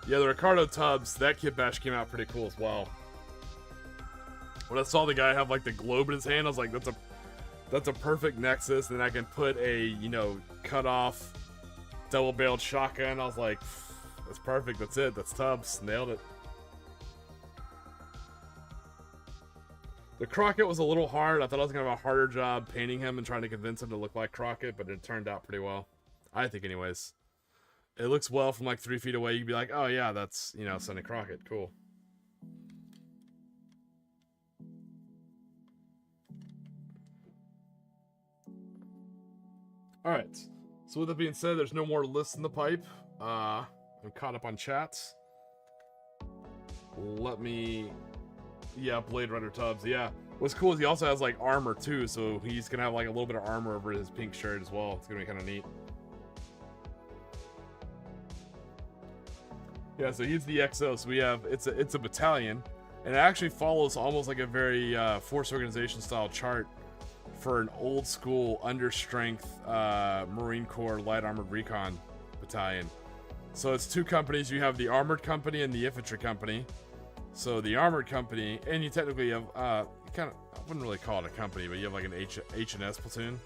Yeah, the Ricardo Tubbs, that kit bash came out pretty cool as well. When I saw the guy have like the globe in his hand, I was like, that's a perfect Nexus. And I can put a, you know, cut off double-barreled shotgun. I was like, that's perfect. That's it. That's Tubbs. Nailed it. The Crockett was a little hard. I thought I was going to have a harder job painting him and trying to convince him to look like Crockett, but it turned out pretty well. I think anyways. It looks well from like 3 feet away. You'd be like, oh yeah, that's, you know, Sonny Crockett. Cool. Alright. So with that being said, there's no more lists in the pipe. I'm caught up on chats. Let me... Yeah, Blade Runner Tubbs. Yeah. What's cool is he also has like armor too, so he's gonna have like a little bit of armor over his pink shirt as well. It's gonna be kind of neat. Yeah, so he's the XO. So we have it's a battalion, and it actually follows almost like a very force organization style chart for an old school understrength Marine Corps light armored recon battalion. So it's 2 companies. You have the armored company and the infantry company. So the armored company, and you technically have, I wouldn't really call it a company, but you have like an H&S platoon.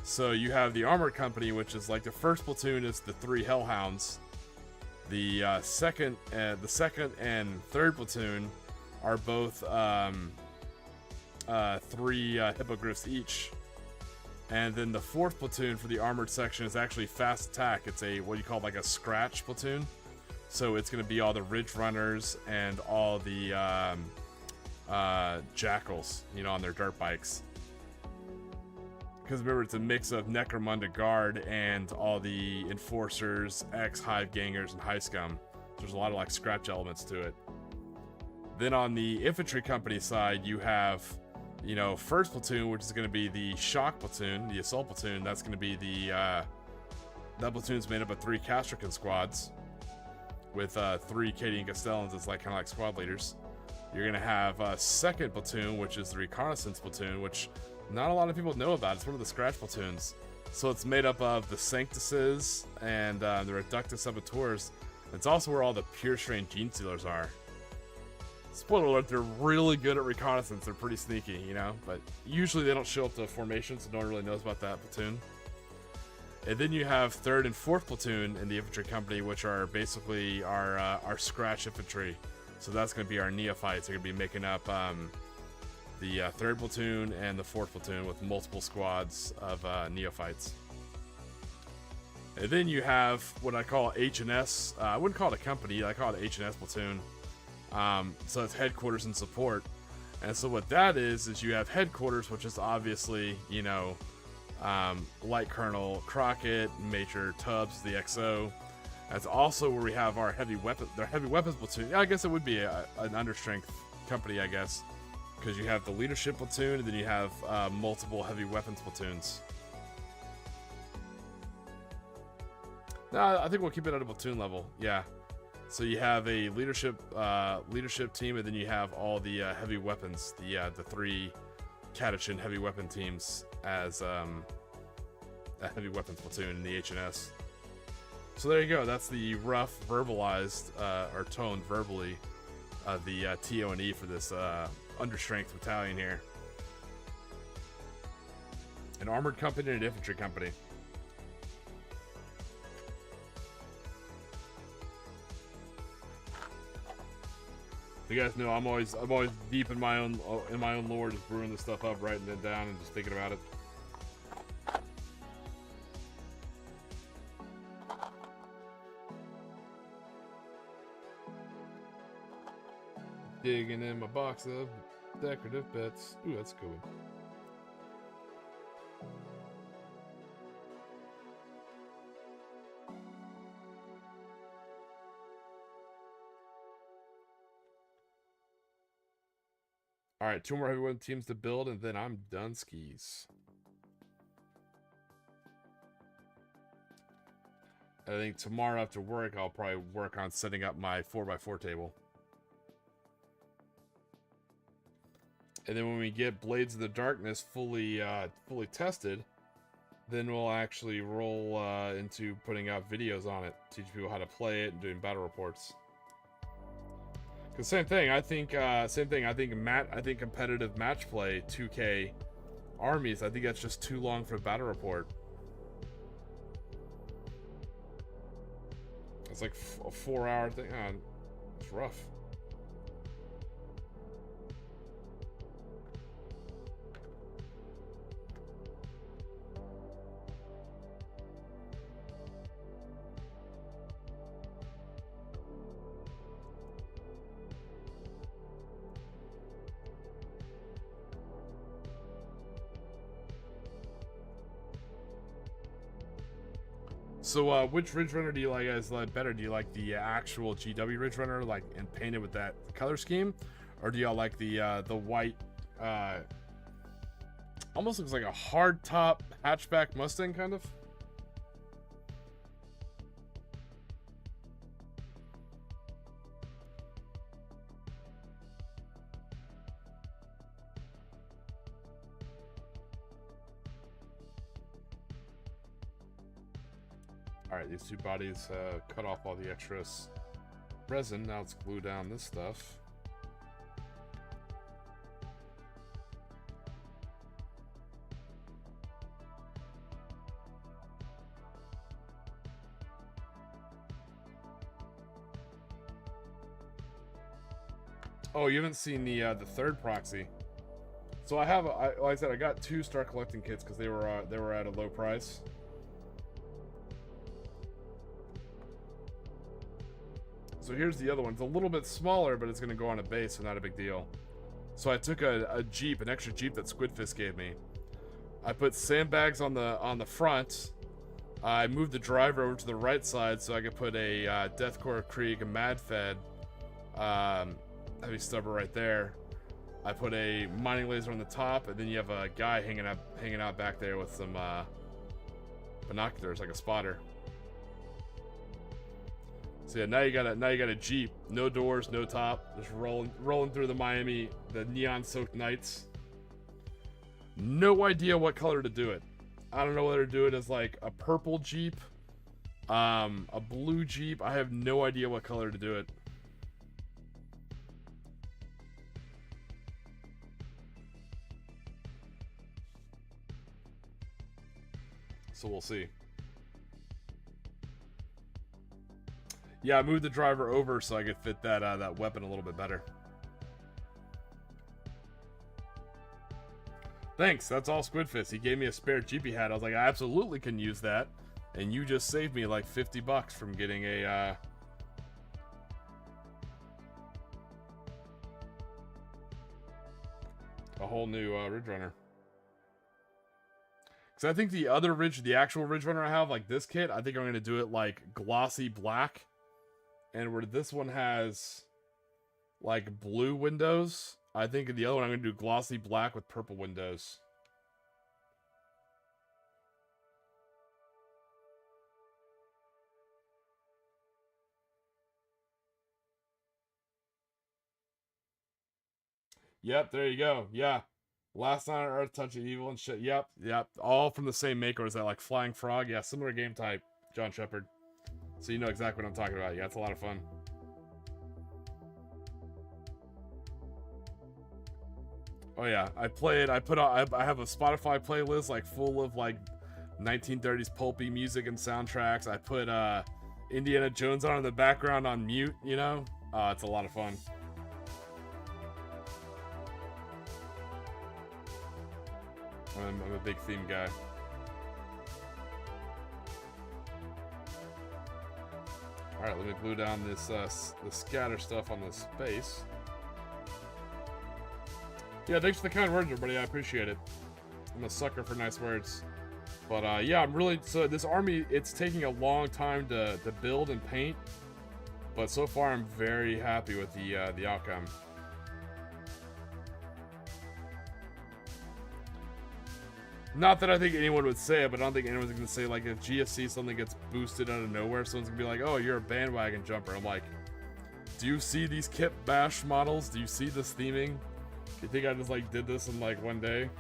So you have the armored company, which is like the first platoon is the 3 Hellhounds. The second and third platoon are both 3 hippogriffs each. And then the 4th platoon for the armored section is actually fast attack. It's a what you call like a scratch platoon. So it's going to be all the Ridge Runners and all the Jackals, you know, on their dirt bikes. Because remember, it's a mix of Necromunda Guard and all the Enforcers, ex-Hive Gangers, and High Scum. There's a lot of like scratch elements to it. Then on the infantry company side, you have, you know, 1st platoon, which is going to be the shock platoon, the assault platoon. That's going to be the that platoon's made up of 3 Castrican squads, with 3 Cadian Castellans as like kind of like squad leaders. You're gonna have a 2nd platoon, which is the reconnaissance platoon, which not a lot of people know about. It's one of the scratch platoons. So it's made up of the Sanctuses and the Reductus Saboteurs. It's also where all the Pure Strain Gene Stealers are. Spoiler alert, they're really good at reconnaissance. They're pretty sneaky, you know, but usually they don't show up to formation, so no one really knows about that platoon. And then you have 3rd and 4th platoon in the infantry company, which are basically our scratch infantry. So that's going to be our neophytes. They're going to be making up the 3rd platoon and the 4th platoon with multiple squads of neophytes. And then you have what I call H&S. I wouldn't call it a company. I call it H&S platoon. So it's headquarters and support. And so what that is you have headquarters, which is obviously, you know, Light Colonel Crockett, Major Tubbs, the XO. That's also where we have our heavy weapons platoon. Yeah, I guess it would be an understrength company, I guess, because you have the leadership platoon and then you have multiple heavy weapons platoons. No, I think we'll keep it at a platoon level. Yeah. So you have a leadership team, and then you have all the heavy weapons, the 3 Catachin heavy weapon teams as a heavy weapons platoon in the H&S. So there you go. That's the rough verbalized or toned verbally of the TO&E for this understrength battalion here. An armored company and an infantry company. You guys know I'm always deep in my own lore, just brewing this stuff up, writing it down, and just thinking about it. Digging in my box of decorative bits. Ooh, that's cool. Alright, 2 more heavyweight teams to build, and then I'm done skis. I think tomorrow after work, I'll probably work on setting up my 4x4 table. And then when we get Blades of the Darkness fully tested, then we'll actually roll into putting out videos on it, teach people how to play it, and doing battle reports. Cause same thing. I think same thing. I think competitive match play 2K armies. I think that's just too long for a battle report. It's like a 4-hour thing. It's rough. So, which Ridge Runner do you like as better? Do you like the actual GW Ridge Runner, like, and painted with that color scheme, or do y'all like the white, almost looks like a hard top hatchback Mustang kind of? Alright, these two bodies cut off all the extras resin. Now let's glue down this stuff. Oh, you haven't seen the third proxy. So I have, like I said, I got 2 Start Collecting kits because they were at a low price. So here's the other one. It's a little bit smaller, but it's going to go on a base, so not a big deal. So I took a Jeep, an extra Jeep that Squidfist gave me. I put sandbags on the front. I moved the driver over to the right side so I could put a Deathcore Krieg Mad Fed heavy stubber right there. I put a mining laser on the top, and then you have a guy hanging out back there with some binoculars, like a spotter. So yeah, now you got a Jeep, no doors, no top, just rolling through the neon-soaked nights. No idea what color to do it. I don't know whether to do it as like a purple Jeep, a blue Jeep. I have no idea what color to do it. So we'll see. Yeah, I moved the driver over so I could fit that weapon a little bit better. Thanks, that's all Squidfist. He gave me a spare Jeepy hat. I was like, I absolutely can use that. And you just saved me like 50 bucks from getting a whole new Ridge Runner. Because I think the actual Ridge Runner I have, like this kit, I think I'm going to do it like glossy black. And where this one has like blue windows, I think the other one I'm going to do glossy black with purple windows. Yep, there you go. Yeah. Last Night on Earth, Touch of Evil and shit. Yep. All from the same maker. Is that like Flying Frog? Yeah, similar game type, John Shepard. So you know exactly what I'm talking about. Yeah, it's a lot of fun. Oh yeah, I play it. I have a Spotify playlist like full of like 1930s pulpy music and soundtracks. I put Indiana Jones on in the background on mute, you know? It's a lot of fun. I'm a big theme guy. Alright, let me glue down this the scatter stuff on the space. Yeah, thanks for the kind words, everybody. I appreciate it. I'm a sucker for nice words. But yeah, so this army, it's taking a long time to build and paint. But so far, I'm very happy with the outcome. Not that I think anyone would say it, but I don't think anyone's going to say, like, if GSC something gets boosted out of nowhere, someone's going to be like, oh, you're a bandwagon jumper. I'm like, do you see these Kit Bash models? Do you see this theming? You think I just, like, did this in, like, one day?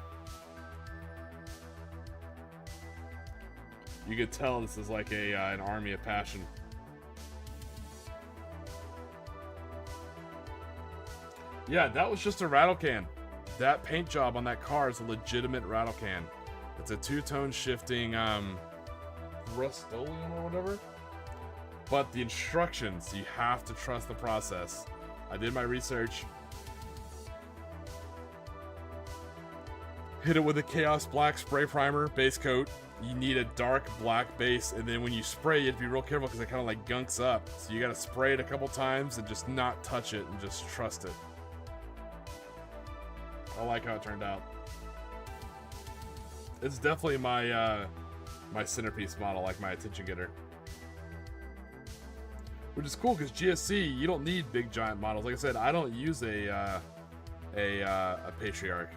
You could tell this is, like, an army of passion. Yeah, that was just a rattle can. That paint job on that car is a legitimate rattle can. It's a two-tone shifting Rust-Oleum or whatever. But the instructions, you have to trust the process. I did my research. Hit it with a Chaos Black spray primer, base coat. You need a dark black base, and then when you spray, you have to be real careful because it kind of like gunks up. So you gotta spray it a couple times and just not touch it and just trust it. I like how it turned out. It's definitely my my centerpiece model, like my attention getter. Which is cool because GSC, you don't need big giant models. Like I said, I don't use a Patriarch.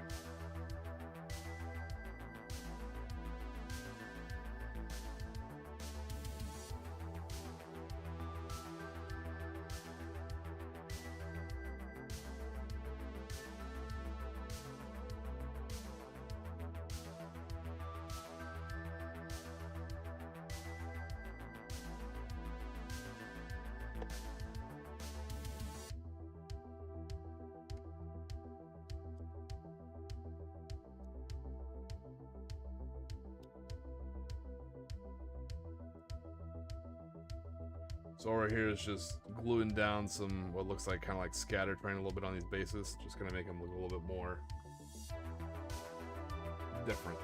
So over here is just gluing down some what looks like kind of like scatter terrain a little bit on these bases, just gonna make them look a little bit more different.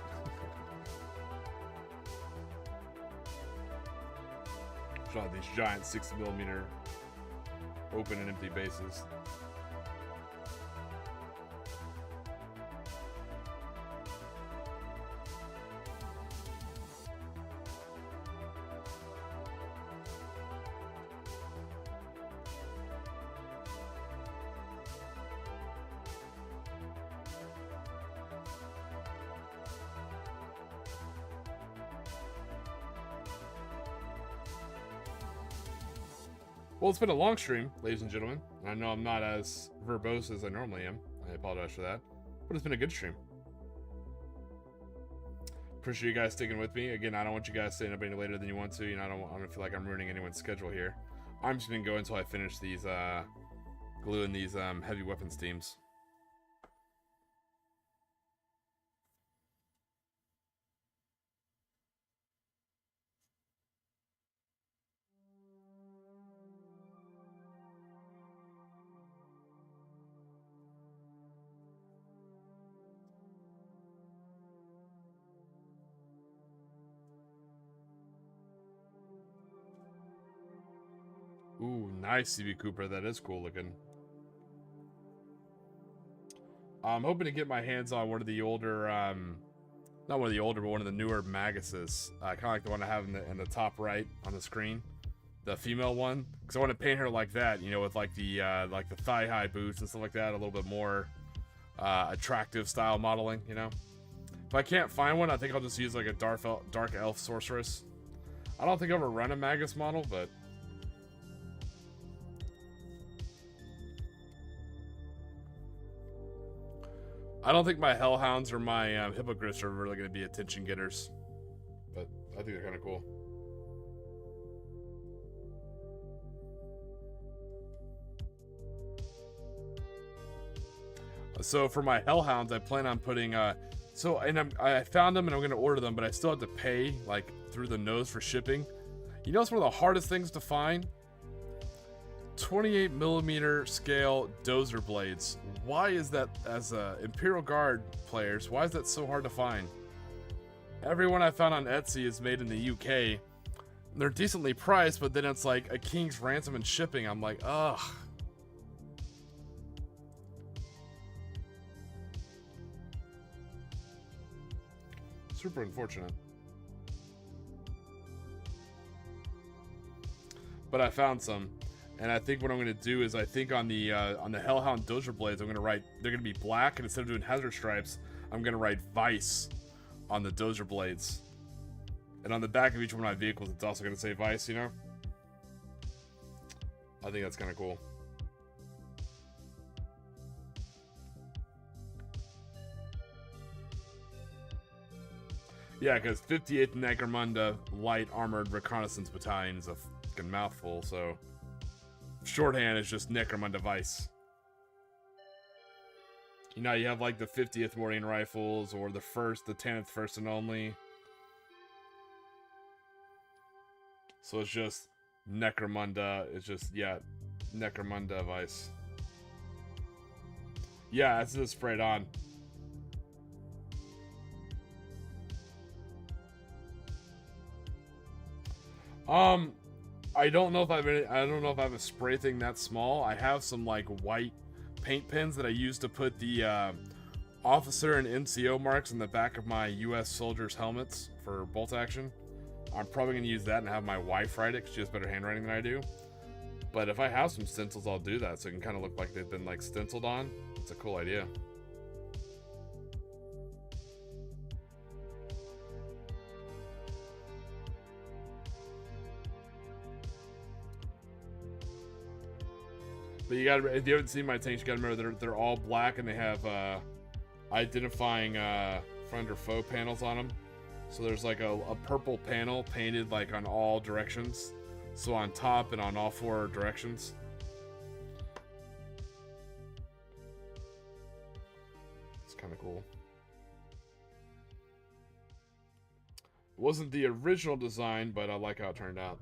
Shot these giant 60mm open and empty bases. Well, it's been a long stream, ladies and gentlemen. I know I'm not as verbose as I normally am. I apologize for that. But it's been a good stream. Appreciate you guys sticking with me. Again, I don't want you guys staying up any later than you want to. You know, I don't feel like I'm ruining anyone's schedule here. I'm just going to go until I finish these, gluing these heavy weapons teams. Ooh, nice CB Cooper. That is cool looking. I'm hoping to get my hands on one of the older, not one of the older, but one of the newer Maguses. Kind of like the one I have in the top right on the screen, the female one, because I want to paint her like that, you know, with like the thigh high boots and stuff like that, a little bit more attractive style modeling, you know. If I can't find one, I think I'll just use like a dark elf sorceress. I don't think I'll ever run a Magus model, but. I don't think my Hellhounds or my Hippogriffs are really going to be attention getters, but I think they're kind of cool. So for my Hellhounds, I plan on putting I found them and I'm going to order them, but I still have to pay like through the nose for shipping. You know, it's one of the hardest things to find. 28mm scale dozer blades. Why is that, as Imperial Guard players, why is that so hard to find? Everyone I found on Etsy is made in the UK. They're decently priced, but then it's like a king's ransom and shipping. I'm like, ugh. Super unfortunate. But I found some. And I think what I'm going to do is I think on the Hellhound Dozer Blades, I'm going to write, they're going to be black, and instead of doing hazard stripes, I'm going to write Vice on the Dozer Blades. And on the back of each one of my vehicles, it's also going to say Vice, you know? I think that's kind of cool. Yeah, because 58th Necromunda Light Armored Reconnaissance Battalion is a fucking mouthful, so... Shorthand is just Necromunda Vice. You know, you have like the 50th Morning Rifles or the 10th First and Only. So it's just Necromunda. It's just, yeah, Necromunda Vice. Yeah, it's just sprayed on. I don't know if I have a spray thing that small. I have some like white paint pens that I use to put the officer and NCO marks in the back of my U.S. soldiers' helmets for bolt action. I'm probably going to use that and have my wife write it because she has better handwriting than I do. But if I have some stencils, I'll do that so it can kind of look like they've been like stenciled on. It's a cool idea. But you got, if you haven't seen my tanks, you got to remember they're all black and they have identifying friend or foe panels on them. So there's like a purple panel painted like on all directions. So on top and on all 4 directions. It's kind of cool. It wasn't the original design, but I like how it turned out.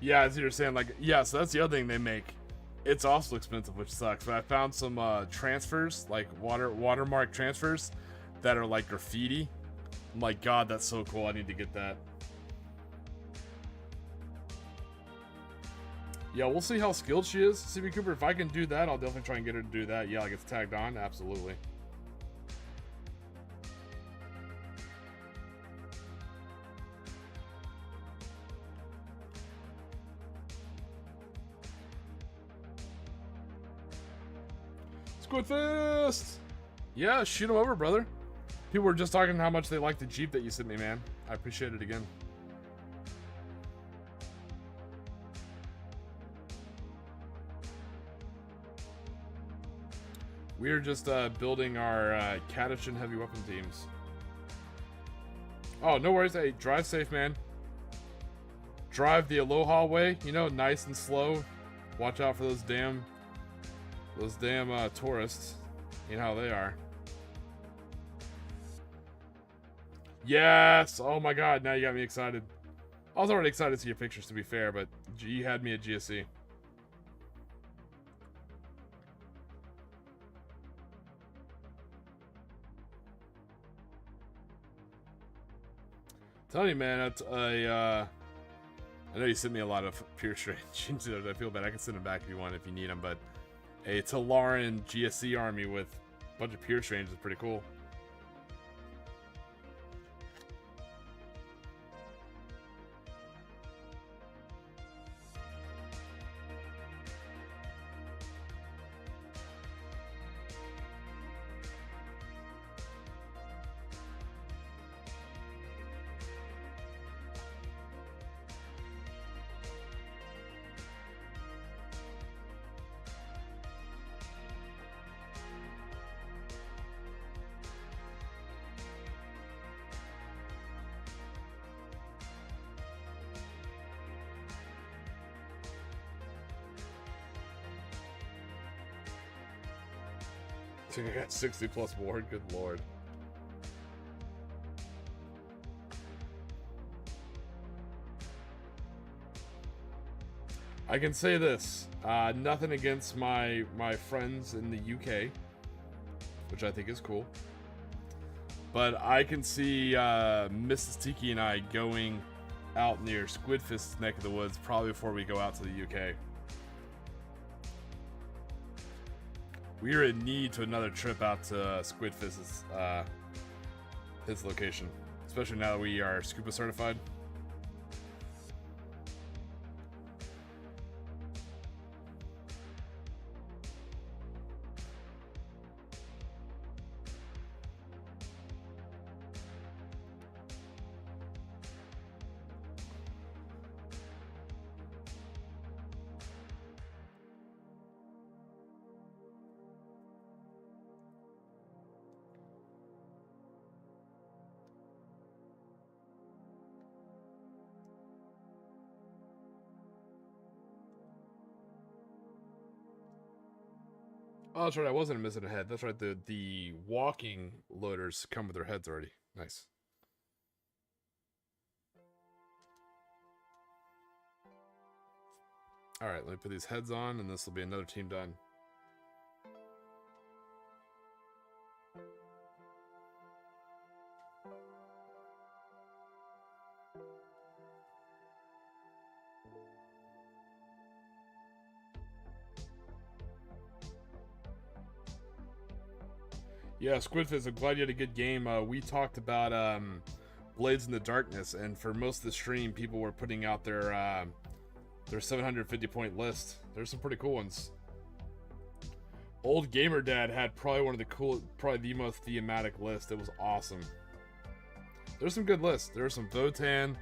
Yeah, as you're saying, like, yeah, so that's the other thing they make. It's also expensive, which sucks. But I found some transfers, like watermark transfers, that are like graffiti. I'm like, God, that's so cool. I need to get that. Yeah, we'll see how skilled she is. CB Cooper, if I can do that, I'll definitely try and get her to do that. Yeah, like it's tagged on. Absolutely. Squid Fist! Yeah, shoot them over, brother. People were just talking how much they like the Jeep that you sent me, man. I appreciate it again. We're just building our Catachan heavy weapon teams. Oh, no worries. Hey, drive safe, man. Drive the Aloha way, you know, nice and slow. Watch out for those damn tourists. You know how they are. Yes! Oh my God, now you got me excited. I was already excited to see your pictures, to be fair, but you had me at GSC. Tell you, man, I know you sent me a lot of pure strange. I feel bad. I can send them back if you want, if you need them, but a Talaran GSC army with a bunch of pure strange is pretty cool. I think I got 60 plus ward, good lord. I can say this, nothing against my friends in the UK, which I think is cool. But I can see Mrs. Tiki and I going out near Squidfist's neck of the woods probably before we go out to the UK. We are in need to another trip out to Squidfist's his location, especially now that we are scuba certified. Oh, that's right. I wasn't missing a head. That's right. The walking loaders come with their heads already. Nice. All right, let me put these heads on, and this will be another team done. Yeah, Squidfist, I'm glad you had a good game. We talked about Blades in the Darkness, and for most of the stream, people were putting out their 750 point list. There's some pretty cool ones. Old Gamer Dad had probably one of the cool, probably the most thematic list. It was awesome. There's some good lists. There's some Votan.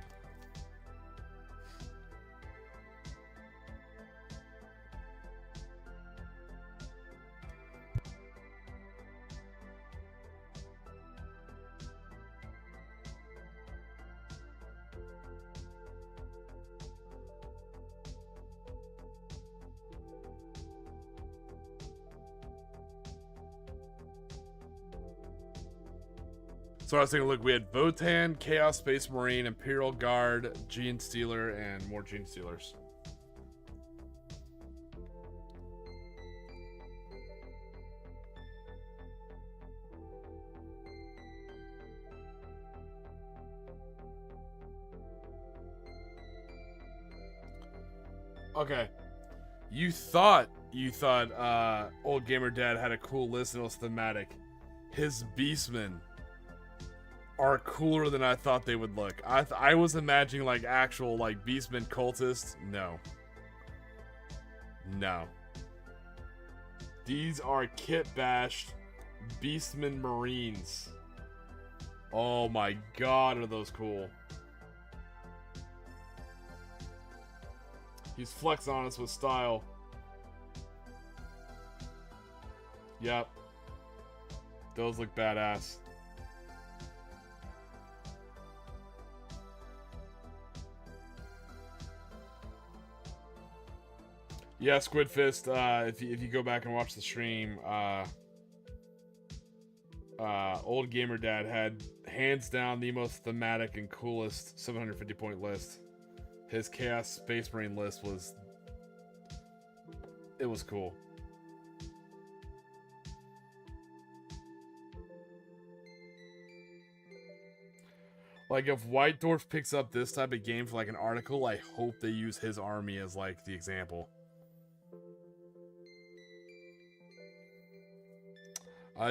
So I was thinking, look, we had Votan, Chaos Space Marine, Imperial Guard, Gene Stealer, and more Gene Stealers. Okay. You thought Old Gamer Dad had a cool list and it was thematic. His Beastmen are cooler than I thought they would look. I was imagining like actual like Beastmen cultists. No. These are kit bashed Beastmen Marines. Oh my god, are those cool. He's flexing on us with style. Yep. Those look badass. Yeah, Squidfist, if you go back and watch the stream, Old Gamer Dad had hands down the most thematic and coolest 750 point list. His Chaos Space Marine list was cool. Like if White Dwarf picks up this type of game for like an article, I hope they use his army as like the example.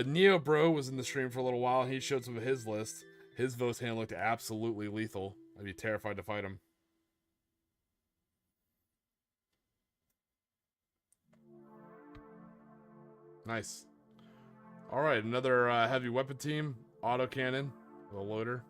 Neo Bro was in the stream for a little while and he showed some of his list. His Votan looked absolutely lethal. I'd be terrified to fight him. Nice. Alright, another heavy weapon team. Autocannon. The loader.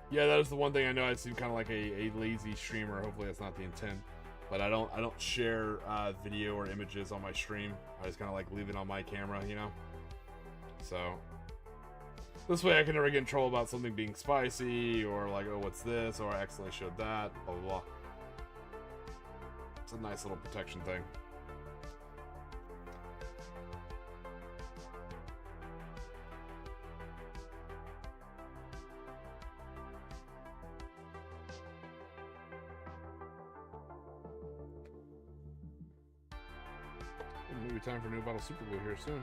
Yeah, that was the one thing I know. I seem kind of like a lazy streamer. Hopefully that's not the intent. But I don't share video or images on my stream. I just kind of like leave it on my camera, you know? So this way I can never get in trouble about something being spicy or like, oh, what's this? Or I accidentally showed that, blah, blah, blah. It's a nice little protection thing. Maybe time for new bottle Super Glue here soon.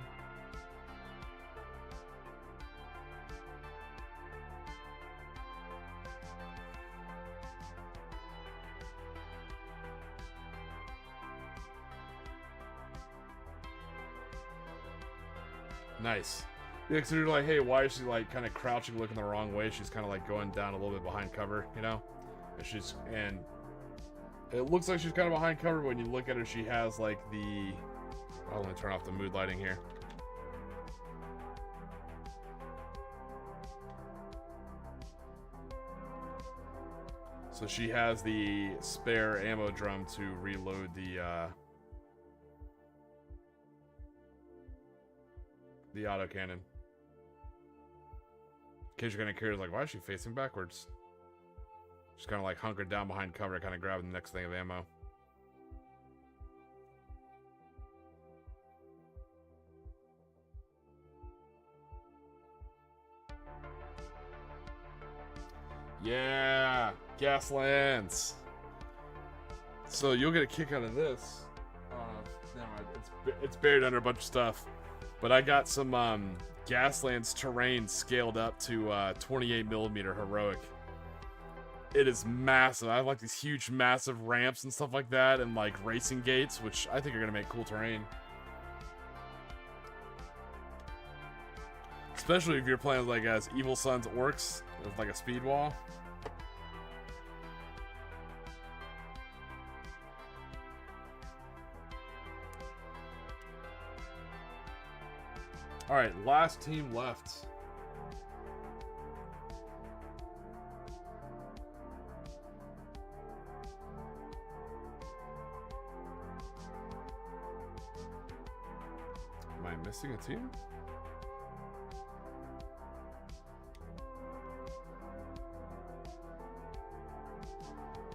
Nice. Yeah, because you're like, hey, why is she like kind of crouching, looking the wrong way? She's kind of like going down a little bit behind cover, you know? And it looks like she's kind of behind cover, but when you look at her, she has like the... Oh, let me turn off the mood lighting here. So So she has the spare ammo drum to reload the autocannon. In case you're gonna curious, like, why is she facing backwards? Just kind of like hunkered down behind cover, kind of grabbing the next thing of ammo. Yeah, Gaslands. So you'll get a kick out of this. Never mind. It's buried under a bunch of stuff. But I got some Gaslands terrain scaled up to 28mm heroic. It is massive. I have like these huge, massive ramps and stuff like that, and like racing gates, which I think are gonna make cool terrain. Especially if you're playing like as Evil Sun's orcs with like a speed wall. All right, last team left. Am I missing a team?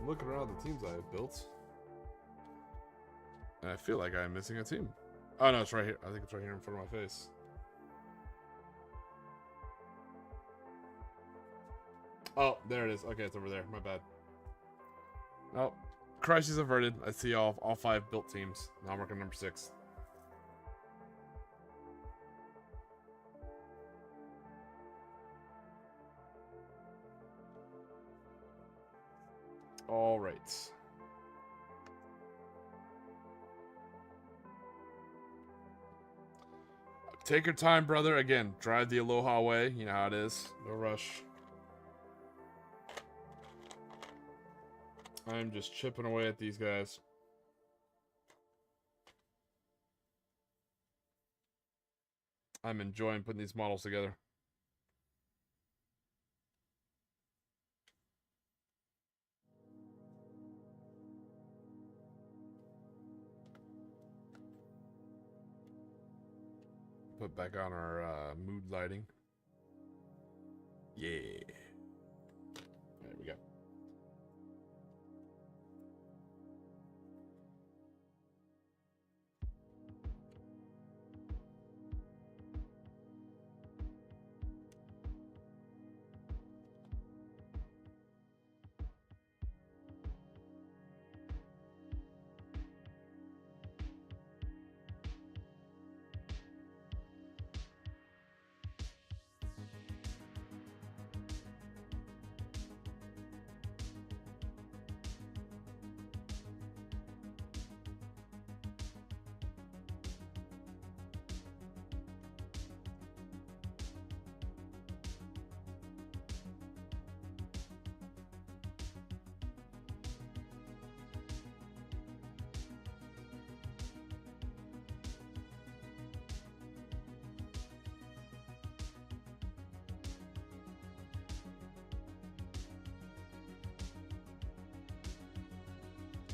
I'm looking around the teams I have built, and I feel like I'm missing a team. Oh no, it's right here. I think it's right here in front of my face. Oh, there it is. Okay, it's over there. My bad. Oh, crisis averted. I see all 5 built teams. Now I'm working on number 6. All right. Take your time, brother. Again, drive the Aloha way. You know how it is. No rush. I'm just chipping away at these guys. I'm enjoying putting these models together. Put back on our mood lighting. Yeah. There we go.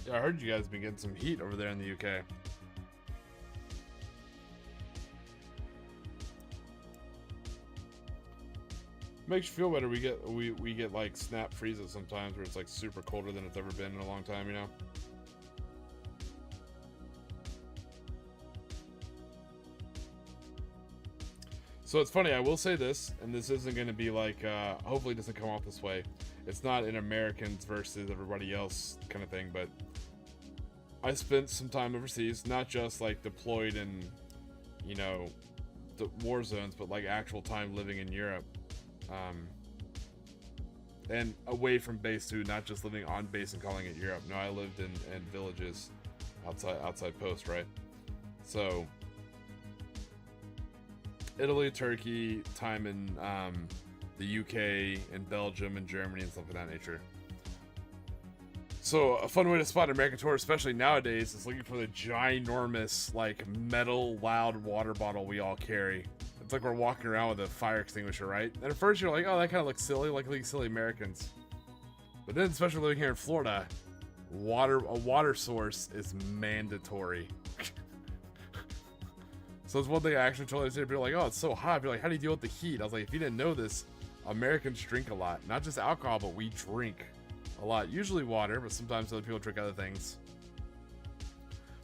Yeah, I heard you guys been getting some heat over there in the UK. Makes you feel better. We get like snap freezes sometimes where it's like super colder than it's ever been in a long time, you know. So it's funny, I will say this, and this isn't going to be like, hopefully it doesn't come off this way. It's not an Americans versus everybody else kind of thing, but I spent some time overseas, not just like deployed in, you know, the war zones, but like actual time living in Europe. And away from base too, not just living on base and calling it Europe. No, I lived in villages outside post, right? So Italy, Turkey, time in the UK and Belgium and Germany and stuff of that nature. So a fun way to spot an American tourist, especially nowadays, is looking for the ginormous, like, metal loud water bottle we all carry. It's like we're walking around with a fire extinguisher, right? And at first you're like, oh, that kind of looks silly, like silly Americans. But then, especially living here in Florida, a water source is mandatory. So it's one thing I actually told people like, oh, it's so hot. People like, how do you deal with the heat? I was like, if you didn't know this, Americans drink a lot. Not just alcohol, but we drink a lot. Usually water, but sometimes other people drink other things.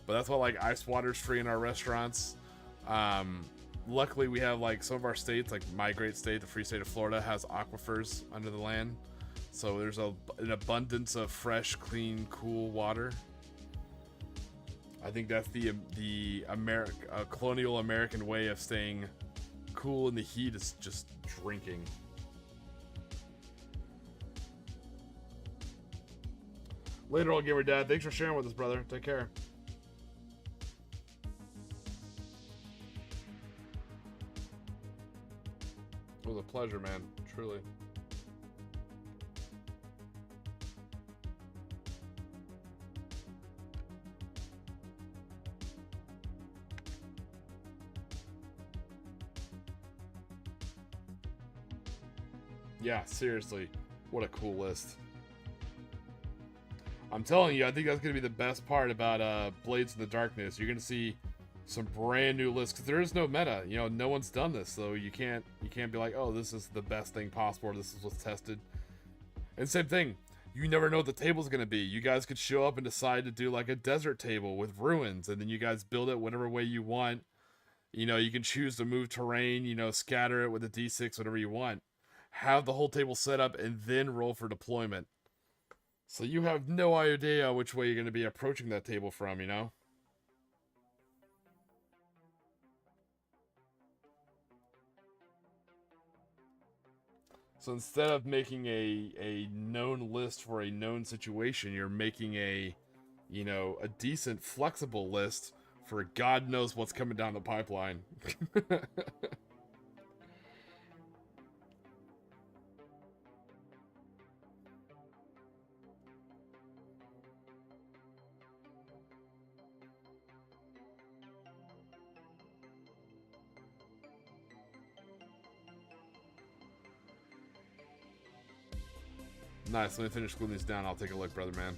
But that's why like ice water's free in our restaurants. Luckily, we have like some of our states, like my great state, the free state of Florida, has aquifers under the land. So there's an abundance of fresh, clean, cool water. I think that's the colonial American way of staying cool in the heat is just drinking. Later on, Gamer Dad. Thanks for sharing with us, brother. Take care. It was a pleasure, man. Truly. Yeah, seriously. What a cool list. I'm telling you, I think that's going to be the best part about Blades in the Darkness. You're going to see some brand new lists because there is no meta. You know, no one's done this, so you can't be like, oh, this is the best thing possible, or this is what's tested. And same thing, you never know what the table's going to be. You guys could show up and decide to do like a desert table with ruins, and then you guys build it whatever way you want. You know, you can choose to move terrain, you know, scatter it with a D6, whatever you want. Have the whole table set up and then roll for deployment. So you have no idea which way you're going to be approaching that table from, you know? So instead of making a known list for a known situation, you're making a decent, flexible list for God knows what's coming down the pipeline. Nice, let me finish gluing these down. I'll take a look, brother man.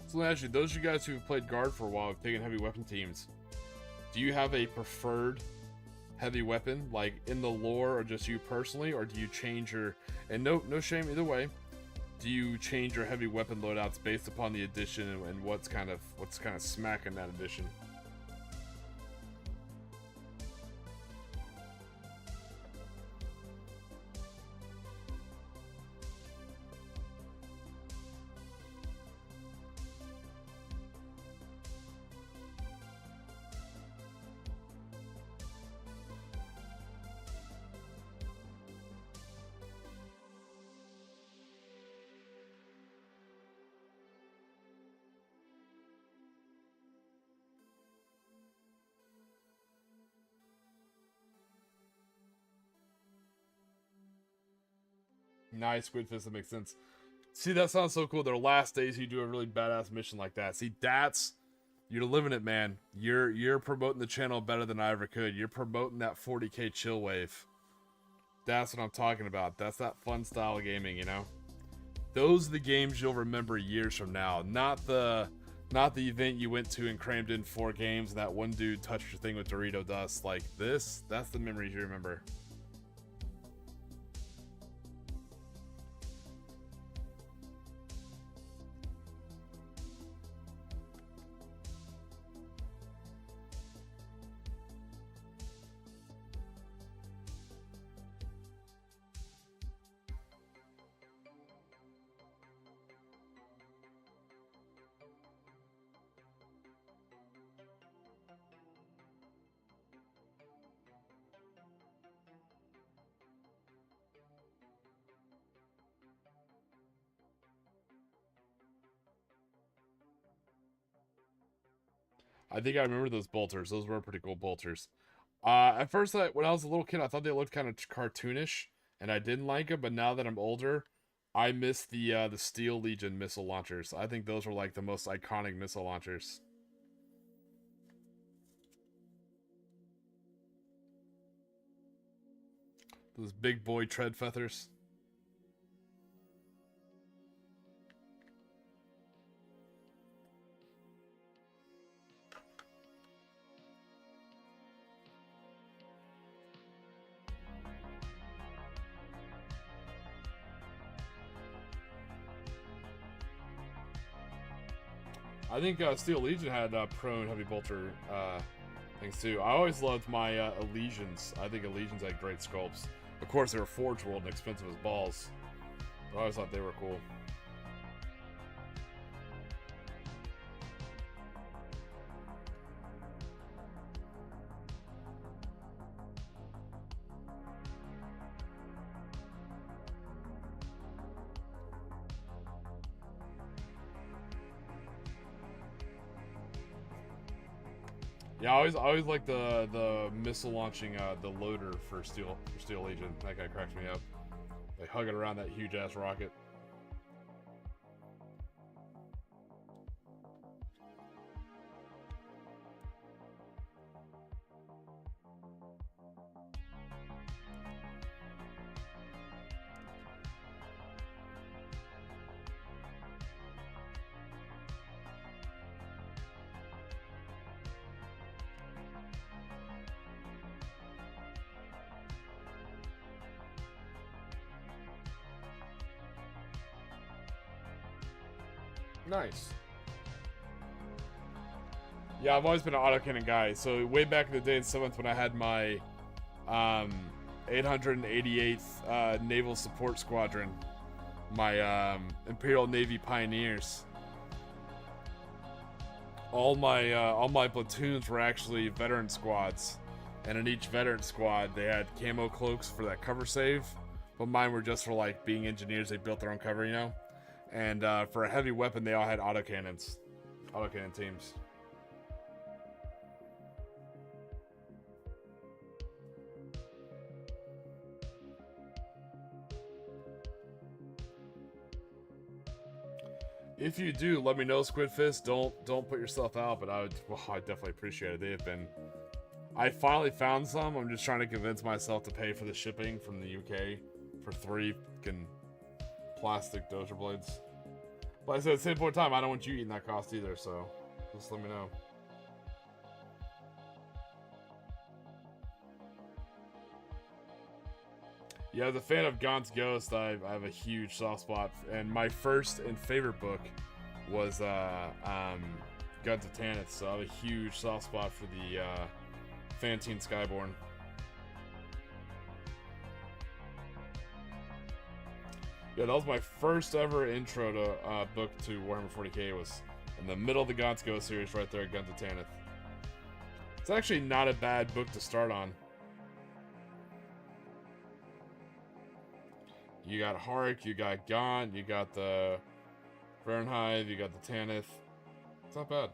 So let me ask you, those of you guys who've played guard for a while, have taken heavy weapon teams, do you have a preferred heavy weapon, like in the lore, or just you personally, or do you change your, and no shame either way, do you change your heavy weapon loadouts based upon the edition and what's kind of smacking that edition? Nice, Squidfist, that makes sense. See, that sounds so cool. Their last days, you do a really badass mission like that. See, you're living it, man. You're promoting the channel better than I ever could. You're promoting that 40k chill wave. That's what I'm talking about. That's that fun style of gaming, you know? Those are the games you'll remember years from now. Not the event you went to and crammed in 4 games and that one dude touched your thing with Dorito dust. Like this, that's the memories you remember. I think I remember those bolters. Those were pretty cool bolters. At first, when I was a little kid, I thought they looked kind of cartoonish, and I didn't like them. But now that I'm older, I miss the Steel Legion missile launchers. I think those were like the most iconic missile launchers. Those big boy tread feathers. I think Steel Legion had prone heavy bolter things too. I always loved my Elysians. I think Elysians had great sculpts. Of course, they were Forge World and expensive as balls. But I always thought they were cool. Yeah, I always like the missile launching the loader for Steel Legion. That guy cracks me up. They hug it around that huge ass rocket. Nice. Yeah, I've always been an autocannon guy. So way back in the day in 7th when I had my 888th Naval Support Squadron, my Imperial Navy Pioneers, all my platoons were actually veteran squads. And in each veteran squad, they had camo cloaks for that cover save. But mine were just for like being engineers. They built their own cover, you know? And for a heavy weapon, they all had autocannon teams. If you do, let me know, Squidfist. Don't put yourself out, but I definitely appreciate it. They have been. I finally found some. I'm just trying to convince myself to pay for the shipping from the UK for 3 plastic dozer blades. But I said at the same point in time, I don't want you eating that cost either, so just let me know. Yeah, as a fan of Gaunt's Ghost, I have a huge soft spot, and my first and favorite book was Guns of Tanith, so I have a huge soft spot for the Fantine Skyborn. Yeah, that was my first ever intro to book to Warhammer 40k. Was in the middle of the Gaunt's Ghost series right there at Guns of Tanith. It's actually not a bad book to start on. You got Hark, you got Gaunt, you got the Fahrenheit, you got the Tanith. It's not bad.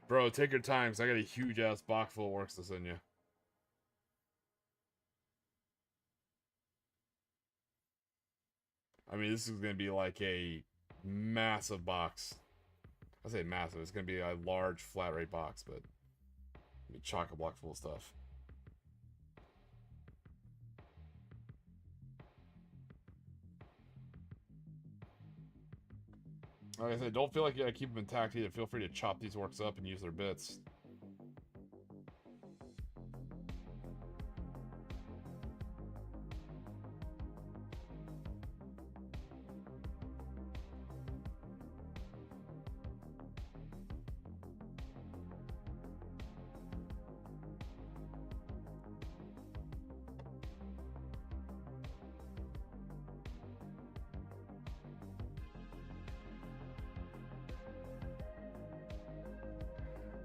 Bro, take your time, because I got a huge-ass box full of works to send you. I mean, this is going to be like a massive box. I say massive, it's going to be a large flat rate box, but be chock-a-block full of stuff. Like I said, don't feel like you gotta keep them intact either. Feel free to chop these orcs up and use their bits.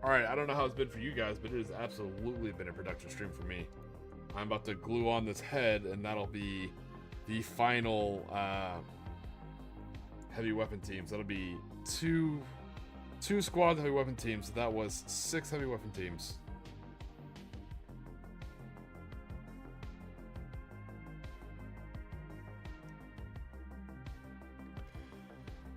Alright, I don't know how it's been for you guys, but it has absolutely been a productive stream for me. I'm about to glue on this head, and that'll be the final heavy weapon teams. That'll be two squad heavy weapon teams. So that was 6 heavy weapon teams.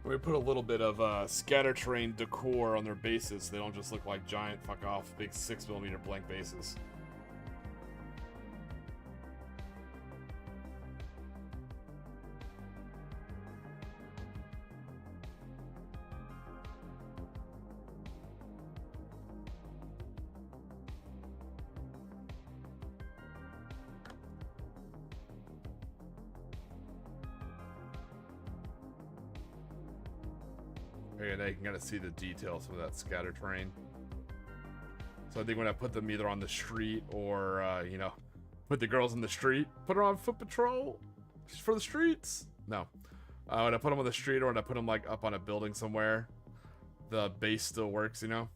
We put a little bit of scatter terrain decor on their bases so they don't just look like giant fuck off big 6mm blank bases. And I can kind of see the details of that scatter terrain. So I think when I put them either on the street or, you know, put the girls in the street, put her on foot patrol for the streets. No. When I put them on the street or when I put them like up on a building somewhere, the base still works, you know?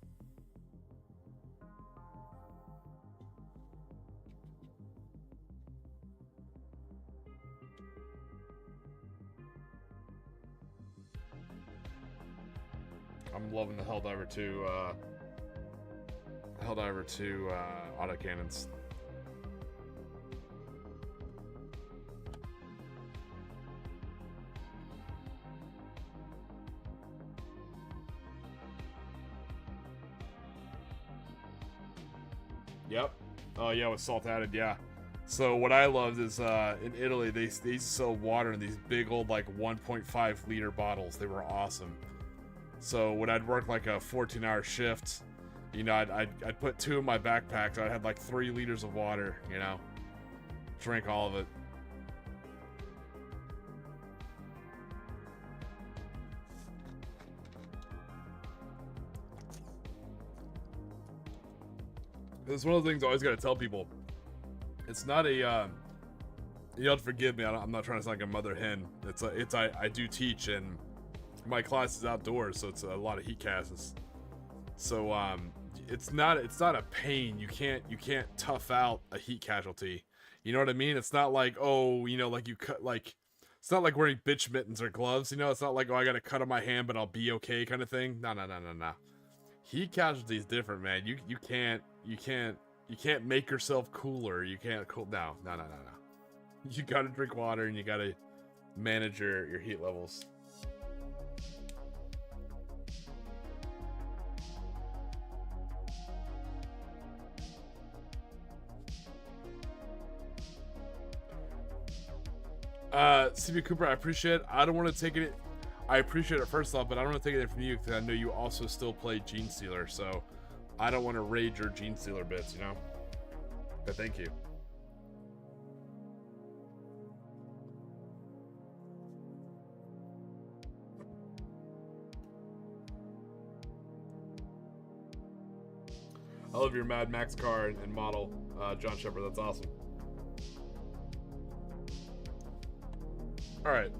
I'm loving the Helldiver 2 autocannons. Yep. Oh yeah, with salt added, yeah. So what I loved is in Italy they sell water in these big old like 1.5 liter bottles. They were awesome. So when I'd work like a 14-hour shift, you know, I'd put 2 in my backpack. So I'd have like 3 liters of water, you know, drink all of it. It's one of the things I always got to tell people. It's not a, you have to forgive me. I'm not trying to sound like a mother hen. I do teach and my class is outdoors, so it's a lot of heat casts. So it's not a pain. You can't tough out a heat casualty. You know what I mean? It's not like, oh, you know, like you cut, like it's not like wearing bitch mittens or gloves. You know, it's not like, oh, I got a cut on my hand, but I'll be okay, kind of thing. No. Heat casualty is different, man. You can't make yourself cooler. You can't cool. No. You gotta drink water and you gotta manage your heat levels. CB Cooper, I appreciate it. I don't want to take it. I appreciate it first off, but I don't want to take it from you because I know you also still play Gene Stealer, so I don't want to raid your Gene Stealer bits, you know? But thank you. I love your Mad Max car and model, John Shepard. That's awesome. All right.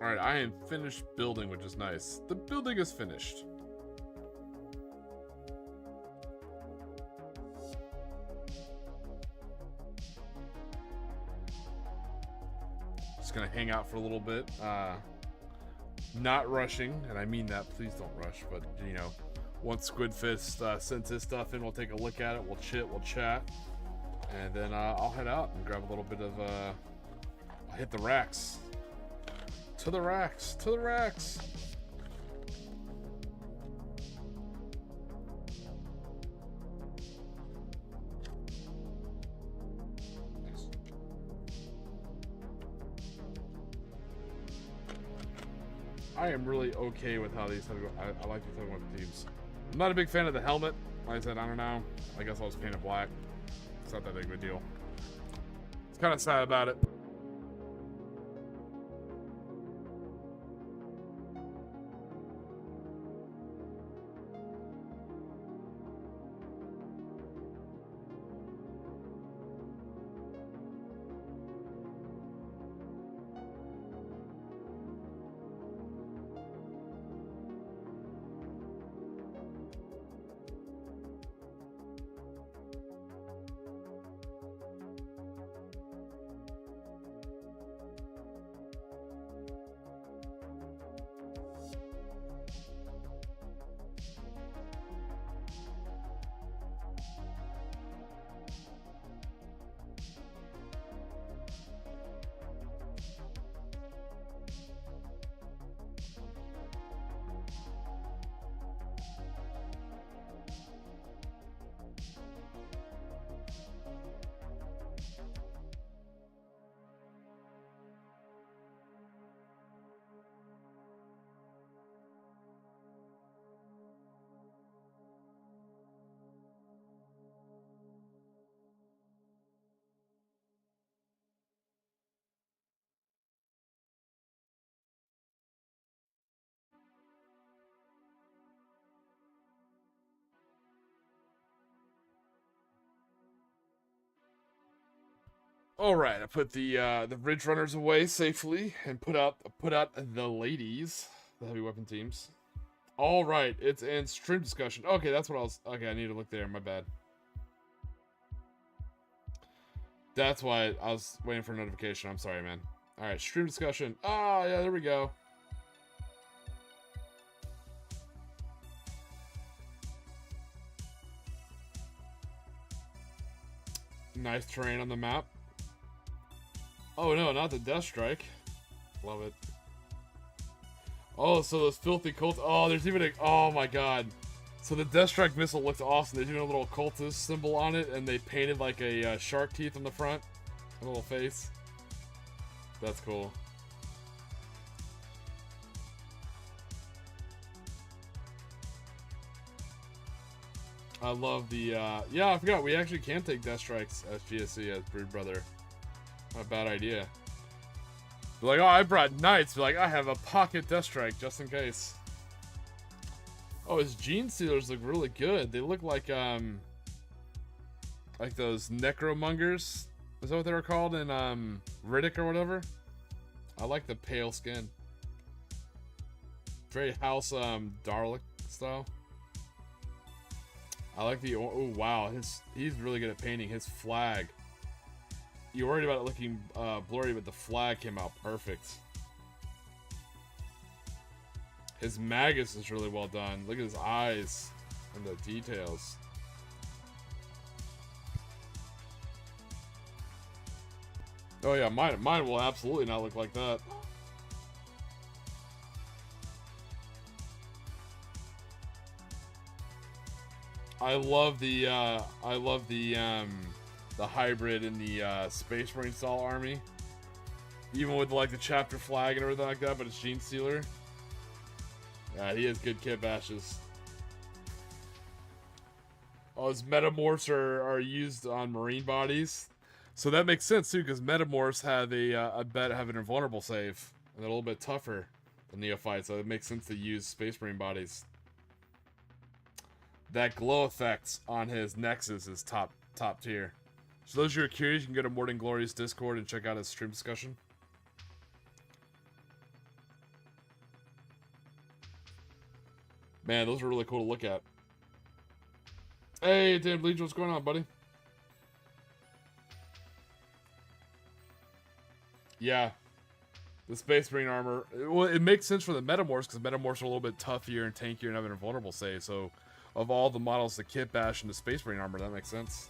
All right, I am finished building, which is nice. The building is finished. Just gonna hang out for a little bit. Not rushing, and I mean that. Please don't rush. But you know, once Squidfist sends his stuff in, we'll take a look at it. We'll chit, we'll chat, and then I'll head out and grab a little bit of. I'll hit the racks. To the racks. To the racks. I am really okay with how these. I like these other teams. I'm not a big fan of the helmet. Like I said, I don't know. I guess I'll just paint it black. It's not that big of a deal. It's kind of sad about it. All right, I put the Ridge Runners away safely and put out the ladies, the heavy weapon teams. All right, it's in stream discussion. Okay, that's what I was. Okay, I need to look there. My bad. That's why I was waiting for a notification. I'm sorry, man. All right, stream discussion. Oh, yeah, there we go. Nice terrain on the map. Oh no, not the Death Strike. Love it. Oh, so those filthy cult. Oh, there's even a. Oh my god. So the Death Strike missile looks awesome. There's even a little cultist symbol on it, and they painted like a shark teeth on the front, a little face. That's cool. I love the. Yeah, I forgot we actually can take Death Strikes as GSC as Brood Brother. Not a bad idea. Be like, oh, I brought Knights. Be like, I have a pocket Death Strike just in case. Oh, his Gene Stealers look really good. They look like those Necromungers. Is that what they were called in Riddick or whatever? I like the pale skin. Very House Dalek style. I like the. Oh wow, he's really good at painting his flag. You're worried about it looking blurry, but the flag came out perfect. His Magus is really well done. Look at his eyes and the details. Oh yeah, mine will absolutely not look like that. I love the hybrid in the Space Marine style army, even with like the chapter flag and everything like that. But it's Gene Stealer. Yeah, he has good kit bashes. Oh, his metamorphs are used on marine bodies, so that makes sense too, because metamorphs have have an invulnerable save, and they're a little bit tougher than neophytes, so it makes sense to use Space Marine bodies. That glow effect on his Nexus is top tier. So those who are curious, you can go to Morning Glory's Discord and check out his stream discussion. Man, those are really cool to look at. Hey, Dan Bleach, what's going on, buddy? Yeah. The Space Marine armor. Well, it makes sense for the Metamorphs, because Metamorphs are a little bit tougher and tankier and have an invulnerable save, so of all the models, the kit bash and the Space Marine armor, that makes sense.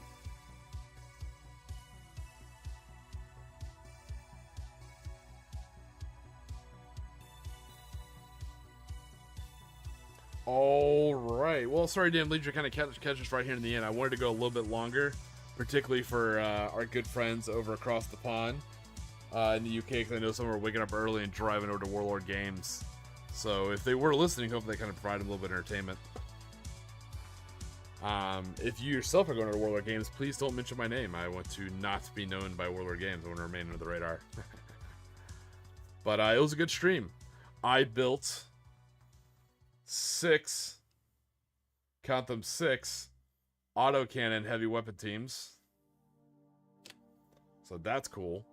All right. Well, sorry, Dan Leader, kind of catch us right here in the end. I wanted to go a little bit longer, particularly for our good friends over across the pond in the UK, because I know some are waking up early and driving over to Warlord Games. So if they were listening, hopefully they kind of provide them a little bit of entertainment. If you yourself are going to Warlord Games, please don't mention my name. I want to not be known by Warlord Games. I want to remain under the radar. But it was a good stream. I built 6, count them 6, autocannon heavy weapon teams. So that's cool.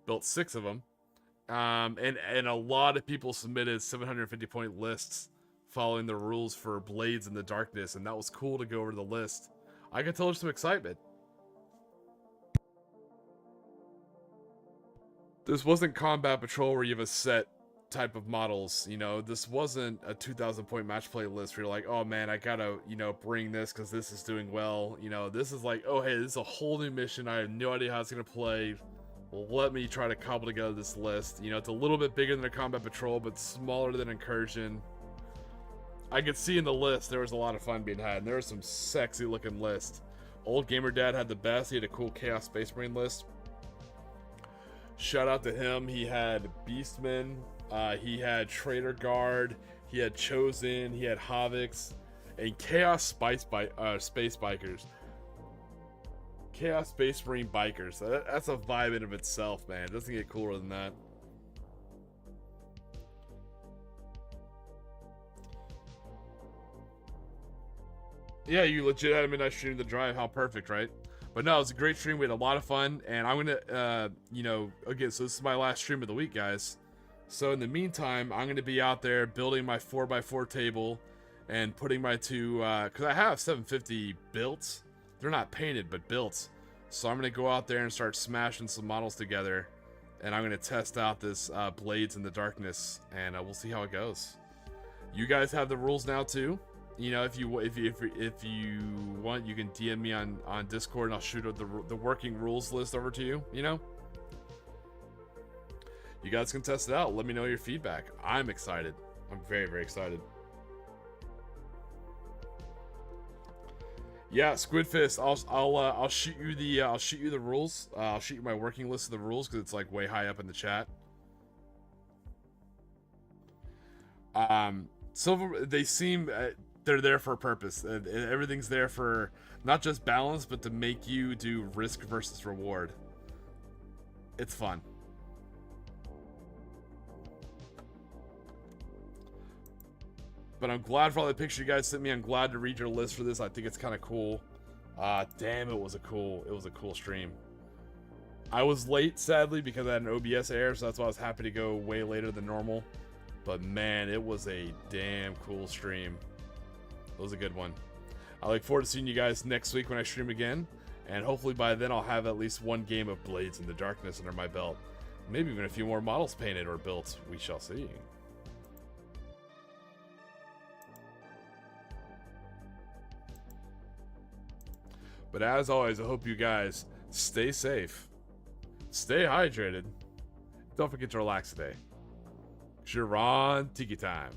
Built 6 of them. And a lot of people submitted 750 point lists following the rules for Blades in the Darkness, and that was cool to go over the list. I could tell there's some excitement. This wasn't Combat Patrol where you have a set type of models, you know. This wasn't a 2,000 point match play list where you're like, oh man, I gotta, you know, bring this because this is doing well. You know, this is like, oh hey, this is a whole new mission. I have no idea how it's gonna play. Well, let me try to cobble together this list. You know, it's a little bit bigger than a Combat Patrol, but smaller than Incursion. I could see in the list there was a lot of fun being had, and there was some sexy looking lists. Old Gamer Dad had the best. He had a cool Chaos Space Marine list. Shout out to him. He had Beastmen, he had Traitor Guard, he had Chosen, he had Havocs, and Chaos Space Bikers. Chaos Space Marine Bikers. That's a vibe in of itself, man. It doesn't get cooler than that. Yeah, you legit had a midnight stream to drive. How perfect, right? But no, it was a great stream. We had a lot of fun, and I'm gonna, you know, again, so this is my last stream of the week, guys. So in the meantime, I'm gonna be out there building my 4x4 table and putting my two, because I have 750 built. They're not painted, but built. So I'm gonna go out there and start smashing some models together, and I'm gonna test out this Blades in the Darkness, and we'll see how it goes. You guys have the rules now too. You know, if you want, you can DM me on Discord, and I'll shoot the working rules list over to you. You know, you guys can test it out. Let me know your feedback. I'm excited. I'm very, very excited. Yeah, Squidfist. I'll shoot you the rules. I'll shoot you my working list of the rules because it's like way high up in the chat. Silver. They seem. They're there for a purpose. Everything's there for not just balance, but to make you do risk versus reward. It's fun. But I'm glad for all the pictures you guys sent me. I'm glad to read your list for this. I think it's kind of cool. Damn, it was a cool stream. I was late, sadly, because I had an OBS error, so that's why I was happy to go way later than normal. But man, it was a damn cool stream. It was a good one. I look forward to seeing you guys next week when I stream again. And hopefully by then I'll have at least one game of Blades in the Darkness under my belt. Maybe even a few more models painted or built. We shall see. But as always, I hope you guys stay safe. Stay hydrated. Don't forget to relax today. 'Cause you're on Tiki time.